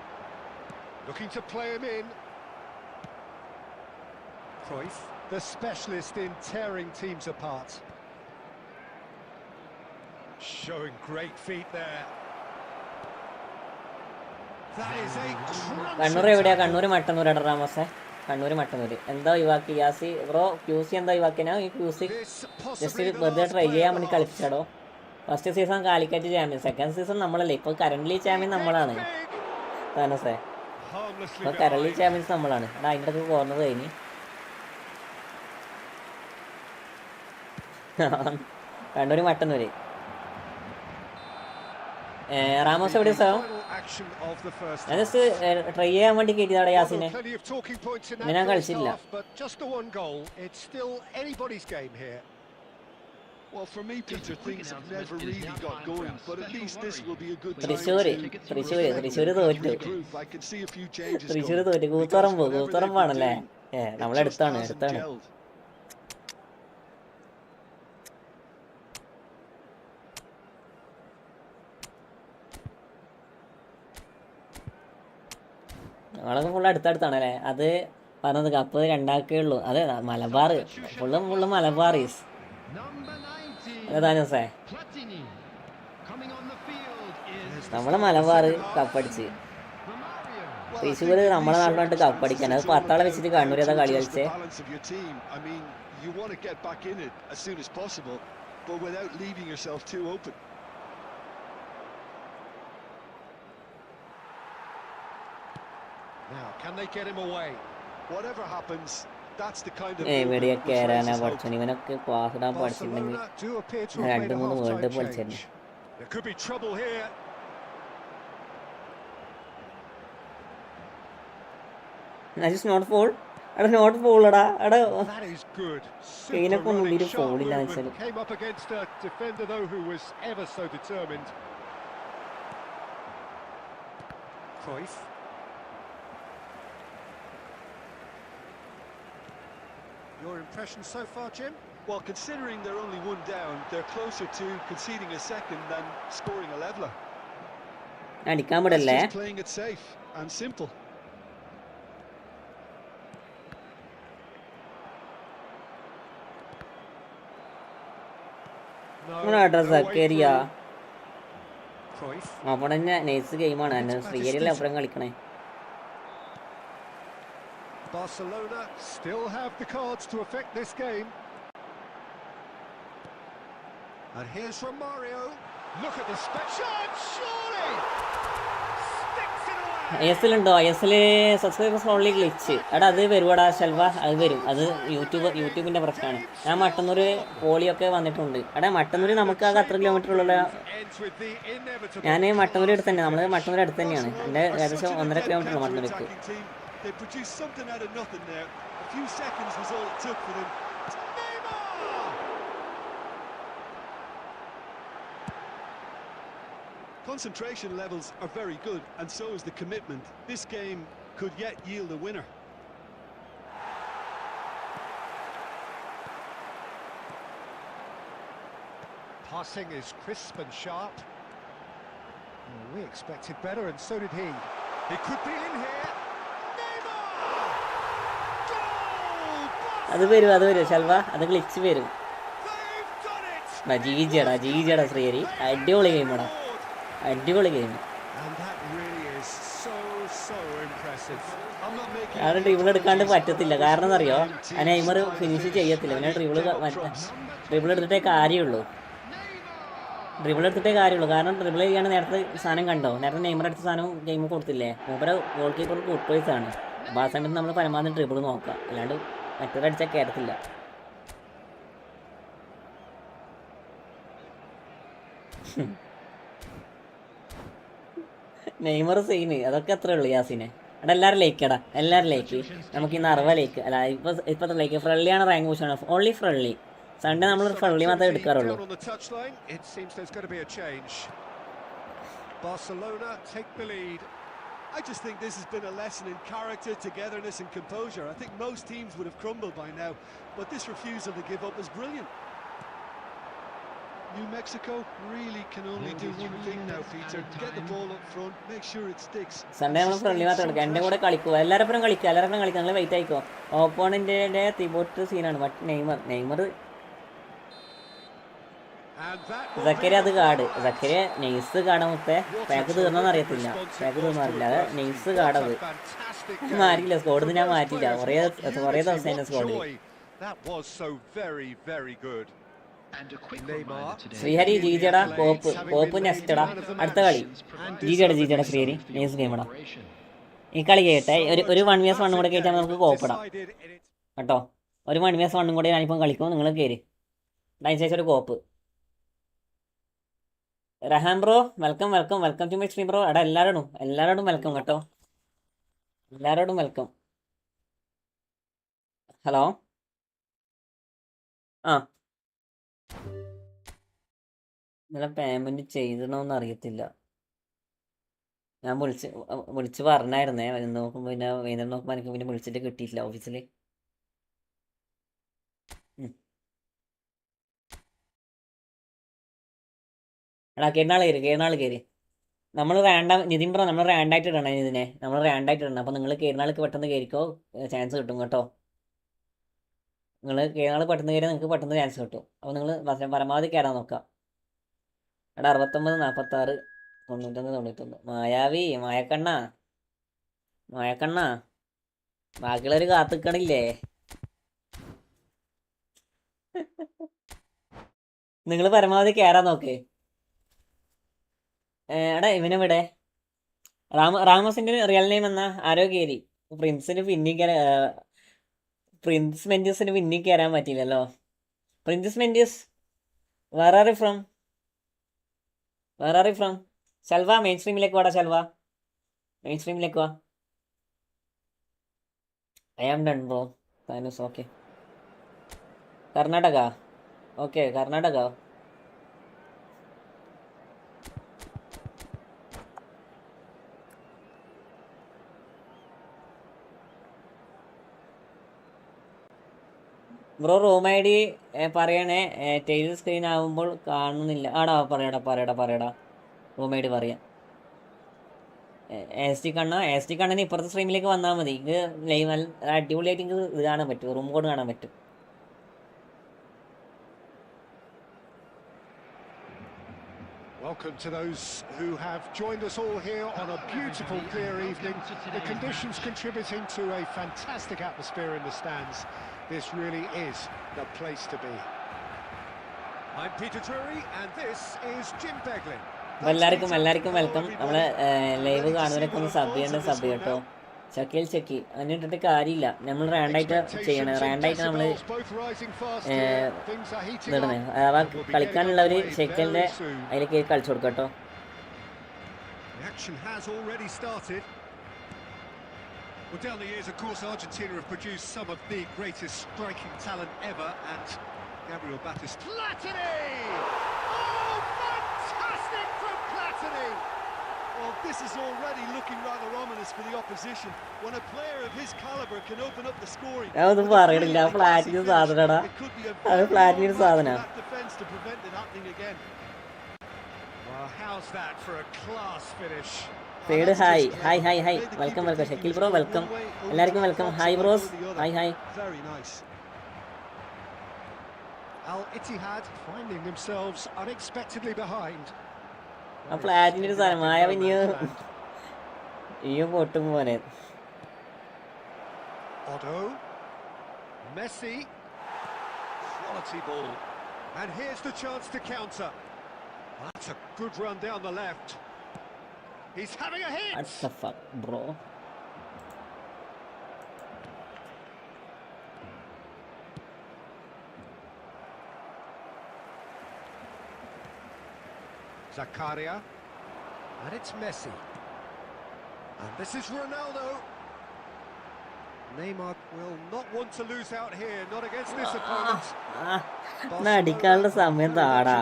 Looking to play him in. Cruyff, the specialist in tearing teams apart. Showing great feet there. That is a Kannur എവിടെയാ? കണ്ണൂർ മട്ടന്നൂർ എടാ റാമോസേ. കണ്ണൂർ മട്ടന്നൂർ. എന്താ ഒഴിവാക്കി യാസി ബ്രോ? ക്യൂസി എന്താ ഒഴിവാക്കിനാ? ഈ ക്യൂസി ജസ്റ്റ് വെറുതെ ട്രൈ ചെയ്യാൻ വേണ്ടി കളിപ്പിച്ചാടോ. First season Calicut champion, second season നമ്മളല്ലേ. ഇപ്പോൾ കറന്റ് ചാമ്പ്യൻ നമ്മളാണ് താനോസേ. ഇപ്പോൾ കറന്റ് ചാമ്പ്യൻസ് നമ്മളാണ്. എടാ അതിൻ്റെ അടുത്ത് കോർണർ കഴിഞ്ഞ് കണ്ണൂർ മട്ടന്നൂര്. റാമോസ് എവിടെയാ സാർ? ഞാൻ ജസ്റ്റ് ട്രൈ ചെയ്യാൻ വേണ്ടി കയറ്റിയതാടെ യാസിനെ. പിന്നെ ഞാൻ കളിച്ചില്ല. Well, for me, Peter, things have never really got going, but at least this will be a good time Thrissur തോറ്റു. group. I can see a few changes Thrissur coming. തോറ്റു. കൂത്തുറമ്പാണല്ലേ? നമ്മളെടുത്താണ്. Gelled. നമ്മളൊക്കെ ഫുള്ള് അടുത്തടുത്താണല്ലേ? അത് പറഞ്ഞത് കപ്പ് രണ്ടാക്കേ ഉള്ളൂ. അതെ, മലബാർ ഫുള്ള് മലബാറീസ്. അതാനോസേ, നമ്മളെ മലബാർ കപ്പടിച്ച്. തൃശ്ശൂര് നമ്മളെ നാട്ടിലോട്ട് കപ്പടിക്കാൻ. അത് 10 ആളെ വെച്ചിട്ട് കണ്ണൂർ ഏതാ കളി കളിച്ചേ? You want to get back in it as soon as possible, but without leaving yourself too open. Now, can they get him away? Whatever happens, that's the kind of എവിടെയാ movement which കയറാനാ raises hope. പഠിച്ചു? ഇവനൊക്കെ പാസിടാൻ പഠിച്ചിട്ടുണ്ടെങ്കിൽ Barcelona do appear to have made 2-3 a world half-time cup കളിച്ചിരുന്നു. change. There could be trouble here. Not foul. എടാ നോട്ട് ഫോളടാ. എടാ That is good. Kane Super ഒക്കെ running, ഒരു sharp foul ഇല്ല movement. Actually. Came up against a defender though who was ever so determined. Cruyff. Your impression so far, Jim? Well, considering they're only one down, they're closer to conceding a second than scoring a leveller. അടിക്കാൻ That's വിടല്ലേ? just playing it safe and simple. നമ്മുടെ അഡ്രസ് കേരിയ Cruyff. അവിടെ തന്നെ നൈസ് ഗെയിമാണ് എന്നെ ശ്രീകരിയല്ലേ അപ്പുറം കളിക്കണേ. Barcelona still have the cards to affect this game. And here's Romario. Look at the shot, surely! Sticks it away! ISL ഉണ്ടോ? ISL subscribers only glitch. എടാ അത് വരുവാടാ ഷെൽവ, അത് വരും. അത് യൂട്യൂബിൻ്റെ പ്രശ്നമാണ്. ഞാൻ മട്ടന്നൂർ പോളിയൊക്കെ വന്നിട്ടുണ്ട്. എടാ മട്ടന്നൂർ നമുക്ക് ആകെ അത്ര കിലോമീറ്റർ ഉള്ള. ഞാൻ മട്ടന്നൂർ അടുത്ത് തന്നെ, നമ്മൾ മട്ടന്നൂർ അടുത്ത് തന്നെയാണ്. എൻ്റെ ഏകദേശം 1.5 കിലോമീറ്റർ ഉള്ളു മട്ടന്നൂർക്ക്. They produced something out of nothing there. A few seconds was all it took for them. Concentration levels are very good, and so is the commitment. This game could yet yield a winner. Passing is crisp and sharp. Well, we expected better, and so did he. He could be in here. അത് വരും ഷെൽവ, അത് ഗ്ലിച്ച് വരും. ജീജടാ ശ്രീഹരി, അടിപൊളി ഗെയിമാടാ, അടിപൊളി ഗെയിം. അത് ഡ്രിബിൾ എടുക്കാണ്ട് പറ്റത്തില്ല. കാരണം എന്നറിയോ, ആ നെയ്മർ ഫിനിഷ് ചെയ്യത്തില്ല. പിന്നെ ഡ്രിബിൾ എടുത്തിട്ടേ കാര്യമുള്ളൂ. കാരണം ഡ്രിബിൾ ചെയ്യാണ്. നേരത്തെ സാധനം കണ്ടോ, നേരത്തെ നെയ്മർ അടിച്ച സാധനം ഗെയിം കൊടുത്തില്ലേ? മൂപ്പര ഗോൾ കീപ്പർ കുട്ടോയ്സാണ്. അപ്പോൾ ആ സമയത്ത് നമ്മൾ പരമാവധി ഡ്രിബിൾ നോക്കാം, അല്ലാണ്ട് മറ്റൊരടിച്ചാൽ കയറത്തില്ല. നെയ്മർ സീന് അതൊക്കെ അത്രേ ഉള്ളൂ. യാസിനെ എടാ എല്ലാവരും ലൈക്കടാ, എല്ലാവരും ലൈക്ക്. നമുക്ക് ഇന്ന് 60 ലൈക്ക് അല്ല, ഇപ്പോഴത്തെ ലൈക്ക് ഫ്രണ്ട്ലിയാണ് റാങ്ക് പൂഷാണ്. Only friendly. സൺഡേ നമ്മൾ ഫ്രണ്ട്ലി മാത്രമേ എടുക്കാറുള്ളൂ. Barcelona take the lead. I just think this has been a lesson in character, togetherness and composure. I think most teams would have crumbled by now, but this refusal to give up is brilliant. New Mexico really can only do one thing now, Peter. Get the ball up front, make sure it sticks. Sunday നമ്മൾ ഫ്രണ്ട്ലി മാത്രം എടുക്കുക. എൻ്റെ കൂടെ കളിക്കുക, എല്ലാവരും കളിക്കുക, നിങ്ങൾ വെയിറ്റ് ആയിക്കോ. ഓപ്പോണൻറ്റിൻ്റെ തിബോട്ട് സീനാണ്. ബട്ട് നെയ്മർ സക്കരി അത് കാട്. സക്കരി നെയ്സ് കാടാ മുത്തേ. പാക്ക് തീർന്നോന്ന് അറിയത്തില്ല, പാക്ക് തീർന്നറിയില്ല. അത് നെയ്സ് കാടത് മാറ്റിയില്ല. സ്കോഡിൽ ഞാൻ മാറ്റിയില്ല. കുറേ ദിവസം എൻ്റെ സ്കോഡിൽ. ശ്രീഹരി ജീജടാ കോപ്പ് നെക്സ്റ്റടാ. അടുത്ത കളി ജീജടാ ശ്രീഹരി നെയ്സ് ഗെയിമടാ. ഈ കളി കേട്ടെ, ഒരു 1vs1 കൂടെ കയറ്റാൻ നമുക്ക് കോപ്പിടാം കേട്ടോ. ഒരു 1vs1 കൂടെ ഞാനിപ്പം കളിക്കും, നിങ്ങൾ കയറി. അതിന് ശേഷം ഒരു co-op. Raham bro welcome to my stream bro. എടാ എല്ലാവരോടും വെൽക്കം കേട്ടോ, എല്ലാവരോടും വെൽക്കം. ഹലോ ഇന്നലെ പേയ്മെൻറ്റ് ചെയ്തണോന്ന് അറിയത്തില്ല. ഞാൻ വിളിച്ച് പറഞ്ഞായിരുന്നേ. നോക്കുമ്പോൾ പിന്നെ വൈകുന്നേരം നോക്കുമ്പോൾ എനിക്ക് പിന്നെ വിളിച്ചിട്ട് കിട്ടിയിട്ടില്ല ഓഫീസിൽ. എടാ കേരളാൾ കയറി. നമ്മൾ നിതിൻ ബ്രോ നമ്മൾ റാൻഡായിട്ട് ഇടണം. നമ്മൾ റാൻഡായിട്ട് ഇടണം. അപ്പോൾ നിങ്ങൾ കേരളാൾക്ക് പെട്ടെന്ന് കയറിക്കോ, ചാൻസ് കിട്ടും കേട്ടോ. നിങ്ങൾ കേരളാൾ പെട്ടെന്ന് കയറിയാൽ നിങ്ങൾക്ക് പെട്ടെന്ന് ചാൻസ് കിട്ടും. അപ്പോൾ നിങ്ങൾ പരമാവധി കയറാൻ നോക്കാം. എടാ 69 46 91 91. മായാവി മായക്കണ്ണ ബാക്കിയുള്ളവർ കാത്തിക്കണില്ലേ? നിങ്ങൾ പരമാവധി കയറാൻ നോക്കേ. എടാ ഇവനെവിടെ? റാമോസിൻ്റെ റിയൽ നെയിം എന്നാ ആരോ കയറി. പ്രിൻസ് മെൻഡിസിന് പിന്നി കയറാൻ പറ്റിയില്ലല്ലോ. Prince Mendis where are you from? Selva main സ്ട്രീമിലേക്ക് വാടാ. വാ. I am done bro. Thanus okay. Karnataka. Bro room I D പറയണേ. ടൈൽ സ്ക്രീൻ ആകുമ്പോൾ കാണുന്നില്ല. ആടാ പറയടാ റൂം ഐ ഡി പറയാം. എസ് ടി കണ്ണന് ഇപ്പുറത്തെ സ്ട്രീമിലേക്ക് വന്നാൽ മതി. ഇത് ലൈവ് നല്ല അടിപൊളിയായിട്ട് എനിക്ക് ഇത് കാണാൻ പറ്റും. റൂം കോഡ് കാണാൻ പറ്റും. Welcome to those who have joined us all here on a beautiful, clear evening. The conditions contributing to a fantastic atmosphere in the stands. This really is the place to be. I'm Peter Drury, and this is Jim Beglin. എല്ലാവർക്കും വെൽക്കം. നമ്മളെ ലൈവ് കാണുന്നവരൊക്കെ ഒന്ന് സബ് കേട്ടോ. ചെക്കി അതിന് ഇട്ടിട്ട് കാര്യമില്ല. നമ്മൾ റാൻഡായിട്ട് ചെയ്യണം. റാൻഡായിട്ട് നമ്മൾ ഇടണേ. അഥവാ കളിക്കാനുള്ളവർ ഷെക്കലിൻ്റെ അതിൽ കയറി കളിച്ചു കൊടുക്കാം കേട്ടോ. Well, down the years, of course, Argentina have produced some of the greatest striking talent ever, and Gabriel Batista. Platini! Oh, fantastic from Platini! Well, this is already looking rather ominous for the opposition. When a player of his caliber can open up the scoring. അതൊന്നും പറയണില്ല. ഫ്ലാറ്റിന് സാധനടാ. അത് ഫ്ലാറ്റിന് സാധന. Defense to prevent it happening again. Well, how's that for a class finish? പേട് hi welcome Shakeel bro welcome. എല്ലാവർക്കും welcome. Hi bros. Hi. Very nice. Al Ittihad finding themselves unexpectedly behind. ആ ഫ്ലാറ്റിൻ്റെ ഒരു സാധനമായ ഇനിയും പൊട്ടും പോലെ. Otto, Messi, quality ball, and here's the chance to counter. That's a good run down the left. He's having a hit. What the fuck, bro? Zakaria, and it's Messi, and this is Ronaldo. Neymar will not want to lose out here, not against this opponent. അടിക്കാനുള്ള സമയം താടാ.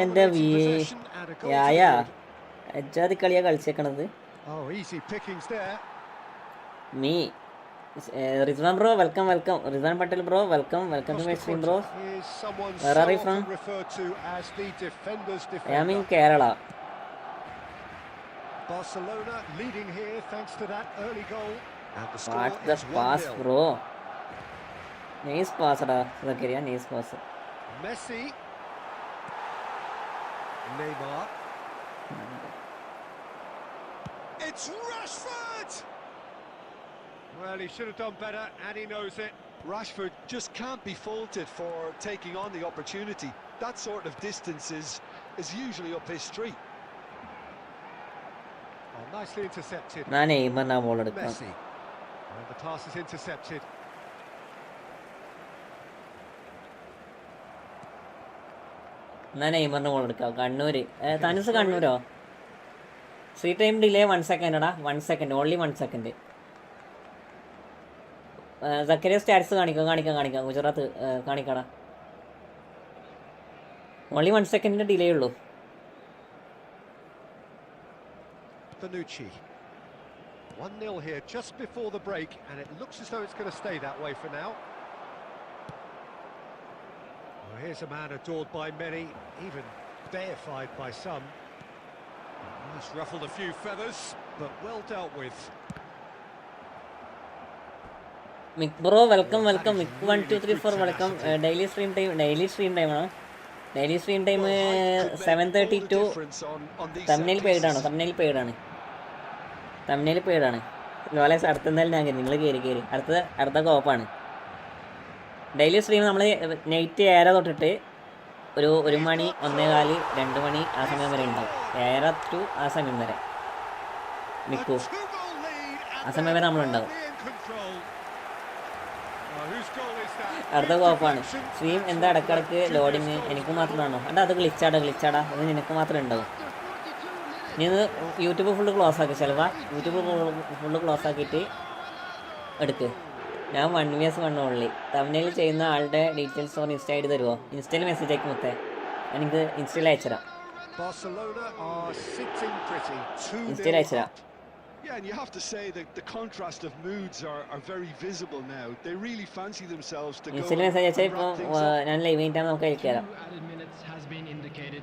എന്റെ എജാതി കളിയാ കളിച്ചേക്കണത്. Me Rizwan bro welcome. Rizwan Patel bro welcome to my stream bro. Where are you from? I am in Kerala. Barcelona leading here thanks to that early goal. What the pass, bro? Nice pass da Zakaria, nice pass. Messi, Neymar. It's Rashford! Well, he should have done better, and he knows it. Rashford just can't be faulted for taking on the opportunity. That sort of distance is usually up his street. Oh, nicely intercepted. Messi. And the pass is intercepted. നെയ്മറിന് ബോൾ എടുക്കാം. കണ്ണൂര് തനുസ് കണ്ണൂരോ? ഫ്രീ ടൈം ഡിലേ 1 സെക്കൻഡ് എടാ. 1 second, only 1 second. Zakaria stats കാണിക്കാം. ഗുജറാത്ത് കാണിക്കാടാ. ഓൺലി 1 സെക്കൻഡിന്റെ ഡിലേ ഉള്ളൂ. Bonucci. 1-0 here just before the break, and it looks as though it's going to stay that way for now. Well, here's a man adored by many, even deified by some. He's ruffled a few feathers, but well dealt with. Mick bro welcome. Mick 1 2 3 4 welcome. Daily stream time ആണോ? ഡെയിലി സ്ട്രീം ടൈം 7:30 to തമ്മിൽ പെയ്ഡാണ്. ലോലേസ് അടുത്തെന്തായാലും ഞാൻ കയറി. നിങ്ങൾ കയറി അടുത്ത കോപ്പാണ്. ഡെയിലി സ്ട്രീം നമ്മൾ നൈറ്റ് 7 തൊട്ടിട്ട് ഒരു 1 മണി 1:15 2 മണി ആ സമയം വരെ ഉണ്ടാവും. 7 to ആ സമയം വരെ മിക്കു ആ സമയം വരെ നമ്മളുണ്ടാവും. അടുത്ത കോപ്പാണ്. സ്ട്രീം എന്താ ഇടക്കിടക്ക് ലോഡിങ് എനിക്ക് മാത്രമാണോ? അത് ഗ്ലിച്ചാടാ അത് നിനക്ക് മാത്രമേ ഉണ്ടാവും. നീ ഇത് യൂട്യൂബ് ഫുള്ള് ക്ലോസ് ആക്കി. ചിലവാ യൂട്യൂബ് ഫുള്ള് ക്ലോസ് ആക്കിയിട്ട് എടുക്ക്. ഞാൻ 1 vs 1 ഓൺലി. തമിഴിൽ ചെയ്യുന്ന ആളുടെ ഡീറ്റെയിൽസ് ഓർ ഇൻസ്റ്റ ഐഡി തരുമോ? ഇൻസ്റ്റയിൽ മെസ്സേജ് ആക്കി മുത്തേ. എനിക്ക് ഇൻസ്റ്റയിൽ അയച്ചുതരാം. Yeah, and you have to say that the contrast of moods are very visible now. They really fancy themselves to go ഇൻസ്റ്റയിൽ and മെസ്സേജ് അയച്ചാൽ ഇപ്പോൾ wrap things up. ഞാൻ ലൈവ് കഴിഞ്ഞിട്ടാകുമ്പോൾ നമുക്ക് Two അയക്കാം. added minutes has been indicated.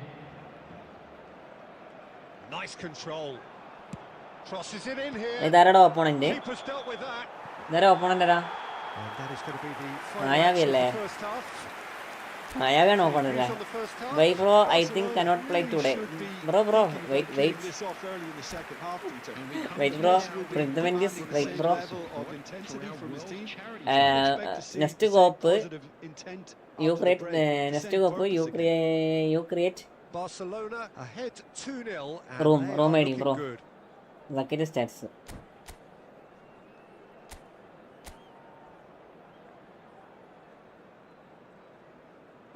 Nice control. Crosses it in here. ഇതാരുടെ opponent? Keeper's dealt with that. ഇതാരെ ഓപ്പോണന്റ് ആരാ? And that is going to be the final Mayavi match of അല്ലേ? the first half. മായാവിയാണ് ഓപ്പോണന്റ് അല്ലേ? On the first half. Wait bro, I think cannot play today. Bro, wait. This off early in the second half, Peter. Wait bro, Prithvind is wait bro. Level of intensity from his team. Next Coop, Positive intent you onto the create break. next Same Coop, purpose again. you create Barcelona ahead 2-0 and Room they are ID, looking bro. good. Zakiri stats.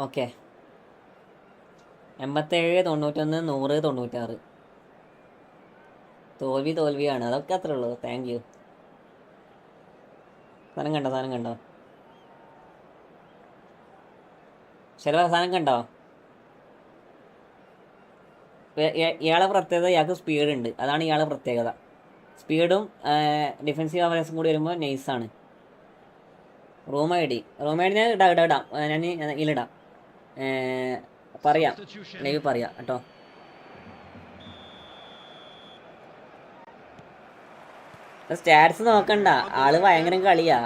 Okay. 87, 91, 100, 96. തോൽവിയാണ്, അതൊക്കെ അത്രേ ഉള്ളൂ. Thank you. സാധനം കണ്ടോ? ശരി, സാധനം കണ്ടോ? ഇയാളെ പ്രത്യേകത, ഇയാൾക്ക് സ്പീഡുണ്ട്. അതാണ് ഇയാളെ പ്രത്യേകത. സ്പീഡും ഡിഫെൻസീവ് അവറേജും കൂടി വരുമ്പോൾ നൈസാണ്. റൂം ഐ ഡി ഞാൻ ഇടാം. ഞാൻ ഇതിലിടാം. പറയാം, ലൈവ് പറയാം കേട്ടോ. സ്റ്റാറ്റ്സ് നോക്കണ്ട, ആള് ഭയങ്കര കളിയാ.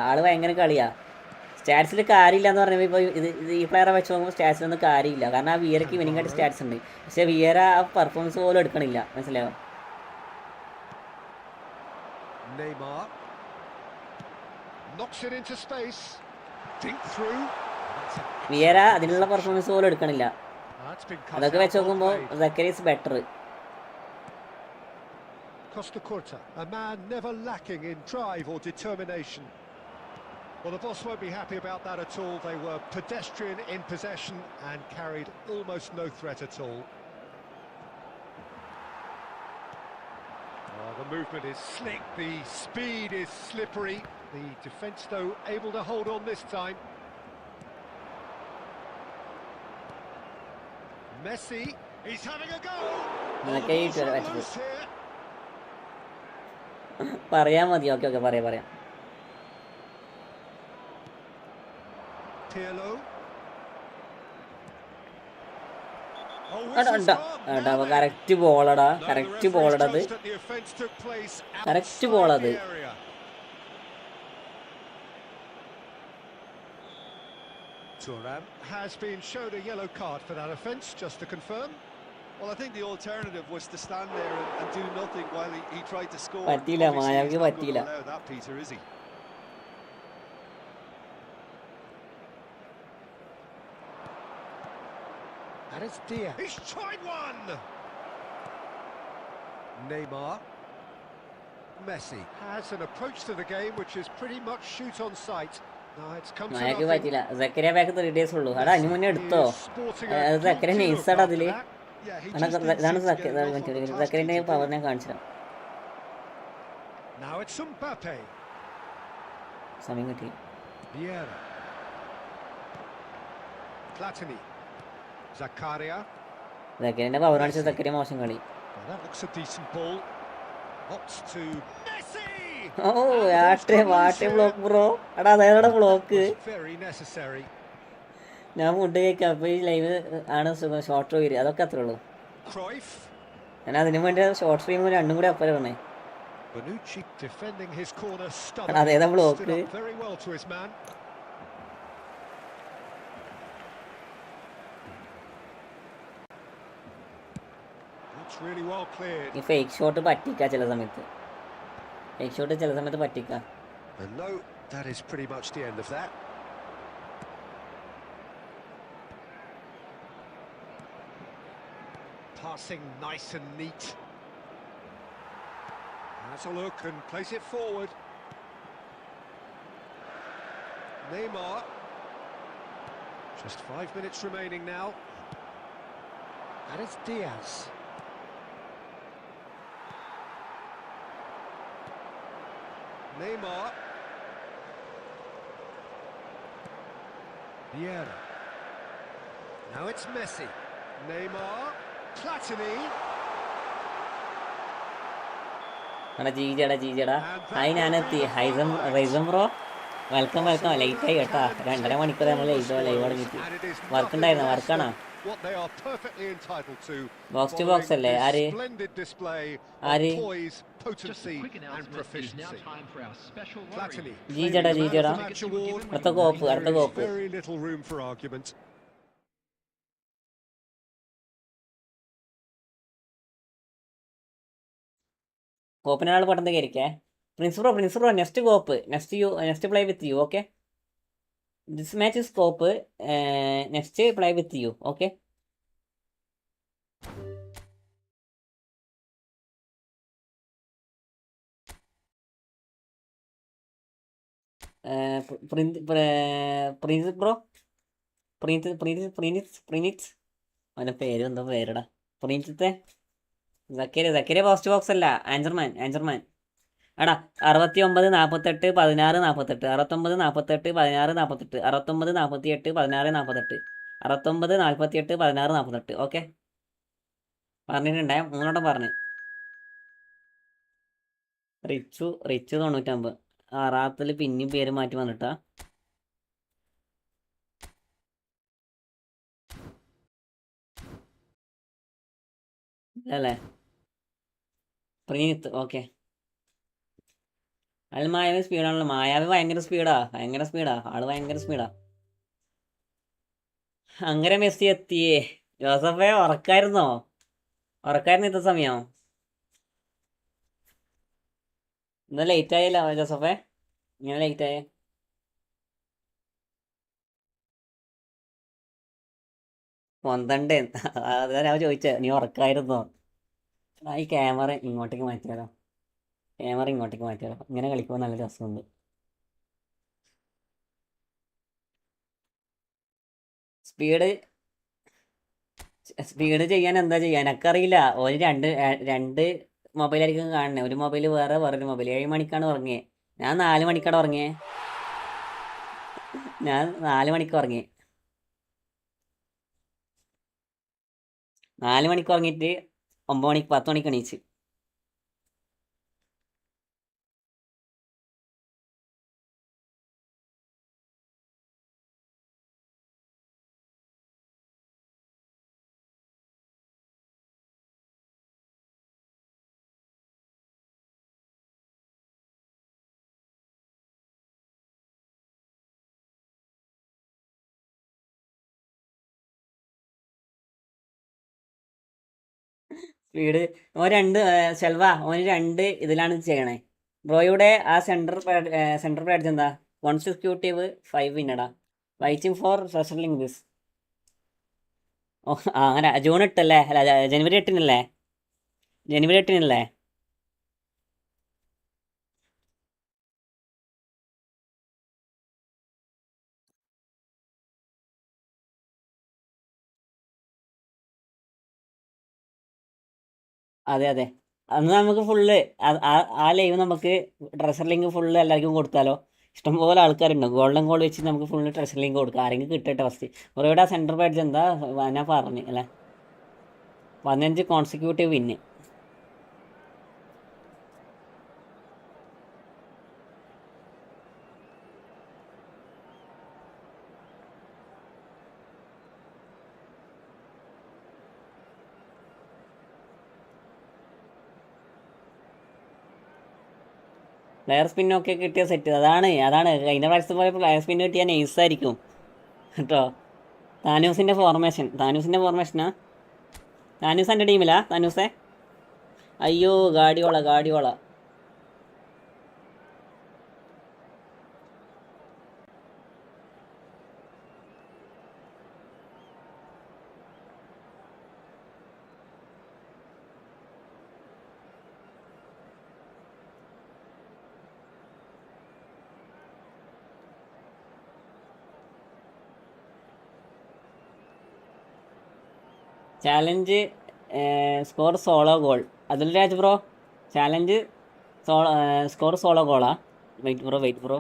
സ്റ്റാറ്റ്സിൽ കാര്യമില്ല എന്ന് പറഞ്ഞപ്പോൾ ഇപ്പോൾ ഇത് ഈ പ്ലെയറെ വെച്ച് നോക്കുമ്പോൾ സ്റ്റാറ്റ്സിലൊന്നും കാര്യമില്ല. കാരണം ആ വിയറയ്ക്ക് ഇവനിങ്ങായിട്ട് സ്റ്റാറ്റ്സ് ഉണ്ട്. പക്ഷേ വിയറ ആ പെർഫോമൻസ് പോലും എടുക്കണില്ല. മനസ്സിലായോ? Neymar knocks it into space. Think through. Vieira അതിനുള്ള പെർഫോമൻസ് പോലും എടുക്കണില്ല. That's been cut അതൊക്കെ out വെച്ച് നോക്കുമ്പോൾ well played. സക്കരി is better. Costa Curta, a man never lacking in drive or determination. Well, the boss won't be happy about that at all. They were pedestrian in possession and carried almost no threat at all. The movement is slick, the speed is slippery. The defence, though, able to hold on this time. Messi, he's having a go. Okay, The ball's run loose here. പറയാൻ മതി. ഓക്കെ പറയാം. Pirlo. കറക്റ്റ് ബോളടാ അത്. Correct ബോളത്. Thuram has been shown a yellow card for that offence, just to confirm. Well, I think the alternative was to stand there and do nothing while he tried to score. പറ്റിയില്ല, Obviously, മായാവിക്ക് he's not പറ്റിയില്ല. gonna allow that, Peter, is he? That is Diaz. He's tried one! Neymar. Messi has an approach to the game which is pretty much shoot on sight. No, it's come to മായക്ക് nothing. പറ്റില്ല. സക്കറിയ ബാക്ക് 3 days ഉള്ളൂ. എടാ അതിന് മുന്നേ എടുത്തോ. സക്കറിയ നൈസാടാ അതില്. Yeah, he ഇതാണ് just didn't seem to get enough of the task സക്കറിന്റെ he's power given. ഞാൻ കാണിച്ചു തരാം. Now it's Mbappe. സമയം കിട്ടി. Vieira. Platini. Zakaria. സക്കറിന്റെ പവർ കാണിച്ച സക്കറിയ മോശം കളി. Well, that looks a decent ball. Opts to Messi. Oh what a block bro. എടാ അതേടെ ബ്ലോക്ക്. Very necessary. ഞാൻ ഫുഡ് കഴിക്കാം. അപ്പോൾ ഈ ലൈവ് ആണ് സുഖം. ഷോർട്ട് വരിക അതൊക്കെ അത്രേ ഉള്ളൂ. Cruyff. ഞാൻ അതിന് വേണ്ടി ഷോർട്ട് സ്ട്രീം രണ്ടും കൂടി അപ്പുറം പറഞ്ഞേ. Bonucci defending his corner അതേതാ stubbornly. Block. Stood up very well to his man. That's really well cleared. ഈ ഫേക്ക് ഷോട്ട് പറ്റിക്ക ചില സമയത്ത്. പറ്റിക്ക. And no, that is pretty much the end of that. Passing nice and neat. Has a look and plays it forward. Neymar. Just 5 minutes remaining now. That is Diaz. Neymar. Vieira. Now it's Messi. Neymar. Platini. എടാ ജീജടാ ഹായ് ഞാനെത്തി റൈസം ബ്രോ വെൽക്കം ലൈറ്റായി കേട്ടാ 2.5 മണിക്കൂർ നമ്മൾ ലൈവ് തുടങ്ങിയിട്ട് വർക്ക് ഉണ്ടായിരുന്നു വർക്കാണോ ബോക്സ് ടു ബോക്സ് അല്ലേ ആര് ജീജടാ അടുത്ത കോപ്പ് കോപ്പിനാൾ പെട്ടെന്ന് കയറിക്കേ Prince bro next co-op next play with you okay this match is co-op next play with you okay Prince bro Preenith അവൻ്റെ പേര് എന്താ പേരെടാ പ്രീനിത്തെ സക്കീര പോസ്റ്റ് ബോക്സ് അല്ല ആഞ്ചർമാൻ എടാ 69 48 16 48 69 48 16 48 69 48 16 48 69 48 16 48 ഓക്കെ പറഞ്ഞിട്ടുണ്ടേ 3 വട്ടം പറഞ്ഞു റിച്ചു 99 റാത്തിൽ പിന്നെയും പേര് മാറ്റി വന്നിട്ടാ അല്ലേ പ്രീനിത്ത് ഓക്കെ അതിൽ മായാവി സ്പീഡാണല്ലോ മായാവി ഭയങ്കര സ്പീഡാ ആള് ഭയങ്കര സ്പീഡാ അങ്ങനെ മെസ്സി എത്തിയേ ജോസഫേ ഉറക്കായിരുന്നോ ഇത്ര സമയം ഇന്ന് ലേറ്റ് ആയില്ല ജോസഫേ ഇങ്ങനെ ലേറ്റ് ആയേ പൊന്തണ്ടേ അതാ ഞാൻ ചോദിച്ചേ നീ ഉറക്കായിരുന്നോ ഈ ക്യാമറ ഇങ്ങോട്ടേക്ക് മാറ്റിയാലോ ഇങ്ങനെ കളിക്കുമ്പോൾ നല്ല രസമുണ്ട് സ്പീഡ് ചെയ്യാൻ എന്താ ചെയ്യാൻ എനിക്കറിയില്ല ഒരു രണ്ട് മൊബൈലായിരിക്കും കാണണേ ഒരു മൊബൈൽ വേറൊരു മൊബൈൽ 7 മണിക്കാണ് ഉറങ്ങിയത് ഞാൻ 4 മണിക്കാണ് ഉറങ്ങിയത് 4 മണിക്ക് ഉറങ്ങിയിട്ട് 9 മണിക്ക് 10 മണിക്ക് എണീച്ച് സ്പീഡ് ഓന് രണ്ട് ഇതിലാണ് ചെയ്യണേ ബ്രോയുടെ ആ സെൻറ്റർ പാഡ്സ് എന്താ കോൺസിക്യൂട്ടീവ് 5 വിന്നടാ waiting for wrestling this oh അങ്ങനെ ജൂൺ 8 അല്ലേ അല്ല ജനുവരി 8-നല്ലേ അതെ അന്ന് നമുക്ക് ഫുള്ള് ആ ലൈവ് നമുക്ക് ട്രഷർ ലിങ്ക് ഫുള്ള് എല്ലാവർക്കും കൊടുത്താലോ ഇഷ്ടംപോലെ ആൾക്കാരുണ്ട് ഗോൾഡൻ ഗോൾ വെച്ച് നമുക്ക് ഫുള്ള് ട്രഷർ ലിങ്ക് കൊടുക്കാം ആരെങ്കിലും കിട്ടട്ടെ ഫസ്റ്റ് ഒരേവിടെ ആ സെൻറ്റർ പാഡ്സ് എന്താ ഞാൻ പറഞ്ഞു അല്ലേ 15 കോൺസിക്യൂട്ടീവ് വിന്ന് പ്ലെയർ സ്പിന്നൊക്കെ കിട്ടിയ സെറ്റ് അതാണ് കഴിഞ്ഞ പ്രാവശ്യത്തെ പോലെ പ്ലെയർ സ്പിന്ന് കിട്ടിയാൽ നൈസായിരിക്കും കേട്ടോ താനൂസിൻ്റെ ഫോർമേഷനാ താനൂസ് എൻ്റെ ടീമിലാ താനൂസേ അയ്യോ Guardiola challenge score solo goal Athul Raj bro challenge score solo ഗോളാ വെയിറ്റ് ബ്രോ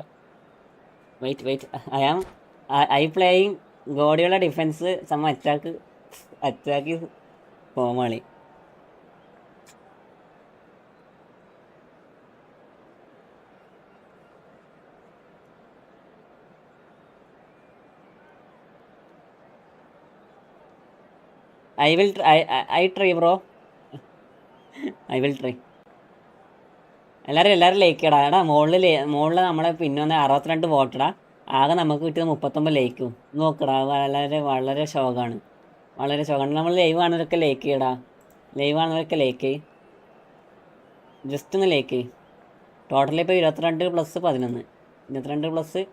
ഐ പ്ലേയിങ് ഗോഡിയുള്ള ഡിഫൻസ് സം അറ്റാക്ക് കോമാളി I try bro. I will try. എല്ലാവരും ലൈക്ക് ഇടാ. എടാ മുകളിൽ നമ്മളെ പിന്നെ 62 വോട്ടിടാ. ആകെ നമുക്ക് കിട്ടിയത് 39 ലൈക്കും. നോക്കടാ, വളരെ ശോകമാണ്. വളരെ ശോകമാണ്. നമ്മൾ ലൈവ് ആണവരൊക്കെ ലൈക്ക് ചെയ്യടാ. ലൈവ് ആണവരൊക്കെ ലൈക്ക്. ജസ്റ്റ് ഒന്ന് ലൈക്ക്. ടോട്ടൽ ഇപ്പോൾ 22 + 11. 22 +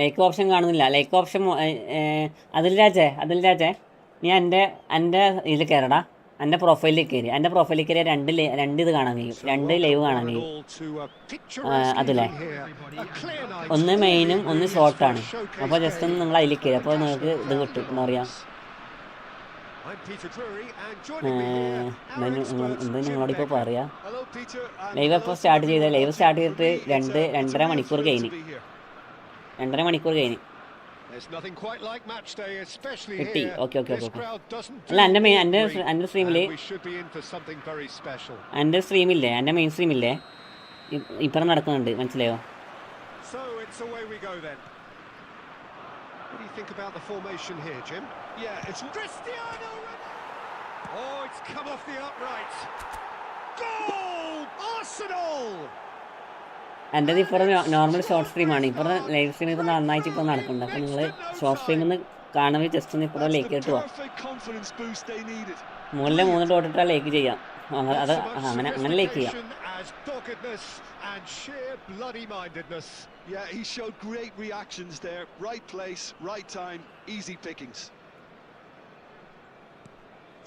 ലൈക്ക് ഓപ്ഷൻ കാണുന്നില്ല. ലൈക്ക് ഓപ്ഷൻ അതിൽ രാജേ ഞാൻ എൻ്റെ ഇതിൽ കയറടാ. എൻ്റെ പ്രൊഫൈലിൽ കയറി. എൻ്റെ പ്രൊഫൈലിൽ കയറിയ രണ്ട് ഇത് കാണാൻ കഴിയും. 2 ലൈവ് കാണാൻ കഴിയും. അതിലെ ഒന്ന് മെയിനും ഒന്ന് ഷോർട്ടാണ്. അപ്പോൾ ജസ്റ്റ് ഒന്ന് നിങ്ങൾ അതിൽ കയറി. അപ്പോൾ നിങ്ങൾക്ക് ഇത് കിട്ടും. എന്താ പറയുക, എന്താ നിങ്ങളോടിപ്പോൾ പറയാ. ലൈവ് എപ്പോൾ സ്റ്റാർട്ട് ചെയ്തത്? ലൈവ് സ്റ്റാർട്ട് ചെയ്തിട്ട് 2.5 മണിക്കൂർ കഴിഞ്ഞ്. 2.5 മണിക്കൂർ കഴിഞ്ഞ് കിട്ടി. ഓക്കെ. അല്ല എൻ്റെ സ്ട്രീമില്ലേ, എൻ്റെ മെയിൻ സ്ട്രീമില്ലേ ഇപ്പുറം നടക്കുന്നുണ്ട്. മനസ്സിലായോ? What do you think about the formation here, Jim? Yeah, it's Cristiano Ronaldo! Oh, it's come off the upright. Goal! Arsenal! എൻ്റെ ഇപ്പുറം നോർമൽ ഷോർട്ട് സ്ട്രീമാണ്. ഇപ്പുറം ലൈവ് സ്ട്രീം ഇപ്പോൾ നന്നായിട്ട് ഇപ്പോൾ നടക്കുന്നുണ്ട്. അപ്പോൾ നിങ്ങൾ ഷോർട്ട് സ്ട്രീമിൽ നിന്ന് കാണുമ്പോൾ ജസ്റ്റ് ഒന്ന് ഇപ്പുറം ലൈക്ക് ഇട്ട് പോവാം. മുകളിൽ 3 ഡോട്ട് ഇട്ടാൽ ലൈക്ക് ചെയ്യാം. അത് അങ്ങനെ ലൈക്ക് ചെയ്യാം. And sheer bloody-mindedness. Yeah, he showed great reactions there. Right place, right time, easy pickings.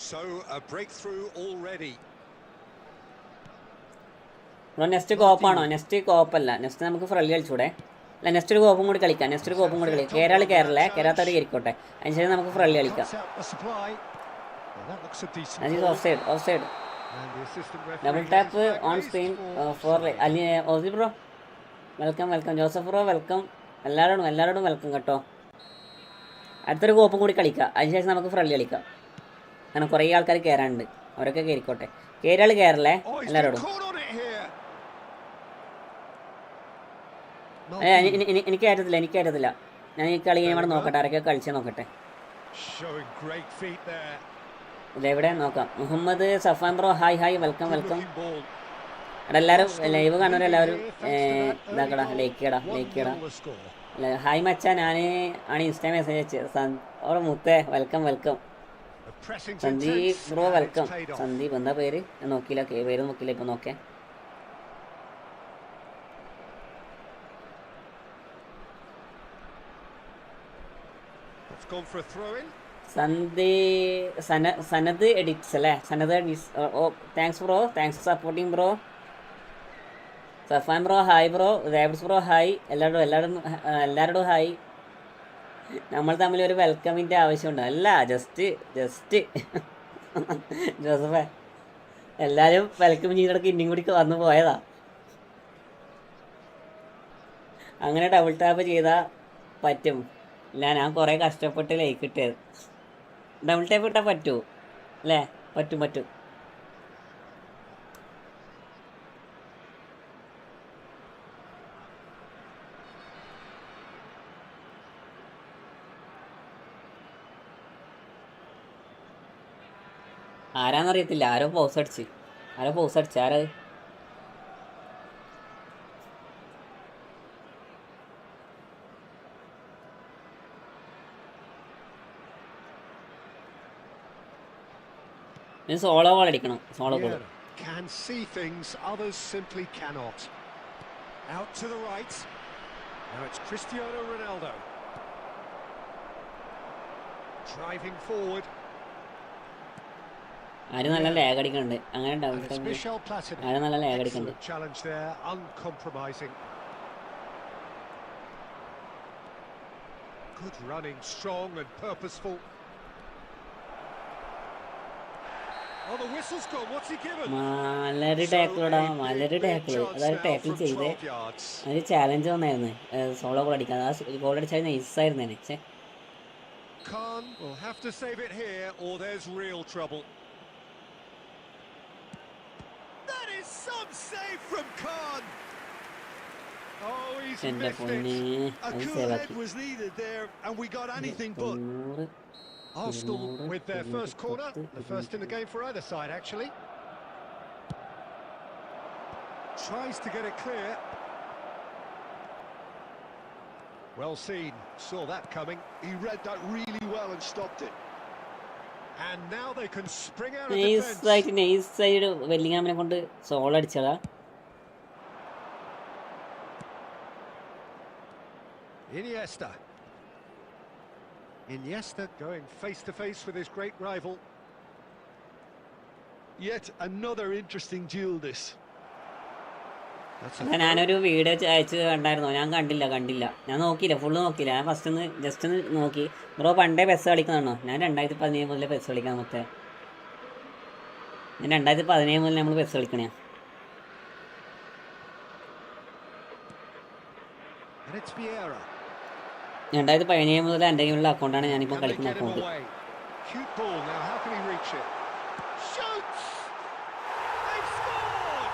So a breakthrough already. Bro next കോപ്പാണോ? നെക്സ്റ്റ് കോപ്പല്ല. നെക്സ്റ്റ് നമുക്ക് ഫ്രണ്ട്ലി കളിച്ചൂടെ? അല്ല, നെക്സ്റ്റ് ഒരു കോപ്പും കൂടി കളിക്കാം. കേരള കയറാത്തവർ കയറിക്കോട്ടെ. അതിനുശേഷം നമുക്ക് ഫ്രണ്ട്ലി കളിക്കാം. Offside. Double tap on screen for ഓസി bro. Welcome. Joseph bro welcome. എല്ലാവരോടും വെൽക്കം കേട്ടോ. അടുത്തൊരു കോപ്പും കൂടി കളിക്കാം. അതിനുശേഷം നമുക്ക് ഫ്രണ്ട്ലി കളിക്കാം. കാരണം കുറേ ആൾക്കാർ കയറാനുണ്ട്. അവരൊക്കെ കയറിക്കോട്ടെ. കയറല്ലേ എല്ലാവരോടും. എനിക്ക് കയറ്റത്തില്ല. ഞാൻ ഈ കളി ഇവിടെ നോക്കട്ടെ. ആരൊക്കെ കളിച്ച് നോക്കട്ടെ. ഇതെവിടെ നോക്കാം. Muhammad Safan bro hi welcome. എടാ എല്ലാവരും ലൈവ് കാണുന്നവരെല്ലാവരും ഇതാക്കടാ, ലൈക്ക് ചെയ്യടാ. ഹായ് മച്ചാ, ഞാൻ ആണ് ഇൻസ്റ്റാ മെസ്സേജ് അയച്ചത്. ഓർ മുത്തേ welcome. Sandeep bro welcome. Sandeep എന്താ പേര്? ഞാൻ നോക്കിയില്ല, പേര് നോക്കിയില്ല. ഇപ്പം നോക്കേ. സനത് എഡിറ്റ്സ് അല്ലേ? Thanks bro. Thanks for supporting bro. Safan bro hi bro. റേബ്സ് ബ്രോ ഹായ്. എല്ലാവരോടും ഹായ്. നമ്മൾ തമ്മിൽ ഒരു വെൽക്കമിൻ്റെ ആവശ്യമുണ്ട്. അല്ല, ജസ്റ്റ് ജോസഫേ, എല്ലാവരും വെൽക്കം ചെയ്തിടക്ക് ഇന്നും കൂടി വന്നു പോയതാ. അങ്ങനെ ഡബിൾ ടാപ്പ് ചെയ്താൽ പറ്റും. ഇല്ല, ഞാൻ കുറേ കഷ്ടപ്പെട്ട് ലൈക്ക് കിട്ടിയത്. ഡബിൾ ടാപ്പ് ഇട്ടാൽ പറ്റുമോ? അല്ലേ? പറ്റും. ആരാന്നറിയത്തില്ല. ആരോ പൗസ് അടിച്ച്. ആരാ? സോളോ ബോൾ അടിക്കണം. Solo ball. Can see things others simply cannot. Out to the right. Now it's Cristiano Ronaldo. Driving forward. ആര് നല്ല ലാഗ് അടിക്കുന്നുണ്ട്. അങ്ങനെ ആര് നല്ല ലാഗ് അടിക്കുന്നുണ്ട്. Challenge there, uncompromising. Good running, strong and purposeful. Oh, the whistle's gone. What's he given? മലര് ടാക്കിൾ. അതായത് ടാക്കിൾ ചെയ്ത് അതിന് ചാലഞ്ച് വന്നായിരുന്നു. സോളോ ഗോൾ അടിക്കാൻ. ഗോൾ അടിച്ചാൽ നൈസായിരുന്നു. പക്ഷേ Khan will have to save it here or there's real trouble. That is some save from Khan. Oh, he's എൻ്റെ missed പൊന്നെ it. A അത് cool സേവാക്കി. head was needed there, and we got anything but. 90, Arsenal 200, with their first corner, 210, the first in the game for either side, actually. Tries to get it clear. Well seen, saw that coming. He read that really well and stopped it. And now they can spring out of defence. നൈസായിട്ട് വെല്ലിങ്ങാമിനെ കൊണ്ട് soul അടിച്ചതാ. Iniesta going face to face with his great rival. Yet another interesting duel this. ഞാനൊരു വീഡിയോ അയച്ച് കണ്ടായിരുന്നു. ഞാൻ കണ്ടില്ല. ഞാൻ നോക്കിയില്ല, ഫുള്ള് നോക്കിയില്ല. ഞാൻ ജസ്റ്റ് ഒന്ന് നോക്കി. ബ്രോ പണ്ടേ പെസ് കളിക്കുന്നതാണോ? ഞാൻ 2017 മുതലേ പെസ് കളിക്കാൻ മൊത്തം. ഞാൻ 2017 മുതൽ നമ്മൾ പെസ് കളിക്കണേ. And it's Vieira. 2017 മുതൽ എൻ്റെ കയ്യിലുള്ള അക്കൗണ്ടാണ് ഞാനിപ്പോൾ കളിക്കുന്ന account. Cute ball now. How can he reach it? Shoots! They've scored!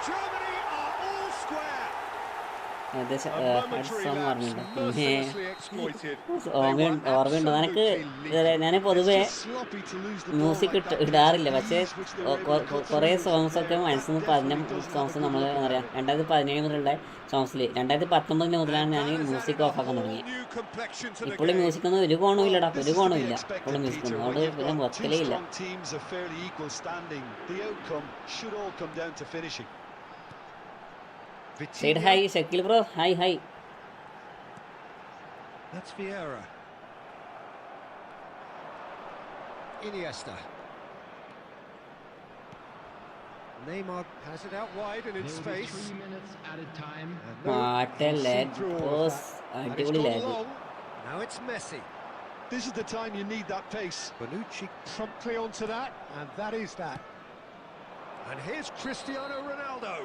Germany are all square. ഏകദേശം A momentary lapse, mercilessly exploited. ഓർമ്മയുണ്ടോ നിനക്ക്? ഞാൻ പൊതുവേ മ്യൂസിക് ഇടാറില്ല, പക്ഷേ കുറേ സോങ്സൊക്കെ മനസ്സിൽ നിന്ന് പറഞ്ഞ സോങ്സ് നമ്മൾ എന്താ പറയുക 2017 മുതലുള്ള സോങ്സിൽ 2019 മുതലാണ് ഞാൻ മ്യൂസിക് ഓഫാക്കാൻ തുടങ്ങി. ഇപ്പോഴും മ്യൂസിക്കൊന്നും ഒരു കോണമില്ലടാ, ഒരു കോണമില്ല ഇപ്പോഴും മ്യൂസിക്കൊന്നും. അതുകൊണ്ട് പിന്നെ വെക്കലേ ഇല്ല. Said hi, Shakil bro. Hi. That's Vieira. Iniesta. Neymar has it out wide and in space. 3 minutes at a time. അടിപൊളി lag. Now it's Messi. This is the time you need that pace. Bonucci promptly onto that, and that is that. And here's Cristiano Ronaldo.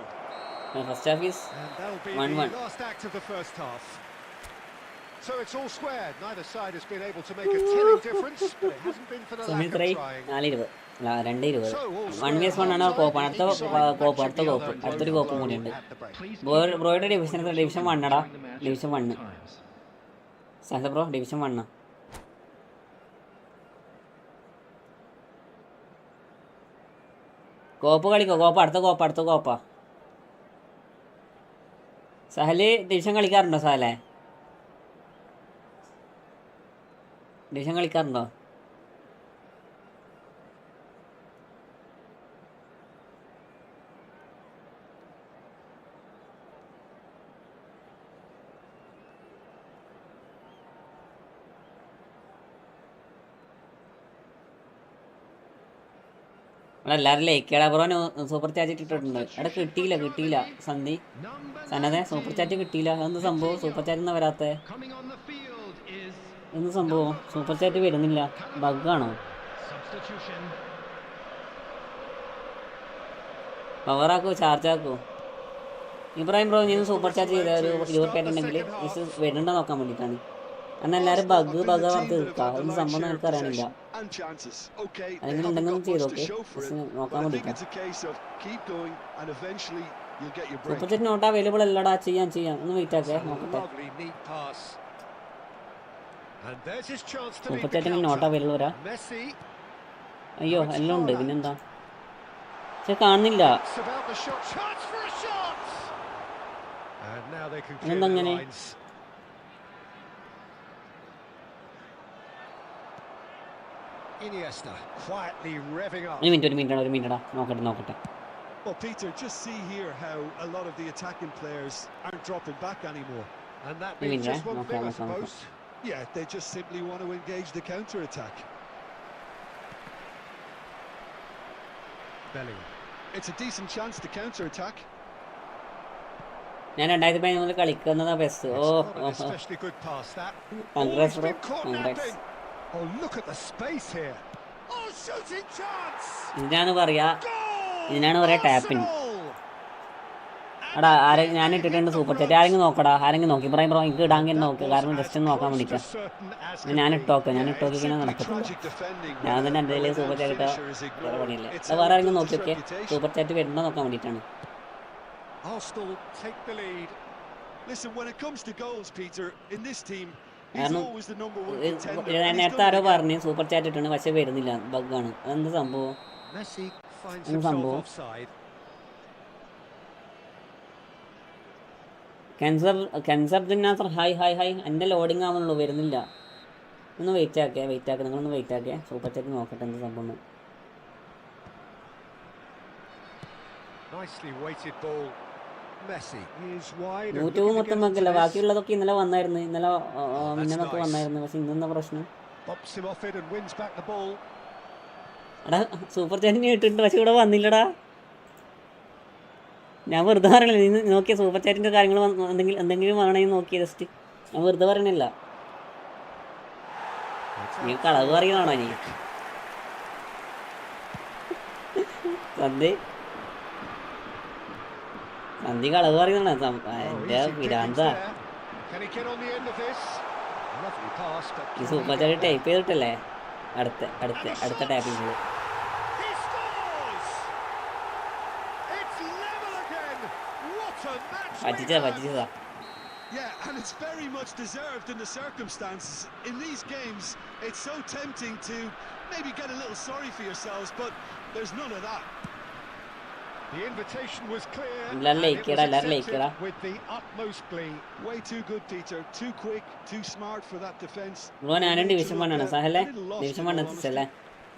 First half is And that'll be 1-1. the last act of the first half. So it's all squared. Neither side has been able to make a telling difference, but it hasn't been for the lack of trying. 4-20 അല്ല 2-20. 1-1 ആണ് കോപ്പ്. അടുത്തൊരു കോപ്പും കൂടിയുണ്ട്. ബ്രോയുടെ ഡിവിഷൻ 1 അടാ. ഡിവിഷൻ 1. Santa bro division 1. കോപ്പ് കളിക്കോ? അടുത്ത കോപ്പാ. സഹല് ഡിവിഷൻ കളിക്കാറുണ്ടോ? സഹലേ ഡിവിഷൻ കളിക്കാറുണ്ടോ? എല്ലാവരും ലൈക്കേടാ ബ്രോ. സൂപ്പർ ചാറ്റ് ഇട്ടിട്ടുണ്ട്. അവിടെ കിട്ടിയില്ല സന്ധി സന്നദ്ധ സൂപ്പർ ചാറ്റ് കിട്ടിയില്ല. എന്ത് സംഭവം? സൂപ്പർ ചാറ്റ് എന്നാ വരാത്തേ? എന്ത് സംഭവം? സൂപ്പർ ചാറ്റ് വരുന്നില്ല. ബഗ്ഗാണോ? പവറാക്കോ? ചാർജ് ആക്കോ? ഇബ്രാഹിം ബ്രോ ഞാൻ സൂപ്പർ ചാറ്റ് ചെയ്ത ഒരു 20 പേരുണ്ടെങ്കിൽ വരുന്നുണ്ടോ നോക്കാൻ വേണ്ടിയിട്ടാണ്. അന്ന് എല്ലാവരും ബഗ് പറഞ്ഞ് തീർക്കാം. അതൊന്നും സംഭവം എനിക്ക് അറിയാനില്ല. അല്ലെങ്കിൽ ഉണ്ടെങ്കിലും ചെയ്തോക്കെ നോക്കാൻ വേണ്ടിയിട്ടാണ്. സൂപ്പർ ചാറ്റ് നോട്ട് അവൈലബിൾ അല്ലടാ. ചെയ്യാം ഒന്ന് വെയിറ്റ് ആക്കേ നോക്കട്ടെ. സൂപ്പർ ചാറ്റ് നോട്ട് അവൈലബിൾ വരാ. അയ്യോ എല്ലാം ഉണ്ട്. പിന്നെന്താ? പക്ഷെ കാണുന്നില്ല. അതെന്തങ്ങനെ? Iniesta quietly revving up. ഒരു മിനിറ്റ് നോക്കട്ടെ. Well, Peter, just see here how a lot of the attacking players aren't dropping back anymore. And that means just one thing, I suppose. Yeah, they just simply want to engage the counter attack. Bellingham. It's a decent chance to counter attack. ഞാൻ 2017 മുതൽ കളിക്കുന്നതാ best. Especially good pass that. Congrats bro. Congrats. Oh, look at the space here. Oh, shooting chance. ഇതിനാണ് പറയാ ടാപ്പിൻ. എടാ ഞാൻ ഇട്ടിട്ടുണ്ട് സൂപ്പർ ചാറ്റ്. ആരെങ്കിലും നോക്കടാ. നോക്കി ഇബ്രാഹിം ബ്രോ എനിക്ക് ഇടാൻ നോക്കുക. കാരണം ജസ്റ്റ് ഒന്ന് നോക്കാൻ വേണ്ടിയിട്ടാണ്. ഞാൻ ഇട്ടോക്കിങ്ങനെ നടക്കത്തില്ല. ഞാൻ തന്നെ എൻ്റെ കയ്യിൽ സൂപ്പർ ചാറ്റ് ഇട്ടാൽ വേറെ പണിയില്ല. അത് വേറെ ആരെങ്കിലും നോക്കിയൊക്കെ സൂപ്പർ ചാറ്റ് വരുന്നുണ്ടോ നോക്കാൻ വേണ്ടിയിട്ടാണ്. Arsenal take the lead. Listen, when it comes to goals, Peter, in this team, he's കാരണം always the number one contender. And he's നേരത്തെ done ആരോ it again. പറഞ്ഞു സൂപ്പർ ചാറ്റ് ഇട്ടുണ്ട് പക്ഷെ വരുന്നില്ല, ബഗ്ഗാണ്. അതെന്ത് സംഭവം? Messi finds എന്ത് himself സംഭവം? offside. Cancer hi hi hi. എൻ്റെ ലോഡിങ് ആവുന്നുള്ളൂ, വരുന്നില്ല. ഒന്ന് വെയിറ്റ് ആക്കേ, നിങ്ങളൊന്ന് വെയിറ്റ് ആക്കേ. സൂപ്പർ ചാറ്റ് നോക്കട്ടെ എന്ത് സംഭവം. Nicely weighted ball. Messi is wide. YouTube മൊത്തം നോക്കില്ല, ബാക്കിയുള്ളതൊക്കെ ഇന്നലെ വന്നായിരുന്നു, ഇന്നലെ മിന്നൊക്കെ വന്നായിരുന്നു. പക്ഷെ ഇന്നെന്താ പ്രശ്നം? Bumps him off it and wins back the ball. എടാ സൂപ്പർ ചാറ്റിന് ഇട്ടിട്ടുണ്ട് പക്ഷെ ഇവിടെ വന്നില്ലടാ. ഞാൻ വെറുതെ പറയണില്ല, നീ നോക്കിയ സൂപ്പർ ചാറ്റിൻ്റെ കാര്യങ്ങൾ എന്തെങ്കിലും വേണമെങ്കിൽ നോക്കിയ ജസ്റ്റ്. ഞാൻ വെറുതെ പറയണില്ല. നീ കളവ് പറയുന്നതാണോ നീ? സന്ധി കളവ് പറയുന്നതാണ് എൻ്റെ വിരാന്ത. ഈ സൂപ്പർ ചാറ്റ് ടൈപ്പ് ചെയ്തിട്ടല്ലേ അടുത്ത tapping. പറ്റിച്ചതാ. Yeah, and it's very much deserved in the circumstances. In these games, it's so tempting to maybe get a little sorry for yourselves, but there's none of that. The invitation was clear. എല്ലാവരും ലൈക്കടാ. With the utmost glee. Way too good, Peter. Too quick, too smart for that defense. ഞാനും ഡിവിഷൻ 1 ആണ് സഹലെ. ഡിവിഷൻ 1 എത്തിച്ചല്ലേ?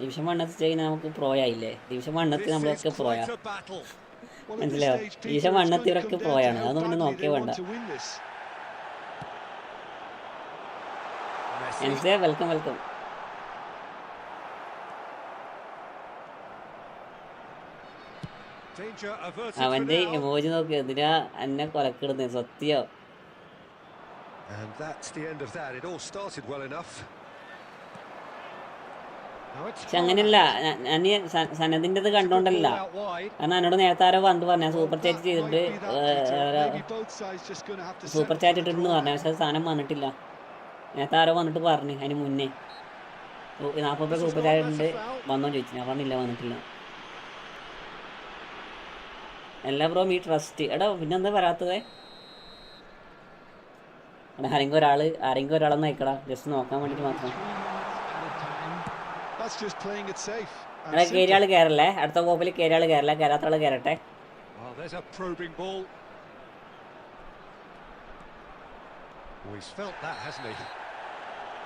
ഡിവിഷൻ 1 എത്തിച്ച് കഴിഞ്ഞാൽ നമുക്ക് പ്രോ ആയില്ലേ? ഡിവിഷൻ 1 എത്തി നമ്മളൊക്കെ പ്രോയാ. മനസ്സിലായോ? ഡിവിഷൻ 1 എത്തിയവരൊക്കെ പ്രോയാണ്. അതൊന്നും പിന്നെ നോക്കിയേ വേണ്ട. വെൽക്കം. അവന്റെ ഇമോജി നോക്കി എന്തിനാ എന്നെ കൊലക്കിടുന്നത്? സത്യം. And that's the end of that. It all started well enough. പക്ഷെ അങ്ങനെയല്ല, ഞാൻ സനദിൻ്റെത് കണ്ടോണ്ടല്ല. കാരണം എന്നോട് നേരത്തെ ആരോ വന്ന് പറഞ്ഞ സൂപ്പർ ചാറ്റ് ചെയ്തിട്ട് സൂപ്പർ ചാറ്റ് ഇട്ടിട്ടെന്ന് പറഞ്ഞു. പക്ഷെ സാധനം വന്നിട്ടില്ല. നേരത്തെ ആരോ വന്നിട്ട് പറഞ്ഞു അതിന് മുന്നേ 40 സൂപ്പർ ചാറ്റ് ഉണ്ട് വന്നോ ചോദിച്ചു. ഞാൻ പറഞ്ഞില്ല, വന്നിട്ടില്ല. എല്ലാ ബ്രോ ഈ ട്രസ്റ്റ്. എടാ പിന്നെന്താ പറയാത്തത്? എടാ ആരെങ്കിലും ഒരാളൊന്നും അയക്കടാ, ജസ്റ്റ് നോക്കാൻ വേണ്ടിയിട്ട് മാത്രം. എടാ കേരിയാൾ കയറല്ലേ? അടുത്ത കോപ്പിൽ കേരിയാൾ കയറല്ലേ? കയറാത്ത ആൾ കയറട്ടെ.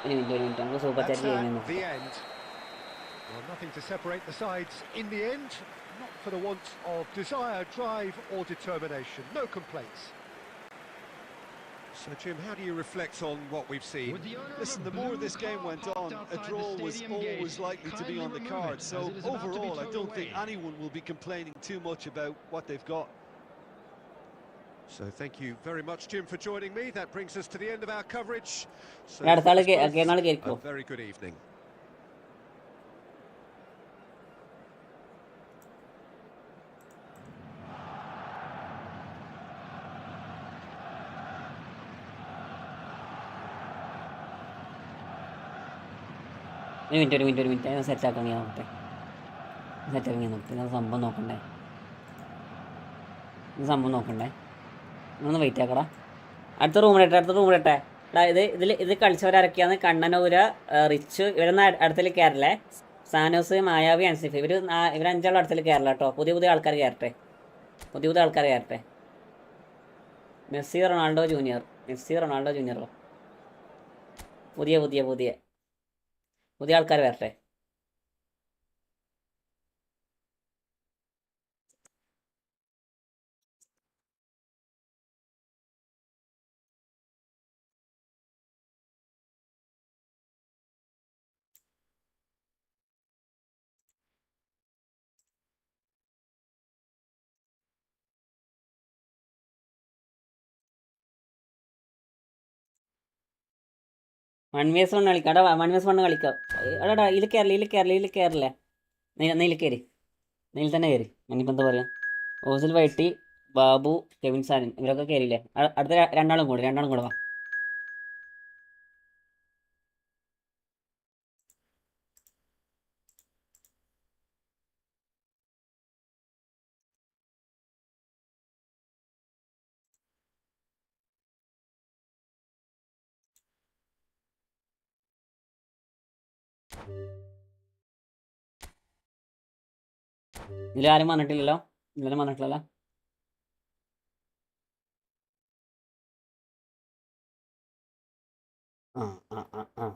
ഒരു മിനിറ്റ് നമുക്ക് സൂപ്പർ ചാറ്റ് ചെയ്യുന്നു. Well, nothing to separate the sides in the end. Not for the want of desire, drive or determination. No complaints. So, Jim, how do you reflect on what we've seen? Listen, the more this game went on, a draw was always likely to be on the card. So, overall, I don't think anyone will be complaining too much about what they've got. So, thank you very much, Jim, for joining me. That brings us to the end of our coverage. So, a very good evening. ഒരു മിനിറ്റ് സെറ്റാക്കാൻ നോക്കട്ടെ. സംഭവം നോക്കണ്ടേ? ഒന്ന് വെയിറ്റ് ആക്കടാ. അടുത്ത റൂമിലിട്ടെ. ഇത് കളിച്ചവരാരൊക്കെയാണ്? കണ്ണനൂര, റിച്ച്, ഇവരൊന്നും അടുത്തിൽ കയറില്ലേ? സാനോസ്, മായാവി, അൻസിഫ്, ഇവർ 5 അടുത്തിൽ കയറില്ല കേട്ടോ. പുതിയ ആൾക്കാർ കയറട്ടെ. മെസ്സി റൊണാൾഡോ ജൂനിയറോ പുതിയ ആൾക്കാർ വരട്ടെ. വൺ വേസ് വൺ കളിക്കാം. എടാ 1v1 കളിക്കാം. എടാ ഇതിൽ കയറില്ലേ? നെയിൽ കയറി. നെയിൽ തന്നെ കയറി. ഞാനിപ്പോൾ എന്താ പറയുക? ഓസിൽ വൈറ്റി, ബാബു, കെവിൻ സാനൻ ഇവരൊക്കെ കയറിയില്ലേ? അടുത്ത രണ്ടാളും കൂടെ വാ. ഇതിലാരും വന്നിട്ടില്ലല്ലോ, ഇതിലും വന്നിട്ടില്ലല്ലോ. ആ ആ ആ ആ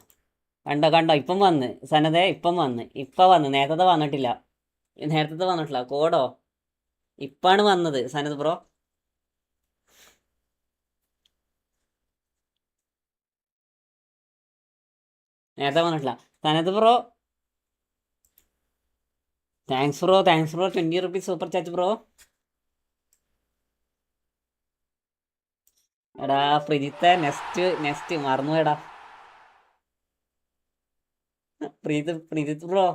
കണ്ടോ ഇപ്പം വന്ന് സനതേ, ഇപ്പം വന്ന് നേരത്തെ വന്നിട്ടില്ല. നേരത്തെ വന്നിട്ടില്ല കോഡോ ഇപ്പാണ് വന്നത് സനത് ബ്രോ. നേരത്തെ വന്നിട്ടില്ല Sanath bro. Thanks bro 20 rupees super chat bro. എടാ പ്രീജിത്തെ നെക്സ്റ്റ് മറന്നുപോയടാ. പ്രീജിത്ത് ബ്രോ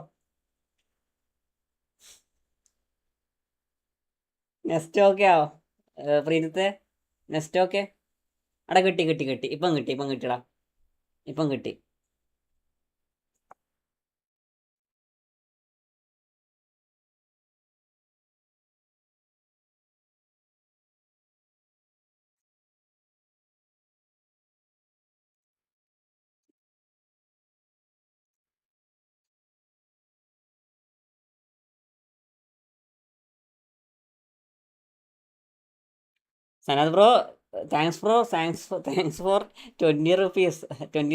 നെക്സ്റ്റ് ഓക്കെ ആവോ പ്രീജിത്തെ? Next okay. എടാ കിട്ടി ഇപ്പം കിട്ടിടാ, ഇപ്പം കിട്ടി. Sanath bro thanks for 20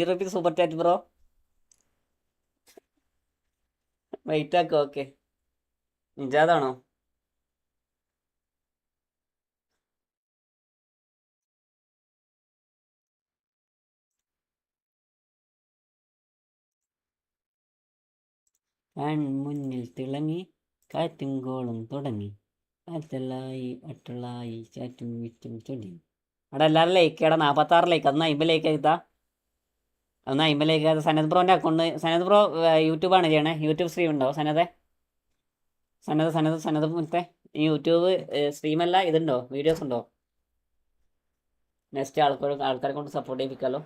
rupees super chat bro. Wait ആക്കോ? ഓക്കെ. നിജാദാണോ? മുന്നിൽ തിളങ്ങി കാറ്റും കോളും തുടങ്ങി, അട്ടളായി ചാറ്റും വിറ്റും തുടങ്ങി. അവിടെ എല്ലാവരും ലൈക്ക് എടാ 46 ലൈക്ക്. അതൊന്ന് 50 ലൈക്ക് ആയിത്താ. അതൊന്ന് 50 ലൈക്ക് ആയത്. സനത് ബ്രോൻ്റെ അക്കൗണ്ട്. സനത് ബ്രോ യൂട്യൂബാണ് ചെയ്യണേ. യൂട്യൂബ് സ്ട്രീം ഉണ്ടോ സനതെ? സനത് മുന്നത്തെ ഈ യൂട്യൂബ് സ്ട്രീമല്ല ഇതുണ്ടോ, വീഡിയോസ് ഉണ്ടോ? നെക്സ്റ്റ് ആൾക്കാരെ കൊണ്ട് സപ്പോർട്ട് ചെയ്യിപ്പിക്കാമല്ലോ.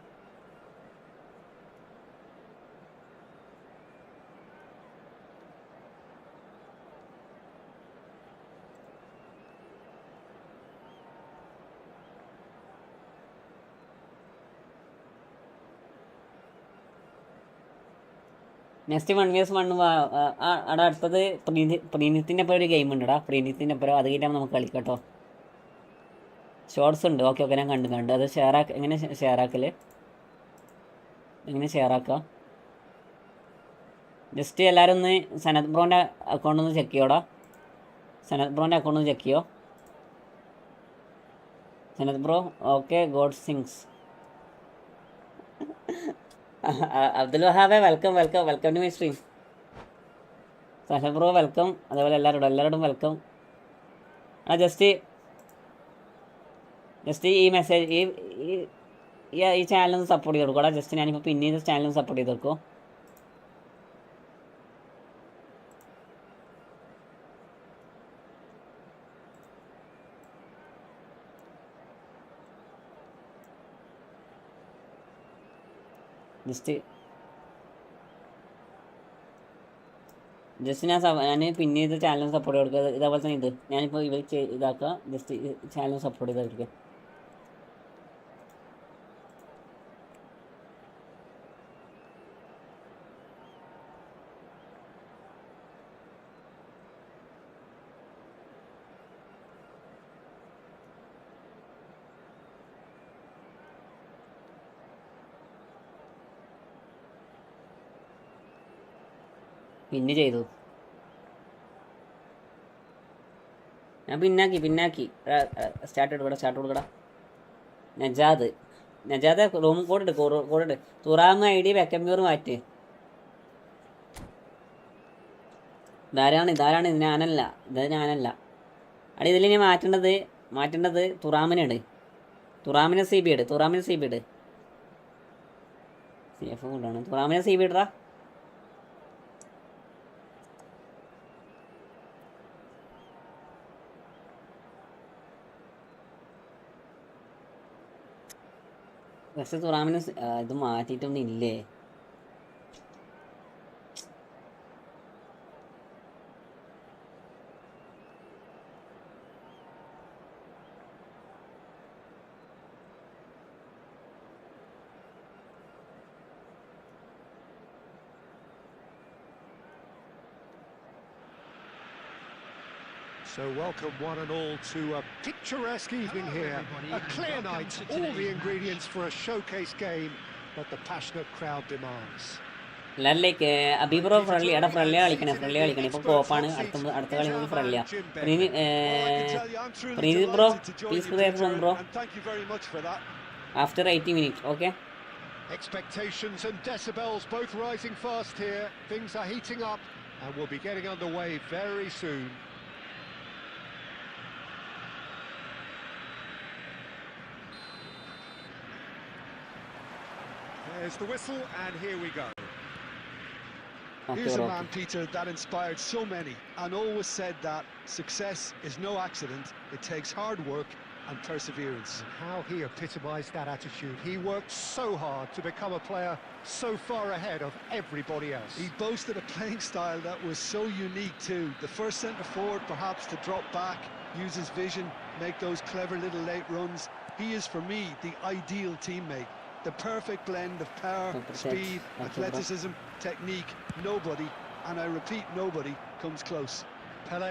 നെക്സ്റ്റ് 1vs1 അവിടെ അടുത്തത് പ്രീനിത്തിൻ്റെ ഒപ്പം ഒരു ഗെയിം ഉണ്ടടാ. പ്രീനിത്തിൻ്റെ ഒപ്പം അത് കഴിഞ്ഞാൽ നമുക്ക് കളിക്കാം കേട്ടോ. ഷോർട്സ് ഉണ്ട്. ഓക്കെ ഞാൻ കണ്ട് അത് എങ്ങനെ ഷെയർ ആക്കുക? ജസ്റ്റ് എല്ലാവരും ഒന്ന് സനത് ബ്രോൻ്റെ അക്കൗണ്ട് ഒന്ന് ചെക്ക് ചെയ്യോടാ. സനത് ബ്രോൻ്റെ അക്കൗണ്ട് ഒന്ന് ചെക്ക് ചെയ്യോ Sanath bro. Okay god sings. Abdul വഹാബെ welcome to my stream. Sanath bro welcome. അതേപോലെ എല്ലാവരോടും വെൽക്കം. ജസ്റ്റ് ഈ മെസ്സേജ് ഈ ചാനലൊന്ന് സപ്പോർട്ട് ചെയ്ത് കൊടുക്കോടാ. ജസ്റ്റ് ഞാനിപ്പോൾ പിന്നീട് ചാനലൊന്ന് സപ്പോർട്ട് ചെയ്ത് കൊടുക്കും. ജസ്റ്റ് ഞാൻ പിന്നീട് ചാനൽ സപ്പോർട്ട് കൊടുക്കുക. ഇതേപോലെ തന്നെ ഇത് ഞാനിപ്പോൾ ഇതാക്കുക. ജസ്റ്റ് ചാനൽ സപ്പോർട്ട് ചെയ്ത് കൊടുക്കുക. പിന്നെ ചെയ്തു ഞാൻ പിന്നാക്കി. സ്റ്റാർട്ട് കൊടുക്കടാ. നജാദ് റൂം കോഡിട്ട് തുറാമ ID വെക്കമ്പ്യൂർ മാറ്റ്. ഇതാരാണ്? ഇത് ഞാനല്ല. അടി ഇതിൽ ഇനി മാറ്റേണ്ടത് തുറാമിനാണ്. തുറാമിനെ CB ഇട്. CF കൊണ്ടാണ്. തുറാമിനെ CB ഇടറാ. പക്ഷെ തുറാമിന് ഇത് മാറ്റിയിട്ടൊന്നും ഇല്ലേ? So welcome one and all to a picturesque evening here. A clear night, all the ingredients for a showcase game that the passionate crowd demands. എല്ലാവരിലേക്ക് അബി ബ്രോ ഫ്രണ്ട്ലി എടാ ഫ്രണ്ട്ലി കളിക്കണേ ഇപ്പോൾ കോപ്പാണ് അടുത്ത കളി മുതൽ ഫ്രണ്ട്ലിയാ Preethi bro please play from bro after 80 minutes okay. Expectations and decibels both rising fast here. Things are heating up and we'll be getting underway very soon. There's the whistle and here we go. Here's a man, Peter, that inspired so many and always said that success is no accident. It takes hard work and perseverance. And how he epitomised that attitude. He worked so hard to become a player so far ahead of everybody else. He boasted a playing style that was so unique too. The first centre forward perhaps to drop back, use his vision, make those clever little late runs. He is for me the ideal teammate. The perfect blend of power, speed, athleticism, technique. Nobody, and I repeat nobody, comes close. Pele,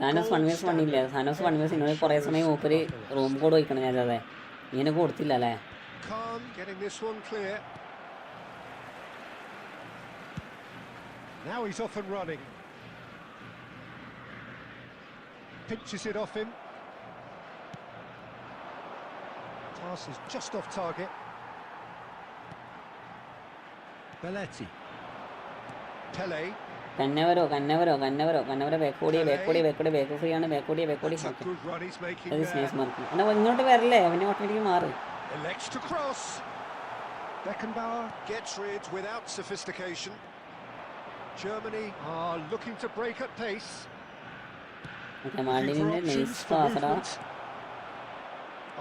Thanos 1 vs 1 ഇല്ല. Thanos 1 vs ഇന്നലെ കുറേ സമയം മൂപ്പര് റൂം കോഡ് വയ്ക്കണം. ഞാൻ അതെ ഇങ്ങനെ കൊടുത്തില്ല അല്ലേ. Khan getting this one clear. Now he's off and running. Pinches it off him. Pass is just off target. Belletti. Pele. Cannavaro back free ആണ് back Good run he's making Sneh there. Mark എന്നാ ഇങ്ങോട്ട് വരല്ലേ അവനെ ഓട്ടോമാറ്റിക് മാറി. Elects to cross. Beckenbauer gets rid without sophistication. Germany are looking to break at pace. മാർഡിനിന്റെ നൈസ് പാസടാ.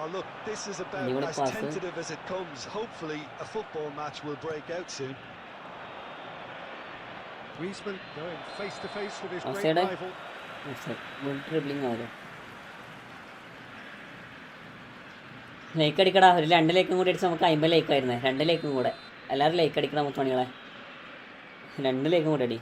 Oh look, this is about as tentative as it comes. Hopefully a football match will break out soon. Griezmann going face to face with his Offside, great rival. Good dribbling ആവുക. ലൈക്ക് അടിക്കടാ. ഒരു 2 ലൈക്കും കൂടി അടിച്ച് നമുക്ക് 50 ലൈക്കായിരുന്നേ. 2 ലൈക്കും കൂടെ എല്ലാവരും ലൈക്ക് അടിക്കണം മുത്തുമണികളെ. 2 ലൈക്കും കൂടെ അടി.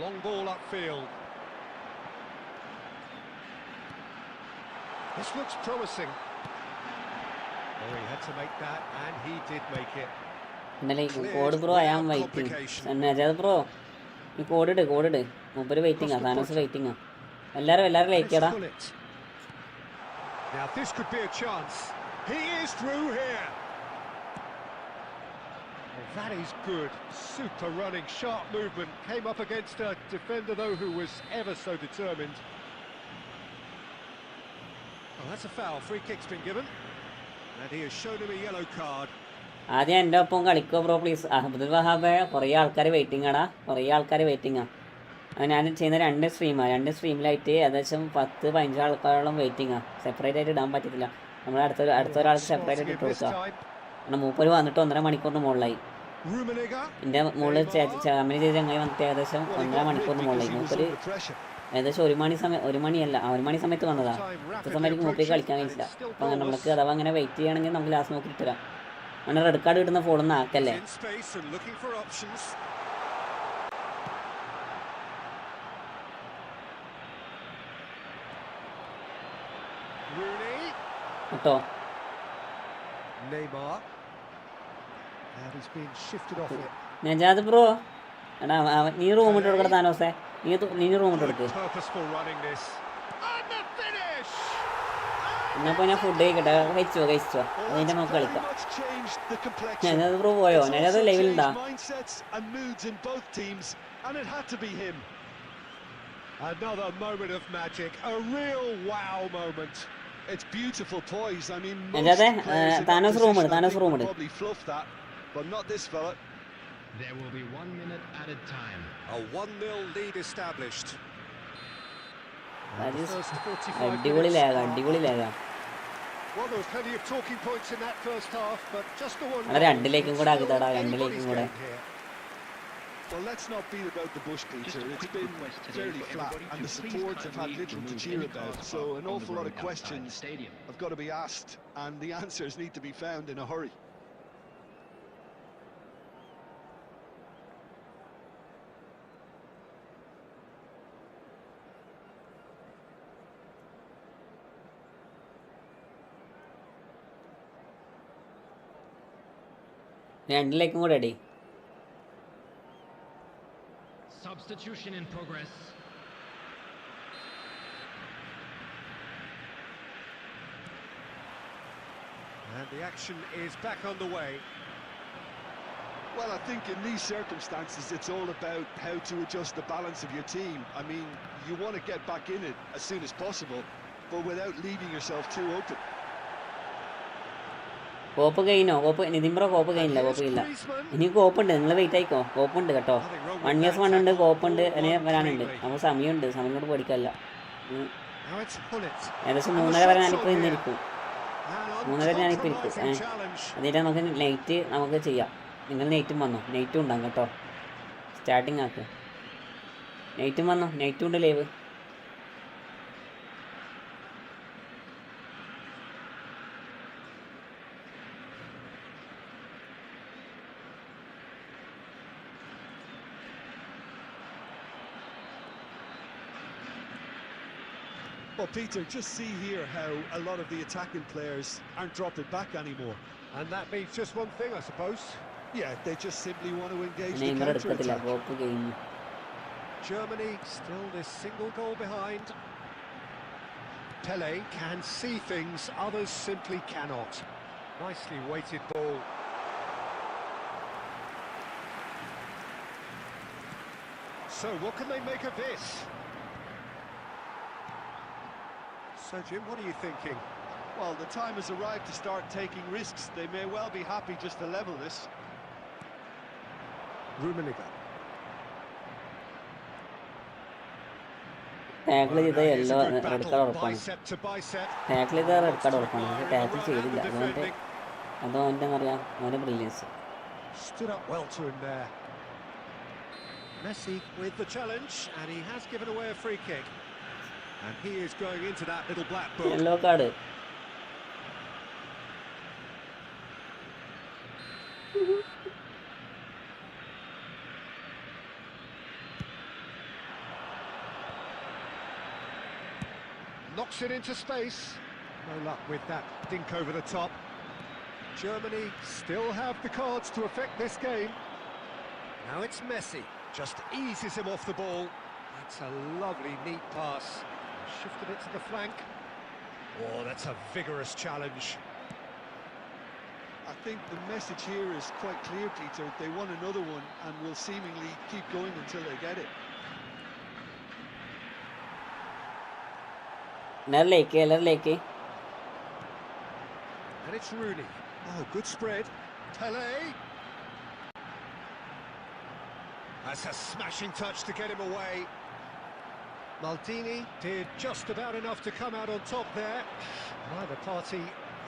Long ball upfield. This looks promising. Oh, he had to make that, and he did make it. Code bro I am waiting. Najad bro ഈ കോഡ് ഇട് മൂപ്പര് വെയിറ്റിംഗാ. താനോസ് വെയിറ്റിംഗാ. എല്ലാവരും ലൈക്ക് ചെയ്യടാ. Now this could be a chance. He is through here. Oh, that is good. Super running, sharp movement. Came up against a defender though who was ever so determined. Oh, that's a foul. Free kick's been given. And he has shown him a yellow card. ആദ്യം എൻ്റെ ഒപ്പം കളിക്കോ ബ്രോ പ്ലീസ്. അബ്ദുൽ വഹാബ് കുറേ ആൾക്കാർ വെയിറ്റിംഗ് ആടാ. ഞാൻ ചെയ്യുന്ന 2 സ്ട്രീമാണ്. 2 സ്ട്രീമിലായിട്ട് ഏകദേശം 10-15 ആൾക്കാരോളം വെയിറ്റിംഗാണ്. സെപ്പറേറ്റ് ആയിട്ട് ഇടാൻ പറ്റത്തില്ല. നമ്മൾ അടുത്തൊരാൾക്ക് സെപ്പറേറ്റ് ആയിട്ട് ഇട്ട് കൊടുക്കുക. കാരണം മൂപ്പര് വന്നിട്ട് 1.5 മണിക്കൂറിന് മുകളിലായി. എൻ്റെ മുകളിൽ കമ്പനി ചെയ്ത് ചങ്ങായി വന്നിട്ട് ഏകദേശം 1.5 മണിക്കൂറിന് മുകളിലായി. മൂപ്പര് ഏകദേശം 1 മണി സമയത്ത് വന്നതാണ്. ഇത്ര സമയത്ത് മൂപ്പർക്ക് കളിക്കാൻ കഴിച്ചില്ല. അപ്പം അങ്ങനെ നമുക്ക് അഥവാ അങ്ങനെ വെയിറ്റ് ചെയ്യണമെങ്കിൽ നമുക്ക് ലാസ്റ്റ് നോക്കി ഇട്ടുതരാം. അങ്ങനെ റെഡ് കാർഡ് കിട്ടുന്ന ഫോണൊന്നും ആക്കല്ലേ. കേട്ടോ നജാദ് ബ്രോ എടാ നീ റൂം ഇട്ട് കൊടുക്കട. താനോസേ നീ റൂം ഇട്ട് കൊടുക്ക്. എന്നപ്പോ ഞാൻ ഫുഡ് കഴിക്കട്ടെ. കഴിച്ചോ അതിന്റെ നമുക്ക് കളിക്കാം. നജാദ് ബ്രോ പോയോ? Najad ലൈവിലുണ്ടാ? Another moment of magic, a real wow moment. It's beautiful poise. I mean, Thanos room probably fluff that, but not this fella. There will be 1 minute added time. A 1-0 lead established. അടിപൊളി Laaga. Well, there was plenty of talking points in that first half, but just the one. 2 ലേക്കും കൂടെ ആക്കിത്തടാ. 2 ലേക്കും കൂടെ. Well, let's not beat about the bush, Peter. It's been fairly flat, and the supports have had little to cheer about. So an awful lot of questions have got to be asked, and the answers need to be found in a hurry. രണ്ടിലേക്കും കൂടെ അടി. Substitution in progress. And the action is back on the way. Well, I think in these circumstances, it's all about how to adjust the balance of your team. I mean, you want to get back in it as soon as possible, but without leaving yourself too open. കോപ്പ് കഴിഞ്ഞോ? നിതിമ്പ്രോ കോപ്പ് കഴിഞ്ഞില്ല. കോപ്പ് ഇല്ല. ഇനി കോപ്പുണ്ട്. നിങ്ങൾ വെയിറ്റ് ആയിക്കോ. കോപ്പുണ്ട് കേട്ടോ. 1 years 1 ഉണ്ട്, കോപ്പുണ്ട്, അതിന് വരാനുണ്ട്. നമുക്ക് സമയമുണ്ട്. സമയം കൊണ്ട് പഠിക്കല്ല. ഏകദേശം 3:30 വരെ ഞാനിപ്പോൾ ഇന്നിരിക്കും. 3:30 ഞാനിപ്പോൾ ഇരിക്കും. എന്നിട്ട് നമുക്ക് നൈറ്റ് നമുക്ക് ചെയ്യാം. നിങ്ങൾ നൈറ്റും വന്നോ? നൈറ്റും ഉണ്ടാകും കേട്ടോ. സ്റ്റാർട്ടിങ് ആക്കുക. നൈറ്റും വന്നോ? നൈറ്റും ഉണ്ട് live. Well, Peter, just see here how a lot of the attacking players aren't dropping back anymore. And that means just one thing, I suppose. Yeah, they just simply want to engage the Neymar എടുക്കത്തില്ല. counter-attack. കോപ്പ് കഴിഞ്ഞു. Germany still this single goal behind. Pele can see things others simply cannot. Nicely weighted ball. So what can they make of this? So Jim, what are you thinking? Well, the time has arrived to start taking risks. They may well be happy just to level this. Rummenigge. Tackle ചെയ്ത Here's yellow a good red card battle, ഉറപ്പാണ്. bicep to bicep. ടാക്കിൾ ചെയ്ത റെഡ് കാർഡ് ഉറപ്പാണ്. പക്ഷേ ടാക്കിൾ ചെയ്തില്ല. അതുകൊണ്ട് Defending. അതോ അവൻ്റെ എന്താ പറയുക, അവൻ്റെ brilliance. Stood up well to him there. Messi with the challenge, and he has given away a free kick. And he is going into that little black book. Yellow card. Knocks it into space. No luck with that dink over the top. Germany still have the cards to affect this game. Now it's Messi. Just eases him off the ball. That's a lovely, neat pass. Shifted it to the flank. Oh, that's a vigorous challenge. I think the message here is quite clear, Peter. They want another one and will seemingly keep going until they get it. എല്ലാവരിലേക്ക്. And it's Rooney. Oh, good spread. Pele. That's a smashing touch to get him away. Maldini did just about enough to come out on top there. Neither party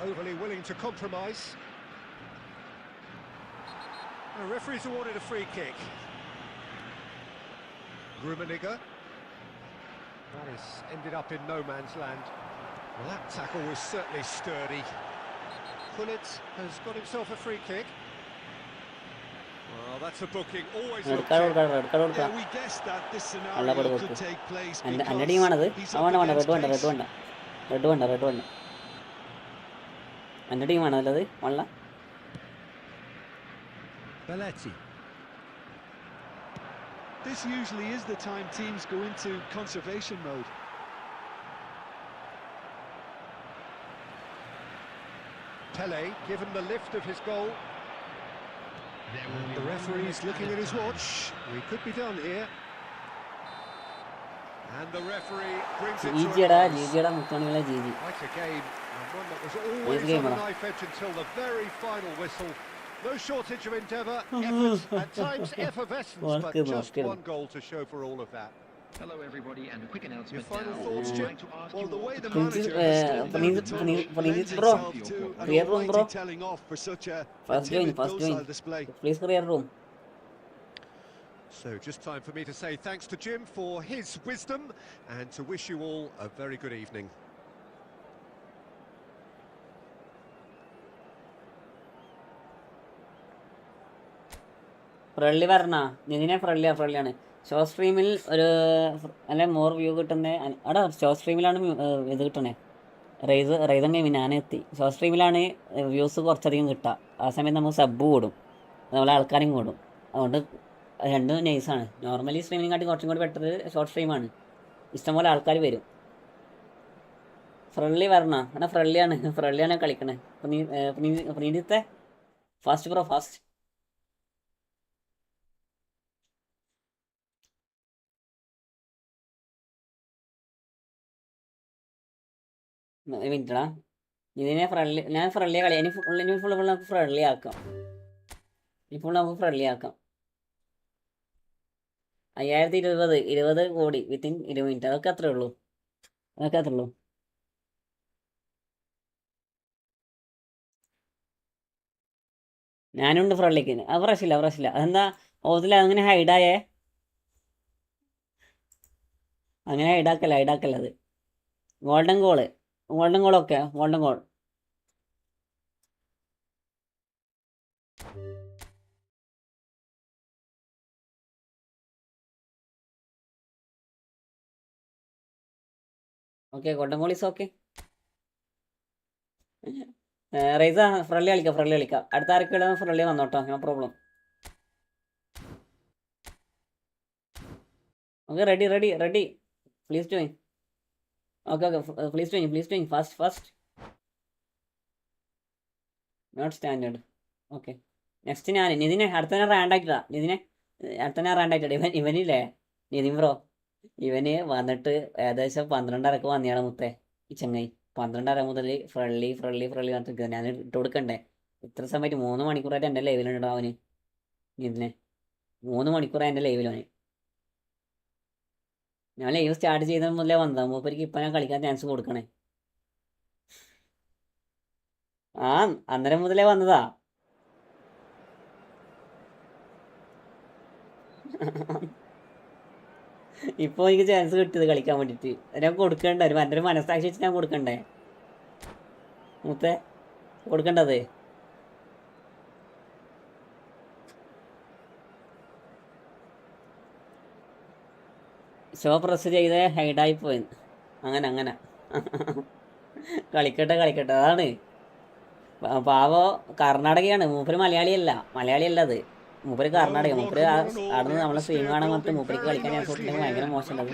overly willing to compromise. The referee's awarded a free kick. Rummenigge. That has ended up in no man's land. Well, that tackle was certainly sturdy. Gullit has got himself a free kick. Well, that's a booking. Always red looked card in. കൊടുക്കാം. റെഡ് കാർഡ് Yeah, കൊടുക്കാം. we guessed that this നല്ല scenario പടം could കൊടുക്കും. take place എൻ്റെ ടീമാണത്. because he's വേണ്ട up വേണ്ട against റെഡ് വേണ്ട pace. റെഡ് വേണ്ട റെഡ് വേണ്ട റെഡ് വേണ്ട. എൻ്റെ ടീമാണ് നല്ലത്. വള്ള Belletti. This usually is the time teams go into conservation mode. Pele given the lift of his goal. And the referee's looking at his watch. We could be done here. And the referee brings it to a ജിജിയുടെ close. ജിജിയുടെ മുത്തോണികളെ Jiji. Quite a game, and one that was always game, on the man. knife edge until the very final whistle. No shortage of endeavour, effort, at times effervescence, but just one goal to show for all of that. Hello, everybody, and a quick announcement. Your final now. thoughts, I'd Jim? like to ask Well, you the all way to the come manager to- has stepped down Please, the tournament please, lends bro. itself to an Clear room, bro. almighty telling off for such a First timid, join, first docile join. display. Please clear room. So just time for me to say thanks to Jim for his wisdom and to wish you all a very good evening. Friendly പറഞ്ഞാ നിതിനെ ഫ്രണ്ട്ലിയാണ്. ഷോ സ്ട്രീമിൽ ഒരു അല്ല മോർ വ്യൂ കിട്ടുന്ന അവിടെ ഷോ സ്ട്രീമിലാണ് ഇത് കിട്ടണേ. റൈസൻ ഗെയിം ഞാൻ എത്തി. ഷോ സ്ട്രീമിലാണ് വ്യൂസ് കുറച്ചധികം കിട്ടുക. ആ സമയത്ത് നമുക്ക് സബ് കൂടും. അതുപോലെ ആൾക്കാരും കൂടും. അതുകൊണ്ട് രണ്ടും നൈസാണ്. നോർമലി സ്ട്രീമിനെക്കാട്ടി കുറച്ചും കൂടി ബെറ്റർ ഷോർട്ട് സ്ട്രീമാണ്. ഇഷ്ടംപോലെ ആൾക്കാർ വരും. ഫ്രണ്ട്ലി വരണോ? എടാ ഫ്രണ്ട്ലിയാണ് കളിക്കണേ. പ്രീതിത്തെ ഫാസ്റ്റ് ബ്രോ ഫാസ്റ്റ്. മിനിറ്റടാ, ഇതിനെ ഞാൻ ഫ്രണ്ട്ലി കളി ഇനി ഫുൾ നമുക്ക് ഫ്രണ്ട്ലി ആക്കാം. ഇപ്പോൾ നമുക്ക് ഫ്രണ്ട്ലി ആക്കാം. 5020 കോടി വിത്തിൻ 20 മിനിറ്റ്. അതൊക്കെ അത്രേ ഉള്ളൂ. ഞാനുണ്ട് ഫ്രണ്ട്ലിക്ക്. അത് പ്രശ്നമില്ല. അതെന്താ ഓതിൽ അങ്ങനെ ഹൈഡായേ? അങ്ങനെ ഹൈഡാക്കല്ല അത്. Golden goal okay. Golden goal okay. Golden goal is okay. Raisa friendly കളിക്കാം. അടുത്ത ആർക്കും ഫ്രണ്ട്ലി വന്നോട്ടോ, no problem. Okay, ready. Please join. Okay, please join fast. Not standard. Okay, next ഞാൻ നിതിനെ അടുത്ത റാൻഡാക്കിട്ടാ. ഇവനില്ലേ നിതിൻ ബ്രോ, ഇവന് വന്നിട്ട് ഏകദേശം 12:30 വന്നിയാണ് മുത്തേ. ഈ ചങ്ങായി 12:30 മുതൽ ഫ്രണ്ട്ലി പറഞ്ഞിട്ട് ഞാൻ ഇട്ട് കൊടുക്കണ്ടേ? ഇത്ര സമയത്ത് 3 മണിക്കൂറായിട്ട് എൻ്റെ ലൈവിലുണ്ടോ അവന്? ഇതിനെ 3 മണിക്കൂറായി എൻ്റെ ലൈവിലവന്. ഞാൻ ലൈവ് സ്റ്റാർട്ട് ചെയ്ത മുതലേ വന്നതാ. മൂപ്പർക്ക് ഇപ്പം ഞാൻ കളിക്കാൻ ചാൻസ് കൊടുക്കണേ. അന്നേരം മുതലേ വന്നതാ. ഇപ്പോൾ എനിക്ക് ചാൻസ് കിട്ടിയത് കളിക്കാൻ വേണ്ടിയിട്ട്. ഞാൻ കൊടുക്കണ്ടേ? എൻ്റെ ഒരു മനസ്സാക്ഷി വെച്ച് ഞാൻ കൊടുക്കണ്ടേ മുത്തേ? കൊടുക്കണ്ടത്. ഷോ പ്രസ് ചെയ്ത് ഹൈഡായി പോയി. അങ്ങനെ കളിക്കട്ടെ. അതാണ് പാവോ. കർണാടകയാണ് മൂപ്പര്. മലയാളിയല്ല അത്. മൂപ്പര് കർണാടക. മൂപ്പര് അവിടുന്ന് നമ്മളെ സ്ട്രീം കാണാൻ വന്നിട്ട് മൂപ്പർക്ക് കളിക്കാൻ ചാൻസ് കൊടുത്തില്ലെങ്കിൽ ഭയങ്കര മോശമുള്ളത്.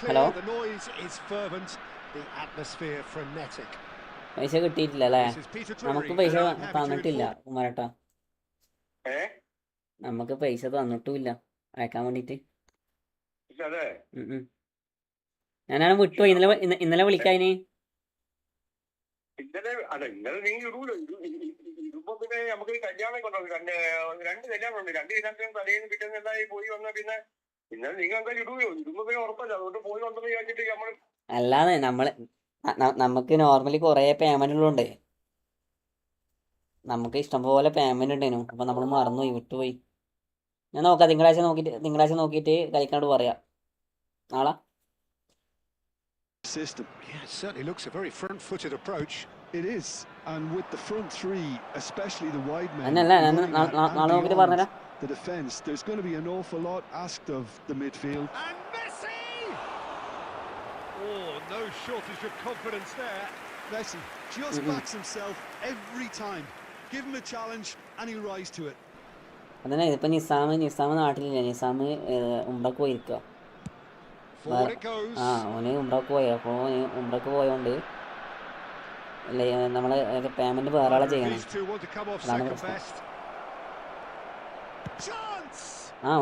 ഹലോ, പൈസ കിട്ടിയിട്ടില്ല അല്ലേ? നമുക്ക് പൈസ തന്നിട്ടില്ല കുമാരേട്ടാ. നമുക്ക് പൈസ തന്നിട്ടുമില്ല അയക്കാൻ വേണ്ടിട്ട്. ഞാനാണ് വിട്ടുപോയി. ഇന്നലെ വിളിക്കാതിന്. ഇന്നലെ നീ ഇടൂലോ. ഇടുമ്പോ പിന്നെ നമുക്ക് കല്യാണം കൊണ്ടുപോകും. 2 കല്യാണം ഉണ്ട്. 2 കല്യാണത്തിനും തലേന്ന് പിറ്റേന്ന് എന്തായി പോയി വന്നാൽ പിന്നെ ഇന്നലെ നിങ്ങൾ എന്തായാലും ഇടുകയോ? ഇടുമ്പോ പിന്നെ ഉറപ്പല്ല. അതുകൊണ്ട് പോയി വന്നത് വിചാരിച്ചിട്ട് നമ്മൾ. അല്ലാതെ നമുക്ക് നോർമലി കുറേ പേയ്മെന്റ് ഉള്ളതുകൊണ്ടേ നമുക്ക് ഇഷ്ടംപോലെ പേയ്മെന്റ് ഉണ്ടായിരുന്നു. അപ്പൊ നമ്മൾ മറന്നുപോയി, വിട്ടുപോയി. ഞാൻ നോക്കാം. തിങ്കളാഴ്ച നോക്കിയിട്ട് കളിക്കാണ്ട് പറയാം. നാളെ System. Yeah, it certainly looks a very front-footed approach. It is, and with the front three, especially the wide men, നാളെ നോക്കിയിട്ട് പറഞ്ഞുതരാം. the defence, there's going to be an awful lot asked of the midfield. And Messi! Oh, no shortage of confidence there. Messi just backs himself every time. Give him a challenge and he'll rise to it. അതന്നെ. ഇതിപ്പോൾ നിസാം നാട്ടിലില്ല. നിസാം ഉംറക്ക് പോയിരിക്കുക. ഓന് ഉംറക്ക് പോയി. അപ്പോൾ ഓന് ഉംറക്ക് പോയോണ്ട് നമ്മള് പേയ്മെന്റ് വേറെ ആളെ ചെയ്യണം. അതാണ് പ്രശ്നം.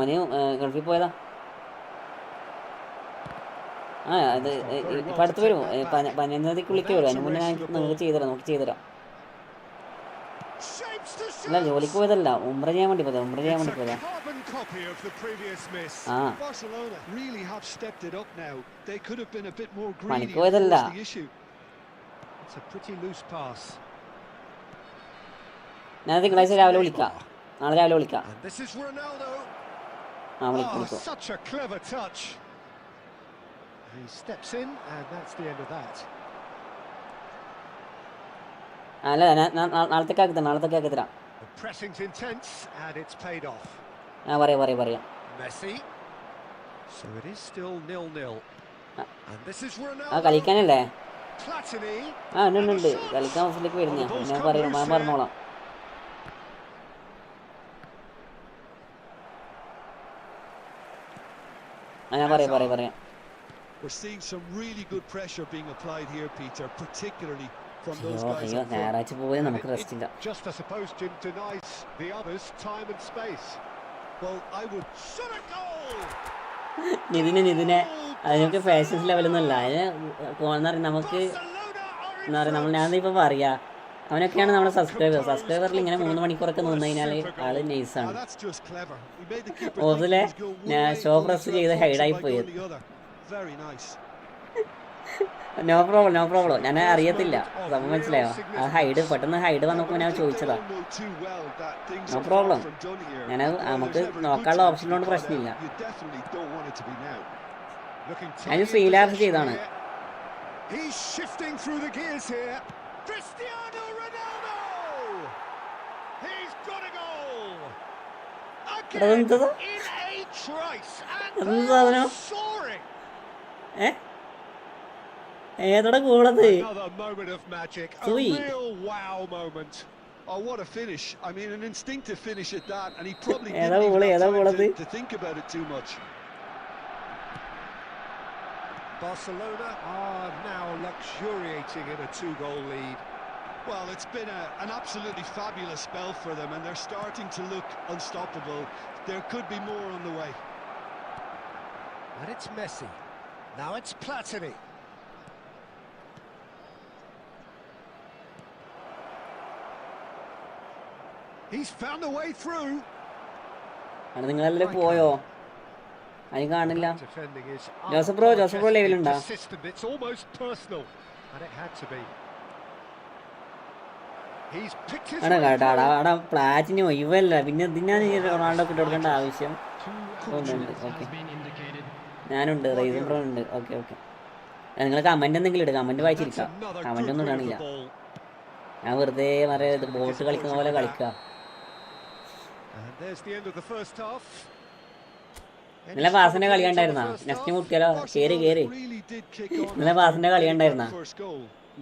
ഓന് ഗൾഫിൽ പോയതാ. അത് ഇപ്പം അടുത്ത് വരും. 15-ക്കുള്ളിലേക്ക് വരും. അതിന് മുന്നേ ഞാൻ നോക്കി ചെയ്തുതരാം. അല്ല, ജോലിക്ക് പോയതല്ല, ഉംറ ചെയ്യാൻ വേണ്ടി പോയതാ. പണിക്ക് പോയതല്ല. ഞാൻ തിങ്കളാഴ്ച രാവിലെ വിളിക്കാം. നാളെ രാവിലെ വിളിക്കാം. വിളിക്കും. അല്ല, നാളത്തേക്ക് ആക്കി തരാം. പറയാം. കളിക്കാനല്ലേ? ഉണ്ട്. കളിക്കാൻ ഹോസ്റ്റലിലേക്ക് വരുന്ന ഞാൻ പറഞ്ഞോളാം. ഞാൻ പറയാം. We're seeing some really good pressure being applied here, Peter, particularly from those guys. അയ്യോ ഞായറാഴ്ച പോയി നമുക്ക് റെസ്റ്റ് ഇല്ല. Just I suppose Jim denies the others time and space. Well, I would shot a goal. നിതിനെ അതിനൊക്കെ ഫാഷൻസ് ലെവലൊന്നുമല്ല. അതിന് എന്താ പറയുക നമുക്ക് എന്താ പറയുക ഞാനിപ്പോൾ പറയാ അവനൊക്കെയാണ് നമ്മുടെ സബ്സ്ക്രൈബറിൽ ഇങ്ങനെ 3 മണിക്കൂറൊക്കെ നിന്ന് കഴിഞ്ഞാൽ ആള് നൈസാണ്. ഓതിലെ ഞാൻ ഷോ പ്രസ് ചെയ്ത് ഹൈഡായി പോയത്. നോ പ്രോബ്ലം ഞാൻ അറിയത്തില്ല സംഭവം മനസ്സിലായോ. ആ പെട്ടെന്ന് ഹൈഡ് വന്നപ്പോൾ ഞാൻ ചോദിച്ചതാ. നോ പ്രോബ്ലം ഞാൻ നമുക്ക് നോക്കാനുള്ള ഓപ്ഷൻ കൊണ്ട് പ്രശ്നമില്ല. ഞാൻ ഫ്രീലാൻസ് ചെയ്താണ്. Cristiano Ronaldo! He's got a goal! Again in a trice and soaring! ഏതോടെ കൂടത്? Another moment of magic, a real wow moment. Oh, what a finish. I mean, an instinctive finish at that, and he probably didn't even have time to think about it too much. Barcelona are now luxuriating in a 2-goal lead. Well, it's been an absolutely fabulous spell for them, and they're starting to look unstoppable. There could be more on the way. And it's Messi. Now it's Platini. He's found a way through. നിങ്ങളെല്ലാം പോയോ? അതിന് കാണില്ല. ജോസഫ് ബ്രോ ലെവലുണ്ടോ? അവിടെ പ്ലാറ്റിന് ഒഴിവല്ല. പിന്നെ ഇതിനാണ് ഈ റൊണാൾഡോ ഇട്ട് കൊടുക്കേണ്ട ആവശ്യം തോന്നുന്നുണ്ട്. ഓക്കെ ഞാനുണ്ട്, റൈസും ബ്രോ ഉണ്ട്. ഓക്കെ നിങ്ങൾ കമന്റ് എന്തെങ്കിലും ഇടുക. കമന്റ് വായിച്ചിരിക്കാം. കമന്റ് ഒന്നും കാണില്ല. ഞാൻ വെറുതെ മറിയ ബോട്ട് കളിക്കുന്ന പോലെ കളിക്കുക. ഇന്നലെ പാസിന്റെ കളി ഉണ്ടായിരുന്ന നെക്സ്റ്റ് മുട്ടിയാലോ? കേറി ഇന്നലെ പാസിന്റെ കളി ഉണ്ടായിരുന്ന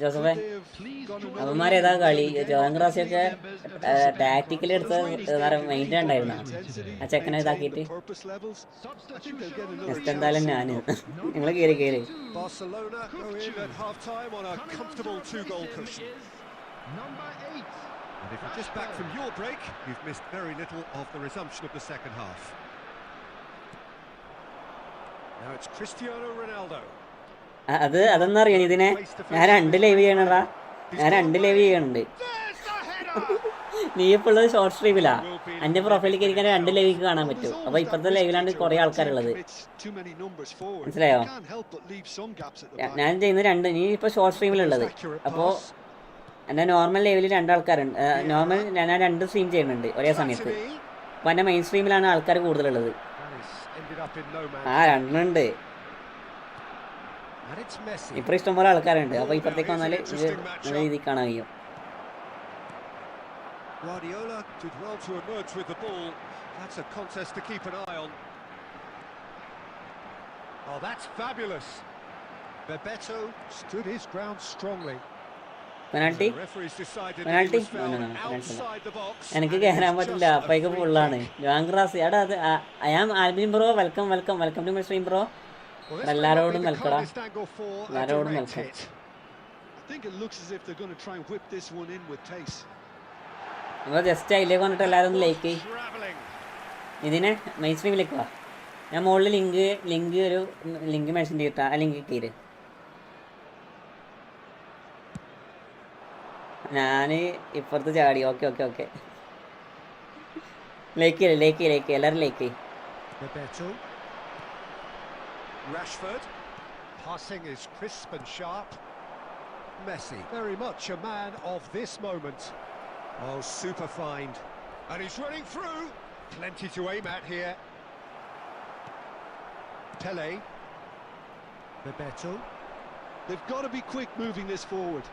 ജോസഫേ? അവന്മാരേതാ കളി? ജോങ്ക്രാസിയൊക്കെ ടാക്ടിക്കലി എടുത്ത് മൈൻഡ് ഉണ്ടായിരുന്ന ആ ചെക്കനെ ഇതാക്കിയിട്ട് നെക്സ്റ്റ് എന്തായാലും ഞാന് നിങ്ങൾ കേറി And if you're just back from your break, you've missed very little of the resumption of the second half. Now it's Cristiano Ronaldo. അതെന്നാ അറിയണം ഇതിനെ? ഞാൻ 2 ലൈവ് ചെയ്യണടാ. ഞാൻ 2 ലൈവ് ചെയ്യുന്നുണ്ട്. നീ ഇപ്പോൾ ഉള്ളത് ഷോർട്ട് സ്ട്രീമിലാ. എൻ്റെ പ്രൊഫൈലിൽ കയറിക്കാൻ 2 ലൈവിക്ക് കാണാൻ പറ്റും. അപ്പോൾ ഇപ്പോഴത്തെ ലൈവിലാണ് കുറേ ആൾക്കാരുള്ളത്. മനസ്സിലായോ? ഞാൻ ചെയ്യുന്നത് 2. നീ ഇപ്പോൾ ഷോർട്ട് സ്ട്രീമിലുള്ളത്. അപ്പോൾ എൻ്റെ നോർമൽ ലൈവിൽ 2 ആൾക്കാരുണ്ട്. നോർമൽ ഞാൻ 2 സ്ട്രീം ചെയ്യുന്നുണ്ട് ഒരേ സമയത്ത്. അപ്പോൾ എൻ്റെ മെയിൻ സ്ട്രീമിലാണ് ആൾക്കാർ കൂടുതലുള്ളത്. 2 ഉണ്ട്. ഇപ്പോൾ ഇഷ്ടംപോലെ ആൾക്കാരുണ്ട്. അപ്പോൾ ഇപ്പുറത്തേക്ക് വന്നാൽ നല്ല രീതിയിൽ കാണാൻ കഴിയും. Guardiola did well to emerge with the ball. That's a contest to keep an eye on. Oh, that's fabulous. Bebeto stood his ground strongly. Penalty എനിക്ക് കയറാൻ പറ്റില്ല. അപ്പേക്ക് ഫുള്ളാണ്. ജോങ്ക്രാസ് എടാ അത് ഞാൻ Albin bro welcome to my stream bro. എല്ലാരോടും വെൽക്കടാ. എല്ലാരോടും വെൽക്കം. നിങ്ങൾ ജസ്റ്റ് അതിലേക്ക് വന്നിട്ട് എല്ലാവരും ഒന്ന് ലൈക്ക് ചെയ്യും. ഇതിനെ മെയിൻ സ്ട്രീമിലേക്ക് വാ. ഞാൻ മുകളിൽ ഒരു ലിങ്ക് മെൻഷൻ ചെയ്തിട്ടാ. ആ ലിങ്ക് കയറി. ഞാൻ ഇപ്പുറത്ത് ചാടി. ഓക്കെ ലൈക്ക് എല്ലാവരും ലൈക്ക് ചെയ്യും. Rashford passing is crisp and sharp. Messi very much a man of this moment. Oh, super find, and he's running through. Plenty to aim at here. Pele. Bebeto. They've got to be quick moving this forward.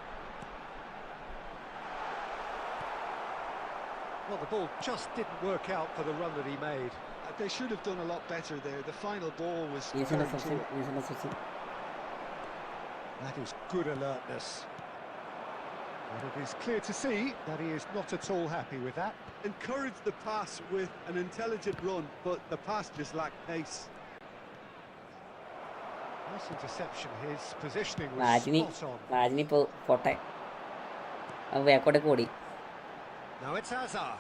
Well, the ball just didn't work out for the run that he made. They should have done a lot better there. The final ball was that is good alertness. And it is clear to see that he is not at all happy with that. Encouraged the pass with an intelligent run, but the pass just lacked pace. Nice interception. His positioning was വാജിനി spot on. വാജിനി ഇപ്പോൾ പോട്ടെ, അത് വേക്കോട്ടെ കൂടി. Now it's Azar.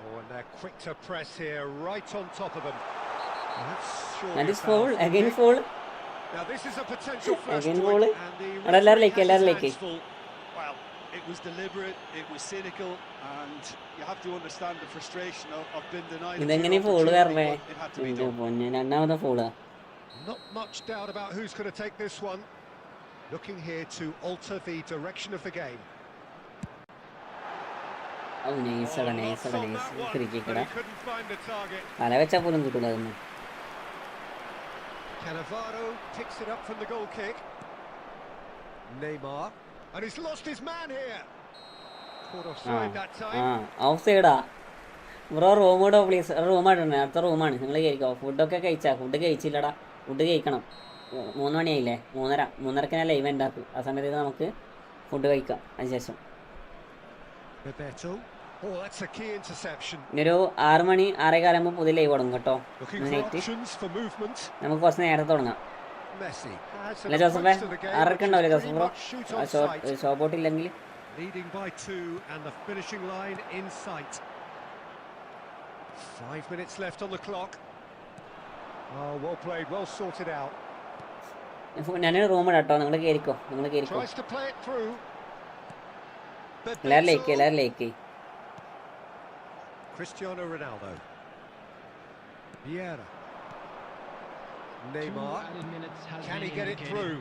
Oh, and they're quick to press here, right on top of them. That is foul, again foul. Now this is a potential flash Again point, foul. and the അവിടെ എല്ലാവരും referee ലൈക്ക്, has എല്ലാവരും his like. hands full. Well, it was deliberate, it was cynical, and you have to understand the frustration of being denied. ഇതെങ്ങനെ ഫോള് വരണേ? It had to be done. പൊന്നെ, രണ്ടാമത്തെ ഫോളാ. Not much doubt about who's going to take this one. Looking here to alter the direction of the game. അത് നൈസടാ, നൈസടാ, Lots on nice. that one, ക്രിക്കറ്റാ, but he couldn't find the target. തല വെച്ചാൽ പോലും കിട്ടൂല അതൊന്നും. Cannavaro picks it up from the goal kick. Neymar, and he's lost his man here. Caught offside that time. ഓഫ് സൈഡാ ബ്രോ. റൂം ഇടോ പ്ലീസ്. റൂമായിട്ടുണ്ട്, അടുത്ത റൂമാണ്. നിങ്ങൾ കഴിക്കോ? ഫുഡൊക്കെ കഴിച്ചാ? ഫുഡ് കഴിച്ചില്ലടാ, ഫുഡ് കഴിക്കണം. 3 മണിയായില്ലേ? 3:30 ഞാൻ ലൈവ് ഉണ്ടാക്കും. ആ സമയത്ത് നമുക്ക് ഫുഡ് കഴിക്കാം. അതിനുശേഷം Bebeto. Oh, that's a key interception. ഇനിയൊരു 6 മണി 6:15 ആകുമ്പോൾ പുതിയ ലൈവ് തുടങ്ങും കേട്ടോ. Looking for night options for movement. നമുക്ക് കുറച്ച് നേരത്തെ തുടങ്ങാം. Messi has an അല്ല ജോസഫേ, approach to the game 6:00 ഉണ്ടാവില്ലേ which is Joseph pretty bro? much shoot on sight. ഷോപ്പോട്ട് ഇല്ലെങ്കിൽ Leading by 2 and the finishing line in sight. 5 minutes left on the clock. Oh, well played, well sorted out. ഞാനൊരു റൂം ഇടാം കേട്ടോ. നിങ്ങൾ കയറിക്കോ, നിങ്ങൾ കയറിക്കോ. Tries to play it through. എല്ലാവരും ലൈക്ക്, Bebeto. എല്ലാവരും like. Cristiano Ronaldo. Vieira. Neymar. Can he get it through?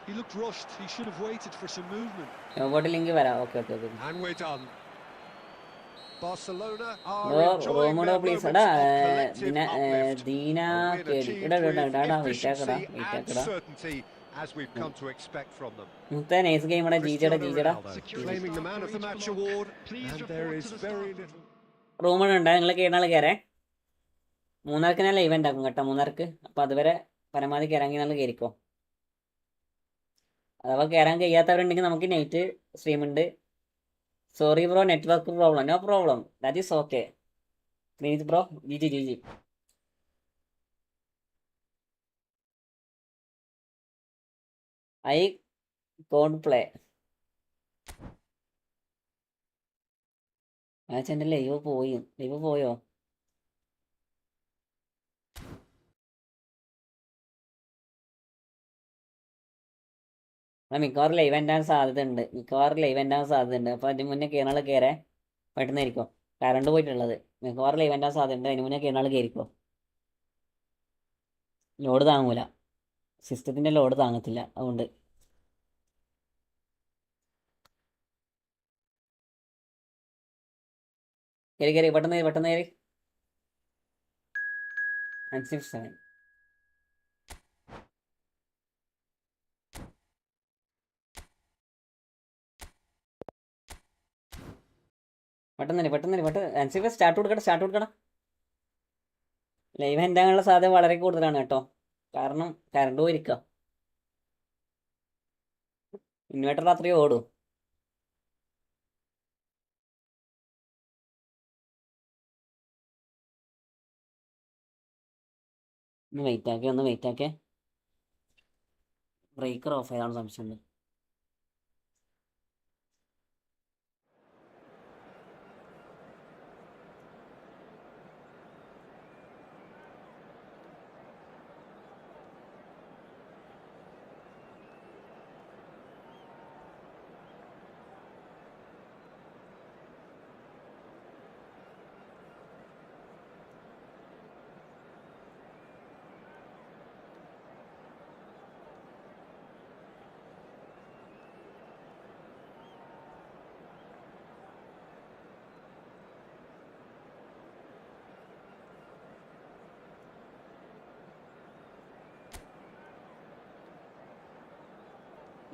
He looked rushed. He should have waited for some movement. ഷോപ്പോട്ട് ലിങ്ക് വരാം. Okay okay okay. And we're done. Barcelona bro are enjoying room their ഇടോ പ്ലീസ്. moments എടാ of collective uplift. Deena A win കേടി achieved ഇടാ with വെയിറ്റാക്കടാ, efficiency വെയിറ്റാക്കടാ. and certainty as we've come to expect from them. മുത്ത നൈസ് ഗെയിം ഇടാ. ജീജടാ, Cristiano ജീജടാ. Ronaldo claiming the man of the match award, and there is very little. Room ഉണ്ട്, നിങ്ങൾ കയറുന്നാൾ കയറേ. 3:30 ഞാൻ ലൈവ് ഉണ്ടാക്കും കേട്ടോ. 3:30. അപ്പോൾ അതുവരെ പരമാവധി കയറാമെങ്കിൽ നിങ്ങൾ കയറിക്കോ. അഥവാ കയറാൻ കഴിയാത്തവരുണ്ടെങ്കിൽ നമുക്ക് നൈറ്റ് സ്ട്രീം ഉണ്ട്. Sorry bro, network problem. No problem, that is okay. Please bro, G G. I can't play. എൻ്റെ ലൈവ് പോയോ? മിക്കവാറും ലൈവ് ഉണ്ടാകാൻ സാധ്യതയുണ്ട്. അപ്പോൾ അതിന് മുന്നേ കയറാൾ കയറേ. പെട്ടെന്നായിരിക്കും കറണ്ട് പോയിട്ടുള്ളത്. മിക്കവാറും ലൈവ് ഉണ്ടാകാൻ സാധ്യതയുണ്ട്. അതിന് മുന്നേ കയറാൾ കയറിക്കോ. ലോഡ് താങ്ങൂല, സിസ്റ്റത്തിൻ്റെ ലോഡ് താങ്ങത്തില്ല. അതുകൊണ്ട് കയറി പെട്ടെന്ന് കയറി. 967. പെട്ടെന്ന് സ്റ്റാർട്ട് കൊടുക്കട്ടെ. ലൈവ് എന്താകാനുള്ള സാധ്യത വളരെ കൂടുതലാണ് കേട്ടോ. കാരണം കറണ്ട് പോയിരിക്കുക. ഇൻവേർട്ടർ അത്രയും ഓടും. ഒന്ന് വെയിറ്റ് ആക്കേ. ബ്രേക്കർ ഓഫ് ചെയ്താണ് സംശയമുണ്ട്.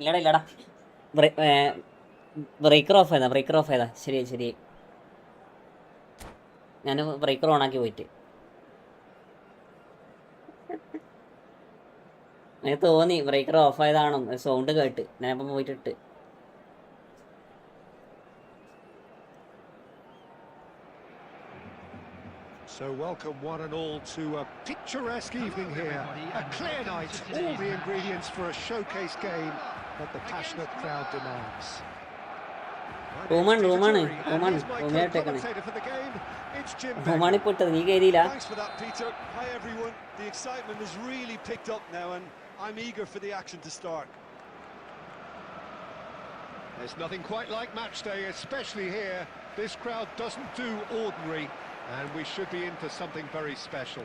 ഇല്ലടാ ബ്രേക്കർ ഓഫ് ചെയ്താ. ശരി. ഞാൻ ബ്രേക്കർ ഓണാക്കി പോയിട്ട് എനിക്ക് തോന്നി ബ്രേക്കർ ഓഫ് ആയതാണോ, സൗണ്ട് കേട്ട് ഞാനിപ്പം പോയിട്ടിട്ട്. So welcome one and all to a picturesque evening here. A clear night, all the ingredients for a showcase game that the passionate crowd demands. Roman. Commentator for the game, it's Jim Becker. Thanks for that, Peter. Hi, everyone. The excitement has really picked up now, and I'm eager for the action to start. There's nothing quite like match day, especially here. This crowd doesn't do ordinary, and we should be in for something very special.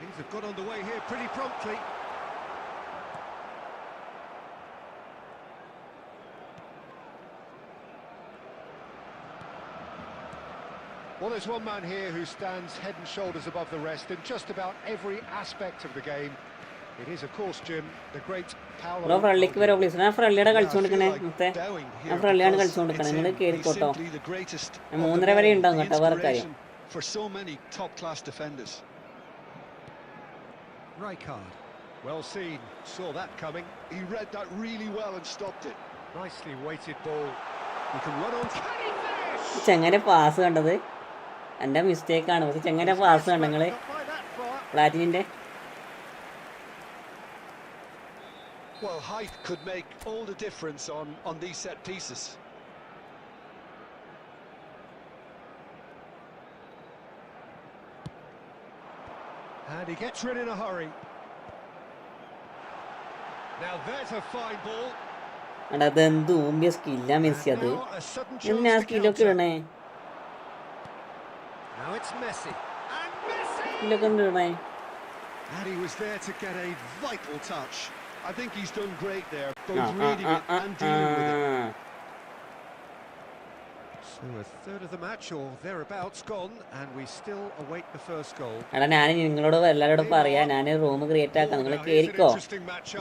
Things have got underway here pretty promptly. Well, there's one man here who stands head and shoulders above the rest in just about every aspect of the game. It is, of course, Jim, the great Paolo. Bro ഫ്രണ്ട്ലിക്ക് വരോ പ്ലീസ്. ഞാൻ ഫ്രണ്ട്ലിയുടെ കളിച്ചുകൊണ്ടിരിക്കണേ മുത്തേ. ഞാൻ ഫ്രണ്ട്ലിയാണ് കളിച്ചുകൊണ്ടിരിക്കണേ. നിങ്ങൾ കയറിക്കോട്ടോ. 3:30 വരെ ഉണ്ടാവും കേട്ടോ വേറെ കാര്യം. For so many top-class defenders. Rijkaard, well seen, saw that coming. He read that really well and stopped it. Nicely weighted ball. He can run on. ചെങ്ങനെ പാസ് കണ്ടത് എൻ്റെ മിസ്റ്റേക്കാണ്. പക്ഷെ ചെങ്ങനെ പാസ് കണ്ട നിങ്ങൾ പ്ലാറ്റിനിൻ്റെ. Well, height could make all the difference on these set pieces. And he gets rid in a hurry. Now there's a fine ball. and അതെന്ത് ഊമ്പിയ സ്കില്ലാ മെസ്സി. അത് എന്നാ സ്കില്ലൊക്കെ ഇടണേ, സ്കില്ലൊക്കെ ഇടണേ. And he was there to get a vital touch. I think he's done great there, both reading it and dealing with it. So a third of the match or thereabouts gone, and we still await the first goal. എടാ ഞാൻ നിങ്ങളോട് എല്ലാവരോടും പറയാം, ഞാൻ റൂം ക്രിയേറ്റ് ആക്കാം, നിങ്ങൾ കയറിക്കോ.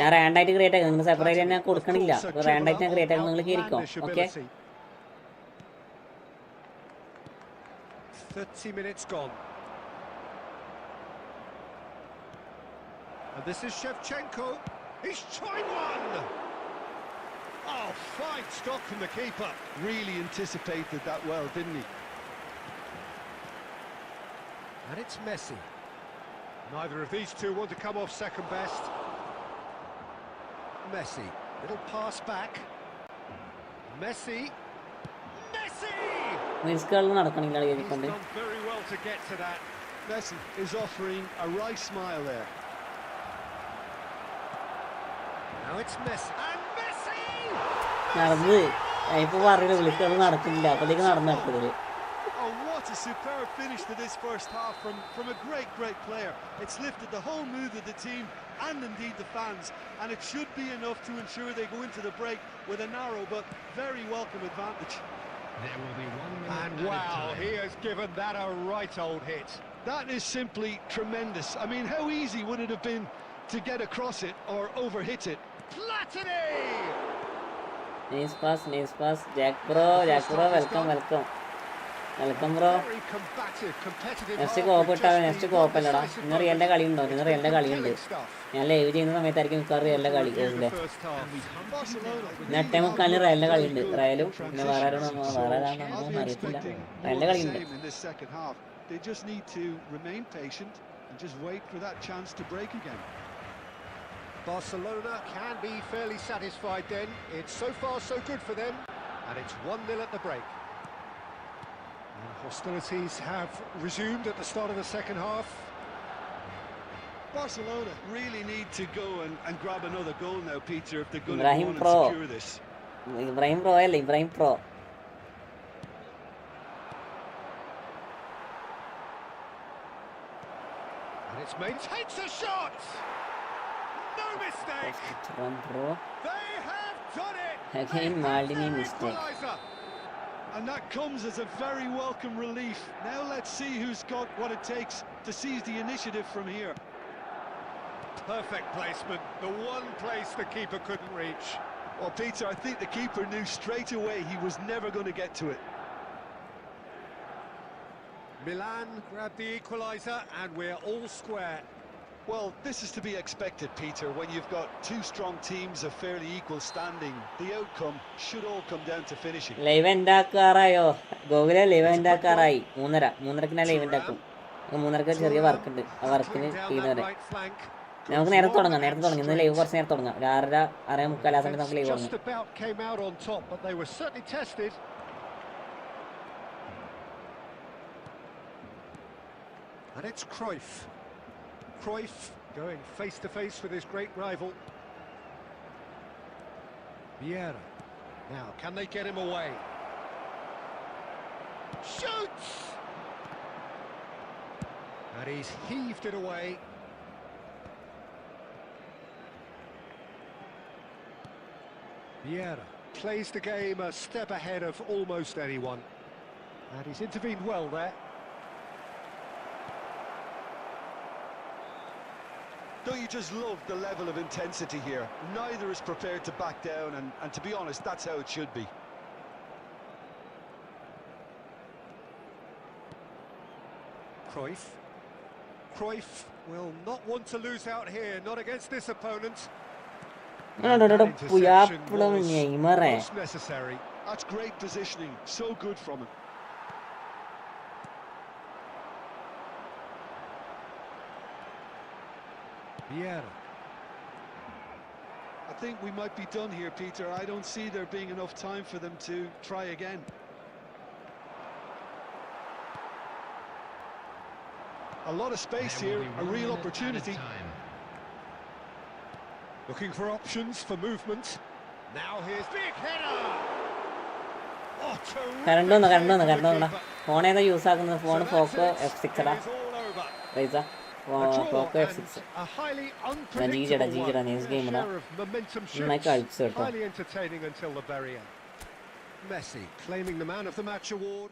ഞാൻ റാൻഡായിട്ട് ക്രിയേറ്റ് ആക്കാം, നിങ്ങൾ സെപ്പറേറ്റ് ഞാൻ കൊടുക്കണില്ല. റാൻഡായിട്ട് ഞാൻ ക്രിയേറ്റ് ആക്കാം, നിങ്ങൾ കയറിക്കോ. Okay, 30 minutes gone. And this is Shevchenko. He's tried one. Oh, fine stop from the keeper. Really anticipated that well, didn't he? And it's Messi. Neither of these two want to come off second best. Messi, little pass back. Messi. നടക്കണില്ല. He's done very well to get to that. Messi is offering a right smile there. Now it's Messi. And Messi! നടന്ന് ഇപ്പൊ പറയില്ല, വിളിച്ചത് നടക്കില്ല. അപ്പോഴേക്ക് നടന്നെടുത്തത്. Oh, what a superb finish to this first half from a great player. It's lifted the whole mood of the team and indeed the fans, and it should be enough to ensure they go into the break with a narrow but very welcome advantage. There will be 1 minute. And wow, he has given that a right old hit. That is simply tremendous. I mean, how easy would it have been to get across it or overhit it? Platini! Nice pass. Jack bro, welcome bro. Very combative, competitive. Next co-op ഇട്ടാൽ നെക്സ്റ്റ് കോപ്പല്ലടാ. ഇന്ന് റിയലിന്റെ കളി ഉണ്ടോ? ഇന്ന് റിയലിന്റെ കളിയുണ്ട്. ഞാൻ ലൈവ് ചെയ്യുന്ന സമയത്തായിരിക്കും മിക്കവാറും റിയലിന്റെ കളി. ഇല്ലേ, 8:45 റിയലിന്റെ കളിയുണ്ട്. റയലും പിന്നെ വേറെ ആരാണോ അറിയത്തില്ല. റിയലിന്റെ കളിയുണ്ട്. They just need to remain patient and just wait for that chance to break again. Barcelona can be fairly satisfied then. It's so far so good for them, and it's 1-0 at the break. And hostilities have resumed at the start of the second half. Barcelona really need to go and grab another goal now, Peter, if they're going Ibrahim to go on and secure this. Ibrahim Pro. And it's made, takes a shot! No mistake! They have done it! Again, Maldini mistake. And that comes as a very welcome relief. Now let's see who's got what it takes to seize the initiative from here. Perfect placement, the one place the keeper couldn't reach. Well, Peter, I think the keeper knew straight away he was never going to get to it. Milan grabbed the equaliser and we're all square. Well, this is to be expected, Peter. When you've got two strong teams of fairly equal standing, the outcome should all come down to finishing. Live എൻഡാക്കാറായോ? ഗോകുലെ ലൈവ് എൻഡാക്കാറായി. 3:30 ഞാൻ ലൈവ് എൻഡാക്കും. 3:30 ചെറിയ വർക്ക് ഉണ്ട്. ആ വർക്കിന് ചെയ്യുന്നവരെ നമുക്ക് നേരത്തെ തുടങ്ങാം. ഇന്ന് ലൈവ് കുറച്ച് നേരത്തെ തുടങ്ങാം. 6:30 6:45 ആ സമയത്ത് നമുക്ക് ലൈവ് തുടങ്ങാം. And it's Cruyff. Cruyff going face to face with his great rival. Vieira. Now, can they get him away? Shoots! And he's heaved it away. Vieira plays the game a step ahead of almost anyone. And he's intervened well there. Don't you just love the level of intensity here? Neither is prepared to back down, and to be honest, that's how it should be. Cruyff. Cruyff will not want to lose out here, not against this opponent. Was necessary. That's great positioning, so good from him. Vieira. I think we might be done here, Peter. I don't see there being enough time for them to try again. A lot of space here, a real opportunity. Looking for options for movement. Now here's big header. Oh, current വന്നു. ഫോൺ ഏതാ യൂസ് ആക്കുന്നത്? ഫോൺ പോക്കോ F6 എടാ. പൈസ പോക്കോ F6. ഞാൻ ജീജടാ ന്യൂസ് ഗെയിമിടാ. നന്നായി കളിച്ചു കേട്ടോ. Highly entertaining until the very end. Messi claiming the man of the match award.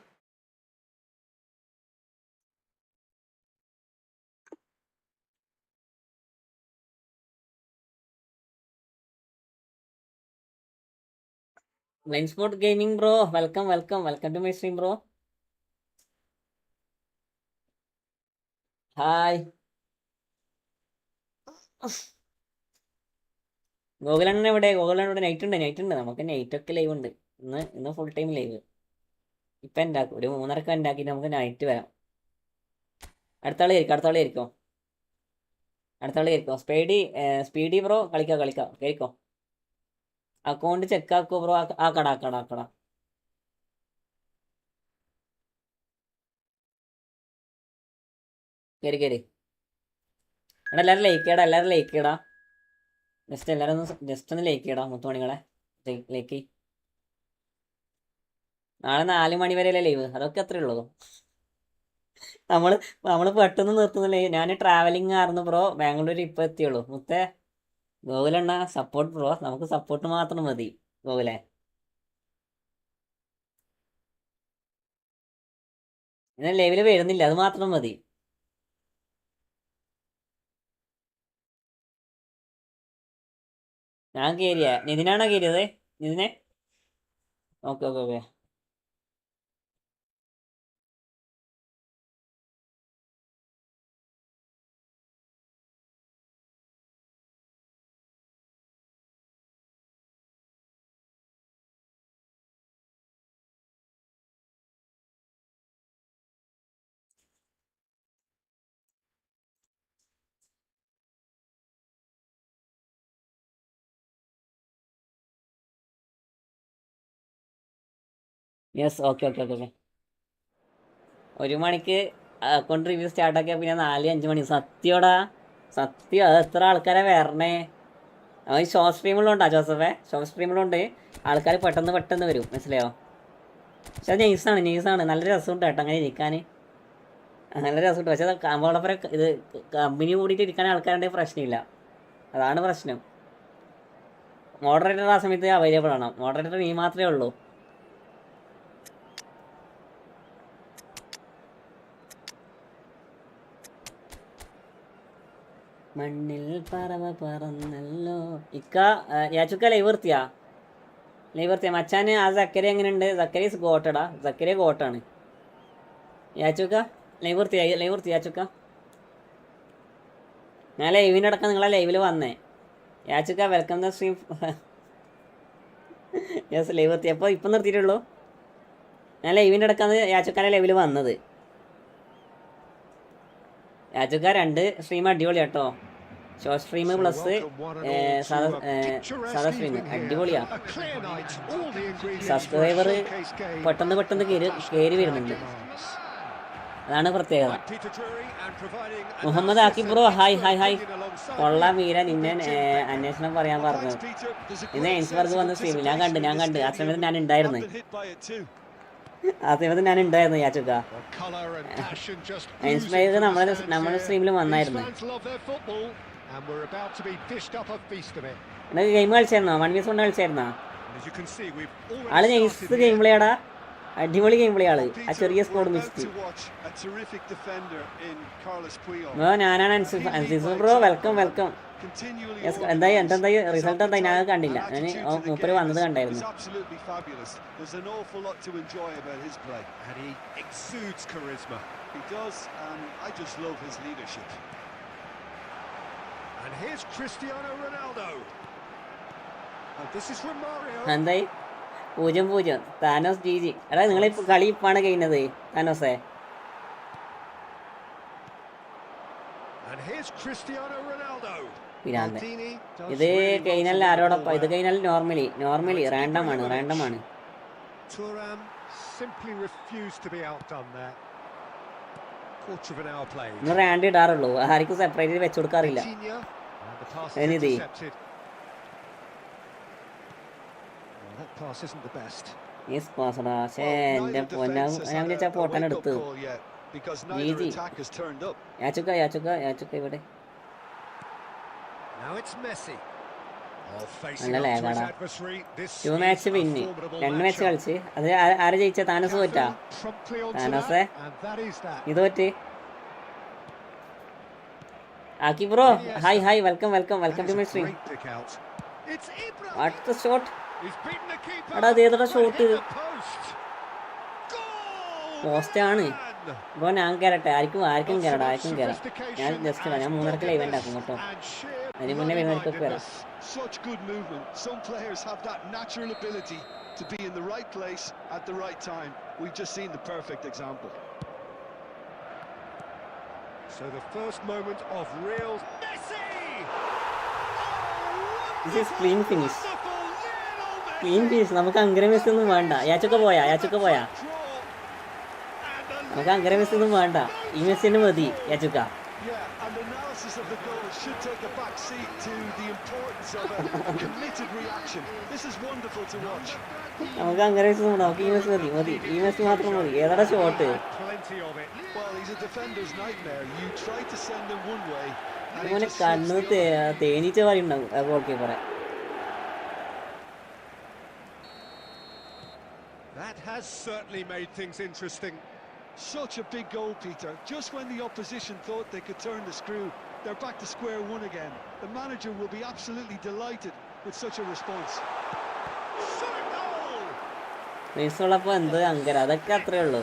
Blind Sport Gaming bro, welcome to my stream bro. Hi. ഗോകുലണ്ണൻ ഇവിടെ നൈറ്റ് ഉണ്ട്. നമുക്ക് നൈറ്റ് ഒക്കെ ലൈവ് ഉണ്ട്. ഇന്ന് ഫുൾ ടൈം ലൈവ്. ഇപ്പം ഉണ്ടാക്കും. ഒരു 3:30 ഉണ്ടാക്കിയിട്ട് നമുക്ക് നൈറ്റ് വരാം. അടുത്ത ആൾ കേൾക്കോ. സ്പീഡി ബ്രോ കളിക്കാം കേൾക്കോ. അക്കൗണ്ട് ചെക്ക് ആക്കോ ബ്രോ. ആക്കടാ. കേറി എടാ എല്ലാവരും ലൈക്ക് ചെയ്യടാ. ജസ്റ്റ് ഒന്ന് ലൈക്ക് ചെയ്യടാ. മുത്തുമണികളെ ലൈക്ക്. നാളെ 4 മണി വരെയല്ലേ ലൈവ്. അതൊക്കെ അത്രേ ഉള്ളൂ. നമ്മൾ പെട്ടെന്ന് നിർത്തുന്നില്ലേ. ഞാൻ ട്രാവലിംഗ് ആയിരുന്നു ബ്രോ. ബാംഗ്ലൂർ ഇപ്പം എത്തിയുള്ളൂ. മുത്തേ ഗോകുലണ്ണ സപ്പോർട്ട് ബ്രോ. നമുക്ക് സപ്പോർട്ട് മാത്രം മതി ഗോകുലെ. ഞാൻ ലൈവില് വരുന്നില്ല, അത് മാത്രം മതി. ഞാൻ കയറിയ നിതിനാണോ കയറിയത്? നിതിനെ ഓക്കെ. Yes okay. 1 മണിക്ക് അക്കൗണ്ട് റിവ്യൂ സ്റ്റാർട്ടാക്കിയാൽ പിന്നെ 4-5 മണി. സത്യം അത് എത്ര ആൾക്കാരെ വരണേ. ഷോർട്ട് സ്ട്രീമിലുണ്ടാ ജോസഫേ? ഷോർട്ട് സ്ട്രീമിലുണ്ട്. ആൾക്കാർ പെട്ടെന്ന് വരും. മനസ്സിലായോ? പക്ഷെ അത് നെയ്സാണ്. നല്ല രസമുണ്ട് കേട്ടോ അങ്ങനെ ഇരിക്കാൻ. നല്ല രസമുണ്ട്. പക്ഷെ നമ്മളപ്പുറം ഇത് കമ്പനി കൂടിയിട്ട് ഇരിക്കാൻ ആൾക്കാരുണ്ടെങ്കിൽ പ്രശ്നമില്ല. അതാണ് പ്രശ്നം. മോഡറേറ്റർ ആ സമയത്ത് അവൈലബിൾ ആണ്. മോഡറേറ്റർ നീ മാത്രമേ ഉള്ളൂ. മണ്ണിൽ പറവ പറന്നല്ലോ. യാച്ചുക്ക ലൈവ് നിർത്തിയാ മച്ചാന്. ആ സക്കരി എങ്ങനെയുണ്ട്? സക്കരീസ് ഗോട്ടടാ. സക്കരി ഗോട്ടാണ്. യാച്ചുക്ക ലൈവ് നിർത്തിയ യാച്ചുക്ക. ഞാൻ ലൈവിനടക്കം നിങ്ങളെ ലൈവിൽ വന്നേ. യാചുക്ക welcome the stream. Yes live എത്തി. അപ്പോൾ ഇപ്പം നിർത്തിയിട്ടുള്ളൂ. ഞാൻ ലൈവിൻ്റെ അടക്കാണ് യാചുക്കാരെ ലൈവിൽ വന്നത്. യാചുക്ക 2 സ്ട്രീം അടിപൊളിയാ കേട്ടോ. ഷോർട്ട് സ്ട്രീം പ്ലസ് സാധാ സ്ട്രീം അടിപൊളിയാ. സബ്സ്ക്രൈബർ പെട്ടെന്ന് കയറി വരുന്നുണ്ട്. അതാണ് പ്രത്യേകത. Muhammad Aqib bro hi. കൊള്ളാം മീര, നിന്നെ അന്വേഷണം പറയാൻ പറഞ്ഞത്. ഇന്ന് എയിംസ്ബർഗ് വന്ന സ്ട്രീമിൽ ഞാൻ കണ്ട്. ആ സമയത്ത് ഞാൻ ഉണ്ടായിരുന്നു. യാചുക്ക എയിംസ്ബർഗ് നമ്മുടെ സ്ട്രീമിൽ വന്നായിരുന്നു. ഗെയിം കളിച്ചായിരുന്നോ? 1v1 കളിച്ചായിരുന്നോ? ആള് നൈസ് ഗെയിം പ്ലേയാടാ. അടിപൊളി ഗെയിം പ്ലേ ആള്. ആ ചെറിയ സ്കോഡ് മിസ്റ്റ്. ഞാനാണ് അൻസിഫ് ബ്രോ. വെൽക്കം. എന്തായി റിസൾട്ട് എന്തായി? ഞാൻ കണ്ടില്ല. ഞാൻ മൂപ്പര് വന്നത് കണ്ടായിരുന്നു. എന്തായി? 0-0 താനോസ് GG. എടാ നിങ്ങളിപ്പോൾ കളി ഇപ്പാണ് കഴിഞ്ഞത് താനോസേ. പിരാന്ത്. ഇത് കഴിഞ്ഞാൽ ആരോടൊപ്പം? ഇത് കഴിഞ്ഞാൽ നോർമലി റാൻഡം ആണ്. ഇന്ന് റാൻഡ് ഇടാറുള്ളൂ. ആർക്കും സെപ്പറേറ്റ് വെച്ചു കൊടുക്കാറില്ല. എനിത് എന്റെ പൊന്നാ, ഞാൻ വിളിച്ചാ പോട്ടാൻ എടുത്ത്. യാചുക്ക ഇവിടെ നല്ല ലാഗാടാ. 2 മാച്ച് വിന്ന്, 2 മാച്ച് കളിച്ച്. അത് ആര് ജയിച്ച? താനോസ് തോറ്റാ? താനോസേ ഇത് തോറ്റ്. Akki bro hi. Welcome to my stream. What the shot. എടാ അതേതാ ഷോട്ട്? പോസ്റ്റാണ് ബ്രോ. ഞാൻ കയറട്ടെ? ആർക്കും കയറാം. ഞാൻ ജസ്റ്റ് ഞാൻ 3:30 ലൈവ് ഉണ്ടാക്കും കേട്ടോ. അതിന് മുന്നേ വരുന്നവർക്കൊക്കെ വരാം. This is clean finish. നമുക്ക് അങ്ങനെ മെസ്സി ഒന്നും വേണ്ട. യാചുക്ക പോയാ? നമുക്ക് അങ്ങനെ മെസ്സി ഒന്നും വേണ്ട. ഈ മെസ്സിന് മതി യാചുക്ക. നമുക്ക് അങ്ങനെ മെസ്സി ഒന്നും. നമുക്ക് ഈ മെസ്സി മതി. ഈ മെസ്സി മാത്രം മതി. ഏതാ ഷോട്ട്? അതുപോലെ കണ്ണ് തേനീച്ച വരി ഉണ്ടാവും goal കീപ്പറെ. That has certainly made things interesting. Such a big goal, Peter. Just when the opposition thought they could turn the screw, they're back to square one again. The manager will be absolutely delighted with such a response. റീസുള്ളപ്പോൾ എന്ത് അങ്കര, അതൊക്കെ അത്രേ ഉള്ളൂ.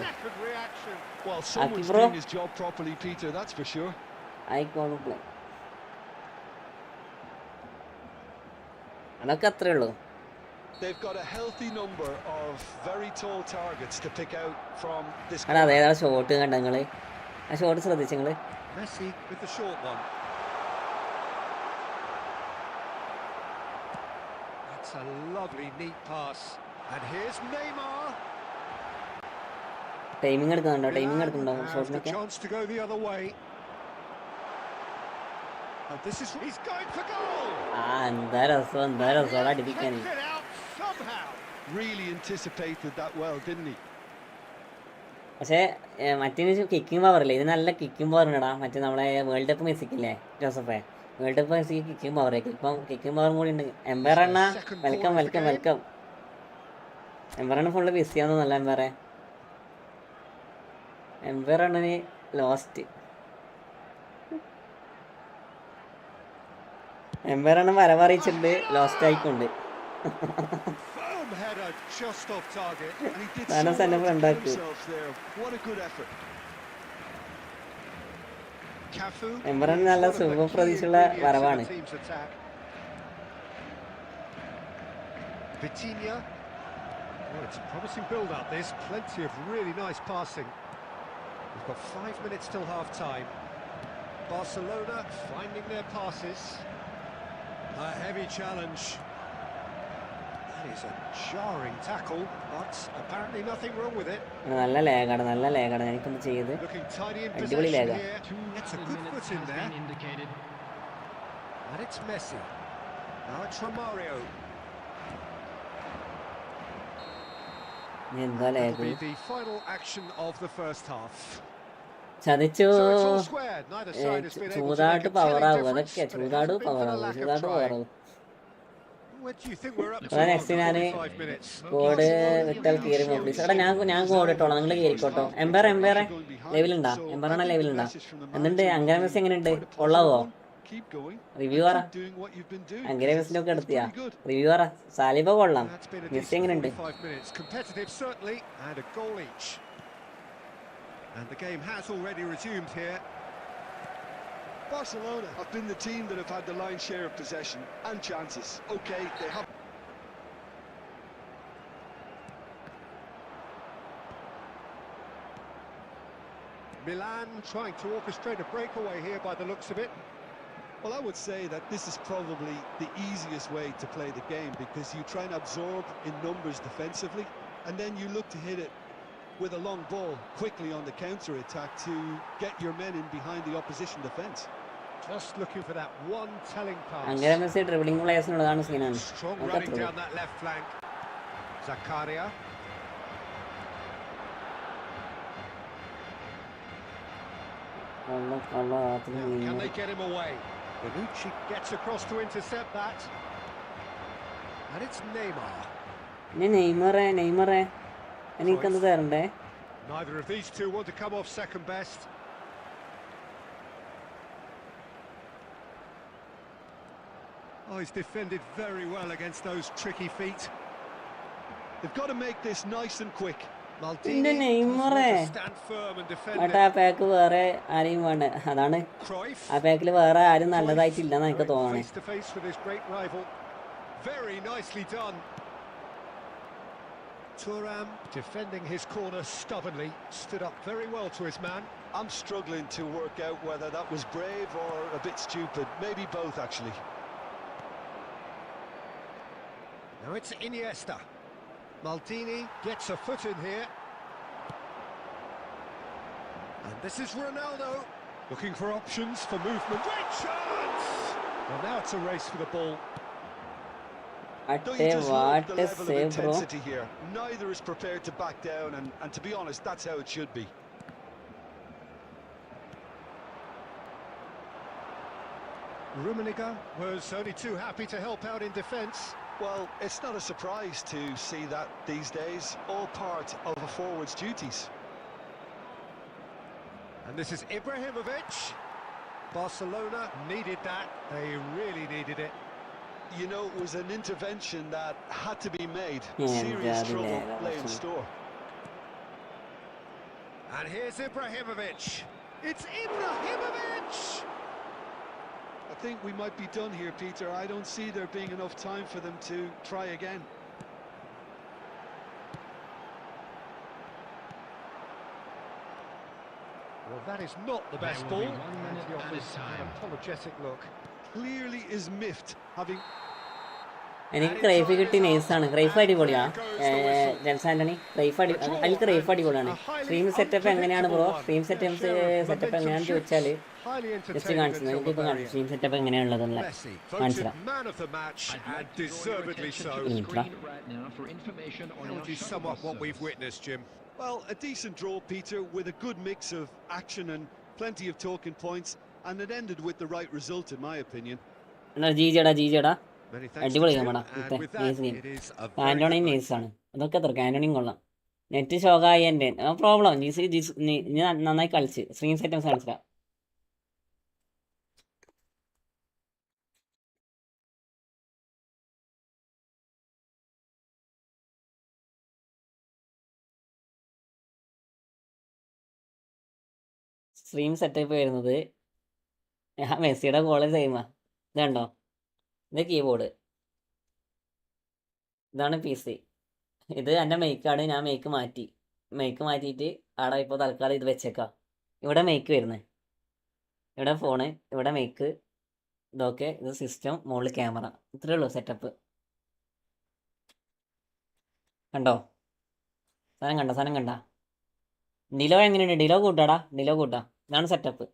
Well, someone's doing his job properly, Peter, that's for sure. ആയിക്കോട്ടെ, അതൊക്കെ അത്രേ ഉള്ളൂ. They've got a healthy number of very tall targets to pick out from this. അതേതാ ഷോട്ട് കണ്ട നിങ്ങള്? ആ ഷോട്ട് ശ്രദ്ധിച്ചു നിങ്ങള്? Messi with the short one. That's a lovely neat pass. And here's Neymar. Timing എടുക്കുന്നുണ്ടോ? ഷോട്ടിനൊക്കെ. Chance to go the other way. And this is he's going for goal. എന്താ രസം അടിപ്പിക്കാൻ. Really anticipated that well, didn't he? പക്ഷേ മറ്റേ കിക്കിംഗ് പവറില്ലേ, ഇത് നല്ല കിക്കിംഗ് പവർ ഉണ്ടടാ. മറ്റേ നമ്മളെ വേൾഡ് കപ്പ് മെസ്സിക്കില്ലേ ജോസഫേ, വേൾഡ് കപ്പ് മെസ്സിക്ക് കിക്കിംഗ് പവർ, ഇപ്പം കിക്കിംഗ് പവറും കൂടി ഉണ്ട്. എംപയർ അണ്ണ വെൽക്കം. എംപയർ അണ്ണ ഫുള്ള് ബിസിയാന്ന് നല്ല എംപയർ അണ്ണന് ലോസ്റ്റ്. എംപയർ അണ്ണൻ വരവറിയിച്ചിട്ടുണ്ട്, ലോസ്റ്റ് ആയിക്കൊണ്ട്. താനോസ് എന്നെ ഫ്രണ്ടാക്കി. Cafu. എംബറാൻ He's നല്ല one of the super key പ്രതീക്ഷയുള്ള ingredients in the വരവാണ്. team's attack. Vitinha. Well, it's a promising build-up, this. Plenty of really nice passing. We've got 5 minutes till half-time. Barcelona finding their passes. A heavy challenge. That is a jarring tackle, but apparently nothing wrong with it. നല്ല ലേഗാണ് എനിക്കൊന്ന് ചെയ്ത് Looking tidy in അടിപൊളി possession ലേഗ. here. It's a good foot in there. And it's Messi. Now it's Romario. എന്താ That'll ലേഗ് be the final action of the first half. ചതിച്ചു. So it's all squared. Neither side has been able to ചൂതാട്ട് make a പവറാവും, telling അതൊക്കെ difference, but it ചൂതാട് hasn't been for the പവറാവും, lack of ചൂതാട്ട് trying. പവറാവും. What do you think we're up to അതാ after നെക്സ്റ്റ് ഞാൻ 45 minutes? കോഡ് വിട്ടാൽ കയറി മോപ്ലീസ്. എടാ ഞാൻ കോഡ് ഇട്ടോളാം, നിങ്ങൾ കയറിക്കോട്ടോ. എംബറെ ലെവലുണ്ടാ? എംബറാണെ ലെവലുണ്ടാ? എന്തുണ്ട് അങ്കര മെസ്സി എങ്ങനെയുണ്ട്? കൊള്ളാവോ? Keep going. റിവ്യൂ പറ. Keep doing what you've been doing. അങ്കര മെസ്സിന്റെ ഒക്കെ എടുത്തിയാ Pretty good. റിവ്യൂ പറ. സാലിബ കൊള്ളാം, That's been a Messi decent എങ്ങനെയുണ്ട്? 45 minutes. Competitive certainly, and a goal each. And the game has already resumed here. Barcelona have been the team that have had the lion's share of possession and chances. Okay, they have. Milan trying to orchestrate a breakaway here by the looks of it. Well, I would say that this is probably the easiest way to play the game because you try and absorb in numbers defensively and then you look to hit it with a long ball quickly on the counter-attack to get your men in behind the opposition defence. Just looking for that one telling pass. അങ്കര മെസ്സി ഡ്രിബിളിംഗ് പ്ലേയേഴ്സിനുള്ളതാണ് സീനാണ്. Strong running down that left flank. Zakaria. Now, can they get him away? Bonucci gets across to intercept that. And it's Neymar. നെയ്മറെ എനിക്കെന്ത് തരണ്ടേ? Neither of these two want to come off second best. Oh, he's defended very well against those tricky feet. They've got to make this nice and quick. Maldini Neymar. to stand firm and defend എന്നിട്ട് ആ പാക്ക് വേറെ ആരെയും വേണ്ട, അതാണ് Cruyff. ആ പാക്കിൽ വേറെ ആരും നല്ലതായിട്ടില്ലെന്ന് എനിക്ക് തോന്നണേ. Face to face with his great rival. Very nicely done. Thuram defending his corner stubbornly, stood up very well to his man. I'm struggling to work out whether that was brave or a bit stupid. Maybe both, actually. Now it's Iniesta. Maldini gets a foot in here. And this is Ronaldo, looking for options for movement. Great chance! Well, now it's a race for the ball. Don't you just love the What a level of save, bro. intensity here? Neither is prepared to back down, and to be honest, that's how it should be. Rummenigge was only too happy to help out in defence. Well, it's not a surprise to see that these days, all part of a forward's duties. And this is Ibrahimovic. Barcelona needed that. They really needed it. You know, it was an intervention that had to be made. Yeah, Serious yeah, trouble yeah, lay in store. And here's Ibrahimovic. It's Ibrahimovic! I think we might be done here, Peter. I don't see there being enough time for them to try again. Well, that is not the best ball. And he offers an apologetic look. Clearly is miffed, having... എനിക്ക് ക്രൈഫ് കിട്ടി നൈസാണ്. ക്രൈഫ് അടിപൊളിയാ ജെൻസ് ആന്റണി. അതിൽ ക്രൈഫ് അടിപൊളിയാണ്. സ്ട്രീം സെറ്റപ്പ് എങ്ങനെയാണ് ബ്രോ? സ്ട്രീം സെറ്റപ്പ് എങ്ങനെയാണെന്ന് ചോദിച്ചാൽ ജസ്റ്റ് കാണിച്ചത് എനിക്കിപ്പോൾ കാണിച്ചു സ്ട്രീം സെറ്റപ്പ് എങ്ങനെയാണുള്ളതെന്ന് മനസ്സിലാവും. Man of the match, and deservedly so. How would you sum up what we've witnessed, Jim? Well, a decent draw, Peter, with a good mix of action and plenty of talking points, and it ended with the right result, in my opinion. ജീജടാ Many thanks to അടിപൊളി Jim, ഗെയിമാടാ. and with that, nice game. it is a very ആന്റോണിയും good match. നൈസാണ്. അതൊക്കെ എത്ര ആന്റോണിയും കൊള്ളാം. നെറ്റ് ഷോക്കായി എൻ്റെ നോ പ്രോബ്ലം. നീ നന്നായി കളിച്ച് സ്ട്രീം സെറ്റപ്സ് കളിച്ചില്ല. സ്ട്രീം സെറ്റപ്പ് വരുന്നത് മെസ്സിയുടെ ഗോള് സെയിമാ. ഇതുണ്ടോ, ഇത് കീബോർഡ്, ഇതാണ് PC. ഇത് എൻ്റെ മെയ്ക്കാണ്. ഞാൻ മെയ്ക്ക് മാറ്റിയിട്ട് അവിടെ ഇപ്പോൾ തൽക്കാലം ഇത് വെച്ചേക്കാം. ഇവിടെ മെയ്ക്ക് വരുന്നത്, ഇവിടെ ഫോണ്, ഇവിടെ മെയ്ക്ക്, ഇതൊക്കെ ഇത് സിസ്റ്റം, മുകളിൽ ക്യാമറ. ഇത്രയേ ഉള്ളൂ സെറ്റപ്പ്. കണ്ടോ സാധനം കണ്ട. ഡിലോ എങ്ങനെയുണ്ട്? ഡിലോ കൂട്ടാടാ, ഡിലോ കൂട്ടാ. ഇതാണ് സെറ്റപ്പ്.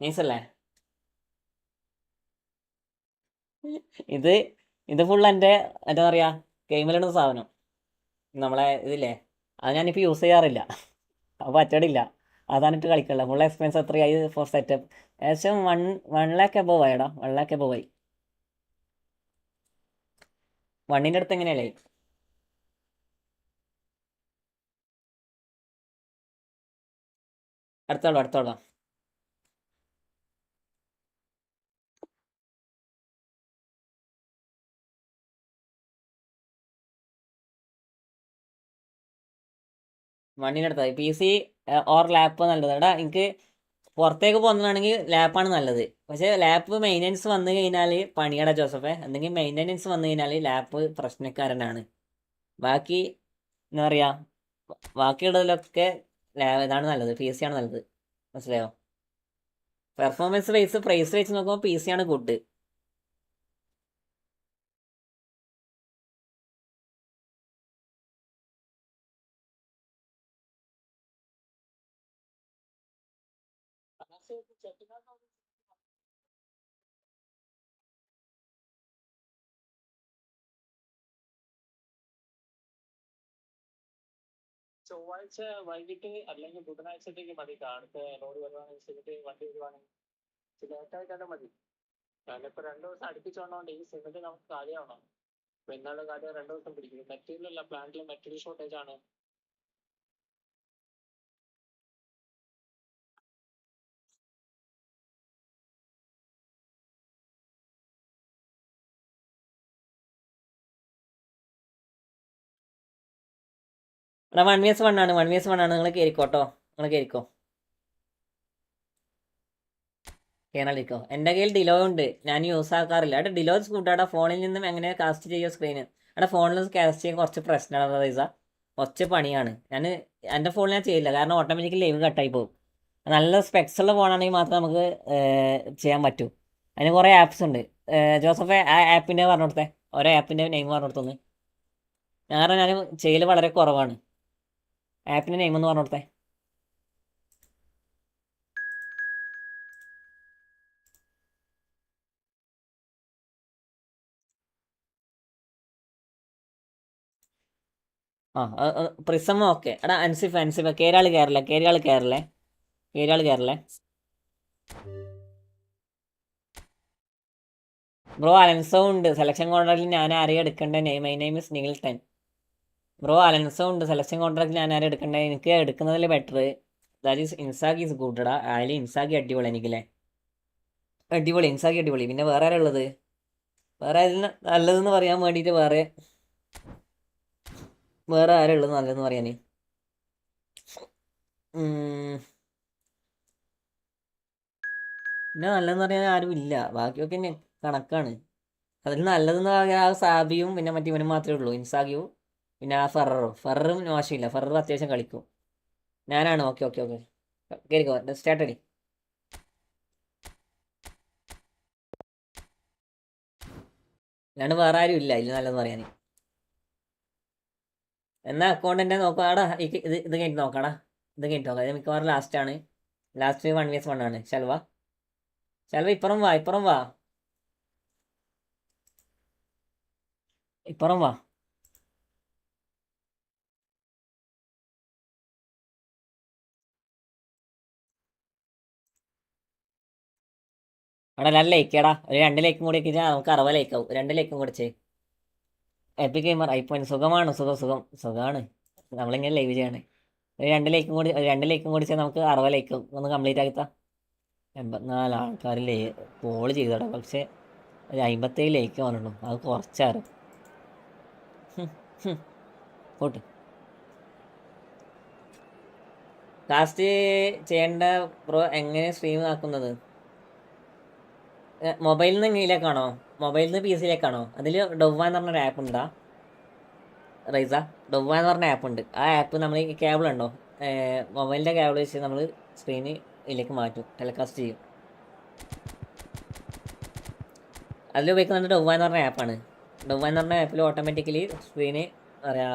നൈസല്ലേ? ഇത് ഇത് ഫുൾ എൻ്റെ എന്താ പറയുക, ഗെയിമിലിടുന്ന സാധനം. നമ്മളെ ഇതില്ലേ, അത് ഞാനിപ്പോൾ യൂസ് ചെയ്യാറില്ല. അപ്പോൾ പറ്റടില്ല. അതാണിട്ട് കളിക്കണില്ല. ഫുൾ എക്സ്പെൻസ് എത്രയായി ഫോർ സെറ്റപ്പ്? ഏകദേശം 1 lakh above ആയിടാ. 1 lakh above ആയി. 1ൻ്റെ അടുത്ത് എങ്ങനെയല്ലേ? അടുത്തോളാം. വണ്ടീൻ്റെ അടുത്തായി. PC ഓർ ലാപ്പ് നല്ലത്. എടാ എനിക്ക് പുറത്തേക്ക് പോകുന്നതാണെങ്കിൽ ലാപ്പാണ് നല്ലത്. പക്ഷേ ലാപ്പ് മെയിൻ്റനൻസ് വന്നു കഴിഞ്ഞാൽ പണിയടാ ജോസഫേ. എന്തെങ്കിലും മെയിൻ്റനൻസ് വന്നു കഴിഞ്ഞാൽ ലാപ്പ് പ്രശ്നക്കാരനാണ്. ബാക്കി എന്താ പറയുക, ബാക്കിയുള്ളതിലൊക്കെ ഇതാണ് നല്ലത്, PC ആണ് നല്ലത്. മനസ്സിലായോ? പെർഫോമൻസ് പ്രൈസ് വെച്ച് നോക്കുമ്പോൾ PC ആണ് ഗുഡ്. ചൊവ്വാഴ്ച വൈകിട്ട് അല്ലെങ്കിൽ ബുധനാഴ്ചത്തേക്ക് മതി. കാണത്തെ ലോഡ് വരുവാണെങ്കിൽ വണ്ടി വരുവാണെങ്കിൽ ലേറ്റായിട്ടാണ് മതി. കാരണം ഇപ്പോൾ 2 ദിവസം അടുപ്പിച്ചുകൊണ്ടോണ്ട് ഈ സിമെന്റ് നമുക്ക് കാലിയാവണം. അപ്പോൾ ഇന്നാളുടെ കാര്യം 2 ദിവസം പിടിക്കും. മെറ്റീരിയൽ അല്ല, പ്ലാന്റിൽ മെറ്റീരിയൽ ഷോർട്ടേജ് ആണ്. എടാ 1vs1 ആണ്. നിങ്ങൾ കയറിക്കോട്ടോ. കേരളിക്കോ. എൻ്റെ കയ്യിൽ ഡിലോ ഉണ്ട്, ഞാൻ യൂസ് ആക്കാറില്ല. അവിടെ ഡിലോ കൂട്ടാടാ. ഫോണിൽ നിന്നും എങ്ങനെ കാസ്റ്റ് ചെയ്യുമോ സ്ക്രീന്? അവിടെ ഫോണിൽ കാസ്റ്റ് ചെയ്യാൻ കുറച്ച് പ്രശ്നമാണ് റൈസ, കുറച്ച് പണിയാണ്. എൻ്റെ ഫോണിൽ ഞാൻ ചെയ്യില്ല, കാരണം ഓട്ടോമാറ്റിക്കലി ലൈവ് കട്ടായി പോകും. നല്ല സ്പെക്സ് ഉള്ള ഫോണാണെങ്കിൽ മാത്രമേ നമുക്ക് ചെയ്യാൻ പറ്റൂ. അതിന് കുറേ ആപ്സ് ഉണ്ട്. ജോസഫെ ആ ആപ്പിൻ്റെ പറഞ്ഞു കൊടുത്തേ, ഓരോ ആപ്പിൻ്റെ നെയിം പറഞ്ഞു കൊടുത്തൊന്ന്. ഞാൻ ചെയ്യൽ വളരെ കുറവാണ്. ആപ്പിൻ്റെ നെയിം ഒന്ന് പറഞ്ഞു കൊടുത്തേ. പ്രിസം. ഓക്കെ എടാ, അൻസിഫ് കേരാൾ കയറല്ലേ. ബ്രോ അലൻസോ ഉണ്ട് സെലക്ഷൻ കോൺട്രാക്റ്റിൽ. ഞാൻ ആരെയും എടുക്കേണ്ടത്? My name is Nikhil 10. Bro Alonso ഉണ്ട് സെലക്ഷൻ കോൺട്രാക്റ്റിൽ. ഞാൻ ആരെയും എടുക്കേണ്ടത്? എനിക്ക് എടുക്കുന്നതിൽ better that is Inzaghi is ഗുഡ്ടാ. അതിൽ ഇൻസാഗി അടിപൊളി. എനിക്കല്ലേ അടിപൊളി, ഇൻസാഗി അടിപൊളി. പിന്നെ വേറെ ആരാ ഉള്ളത്? വേറെ അതിൽ നല്ലതെന്ന് പറയാൻ വേണ്ടിയിട്ട് വേറെ ആരാ ഉള്ളത് നല്ലതെന്ന് പറയാൻ? പിന്നെ നല്ലതെന്ന് പറയാൻ ആരും ഇല്ല. ബാക്കിയൊക്കെ തന്നെ കണക്കാണ്. അതിൽ നല്ലതെന്ന് പറയാൻ ആ സാബിയും പിന്നെ മറ്റേവനും മാത്രമേ ഉള്ളൂ, ഇൻസാഗിയും. പിന്നെ ആ ഫെററും മോശമില്ല. ഫെറർ അത്യാവശ്യം കളിക്കും. ഞാനാണ്. ഓക്കെ കയറിക്കോ. സ്റ്റാർട്ട് അടി. അല്ലാണ്ട് വേറെ ആരും ഇല്ല ഇതിൽ നല്ലതെന്ന് പറയാൻ. എന്നാൽ അക്കൗണ്ട് എൻ്റെ നോക്കാടാ. ഇത് കഴിഞ്ഞിട്ട് നോക്കാടാ. ഇത് മിക്കവാറും ലാസ്റ്റാണ്. ലാസ്റ്റ് 1vs1 ആണ്. ശൽവ ഇപ്പുറം വാ. അവിടെ 2 ലൈക്കേടാ. ഒരു 2 ലൈക്കും കൂടി ഒക്കെ നമുക്ക് 60 ലൈക്കാവും. 2 ലൈക്കും കൂടി ചെയ്യും. എപ്പിക് ഗെയിമർ ഐ.പോയിന്റ്. സുഖമാണ്. സുഖമാണ്. നമ്മളിങ്ങനെ ലൈവ് ചെയ്യണേ. ഒരു 2 ലൈക്കും കൂടി ചെയ്താൽ നമുക്ക് 60 ലൈക്കും ഒന്ന് കംപ്ലീറ്റ് ആക്കിത്താ. 84 ആൾക്കാർ കോൾ ചെയ്തോടാ. പക്ഷേ ഒരു 57 ലൈക്ക് വന്നിട്ടുള്ളൂ. അത് കുറച്ചാറ് പോട്ട്. കാസ്റ്റ് ചെയ്യേണ്ട ബ്രോ എങ്ങനെ സ്ട്രീം ആക്കുന്നത്? മൊബൈലിൽ നിന്ന് എങ്ങനെയിലേക്കാണോ? മൊബൈലിൽ നിന്ന് PC യിലേക്കാണോ? അതിൽ ഡൊവ്വ എന്ന് പറഞ്ഞൊരു ആപ്പ് ഉണ്ടാ റൈസ? ഡൊവ്വ എന്ന് പറഞ്ഞ ആപ്പ് ഉണ്ട്. ആ ആപ്പ് നമ്മൾ ഈ കേബിൾ ഉണ്ടോ, മൊബൈലിൻ്റെ കേബിൾ വെച്ച് നമ്മൾ സ്ക്രീനിലേക്ക് മാറ്റും, ടെലികാസ്റ്റ് ചെയ്യും. അതിൽ ഉപയോഗിക്കുന്നത് ഡൊവ്വ എന്ന് പറഞ്ഞ ആപ്പാണ്. ഡൊവ്വ എന്ന് പറഞ്ഞ ആപ്പിൽ ഓട്ടോമാറ്റിക്കലി സ്ക്രീന് പറയാ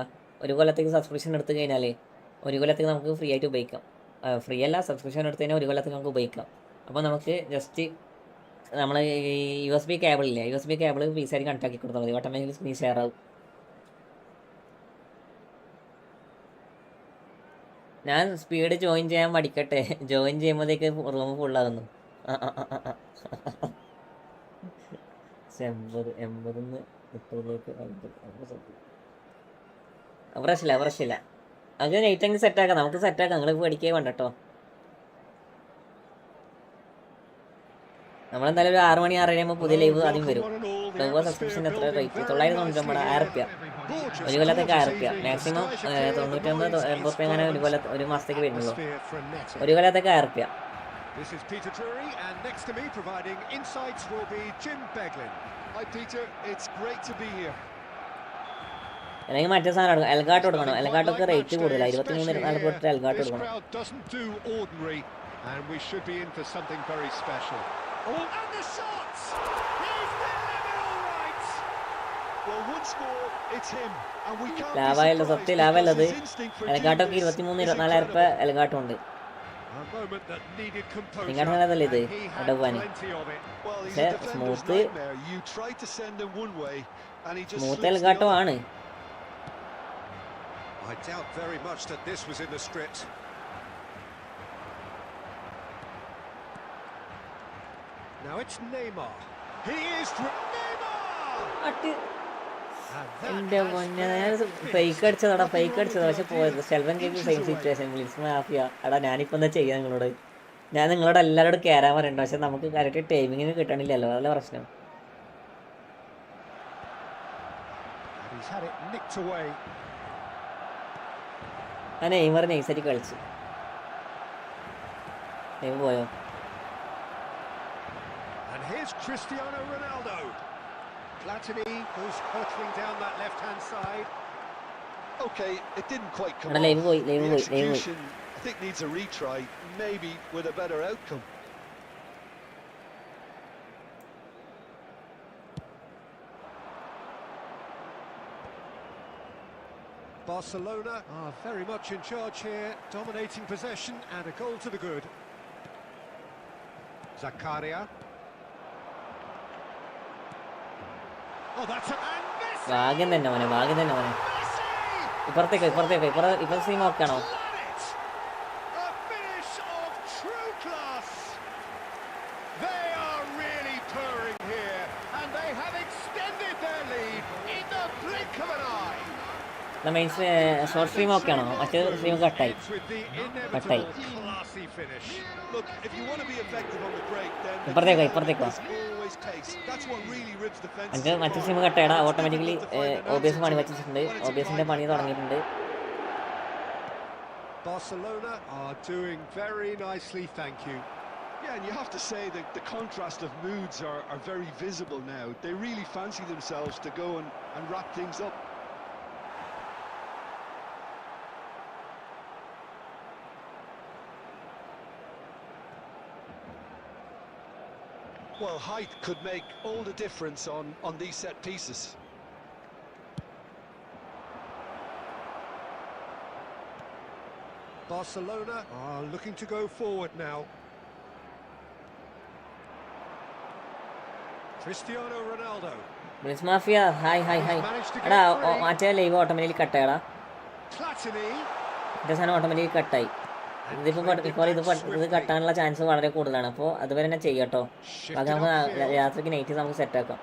ഒരു കൊല്ലത്തേക്ക് സബ്സ്ക്രിപ്ഷൻ എടുത്തു കഴിഞ്ഞാൽ ഒരു കൊല്ലത്തേക്ക് നമുക്ക് ഫ്രീ ആയിട്ട് ഉപയോഗിക്കാം. ഫ്രീ അല്ല, സബ്സ്ക്രിപ്ഷൻ എടുത്തു കഴിഞ്ഞാൽ ഒരു കൊല്ലത്തേക്ക് നമുക്ക് ഉപയോഗിക്കാം. അപ്പോൾ നമുക്ക് ജസ്റ്റ് നമ്മൾ ഈ USB കേബിളില്ലേ, USB കേബിൾ PC ആയിട്ട് കണക്ട് ആക്കി കൊടുത്താൽ മതി, ഓട്ടോമാറ്റിക്കലി സ്ക്രീൻ ഷെയർ ആവും. ഞാൻ സ്പീഡ് ജോയിൻ ചെയ്യാൻ പഠിക്കട്ടെ, ജോയിൻ ചെയ്യുമ്പോഴത്തേക്ക് റൂം ഫുള്ളാകുന്നു. 80 പ്രശ്നമില്ല. അത് നൈറ്റ് അങ്ങ് സെറ്റാക്കാം, നമുക്ക് സെറ്റാക്കാം. നിങ്ങൾ പഠിക്കേ വേണ്ട കേട്ടോ. നമ്മളെന്തായാലും ഒരു 6 മണി 6:30 ആകുമ്പോൾ പുതിയ ലൈവ് ആദ്യം വരും. ഡൊവ്വ സബ്സ്ക്രിപ്ഷൻ എത്ര റേറ്റ്? 999 1000 റുപ്യ. ഒരു കൊല്ലത്തേക്ക് 1000 റുപ്യ, മാക്സിമം 99-80 അങ്ങനെ ഒരു മാസത്തേക്ക് വരുന്നുള്ളൂ. ഒരു കൊല്ലത്തേക്ക് 1000 റുപ്യ. This is Peter Drury, and next to me providing insights will be Jim Beglin. Hi Peter, it's great to be here. അല്ലെങ്കിൽ മറ്റേ സാധനം എടുക്കണം, എൽഗാട്ട് കൊടുക്കണം. എൽഗാട്ടൊക്കെ റേറ്റ് കൂടുതലാണ്, 23-24 കൊടുത്തിട്ട് എൽഗാട്ട് This കൊടുക്കണം. crowd doesn't do ordinary, and we should be in for something very special. Oh, and the shots! He's delivered all right! Well, once more, it's him, and we can't ലാഭമല്ല, be സത്യം surprised ലാഭമല്ലത്. because his instinct for എൽഗാട്ടൊക്കെ teammates is 23-24 റുപ്യ എൽഗാട്ടും ഉണ്ട്. A moment that needed composure, നിങ്ങളുടെ നല്ലതല്ലേ ഇത്? and he had അടവാന് plenty of it. Well, he's പക്ഷേ a defender's smooth nightmare. You try to send him one way, and he just smooth slips the എൽഗാട്ടോ other. ആണ്. I doubt very much that this was in the script. Now it's Neymar. He is Neymar! എന്റെ പൊന്നെ, ഫേക്ക് അടിച്ചതാടാ, ഫേക്ക് അടിച്ചതാ. പക്ഷെ പോയത് ഷെൽവൻ കേക്ക് സെയിം സിറ്റുവേഷൻ. വിളിച്ച് മാഫിയ എടാ, ഞാനിപ്പോൾ എന്താ ചെയ്യാം നിങ്ങളോട്? ഞാൻ നിങ്ങളോട് എല്ലാവരോടും കയറാൻ പറയണ്ട, പക്ഷെ നമുക്ക് കറക്റ്റ് ടൈമിങ്ങിന് കിട്ടണില്ലല്ലോ, അതല്ല പ്രശ്നം. And he's had it nicked away. ആ നെയ്മർ നൈസായിട്ട് കളിച്ചു. നെയ്മർ പോയോ? And here's Cristiano Ronaldo. Platini goes hurtling down that left-hand side. Okay, it didn't quite come എടാ off. ലൈവ് പോയി. The execution, I think, needs a retry, maybe with a better outcome. Barcelona are very much in charge here, dominating possession and a goal to the good. Zakaria. Oh, that's a... And Messi! ഭാഗ്യം തന്നെ മോനെ, ഭാഗ്യം തന്നെ മോനെ. ഇപ്പുറത്തേക്ക് സീം നോക്കണോ? A finish of true class. They are really purring here, and they have extended their lead in the blink of an eye. Main short stream നോക്കിയാണോ? മറ്റേ സ്ട്രീം കട്ടായി. Ends with the inevitable classy finish. Look, if you want to be effective on the break, then ഇപ്പുറത്തേക്കോ? there's always pace. That's what really rips defense. എനിക്ക് മറ്റേ സ്ട്രീം കട്ടായിടാ. ഓട്ടോമാറ്റിക്കലി OBS പണി വെച്ചിട്ടുണ്ട്, OBSന്റെ പണി തുടങ്ങിയിട്ടുണ്ട്. Barcelona are doing very nicely, thank you. Yeah, and you have to say that the contrast of moods are very visible now. They really fancy themselves to go and wrap things up. Well, height could make all the difference on these set pieces. Barcelona are looking to go forward now. Cristiano Ronaldo. Bliss mafia hi. എടാ മറ്റേ ലൈവ് ഓട്ടോമാറ്റിക്കലി കട്ടായടാ. Platini. മറ്റേ സാധനം ഓട്ടോമാറ്റിക്കലി കട്ടായി. ഇപ്പോൾ ഇത് കട്ടാനുള്ള ചാൻസ് വളരെ കൂടുതലാണ്. അപ്പോൾ അതുവരെ തന്നെ ചെയ്യാട്ടോ. ബാക്കി നമുക്ക് രാത്രിക്ക് നൈറ്റ് നമുക്ക് സെറ്റാക്കാം.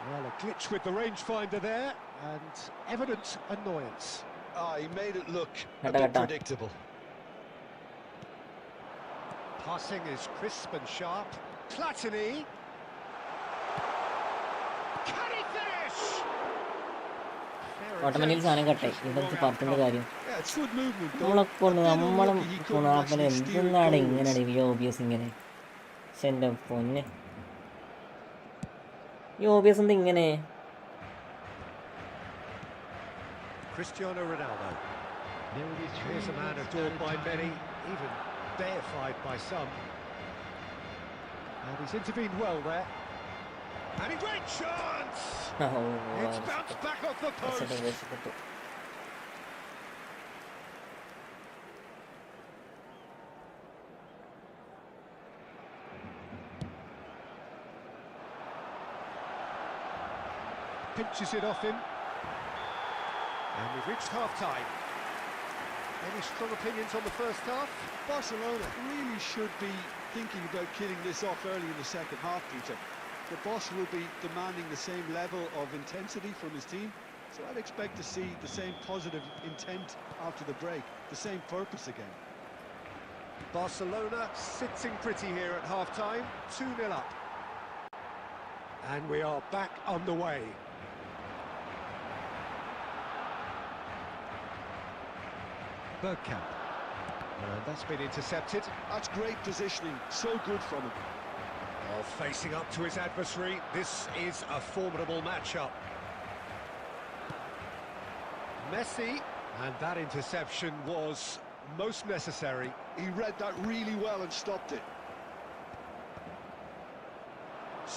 Well, a glitch with the rangefinder there and evident annoyance. He made it look a bit predictable. Passing is crisp and sharp. Platini. Can he finish? Automatic സാധനം കട്ടായി. ഇവിടുത്തെ പറഞ്ഞിട്ട് കാര്യം Yeah, it's good movement though. നമ്മളെ കൊണ്ട് A bit നമ്മളും unlucky he couldn't ഗുണാപ്പന actually steer എന്തെന്നാണ് goals. ഇങ്ങനെയാണ് ഈ OBS ഇങ്ങനെ. പക്ഷെ എൻ്റെ പൊന്നെ ഈ OBS എന്താ ഇങ്ങനെ? Cristiano Ronaldo. There will be 3 Here's a man minutes adored by added many, time. even deified by some. And he's intervened well there. And a great chance! It's bounced back off the post. രക്ഷപ്പെട്ടു. Pinches it off him. And we've reached half-time. Any strong opinions on the first half? Barcelona really should be thinking about killing this off early in the second half, Peter. The boss will be demanding the same level of intensity from his team, so I'd expect to see the same positive intent after the break, the same purpose again. Barcelona sitting pretty here at half-time, 2-0 up. And we are back underway. Bergkamp. And that's been intercepted. That's great positioning, so good from him. Oh, facing up to his adversary, this is a formidable matchup. Messi, and that interception was most necessary. He read that really well and stopped it.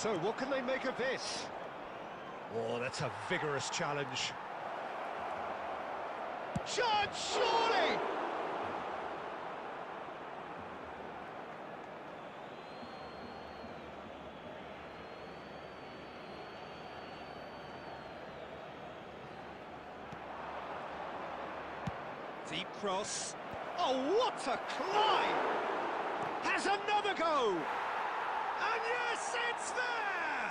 So what can they make of this? Oh, that's a vigorous challenge. Shot, surely! Deep cross. Oh, what a climb! Has another go! And yes, it's there!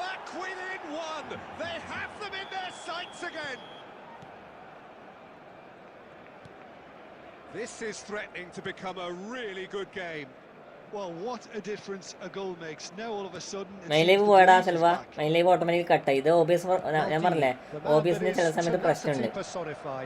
Back within one! They have them in their sights again! This is threatening to become a really good game. Well, what a difference a goal makes. Now all of a sudden it mine seems live the പോയടാ belief is Selva. back. Mine live automatic കട്ടായി. ഇത് OBS ഞാൻ പറഞ്ഞില്ലേ OBSന് ചില സമയത്ത് പ്രശ്നമുണ്ട്.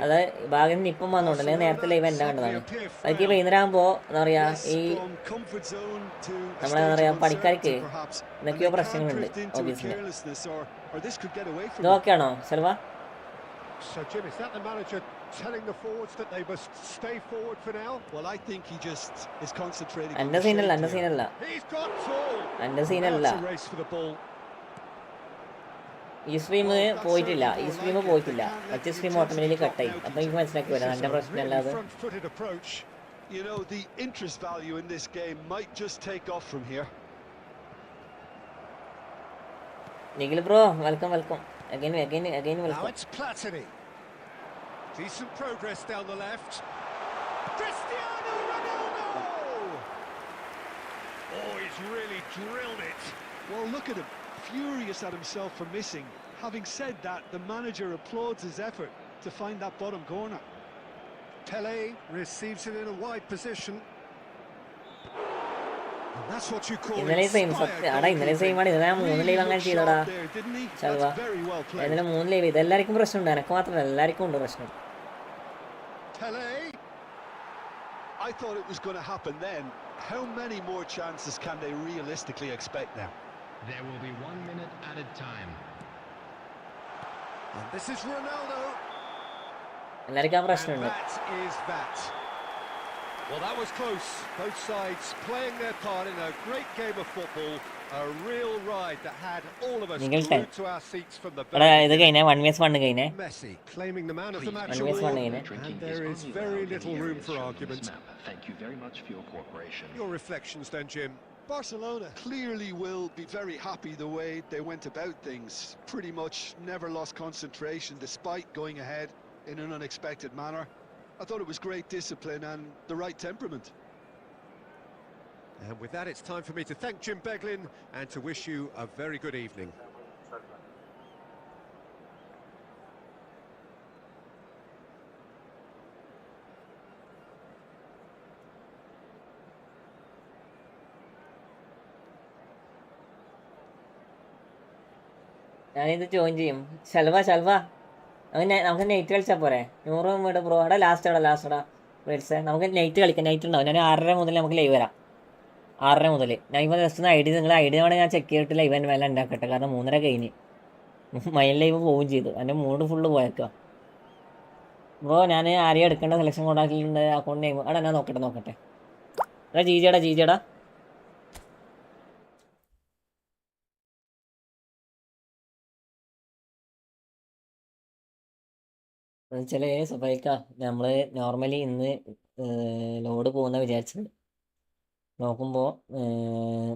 അത് ഭാഗ്യം ഇപ്പം വന്നോണ്ട് അല്ലെങ്കിൽ നേരത്തെ ലൈവ് എൻ്റെ കണ്ടതാണ്. അതൊക്കെ വൈകുന്നേരം ആകുമ്പോൾ എന്താ പറയുക ഈ From comfort zone to a നമ്മളെ എന്താ state പറയുക of പണിക്കാർക്ക് uncertainty, perhaps. എന്തൊക്കെയോ And they പ്രശ്നങ്ങളുണ്ട് can't drift into OBSന്. carelessness or this could get away from ഇത് them. ഓക്കെയാണോ Selva? So, Jim, is that the manager telling the forwards that they must stay forward for now? Well, I think he just is concentrating on എൻ്റെ the സീനല്ല shape എൻ്റെ here. സീനല്ല He's got tall. എൻ്റെ Now സീനല്ല. it's a race for the ball. ഈ സ്ട്രീം പോയിട്ടില്ല. ഈ സ്ട്രീം പോയിട്ടില്ല. മറ്റേ സ്ട്രീം ഓട്ടോമാറ്റിക്കലി കട്ടായി. അപ്പം എനിക്ക് മനസ്സിലാക്കി വരാം എൻ്റെ പ്രശ്നമല്ല അത്. Front-footed approach. You know, the interest value in this game might just take off from here. Nikhil bro welcome welcome again Now welcome. it's Platini. Decent progress down the left. Cristiano Ronaldo! Oh, he's really drilled it. Well, look at him, furious at himself for missing. Having said that, the manager applauds his effort to find that bottom corner. Pele receives it in a wide position. And that's what you call ഇന്നലെ സെയിം സത്യം ആടാ ഇന്നലെ സെയിം ആണ്. ഇന്നലെ ഞാൻ 3 ലൈവ് അങ്ങനെ ചെയ്തടാ There, didn't he? Chalva. That's very well played. ഇന്നലെ 3 ലൈവ്. ഇതെല്ലാവർക്കും പ്രശ്നമുണ്ട്. എനക്ക് മാത്രമല്ല എല്ലാവർക്കും ഉണ്ട് പ്രശ്നം. Pele. I thought it was going to happen then. How many more chances can they realistically expect now? There will be 1 minute added time. And this is Ronaldo. എല്ലാവർക്കും ആ And പ്രശ്നമുണ്ട്. that is that. Well, that was close. Both sides playing their part in a great game of football. A real ride that had all of us Nigel glued to our seats from the എടാ very ഇത് കഴിഞ്ഞേ 1vs1 കഴിഞ്ഞേ. Messi claiming the man of the match 1vs1 award, കഴിഞ്ഞേ. and there is very little room for argument. Thank you very much for your cooperation. Your reflections then, Jim? Barcelona clearly will be very happy the way they went about things. Pretty much never lost concentration despite going ahead in an unexpected manner. I thought it was great discipline and the right temperament. And with that, it's time for me to thank Jim Beglin and to wish you a very good evening. ഞാനിത് ജോയിൻ ചെയ്യും. ശൽവ നമുക്ക് നൈറ്റ് കളിച്ചാൽ പോരെ? 100 വീട് ബ്രോ. ലാസ്റ്റടാ റീൽസ്. നമുക്ക് നൈറ്റ് കളിക്കാം. നൈറ്റ് ഉണ്ടാവും. ഞാൻ 6:30 മുതൽ നമുക്ക് ലൈവ് വരാം. 6:30 മുതൽ ഞാൻ ഇപ്പോൾ ജസ്റ്റ് ഒന്ന് നിങ്ങൾ ഐ ഡി വേണമെങ്കിൽ ഞാൻ ചെക്ക് ചെയ്തിട്ട് ലൈവ് തന്നെ വില ഉണ്ടാക്കട്ടെ. കാരണം 3:30 കഴിഞ്ഞ് മൈൻ ലൈവ് പോവുകയും ചെയ്തു. എൻ്റെ മൂഡ് ഫുള്ള് പോയേക്കാം ബ്രോ. ഞാൻ ആരെയും എടുക്കേണ്ട സെലക്ഷൻ കൊണ്ടാക്കിയിട്ടുണ്ട്. അക്കൗണ്ട് നെയിം ഞാൻ നോക്കട്ടെ. എടാ ജീജേടാ എന്നുവെച്ചാൽ സുബൈക്ക നമ്മൾ നോർമലി ഇന്ന് ലോഡ് പോകുന്ന വിചാരിച്ചത്. നോക്കുമ്പോൾ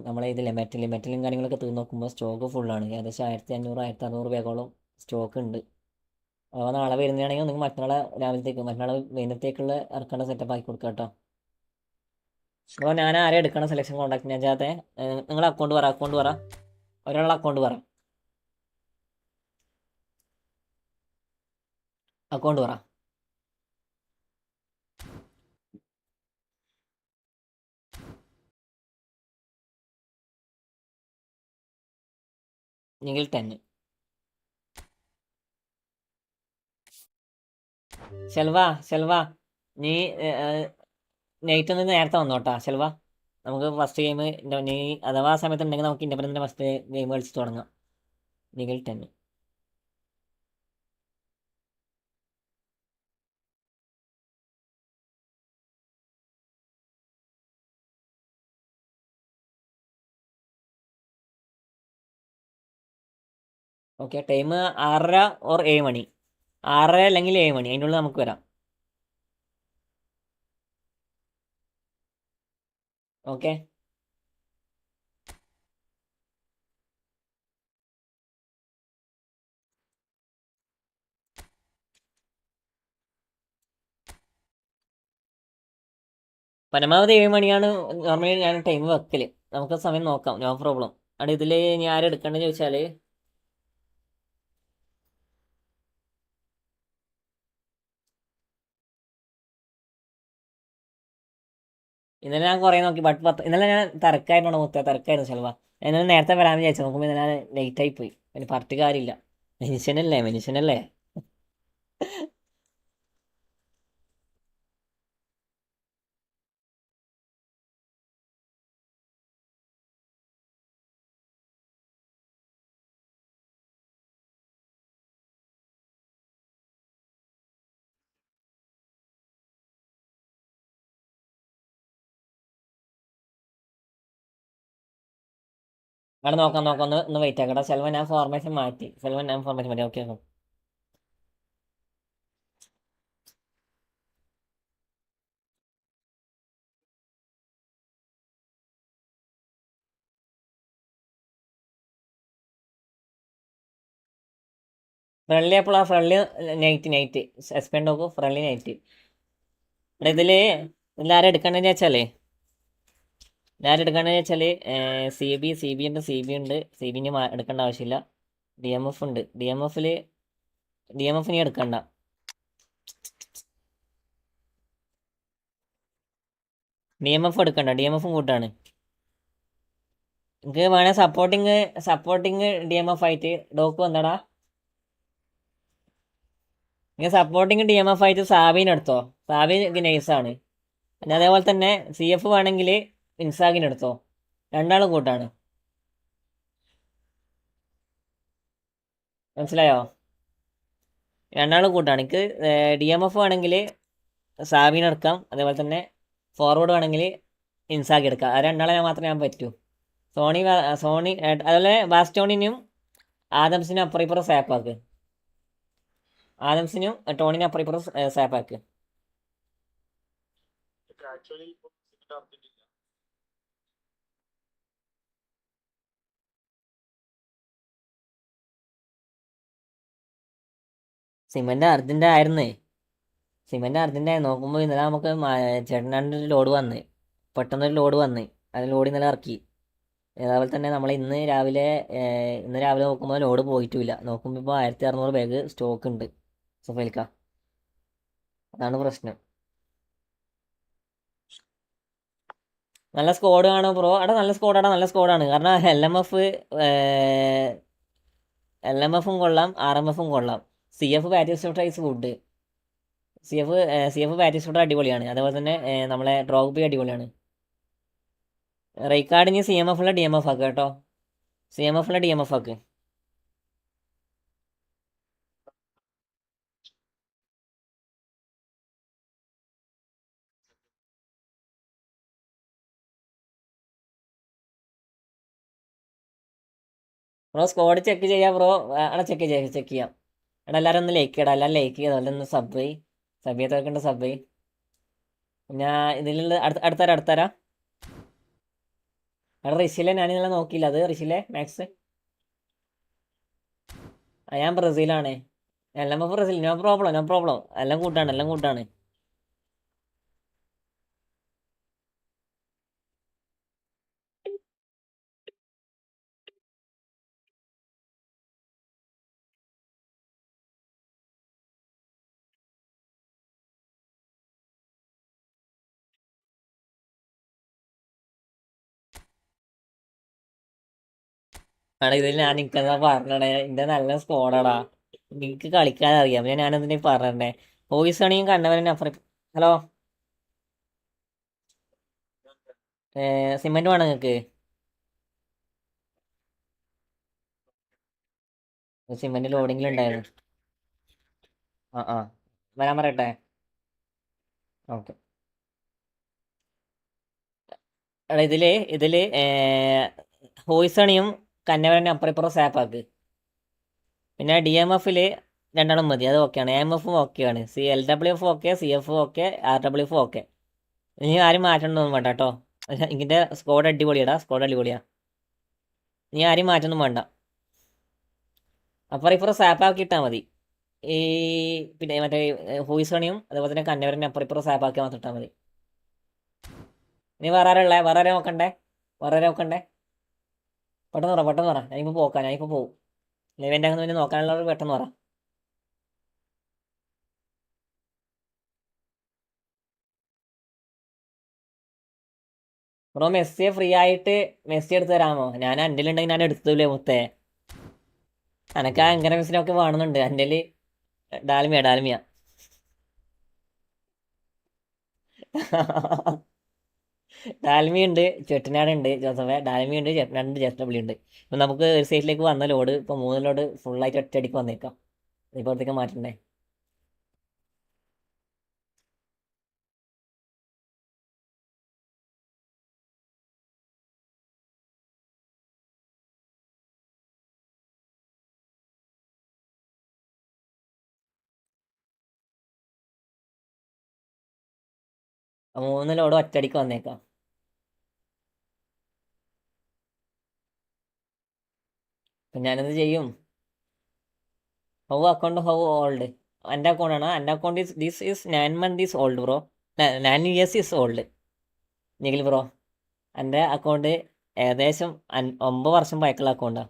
നമ്മളെ ഇതിലെ മെറ്റലും കാര്യങ്ങളൊക്കെ തീർന്ന് നോക്കുമ്പോൾ സ്റ്റോക്ക് ഫുള്ളാണ്. ഏകദേശം 1500 1600 ബാഗോളം സ്റ്റോക്ക് ഉണ്ട്. അഥവാ നാളെ വരുന്നതാണെങ്കിൽ നിങ്ങൾ മറ്റന്നാളെ വൈകുന്നേരത്തേക്കുള്ള ഇറക്കേണ്ട സെറ്റപ്പ് ആക്കി കൊടുക്കുക കേട്ടോ. അപ്പോൾ ഞാൻ ആരെയും എടുക്കണം സെലക്ഷൻ കോൺടാക്ട് ഞാൻ ചെയ്യാതെ. നിങ്ങൾ അക്കൗണ്ട് പറ ഒരാളുടെ അക്കൗണ്ട് പറ. നിങ്ങൾ 10 ഷെൽവ നീ നൈറ്റ് ഒന്ന് നേരത്തെ വന്നോട്ടാ ഷെൽവ. നമുക്ക് ഫസ്റ്റ് ഗെയിം നീ അഥവാ ആ സമയത്ത് ഉണ്ടെങ്കിൽ നമുക്ക് ഇൻഡിപെൻഡൻ്റ് ഫസ്റ്റ് ഗെയിം കളിച്ച് തുടങ്ങാം. നിങ്ങൾ 10 ഓക്കെ. ടൈം 6:30 ഓർ 7 മണി. 6:30 അല്ലെങ്കിൽ 7 മണി അതിൻ്റെ ഉള്ളിൽ നമുക്ക് വരാം. ഓക്കെ. പരമാവധി 7 മണിയാണ് നോർമലി ഞാൻ ടൈം വെക്കൽ. നമുക്ക് സമയം നോക്കാം, നോ പ്രോബ്ലം. അവിടെ ഇതിൽ ഞാൻ ആരെടുക്കണ്ടെന്ന് ചോദിച്ചാൽ ഇന്നലെ ഞാൻ കുറേ നോക്കി. ഇന്നലെ ഞാൻ തിരക്കായിരുന്നു ചിലവാ. ഇന്നലെ നേരത്തെ വരാമെന്ന് വിചാരിച്ചു. നോക്കുമ്പോൾ ഇന്നലെ ലേറ്റായി പോയി. അതിന് പറഞ്ഞിട്ട് കാര്യമില്ല. മനുഷ്യനല്ലേ. അവിടെ നോക്കാം. ഒന്ന് വെയിറ്റ് ആക്കട്ടെ. സെൽവൻ ഞാൻ ഫോർമേഷൻ മാറ്റി. ഓക്കെ. ഫ്രണ്ട്ലി എപ്പോഴാ? ഫ്രണ്ട്ലി നൈറ്റ് സസ്പെൻഡ് നോക്കും. Friendly night. ഇവിടെ ഇതിലാരും എടുക്കണ്ടെന്ന് വെച്ചാൽ സി ബി ഉണ്ട്. സി ബിന് എടുക്കേണ്ട ആവശ്യമില്ല. ഡി എം എഫ് ഉണ്ട്. ഡി എം എഫ് നീ എടുക്കണ്ട. ഡി എം എഫും കൂട്ടാണ്. എനിക്ക് വേണേൽ സപ്പോർട്ടിങ് ഡി എം എഫ് ആയിട്ട് ഡോക്ക് വന്നടാ. നിങ്ങൾ സപ്പോർട്ടിങ് ഡി എം എഫ് ആയിട്ട് സാബിനെടുത്തോ. സാബി നൈസാണ്. പിന്നെ അതേപോലെ തന്നെ സി എഫ് വേണമെങ്കിൽ ഇൻസാഗിനെടുത്തോ. രണ്ടാളും കൂട്ടാണ്. മനസ്സിലായോ? രണ്ടാളും കൂട്ടാണ്. എനിക്ക് ഡി എം എഫ് വേണമെങ്കിൽ സാബിനെടുക്കാം. അതേപോലെ തന്നെ ഫോർവേഡ് വേണമെങ്കിൽ ഇൻസാഗി എടുക്കാം. ആ രണ്ടാളെ മാത്രമേ ഞാൻ പറ്റൂ. സോണി അതുപോലെ ബാസ്റ്റോണിനും ആദംസിനും അപ്പുറം ഇപ്പുറം സാപ്പാക്ക്. ആദംസിനും ടോണിനും അപ്പുറം ഇപ്പുറം സാപ്പാക്ക്. സിമൻ്റ് അർജൻ്റ് ആയിരുന്നേ. നോക്കുമ്പോൾ ഇന്നലെ നമുക്ക് ചേട്ടനാണ്ട് ലോഡ് വന്ന് പെട്ടെന്നൊരു ലോഡ് വന്ന് അത് ലോഡ് ഇന്നലെ ഇറക്കി. അതേപോലെ തന്നെ നമ്മൾ ഇന്ന് രാവിലെ നോക്കുമ്പോൾ ലോഡ് പോയിട്ടുമില്ല. നോക്കുമ്പോൾ ഇപ്പോൾ 1600 ബാഗ് സ്റ്റോക്ക് ഉണ്ട് സുഫൈൽക്ക. അതാണ് പ്രശ്നം. നല്ല സ്കോഡ് കാണും ബ്രോ. നല്ല സ്കോഡാണ്. കാരണം എൽ എം എഫും കൊള്ളാം, ആർ എം എഫും കൊള്ളാം. CF batting shooter is good. CF batting shooter അടിപൊളിയാണ്. അതേപോലെ തന്നെ നമ്മളെ ഡ്രോഗ്ബി അടിപൊളിയാണ്. റൈക്കാർഡിന് CMF ഉള്ള DMF ആക്കുക കേട്ടോ. CMF ഉള്ള DMF ആക്ക്. ബ്രോ സ്കോഡ് ചെക്ക് ചെയ്യാം ബ്രോ. അവിടെ ചെക്ക് ചെയ്യാം. എടാ എല്ലാവരും ഒന്ന് ലൈക്ക് ചെയ്യടാ. എല്ലാവരും ലൈക്ക് ചെയ്ത് അതുപോലെ ഒന്ന് സബ് ചെയ്തവർക്കുണ്ട് സബ്. ഞാൻ ഇതിലുള്ള അടുത്തരാ. അവിടെ ഋഷിലെ ഞാൻ നിങ്ങളെ നോക്കിയില്ല. അത് ഋഷിലെ മാക്സ്. ഞാൻ ബ്രസീലാണ്. എല്ലാം ബ്രസീൽ. No problem. എല്ലാം കൂട്ടാണ്. ആടാ ഇതിൽ ഞാൻ നിൽക്കുന്നതാ പറഞ്ഞേ. എൻ്റെ നല്ല സ്കോഡാടാ. നിനക്ക് കളിക്കാൻ അറിയാം. ഞാനെന്തിനാ പറഞ്ഞേ. വോയിസ് ആണെങ്കിൽ കണ്ടവനെ അപ്പുറം. ഹലോ, സിമെന്റ് വേണം നിങ്ങൾക്ക്? സിമെന്റ് ലോഡിങ്ങിലുണ്ടായിരുന്നു. ആ വരാൻ പറയട്ടെ. ഓക്കെ. എടാ ഇതില് ഹോയ്സണിയും കന്നവരനെ അപ്പുറം സാപ്പാക്ക്. പിന്നെ DMF രണ്ടെണ്ണം മതി. അത് ഓക്കെയാണ്. AMF ഓക്കെയാണ്. LWF okay, CF okay, RWF okay. ഇനി ആരും മാറ്റണമെന്നൊന്നും വേണ്ട കേട്ടോ. ഇതിൻ്റെ സ്കോഡ് അടിപൊളിയാ. ഇനി ആരും മാറ്റൊന്നും വേണ്ട. അപ്പുറം സാപ്പാക്കി ഇട്ടാൽ മതി. ഈ പിന്നെ മറ്റേ ഹോയ്സണിയും അതുപോലെ തന്നെ കന്നവരനെ അപ്പുറം സാപ്പാക്കി മാത്രം ഇട്ടാൽ മതി. ഇനി വേറെ ആരെ നോക്കണ്ടേ? പെട്ടെന്ന് പറ. ഞാനിപ്പോൾ പോവും. ലെവൻ്റെ അങ്ങനെ പിന്നെ നോക്കാനുള്ളവർ പെട്ടെന്ന് പറ. ബ്രോ മെസ്സിയെ ഫ്രീ ആയിട്ട് എടുത്ത് തരാമോ? ഞാൻ എൻ്റെ ഉണ്ടെങ്കിൽ ഞാൻ എടുത്തില്ലേ മുത്തേ. എനക്ക് ആ എങ്ങനെ മെസ്സിനൊക്കെ വേണമെന്നുണ്ട്. എൻ്റെ ഡാൽമിയ ഡാൽമിയുണ്ട്, ചെട്ടിനാടുണ്ട് ജോസഫേ. ഡാൽമിയുണ്ട്, ചെട്ടിനാടുണ്ട്, JW ഉണ്ട്. ഇപ്പം നമുക്ക് ഒരു സൈഡിലേക്ക് വന്ന ലോഡ് ഇപ്പോൾ 3 ലോഡ് ഫുള്ളായിട്ട് ഒറ്റയടിക്ക് വന്നേക്കാം. ഇപ്പോഴത്തേക്ക് മാറ്റണ്ടേ? ആ 3 ലോഡ് ഒറ്റയടിക്ക് വന്നേക്കാം. അപ്പം ഞാനെന്ത് ചെയ്യും? How old? എൻ്റെ അക്കൗണ്ടാണ്. എൻ്റെ account this is 9 months is old bro. 9 years is old. Nikhil bro, എൻ്റെ അക്കൗണ്ട് ഏകദേശം 9 വർഷം പഴക്കമുള്ള അക്കൗണ്ടാണ്.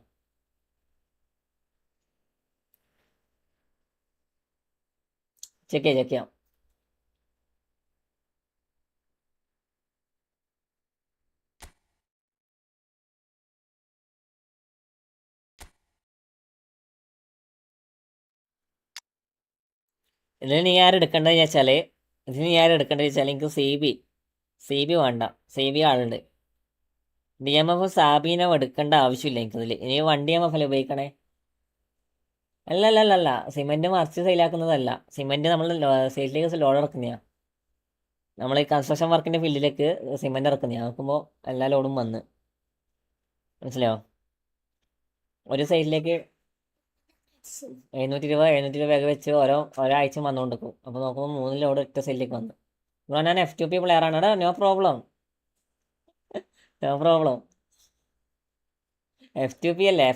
ചെക്ക് ചെയ്യാം. ഇതിന് നീ ആരും എടുക്കേണ്ടതെന്ന് വെച്ചാൽ എനിക്ക് CB വേണ്ട. CB ആളുണ്ട്. DMF സാബീനെ എടുക്കേണ്ട ആവശ്യമില്ല എനിക്കതിൽ. ഇനി 1 DMF അല്ലേ ഉപയോഗിക്കണേ? അല്ല. സിമെന്റ് മറിച്ച് സെയിലാക്കുന്നതല്ല. സിമെന്റ് നമ്മൾ സെയിലിലേക്ക് ലോഡ് ഇറക്കുന്നതാണ്. നമ്മൾ ഈ കൺസ്ട്രക്ഷൻ വർക്കിന്റെ ഫീൽഡിലേക്ക് സിമെന്റ് ഇറക്കുന്നതാണ്. നോക്കുമ്പോൾ എല്ലാ ലോഡും വന്ന്. മനസ്സിലായോ? ഒരു സൈഡിലേക്ക് 720 വെച്ച് ഒരാഴ്ച വന്നുകൊണ്ടിരിക്കും. അപ്പോൾ നോക്കുമ്പോൾ 3 ലോഡ് ഒറ്റ സൈഡിലേക്ക് വന്നു. ബ്രോ ഞാൻ F2P പ്ലെയറാണ്. എടാ നോ പ്രോബ്ലം. F2P അല്ലേ?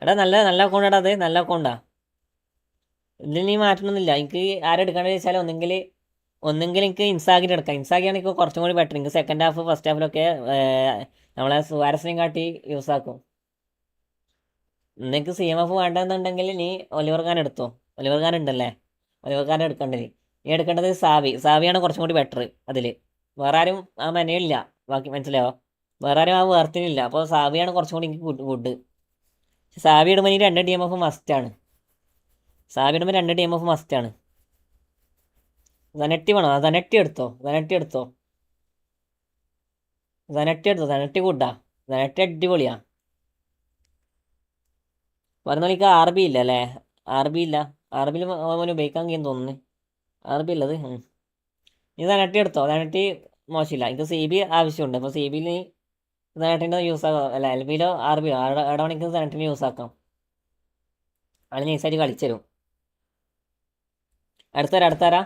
എടാ നല്ല അക്കൗണ്ടാണ്. അത് നല്ല അക്കൗണ്ടാ. ഇതിൽ നീ മാറ്റണമെന്നില്ല. എനിക്ക് ആരെടുക്കാണെന്ന് വെച്ചാൽ ഒന്നെങ്കിൽ എനിക്ക് ഇൻസാഗിന് എടുക്കാം. ഇൻസാഗിയാണ് എനിക്ക് കുറച്ചും കൂടി ബെറ്റർ. എനിക്ക് സെക്കൻഡ് ഹാഫ് ഫസ്റ്റ് ഹാഫിലൊക്കെ നമ്മളെ സുവാരസിനെയും കാട്ടി യൂസ് ആക്കും. നിനക്ക് CMF വേണ്ടെന്നുണ്ടെങ്കിൽ നീ ഒലിവർ ഖാൻ എടുത്തോ. ഒലിവർ ഖാൻ ഉണ്ടല്ലേ? ഒലിവർ ഖാൻ എടുക്കേണ്ടത്. നീ എടുക്കേണ്ടത് സാവിയാണ് കുറച്ചും കൂടി ബെറ്റർ. അതിൽ വേറെ ആരും ആ മെനയില്ല. ബാക്കി മനസ്സിലായോ? വേറെ ആരും ആ വേർത്തിനില്ല. അപ്പോൾ സാവിയാണ് കുറച്ചും കൂടി എനിക്ക് ഗുഡ്. സാവി ഇടുമ്പോൾ ഇനി 2 DMF മസ്റ്റാണ്. സാബിടുമ്പോൾ 2 ടീം ഓഫ് മസ്റ്റാണ്. സനറ്റി വേണോ? സനറ്റി എടുത്തോ. സനറ്റി കൂട്ടാ. സനറ്റി അടിപൊളിയാ. പറഞ്ഞ കളിക്ക് RB ഇല്ല അല്ലേ? RB ഇല്ല. RBയിൽ അവന് ഉപയോഗിക്കാൻ കഴിയും തോന്നുന്നു. RB ഉള്ളത്. നീ സനറ്റി എടുത്തോ. സനറ്റി മോശമില്ല. എനിക്ക് CB ആവശ്യമുണ്ട്. അപ്പോൾ CBയിൽ സനറ്റിൻ്റെ യൂസ് ആക്കാം. അല്ല LBയിലോ RBയിലോ എവിടെ വേണമെങ്കിൽ സനറ്റിന് യൂസ് ആക്കാം. ആൾ നൈസായിട്ട് കളിച്ചു തരും. അടുത്താരാ?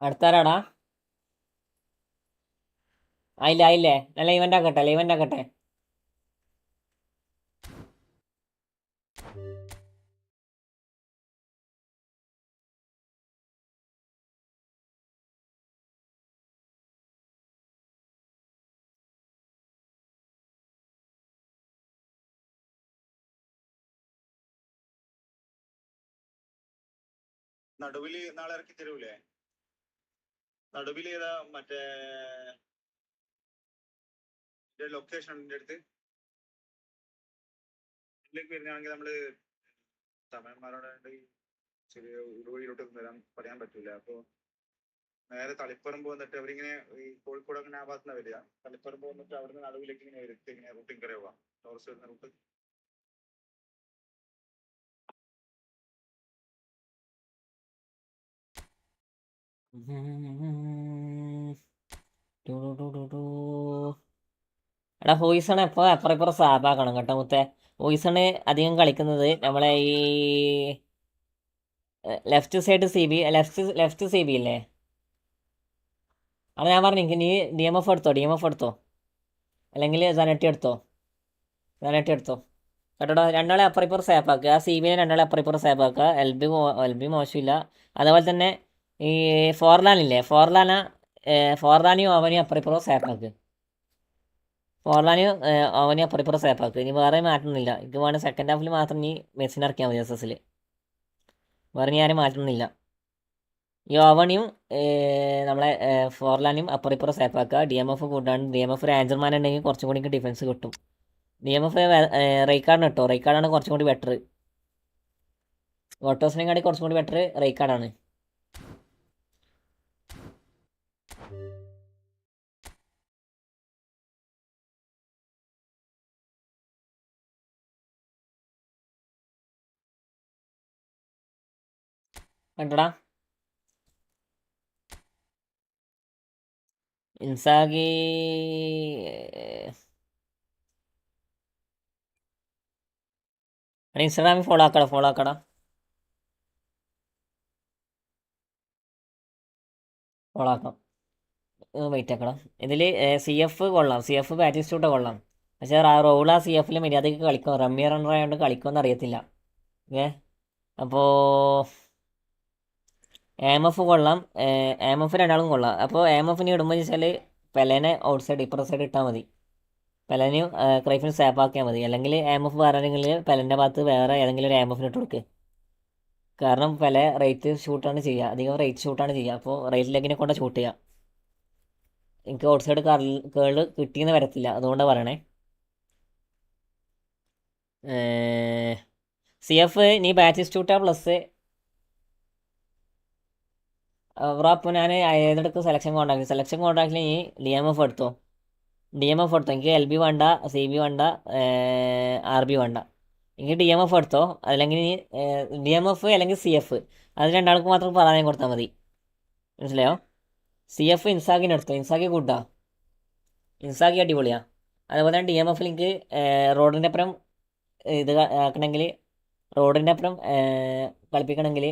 അടുത്താരാടാ? ആയില്ലേ. നല്ല ഇവൻ്റ് ആക്കട്ടെ. നടുവില് നാളെ ഇറക്കി തരൂലേ? നടുവില് ഏതാ മറ്റേ ലൊക്കേഷൻ ഉണ്ട് അടുത്ത് ഇതിലേക്ക് വരുന്നതാണെങ്കിൽ നമ്മള് തമിഴന്മാരോട് ചെറിയ ഉടുവഴിയിലോട്ട് വരാൻ പറയാൻ പറ്റൂല. അപ്പൊ നേരെ തളിപ്പറമ്പ് വന്നിട്ട് അവരിങ്ങനെ ഈ കോഴിക്കോട് അങ്ങനെ ആ ഭാഗത്തുനിന്ന് വരിക. തളിപ്പറമ്പ് വന്നിട്ട് അവിടുന്ന് നടുവിലേക്ക് ഇങ്ങനെ വരും. ഇങ്ങനെ റൂട്ടിങ് കയറി പോവാം. ടോറസ് വരുന്ന റൂട്ട്. എടാ ഹോയിസണ് എപ്പോൾ അപ്പുറം സാബാക്കണം കേട്ടോ മുത്തേ. ഹോയിസണ് അധികം കളിക്കുന്നത് നമ്മളെ ഈ ലെഫ്റ്റ് സി ബി ഇല്ലേ? അത് ഞാൻ പറഞ്ഞു നീ DMF എടുത്തോ. അല്ലെങ്കിൽ സനറ്റി എടുത്തോ. കേട്ടോടാ. രണ്ടാളെ അപ്പുറം സേഫാക്കുക. ആ CBനെ രണ്ടാളെ അപ്പുറം സേഫാക്കുക. LB മോശമില്ല. അതുപോലെ തന്നെ ഈ ഫോർലാനില്ലേ? ഫോർലാനിയും അവനെയും അപ്പുറം സേഫാക്കുക. ഇനി വേറെ മാറ്റുന്നില്ല. എനിക്ക് വേണമെങ്കിൽ സെക്കൻഡ് ഹാഫിൽ മാത്രം നീ മെസ്സിനെ ഇറക്കിയാൽ മതി SSൽ. വേറെ ഞാൻ മാറ്റുന്നില്ല. ഈ ഓവണിയും നമ്മളെ ഫോർലാനെയും അപ്പുറം സേഫാക്കുക. DMF കൂട്ടാണ്. DMF ഒരു ആഞ്ചർമാൻ ഉണ്ടെങ്കിൽ കുറച്ചും കൂടി ഡിഫൻസ് കിട്ടും. DMF റൈക്കാർഡിന് കിട്ടോ. റൈക്കാർഡാണ് കുറച്ചും കൂടി ബെറ്റർ. ഓട്ടോസിനെക്കാട്ടി കുറച്ചും കൂടി ബെറ്റർ റൈക്കാർഡാണ്. കണ്ടോടാ. ഇൻസാഗി ഇൻസ്റ്റാഗ്രാമിൽ ഫോളോ ആക്കടാ. ഫോളോ ആക്കാം. വെയിറ്റ് ആക്കണം. ഇതിൽ CF കൊള്ളാം. CF ബാറ്റിസ്റ്റൂട്ട് കൊള്ളാം. പക്ഷേ റൗള CFൽ മര്യാദയ്ക്ക് കളിക്കും. റമ്മിയ റണ്ണർ ആയതുകൊണ്ട് കളിക്കുമെന്ന് അറിയത്തില്ല. അപ്പോൾ AMF കൊള്ളാം. AMF രണ്ടാളും കൊള്ളാം. അപ്പോൾ AMFന് ഇടുമ്പോൾ വെച്ചാൽ പെലേനെ ഔട്ട് സൈഡ് ഇപ്പുറ സൈഡ് ഇട്ടാൽ മതി. പെലനെയും ക്രൈഫിനും സേഫാക്കിയാൽ മതി. അല്ലെങ്കിൽ AMF വേറെ ആരെങ്കിലും പെലൻ്റെ ഭാഗത്ത് വേറെ ഏതെങ്കിലും ഒരു AMFന് ഇട്ട് കൊടുക്കുക. കാരണം പെല റേറ്റ് ഷൂട്ടാണ് ചെയ്യുക. അധികം റേറ്റ് ഷൂട്ടാണ് ചെയ്യുക. അപ്പോൾ റേറ്റ് ലെഗിനെ കൊണ്ട് ഷൂട്ട് ചെയ്യുക. എനിക്ക് ഔട്ട് സൈഡ് കേള് കിട്ടിയെന്ന് വരത്തില്ല. അതുകൊണ്ടാണ് പറയണേ. CF നീ ബാറ്റിസ്റ്റൂട്ട പ്ലസ് അപ്പോൾ ഞാൻ ഏതെടുക്കും സെലക്ഷൻ കോൺട്രാക്റ്റിൽ നീ DMF എടുത്തോ. എനിക്ക് LB വേണ്ട, CB വേണ്ട, RB വേണ്ട. എനിക്ക് DMF എടുത്തോ. അല്ലെങ്കിൽ നീ DMF അല്ലെങ്കിൽ CF അത് രണ്ടാൾക്ക് മാത്രം പ്രാധാന്യം കൊടുത്താൽ മതി. മനസ്സിലായോ? CF ഇൻസാഗിന് എടുത്തോ. ഇൻസാഗി കൂട്ടാ. ഇൻസാഗി അടിപൊളിയാണ്. അതുപോലെ തന്നെ DMF എനിക്ക് റോഡിൻ്റെ അപ്പുറം ഇത് ആക്കണമെങ്കിൽ കളിപ്പിക്കണമെങ്കിൽ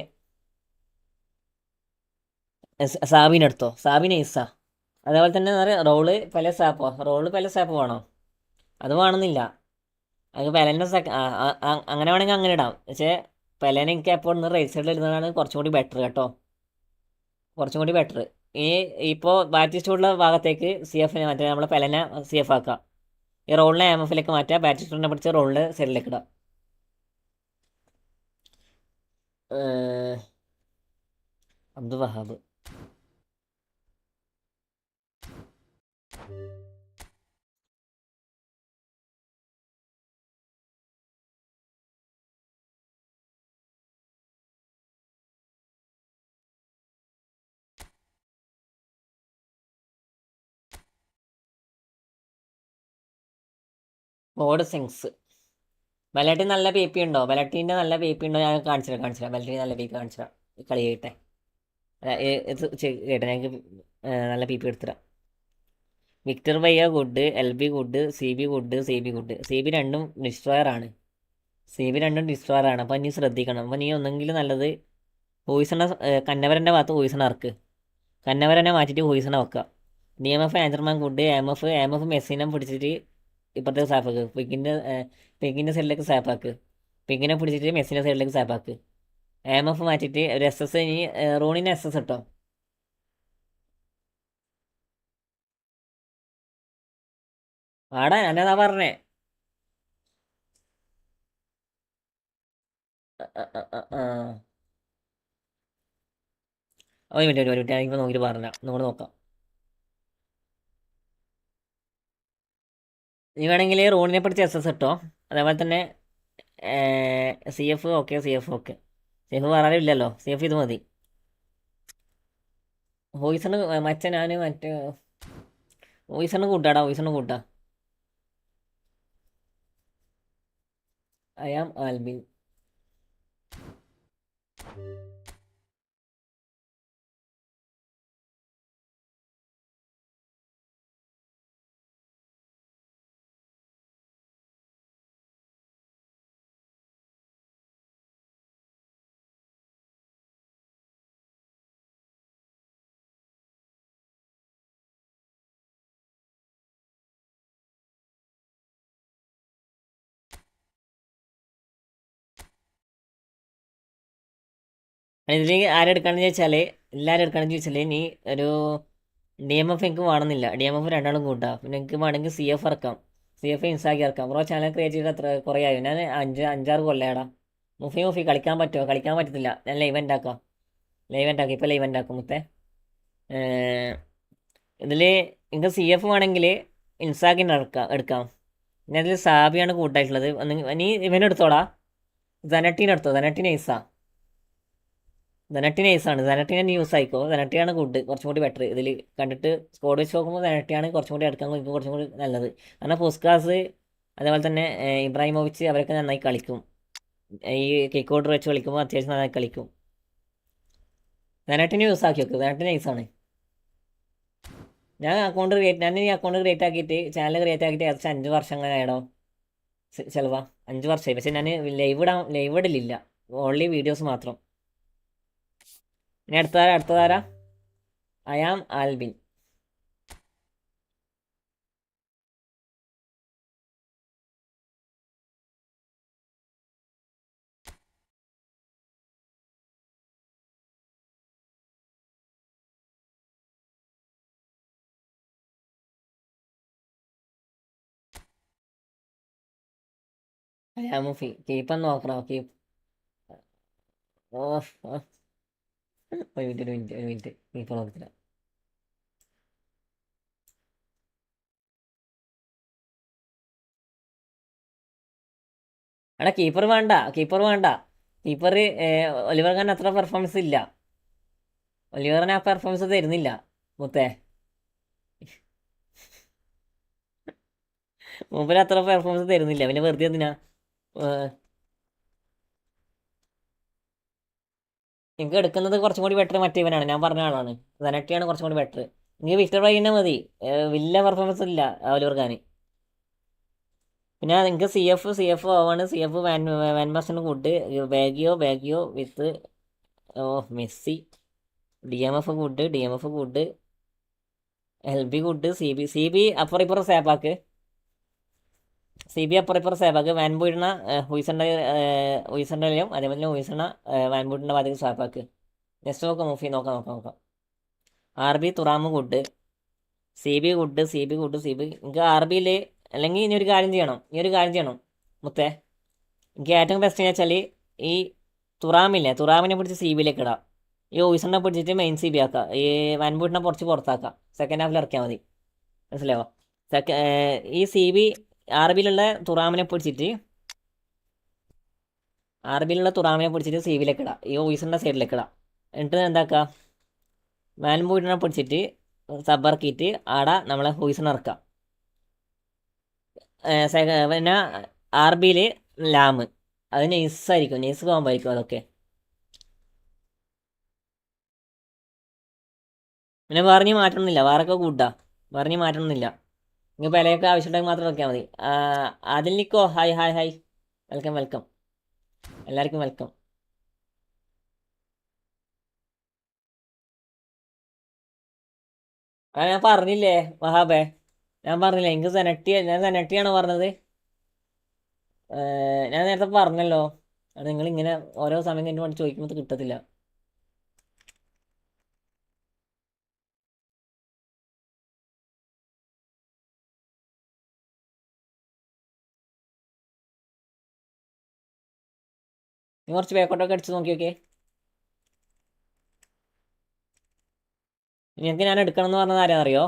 സാബിനെടുത്തോ. സാബിന് ഈസ. അതേപോലെ തന്നെ റോള് പല സാപ്പ് വേണോ? അത് വേണമെന്നില്ല. അത് പെലൻ്റെ അങ്ങനെ വേണമെങ്കിൽ അങ്ങനെ ഇടാം. പക്ഷേ പെലേനെ എനിക്ക് എപ്പോൾ ഒന്ന് റൈറ്റ് സൈഡിൽ ഇടുന്നതാണ് കുറച്ചും കൂടി ബെറ്റർ കേട്ടോ. ഇപ്പോൾ ബാറ്റിസ്റ്റൂഡിലെ ഭാഗത്തേക്ക് CF മറ്റേ നമ്മളെ പെലനെ CF ആക്കുക. ഈ റോളിനെ AMFലേക്ക് മാറ്റുക. ബാറ്റിസ്റ്റൂഡിനെ പിടിച്ച് റോളിൻ്റെ സൈഡിലേക്ക് ഇടാം. Abdul Wahab board sings. Belletti നല്ല പി പി ഉണ്ടോ? ബലട്ടീൻ്റെ നല്ല പി പി ഉണ്ടോ? ഞാൻ കാണിച്ചുതരാം. ബലട്ടി നല്ല പി പി കാണിച്ചുതരാം. കളി കേട്ടെ കേട്ടെ ഞങ്ങൾക്ക് നല്ല പി പി എടുത്തുതരാം. വിക്ടർ വയ്യ good, L B good, C B good. C B രണ്ടും ഡിസ്ട്രോയർ ആണ്. അപ്പം നീ ശ്രദ്ധിക്കണം. അപ്പം നീ ഒന്നെങ്കിലും നല്ലത് പോയിസണ കന്നവരൻ്റെ ഭാഗത്ത് പോയിസണ ഇറക്ക്. കന്നവരനെ മാറ്റിയിട്ട് പോയിസണ വെക്കുക. DMF ആൻജർമാൻ ഗുഡ്. എം എഫ് മെസ്സിനെ പിടിച്ചിട്ട് ഇപ്പുറത്തേക്ക് സാപ്പാക്ക്. പിങ്കിൻ്റെ സൈഡിലേക്ക് സാപ്പാക്ക്. പിങ്കിനെ പിടിച്ചിട്ട് മെസ്സിൻ്റെ സൈഡിലേക്ക് സാപ്പാക്ക്. എം.എഫ് മാറ്റിയിട്ട് ഒരു SS ഇനി റോണിന് SS ഇട്ടോ. ആടാ ഞാനതാ പറഞ്ഞേ. ഒരു മിനിറ്റ് ഞാനിപ്പോൾ നോക്കിയിട്ട് പറഞ്ഞ നമ്മൾ നോക്കാം. നീ വേണമെങ്കിൽ റോണിനെ പിടിച്ച് SS ഇട്ടോ. അതേപോലെ തന്നെ CF ഓക്കെ. CF വേറെ ഇല്ലല്ലോ. CF ഇത് മതി. വോയിസണ് ഞാൻ മറ്റേ വോയിസണ് കൂട്ടാ. I am Albin. ഇതിൽ ആരെടുക്കാണെന്ന് ചോദിച്ചാൽ എല്ലാവരും എടുക്കുകയാണെന്ന് ചോദിച്ചാൽ നീ ഒരു DMF എനിക്ക് വേണമെന്നില്ല. DMF രണ്ടാളും കൂട്ടാം. പിന്നെ എനിക്ക് വേണമെങ്കിൽ CF ഇറക്കാം. CF ഇൻസ്റ്റാക്കി ഇറക്കാം. ബ്രോ ചാനൽ ക്രിയേറ്റ് ചെയ്തിട്ട് എത്ര കുറേ ആയോ? ഞാൻ 5-6 കൊല്ലടാ. മുഫി കളിക്കാൻ പറ്റുമോ? കളിക്കാൻ പറ്റത്തില്ല. ഞാൻ ലൈവ് ഉണ്ടാക്കാം. ഇപ്പോൾ ലൈവ് ഉണ്ടാക്കും മുത്തേ. ഇതിൽ എനിക്ക് CF വേണമെങ്കിൽ ഇൻസ്റ്റാക്കി എടുക്കാം. പിന്നെ അതിൽ സാബിയാണ് കൂട്ടായിട്ടുള്ളത്. നീ ഇവനെടുത്തോടാ. ജനട്ടീനെടുത്തോ. ധനട്ടിന് ഐസാണ്. ധനട്ടിനെ നീ യൂസ് ആയിക്കോ. ധനട്ടിയാണ് ഗുഡ്. കുറച്ചും കൂടി ബെറ്റർ. ഇതിൽ കണ്ടിട്ട് സ്കോഡ് വെച്ച് നോക്കുമ്പോൾ ധനട്ടിയാണ് കുറച്ചും കൂടി എടുക്കാൻ എനിക്ക് കുറച്ചും കൂടി നല്ലത്. കാരണം പുസ്കാസ് അതേപോലെ തന്നെ ഇബ്രാഹിമോവിച്ച് അവരൊക്കെ നന്നായി കളിക്കും. ഈ കിക്ക് ഔട്ടർ വെച്ച് കളിക്കുമ്പോൾ അത്യാവശ്യം നന്നായി കളിക്കും. ധനട്ടിനെ യൂസ് ആക്കി വെക്കും. ധനട്ടിന് ഐസാണ്. ഞാൻ ഈ അക്കൗണ്ട് ക്രിയേറ്റ് ആക്കിയിട്ട് ചാനൽ ക്രിയേറ്റ് ആക്കിയിട്ട് ഏകദേശം 5 വർഷം അങ്ങനെ ആയിടോ. ചിലവാ 5 വർഷമായി. പക്ഷേ ഞാൻ ലൈവ് ഇടലില്ല. ഓൺലി വീഡിയോസ് മാത്രം. ഇനി അടുത്തതാരാ? I am Albin. I am Mufi. കീപ്പം നോക്കണം. ഒരു മിനിറ്റ് കീപ്പർ നോക്കത്തില്ല. എടാ കീപ്പർ വേണ്ട. കീപ്പർ ഒലിവർ ഖാൻ അത്ര പെർഫോമൻസ് ഇല്ല. ഒലിവറിന് ആ പെർഫോമൻസ് തരുന്നില്ല മുത്തേ. മൂപ്പര് അത്ര പെർഫോമൻസ് തരുന്നില്ല. പിന്നെ വെറുതെ എന്തിനാ? എനിക്ക് എടുക്കുന്നത് കുറച്ചും കൂടി ബെറ്റർ മറ്റേ ഇവനാണ്. ഞാൻ പറഞ്ഞ ആളാണ്. ധനട്ടിയാണ് കുറച്ചും കൂടി ബെറ്റർ. എനിക്ക് വിക്ടർ വൈകിനെ മതി. വലിയ പെർഫോമൻസ് ഇല്ല ഒലിവർ ഖാൻ. പിന്നെ നിങ്ങൾക്ക് CF ആവാണ്. CF വാൻബാസിന് good. Baggio with Messi. DMF good. LB good. CB അപ്പുറം ഇപ്പുറം സേപ്പാക്ക്. വാൻബൂട്ടിന ഹുയിസണ്ടയിലും അതേപോലെ തന്നെ ഹുയിസണ വാൻബൂട്ടിൻ്റെ ഭാഗത്തേക്ക് സ്വാപ്പാക്ക്. നെക്സ്റ്റ് നോക്കാം. RB Thuram good. CB good. എനിക്ക് RBയിൽ അല്ലെങ്കിൽ ഇനി ഒരു കാര്യം ചെയ്യണം മുത്തേ. എനിക്ക് ഏറ്റവും ബെസ്റ്റ് എന്ന് വെച്ചാൽ ഈ തുറാമിനെ പിടിച്ച് CBയിലേക്ക് ഇടാം. ഈ ഹുയിസണിനെ പിടിച്ചിട്ട് മെയിൻ CB ആക്കാം. ഈ വാൻബൂട്ടിനെ കുറച്ച് പുറത്താക്കാം. സെക്കൻഡ് ഹാഫിൽ ഇറക്കിയാൽ മതി. മനസ്സിലാവോ? ഈ CB RBയിലുള്ള തുറാമിനെ പിടിച്ചിട്ട് CBയിലേക്ക് ഇടാം. ഈ ഹുയിസണിൻ്റെ സൈഡിലേക്ക് ഇടാം. എന്നിട്ട് എന്താക്കുക? വാൻബൂട്ടിനെ പിടിച്ചിട്ട് സബർക്കിയിട്ട് ആടെ നമ്മളെ ഹുയിസൺ ഇറക്കാം. പിന്നെ ആർ ബിയിൽ ലാം, അത് നെയ്സായിരിക്കും, നെയ്സ് കോമ്പായിരിക്കും അതൊക്കെ. പിന്നെ വേറെ മാറ്റണമെന്നില്ല, വേറൊക്കെ കൂട്ടാ, വേറെ മാറ്റണമെന്നില്ല. നിങ്ങൾ വിലയൊക്കെ ആവശ്യമുണ്ടെങ്കിൽ മാത്രം നോക്കിയാൽ മതി. അതിൽ നിൽക്കോ, hi hi hi, welcome welcome, എല്ലാവർക്കും വെൽക്കം. ഞാൻ പറഞ്ഞില്ലേ വഹാബേ, ഞാൻ പറഞ്ഞില്ലേ എനിക്ക് ഞാൻ സെനറ്റിയാണ് പറഞ്ഞത്. ഞാൻ നേരത്തെ പറഞ്ഞല്ലോ, അത് നിങ്ങളിങ്ങനെ ഓരോ സമയം കഴിഞ്ഞ് വേണ്ടി ചോദിക്കുമ്പോൾ കിട്ടത്തില്ല. നീ കുറച്ച് ബാക്കോട്ടൊക്കെ അടിച്ച് നോക്കി നോക്കിയേ. നിങ്ങൾക്ക് ഞാൻ എടുക്കണം എന്ന് പറഞ്ഞത് ആരാ അറിയോ?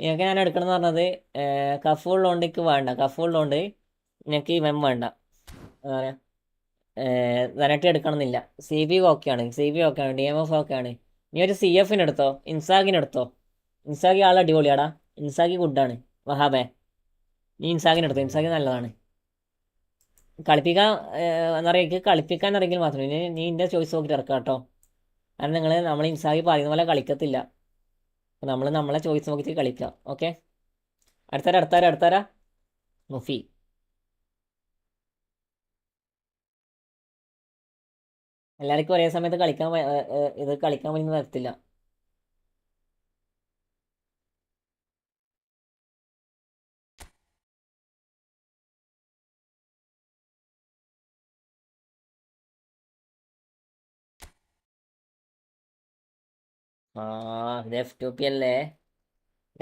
നിങ്ങൾക്ക് ഞാൻ എടുക്കണം എന്ന് പറഞ്ഞത് കഫുള്ളതുകൊണ്ട് എനിക്ക് വേണ്ട, കഫുള്ളതുകൊണ്ട് എനിക്ക് മെം വേണ്ട. എന്താ പറയുക, സെനറ്റി എടുക്കണമെന്നില്ല. സി ബി ഓക്കെയാണ്, സി ബി ഓക്കെയാണ്, ഡി എം എഫ് ഓക്കെയാണ്. നീ ഒരു സി എഫിന് എടുത്തോ, ഇൻസാഗിന് എടുത്തോ. ഇൻസാഗി ആൾ അടിപൊളിയാടാ, ഇൻസാഗി ഗുഡാണ് വഹാബേ. നീ ഇൻസാഗിന് എടുത്തോ, ഇൻസാഗി നല്ലതാണ്. കളിപ്പിക്കാൻ എന്താ പറയുക, എനിക്ക് കളിപ്പിക്കാൻ അറിയെങ്കിൽ മാത്രമേ നീ എൻ്റെ ചോയ്സ് നോക്കിയിട്ട് ഇറക്കാം കേട്ടോ. കാരണം നമ്മൾ ഇൻസാഗി പറയുന്ന പോലെ കളിക്കത്തില്ല. അപ്പോൾ നമ്മളെ ചോയ്സ് നോക്കിയിട്ട് കളിക്കാം. ഓക്കെ, അടുത്താരാ മുഫി. എല്ലാവർക്കും ഒരേ സമയത്ത് ഇത് കളിക്കാൻ പറ്റുന്ന തരത്തില്ല. ഇത് F2P അല്ലേ?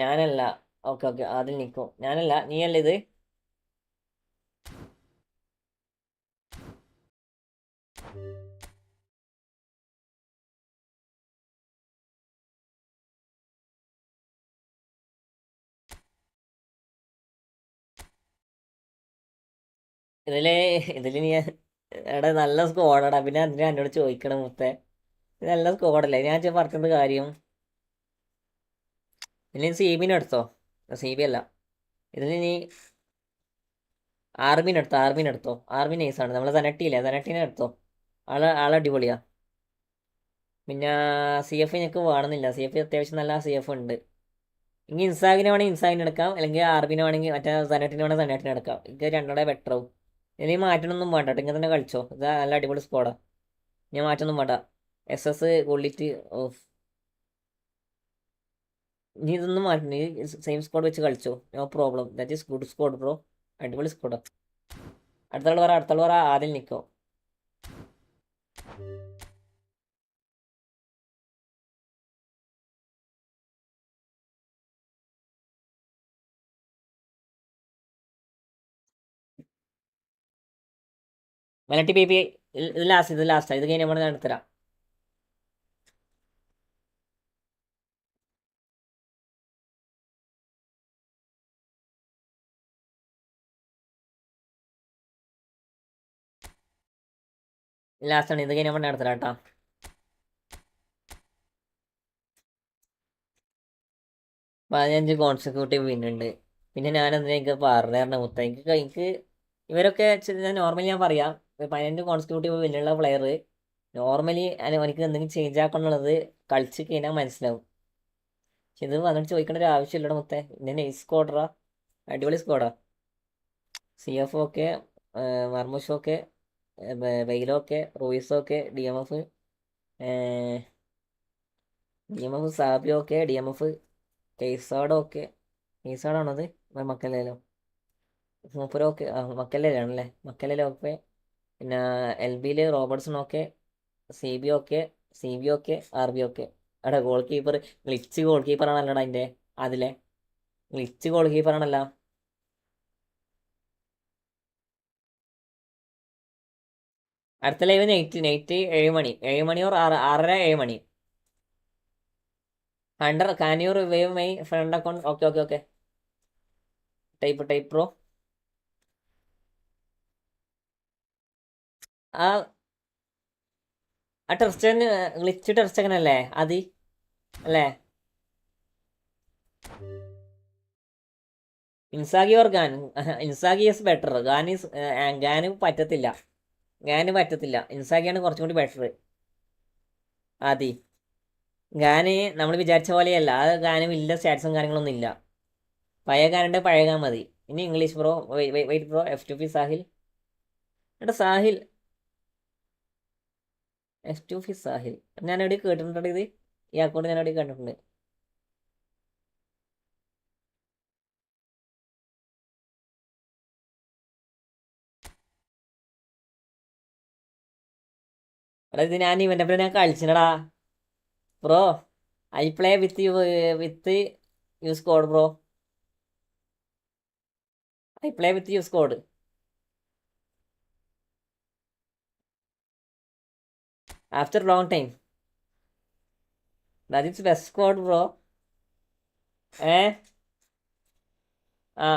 ഞാനല്ല. ഓക്കെ ഓക്കെ, അതിൽ നിൽക്കും. ഞാനല്ല, നീയല്ല ഇത്. ഇതില് നീ എടാ നല്ല സ്കോഡാടാ, പിന്നെ അതിന് എന്നോട് ചോദിക്കണം മുത്തേ. ഇത് നല്ല സ്കോഡല്ലേ, ഞാൻ പറഞ്ഞത് കാര്യം. ഇതിന് സി ബിനെ എടുത്തോ, സി ബി അല്ല, ഇതിന് നീ ആർമിനെ എടുത്തോ. ആർമി നൈസാണ്. നമ്മളെ സെനറ്റിയില്ലേ, സെനറ്റിനെ എടുത്തോ. ആളടിപൊളിയാ. പിന്നെ സി എഫ് എനിക്ക് വേണമെന്നില്ല, സി എഫ് അത്യാവശ്യം നല്ല സി എഫ് ഉണ്ട്. ഇനി ഇൻസാഗിനെ വേണമെങ്കിൽ ഇൻസാഗിനെ എടുക്കാം, അല്ലെങ്കിൽ ആർബിനെ വേണമെങ്കിൽ മറ്റേ സെനറ്റിനെ വേണമെങ്കിൽ സെനറ്റിനെ എടുക്കാം. ഇത് രണ്ടോടെ ബെറ്റർ ആവും. ഇനി മാറ്റണമൊന്നും വേണ്ട കേട്ടോ, ഇങ്ങനെ തന്നെ കളിച്ചോ. ഇത് നല്ല അടിപൊളി സ്കോഡാ, ഞാൻ മാറ്റൊന്നും വേണ്ട. SS ക്വാളിറ്റി ഓഫ്, നീ ഇതൊന്നും മാറ്റണം, നീ സെയിം സ്കോഡ് വെച്ച് കളിച്ചോ, no problem. That is good squad bro, അടിപൊളി സ്കോഡാ. അടുത്തുള്ള പറ ആദ്യം നിൽക്കോ. മെലറ്റി പി ഇത് ലാസ്റ്റാ, ഇത് കഴിഞ്ഞ് നമ്മൾ എടുത്തരാം. ലാസ്റ്റാണ്, ഇത് കഴിഞ്ഞ് നമ്മൾ നടത്തരാം കേട്ടോ. പതിനഞ്ച് കോൺസിക്യൂട്ടീവ് വിന്നുണ്ട്. പിന്നെ ഞാനെന്തിനാ എനിക്ക് പറഞ്ഞു മുത്ത, എനിക്ക് ഇവരൊക്കെ ഞാൻ നോർമലി ഞാൻ പറയാം, 15 കോൺസിക്യൂട്ടീവ് വിന്നുള്ള പ്ലെയർ നോർമലി എനിക്ക് എന്തെങ്കിലും ചേഞ്ച് ആക്കണമെന്നുള്ളത് കളിച്ച് കഴിഞ്ഞാൽ മനസ്സിലാവും. പക്ഷെ ഇത് വന്നിട്ട് ചോദിക്കേണ്ട ഒരു ആവശ്യമില്ലട മുത്തേ. പിന്നെ നൈസ് സ്കോഡറാ, അടിപൊളി സ്കോഡാ. CF ഓക്കെ, മർമുഷ് ഓക്കെ, ബെയിലോ okay, Ruiz okay, DMF Xabi okay, DMF കേസാഡ് ഓക്കെ. കേസാഡാണോ അത്? മക്കല്ലേലോ മൂപ്പര് ഓക്കെ, മക്കല്ലേലാണല്ലേ, മക്കല്ലേലോ ഓക്കെ. പിന്നെ LBയിൽ Robertson okay, CB okay, CB okay, RB okay. എടാ ഗോൾ കീപ്പർ ഗ്ലിച്ച് ഗോൾ കീപ്പറാണല്ലോടാ അതിൻ്റെ, അതിലെ ഗ്ലിച്ച് ഗോൾ കീപ്പറാണല്ലോ. അടുത്ത ലൈവ് നൈറ്റ് 7 മണി, 7 മണി ഓർ 6:30 7 മണി. Hunter can you revive my friend account? Okay okay okay, type bro. ആ ടെർസ്റ്റൻ ഗ്ലിച്ച് ടെർസ്റ്റൻ അല്ലേ അത് അല്ലേ? ഇൻസാഗി ഓർ ഗാൻ? Inzaghi is better. ഗാന് പറ്റത്തില്ല. ഇൻസാഗിയാണ് കുറച്ചും കൂടി ബെറ്റർ. ആദി ഗാന് നമ്മൾ വിചാരിച്ച പോലെയല്ല. ആ ഗാനും ഇല്ല, സ്റ്റാറ്റ്സും കാര്യങ്ങളൊന്നും ഇല്ല. പഴയ ഗാനുണ്ട്, പഴയ ഗാൻ മതി. ഇനി English bro. Wait bro. F2P Sahil. എടാ സാഹിൽ, F2P സാഹിൽ ഞാൻ എവിടെ കേട്ടിട്ടുണ്ട് ഇത്? ഈ അക്കൗണ്ട് ഞാൻ എവിടെ കണ്ടിട്ടുണ്ട്. എടാ ഇത് ഞാൻ ഇവൻ്റെ ഞാൻ കളിച്ചിനടാ bro. I play with yours code bro. I play with yours code. After long time. That it's best code bro. ആ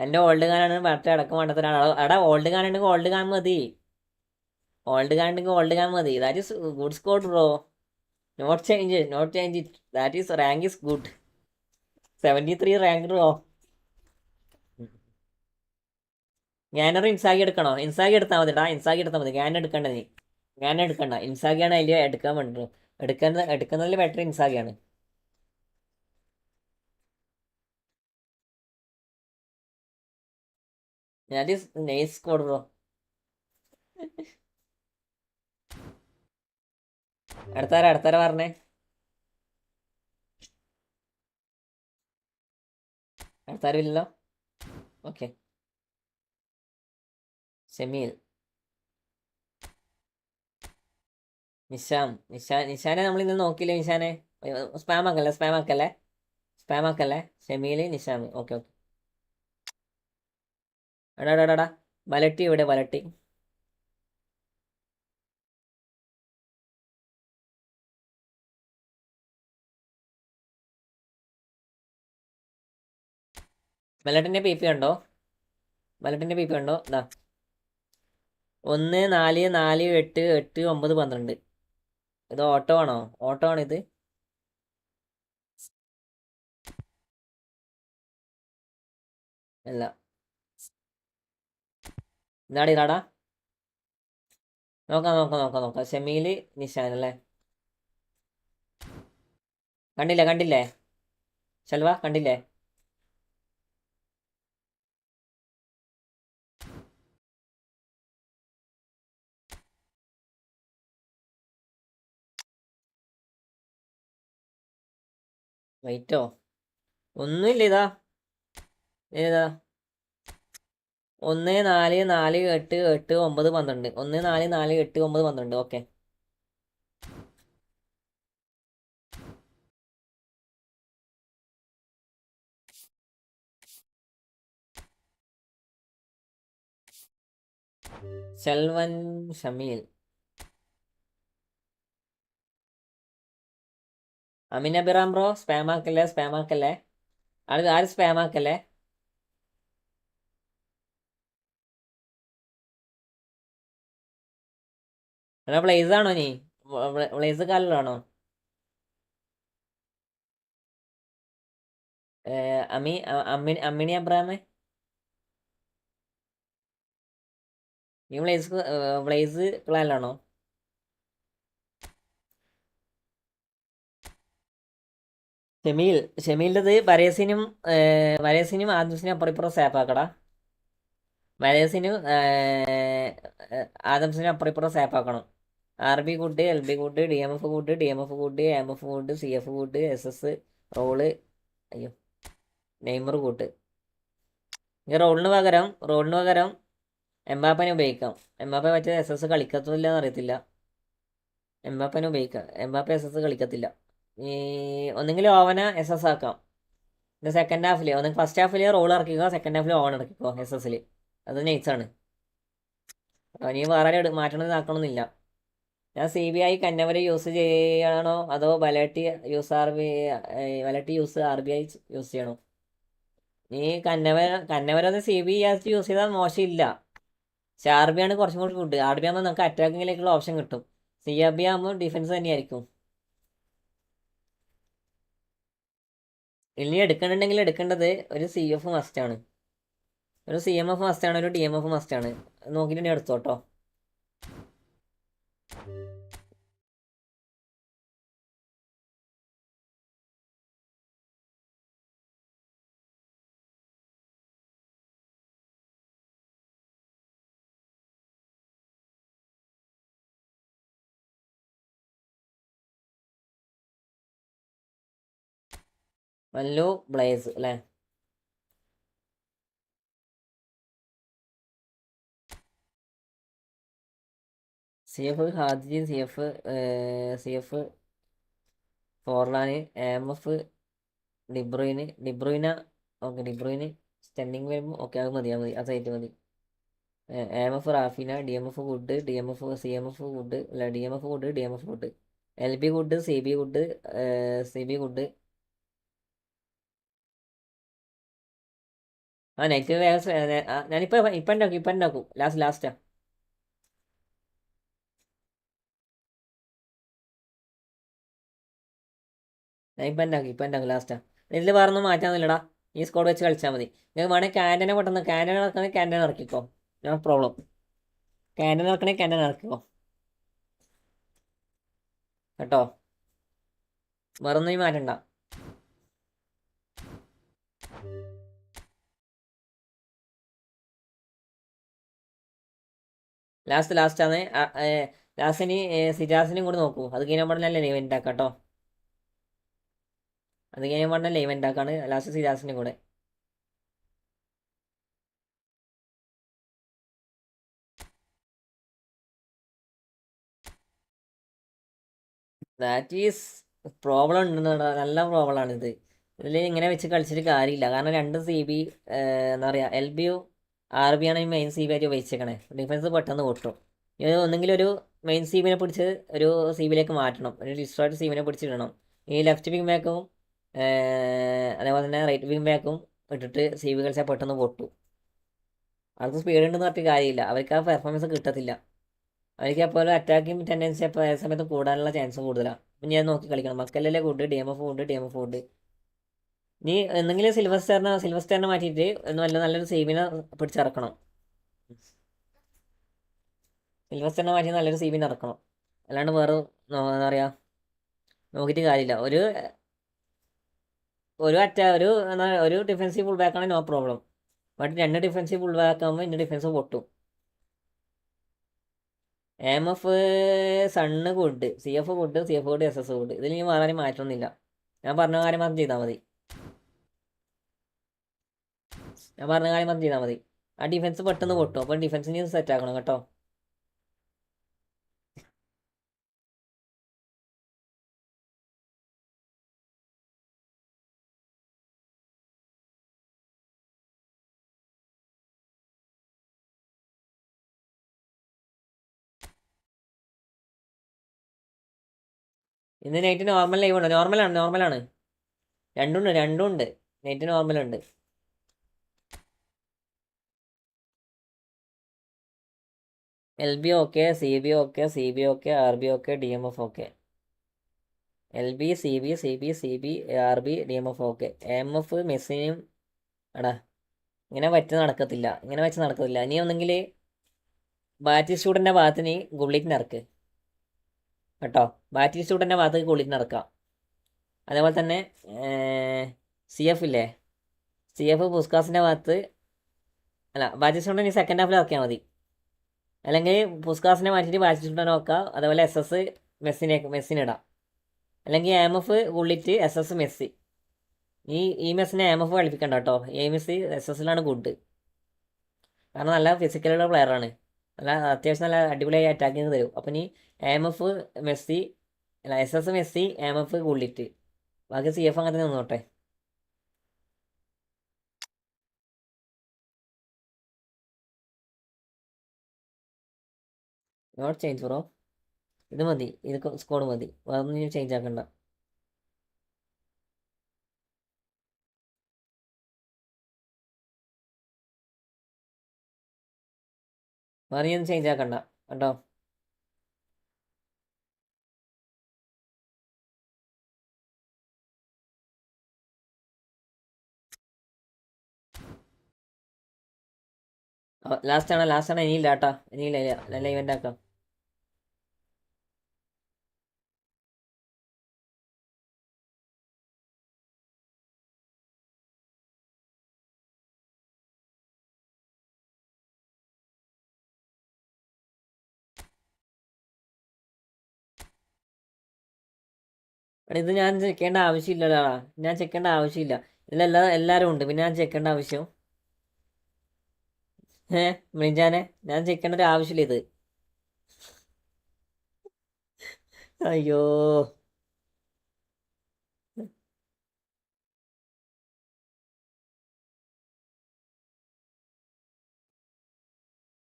എൻ്റെ ഓൾഡ് ഗാനാണ് മറ്റേ അടക്കം വേണ്ടത്തിനാണ്. എടാ ഓൾഡ് ഗാൻ ഉണ്ടെങ്കിൽ ഓൾഡ് ഗാൻ മതി. That is good squad bro. Not change it. That is rank is good. 73 rank bro. ഞാനൊരു ഇൻസാഗി എടുക്കണോ? ഇൻസാഗി എടുത്താൽ മതി. ഞാൻ എടുക്കണ്ട. ഇൻസാഗിയാണ് അതിൽ എടുക്കാൻ വേണ്ടത്. എടുക്കുന്നതിൽ ബെറ്റർ ഇൻസാഗിയാണ്. That is nice code bro. അടുത്താര പറഞ്ഞേ. അടുത്താരില്ലല്ലോ. ഓക്കെ. ഷമീൽ, നിഷാനെ നമ്മൾ ഇന്ന് നോക്കിയില്ലേ? നിഷാനെ സ്പാം ആക്കല്ലേ. ഷമീൽ, നിഷാം. ഓക്കെ. എടാ വലട്ടി ഇവിടെ. വലട്ടിൻ്റെ പി പി ഉണ്ടോ? ഇതാ 1 4 4 8 8 9 12. ഇത് ഓട്ടോ ആണോ? ഇത് അല്ല. ഇതാടാ. നോക്കാം. ഷമീല്, നിഷാൻ അല്ലേ? കണ്ടില്ലേ ശൽവ? കണ്ടില്ലേ? വെയിറ്റോ ഒന്നുമില്ല. ഏതാ 1 4 4 8 8 9 12. 1 4 4 8 9 12. Okay. Selvan, Shameel, Amin Abhiram bro. Spam ആക്കല്ലേ. ആര് സ്പാം ആക്കല്ലേ? എടാ ബ്ലേസ് ആണോ നീ? ബ്ലേസ് കാലിലാണോ? അമ്മിണി അബ്രാമേ, നീ ബ്ലേസ് ക്ലാനിലാണോ? ഷമീലിൻ്റെത് വരേസിനും ആദംസിനും അപ്പുറം സാപ്പാക്കടാ. വരേസിനും ആദംസിനും അപ്പുറം സാപ്പാക്കണം. RB good, LB good, DMF good, AMF good, CF good, SS role. അയ്യോ, നെയ്മർ കൂട്ട്. ഈ റോളിന് പകരം എംബാപ്പനെ ഉപയോഗിക്കാം. എംബാപ്പ മറ്റേ SS കളിക്കത്തില്ല എന്നറിയത്തില്ല. എംബാപ്പനെ ഉപയോഗിക്കാം. Mbappé SS കളിക്കത്തില്ല. ഈ ഒന്നെങ്കിൽ ഓവന SS ആക്കാം. പിന്നെ സെക്കൻഡ് ഹാഫിൽ ഫസ്റ്റ് ഹാഫിൽ റോൾ ഇറക്കിക്കോ, സെക്കൻഡ് ഹാഫിൽ ഓവൻ ഇറക്കിക്കോ SS. അത് നൈസാണ്. നീ വേറെ മാറ്റണമെന്ന് ആക്കണമെന്നില്ല. ഞാൻ CBI കന്നവരെ യൂസ് ചെയ്യണോ അതോ വലട്ടി യൂസ് RBI യൂസ് ചെയ്യണോ? നീ കന്നവരൊന്ന് CBI യൂസ് ചെയ്താൽ മോശമില്ല. പക്ഷെ RB ആണ് കുറച്ചും കൂടി ഗുഡ്. RB ആകുമ്പോൾ നമുക്ക് അറ്റാക്കിങ്ങിലേക്കുള്ള ഓപ്ഷൻ കിട്ടും. CRB ആകുമ്പോൾ ഡിഫൻസ് തന്നെയായിരിക്കും. ഇനി എടുക്കണമെങ്കിൽ എടുക്കേണ്ടത് ഒരു CF മസ്റ്റാണ്, ഒരു CMF മസ്റ്റാണ്, ഒരു DMF മസ്റ്റാണ്. നോക്കിയിട്ട് തന്നെ എടുത്തോട്ടോ. മല്ലു ബ്ലേസ് അല്ലേ? CF ഹാദിജി, CF ഫോർലാന്, AMF ഡിബ്രൂയിന. ഓക്കെ, ഡിബ്രൂയിന് സ്റ്റെൻഡിങ് വരുമ്പോൾ ഓക്കെ, അത് മതി, ആ സൈറ്റ് മതി. AMF Raphinha, DMF good, DMF CMF good, അല്ല DMF good, DMF good, LB good, CB good, CB good. Negative ഞാനിപ്പോൾ ഉണ്ടാക്കും ലാസ്റ്റാ. ഞാൻ ഇപ്പം ഉണ്ടാക്കും ലാസ്റ്റാ. ഇതിൽ വേറൊന്നും മാറ്റാന്നില്ലടാ, ഈ സ്കോഡ് വെച്ച് കളിച്ചാൽ മതി. നിങ്ങൾക്ക് വേണമെങ്കിൽ ക്യാൻറ്റനെ പെട്ടെന്ന് ക്യാൻറ്റൻ ഇറക്കണമെങ്കിൽ ക്യാൻറ്റൻ ഇറക്കിക്കോ, നോ പ്രോബ്ലം. ക്യാൻറ്റൻ ഇറക്കണമെങ്കിൽ ക്യാൻറ്റൻ ഇറക്കിക്കോ കേട്ടോ, വേറൊന്നും മാറ്റണ്ട. ലാസ്റ്റാണ്. ലാസ്റ്റിന് സിജാസിനും കൂടി നോക്കൂ. അത് കഴിഞ്ഞാൽ പാടില്ല ലൈവ് ഉണ്ടാക്കാം കേട്ടോ, അത് കഴിഞ്ഞാൽ പാടില്ല ലൈവ് ഉണ്ടാക്കാണ് ലാസ്റ്റ് സിജാസിനും കൂടെ. ദാറ്റ് ഈസ് പ്രോബ്ലം ഉണ്ട്, നല്ല പ്രോബ്ലമാണ് ഇത്. ഇതിൽ ഇങ്ങനെ വെച്ച് കളിച്ചിട്ട് കാര്യമില്ല. കാരണം 2 CB എന്താ പറയുക, LBയും RB ആണ് ഈ മെയിൻ CB ആയിട്ട് ഉപയോഗിച്ചേക്കണേ. ഡിഫൻസ് പെട്ടെന്ന് പൊട്ടും. ഇത് ഒന്നെങ്കിലും ഒരു മെയിൻ CBനെ പിടിച്ച് ഒരു CBയിലേക്ക് മാറ്റണം, ഒരു ഡിസ്ട്രോയിഡ് CBനെ പിടിച്ചിടണം. ഈ ലെഫ്റ്റ് വിങ് ബാക്കും അതേപോലെ തന്നെ റൈറ്റ് വിങ് ബാക്കും ഇട്ടിട്ട് CB കളിച്ചാൽ പെട്ടെന്ന് പൊട്ടും. അവർക്ക് സ്പീഡ് ഉണ്ടെന്ന് പറഞ്ഞിട്ട് കാര്യമില്ല, അവർക്ക് ആ പെർഫോമൻസ് കിട്ടത്തില്ല. അവർക്ക് എപ്പോഴും അറ്റാക്കിങ് ടെൻഡൻസി അപ്പോൾ ഏത് സമയത്ത് കൂടാനുള്ള ചാൻസ് കൂടുതലാണ്. അപ്പം ഞാൻ നോക്കി കളിക്കണം. മക്കല്ലല്ലേ ഗുഡ്, DMF ഗുഡ്. നീ എന്തെങ്കിലും സിൽവർ സ്റ്റാറിനെ മാറ്റിയിട്ട് നല്ലൊരു CBനെ പിടിച്ചിറക്കണം. സിൽവർ സ്റ്റാറിനെ മാറ്റി നല്ലൊരു CBനെ ഇറക്കണം. അല്ലാണ്ട് വേറെ എന്താ പറയുക, നോക്കിയിട്ട് കാര്യമില്ല. ഒരു ഡിഫൻസീവ് ഫുൾ ബാക്കാണ് no problem. But 2 defensive full back ആകുമ്പോൾ ഇന്ന ഡിഫൻസ് പൊട്ടും. AMF Son good, CF good, SS good. ഇതിൽ ഇനി വേറെ മാറ്റമൊന്നുമില്ല. ഞാൻ പറഞ്ഞ കാര്യം മാത്രം ചെയ്താൽ മതി. ആ ഡിഫൻസ് പെട്ടെന്ന് പൊട്ടും. അപ്പോൾ ഡിഫൻസിന് സെറ്റ് ആക്കണം കേട്ടോ. ഇന്ന് നൈറ്റ് നോർമൽ ലൈവ് ഉണ്ട്. നോർമലാണ്. രണ്ടും ഉണ്ട്. നൈറ്റ് നോർമലുണ്ട്. LB okay, CB okay, RB okay, DMF okay. LB, CB, RB, DMF okay. AMF മെസ്സിനും എടാ ഇങ്ങനെ വെച്ച് നടക്കത്തില്ല. ഇനി ഒന്നെങ്കിൽ ബാറ്റിസ്റ്റൂഡിൻ്റെ ഭാഗത്ത് നീ ഗുള്ളിറ്റിന് ഇറക്ക് കേട്ടോ. ബാറ്റിസ്റ്റൂഡിൻ്റെ ഭാഗത്ത് ഗുള്ളിറ്റിന് ഇറക്കാം. അതേപോലെ തന്നെ CF ഇല്ലേ, CF പുസ്കാസിൻ്റെ ഭാഗത്ത് അല്ല, ബാറ്റിസ്റ്റൂഡിനെ നീ സെക്കൻഡ് ഹാഫിൽ ഇറക്കിയാൽ മതി. അല്ലെങ്കിൽ പുസ്കാസിനെ മാറ്റിയിട്ട് ബാറ്റിസ്റ്റൂഡിനെ നോക്കാം. അതേപോലെ SS മെസ്സിനിടാം. അല്ലെങ്കിൽ AMF ഗുള്ളിറ്റ്, SS മെസ്സി. ഈ മെസ്സിനെ AMF കളിപ്പിക്കണ്ട കേട്ടോ. Messi SS good. കാരണം നല്ല ഫിസിക്കലുള്ള പ്ലെയറാണ്, അത്യാവശ്യം നല്ല അടിപൊളിയായി അറ്റാക്കിങ് തരും. അപ്പം ഇനി AMF മെസ്സി, അല്ല SS മെസ്സി, AMF ഗുള്ളിറ്റ്, ബാക്കി CF അങ്ങനെ തന്നെ നിന്നോട്ടെ. നോട്ട് ചേഞ്ച് ബ്രോ, ഇത് മതി, ഇത് സ്കോഡ് മതി, വേറൊന്നും ചേഞ്ച് ആക്കണ്ട. വേറെ ചേഞ്ച് ആക്കണ്ട കേട്ടോ. ലാസ്റ്റ് ആണ് ഇനിയില്ല കേട്ടോ, ഇനിയില്ല, നല്ല ഇവന്റ് ആക്കാം. ഇത് ഞാൻ ചെക്കേണ്ട ആവശ്യമില്ലടാ, ഞാൻ ചെക്കേണ്ട ആവശ്യമില്ല. എല്ലാവരും ഉണ്ട്, പിന്നെ ഞാൻ ചെക്കേണ്ട ആവശ്യം മിഞ്ചാനെ, ഞാൻ ചെക്കേണ്ട ഒരു ആവശ്യമില്ല ഇത്. അയ്യോ,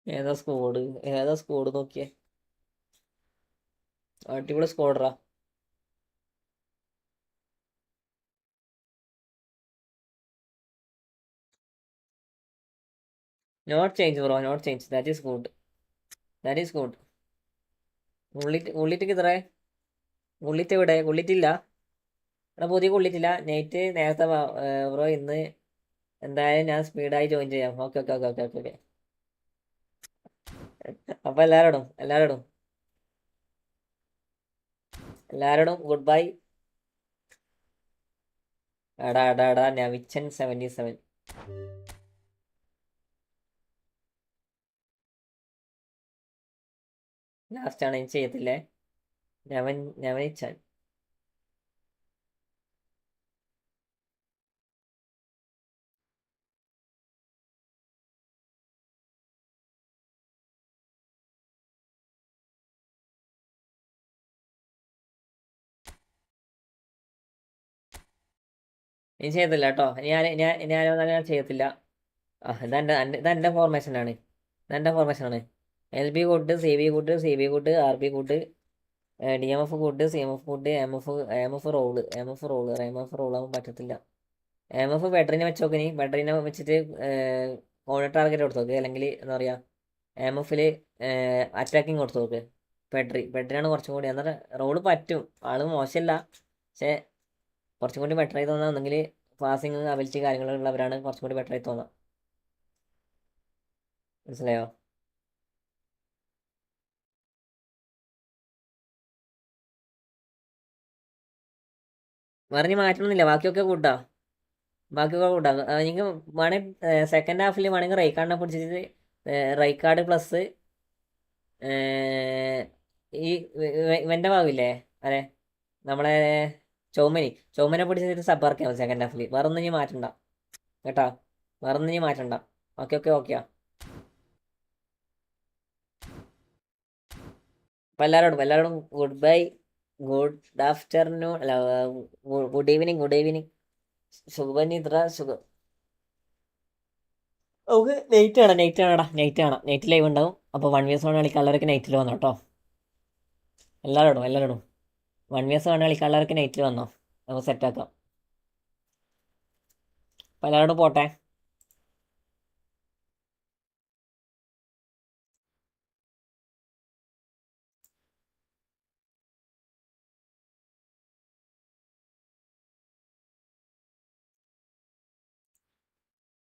ഏതാ സ്കോഡ് നോക്കിയേ, അടിപൊളി സ്കോഡറാ. Not change bro, not change, that is good, that is good. ഉള്ളിലേക്ക് ഇത്രേ, ഉള്ളിട്ട് ഇവിടെ ഉള്ളിട്ടില്ല, ഇവിടെ പുതിയ ഉള്ളിട്ടില്ല. നേരത്തെ ബ്രോ, ഇന്ന് എന്തായാലും ഞാൻ സ്പീഡായി ജോയിൻ ചെയ്യാം. Okay okay okay okay okay okay. അപ്പോൾ എല്ലാവരോടും ഗുഡ് ബൈ. എടാ നവിച്ചൻ 77 ലാസ്റ്റാണ്, എനിക്ക് ചെയ്യത്തില്ലേ. നവനിച്ചാൻ ഇനി ചെയ്യത്തില്ല കേട്ടോ, ഞാൻ ചെയ്യത്തില്ല. ഇതെൻ്റെ ഫോർമേഷനാണ്, LB good, CB good, CB good, RB good, DMF good, CMF good, MF role ആവാൻ പറ്റത്തില്ല. MF ബെറ്ററിനെ വെച്ച് നോക്കി, ബെറ്ററിനെ വെച്ചിട്ട് കോണർ ടാർഗറ്റ് കൊടുത്തു നോക്ക്, അല്ലെങ്കിൽ എന്താ പറയുക, MFൽ അറ്റാക്കിങ് കൊടുത്തു നോക്ക്. ബെറ്ററിനാണ് കുറച്ചും കൂടി, എന്നാൽ റോള് പറ്റും, ആള് മോശമല്ല, പക്ഷേ കുറച്ചും കൂടി ബെറ്ററായി തോന്നാം. ഒന്നെങ്കിൽ പാസിങ് അബിലിറ്റി കാര്യങ്ങളുള്ളവരാണ് കുറച്ചും കൂടി ബെറ്ററായി തോന്നാം. മനസ്സിലായോ? പറഞ്ഞ് മാറ്റണമെന്നില്ല, ബാക്കിയൊക്കെ കൂട്ടാ. നിങ്ങൾക്ക് വേണമെങ്കിൽ സെക്കൻഡ് ഹാഫിൽ വേണമെങ്കിൽ റൈക്കാർഡിനെ പിടിച്ചിട്ട് റൈക്കാർഡ് പ്ലസ് ഈ ഇവൻ്റെ ഭാഗമില്ലേ, അതെ നമ്മളെ ചൗമനെ പിടിച്ചിട്ട് സബ്ബാർക്കിയാൽ മതി സെക്കൻഡ് ഹാഫിൽ. വേറെ ഒന്നും ഇനി മാറ്റണ്ട കേട്ടോ, ഓക്കെ ഓക്കെ ഓക്കെയാ. അപ്പം എല്ലാവരോടും ഗുഡ് ബൈ, ഗുഡ് ആഫ്റ്റർനൂൺ, അല്ല ഗുഡ് ഈവനിങ്, സുഖനിദ്ര, സുഖം. നമുക്ക് നൈറ്റ് ലൈവ് ഉണ്ടാവും. അപ്പോൾ 1vs1 കളിക്കാനുള്ളവരൊക്കെ നൈറ്റിൽ വന്നോ കേട്ടോ, എല്ലാവരോടും 1vs1 കളിക്കാനുള്ളവരൊക്കെ നൈറ്റിൽ വന്നോ, നമുക്ക് സെറ്റാക്കാം. അപ്പോൾ എല്ലാവരോടും പോട്ടെ.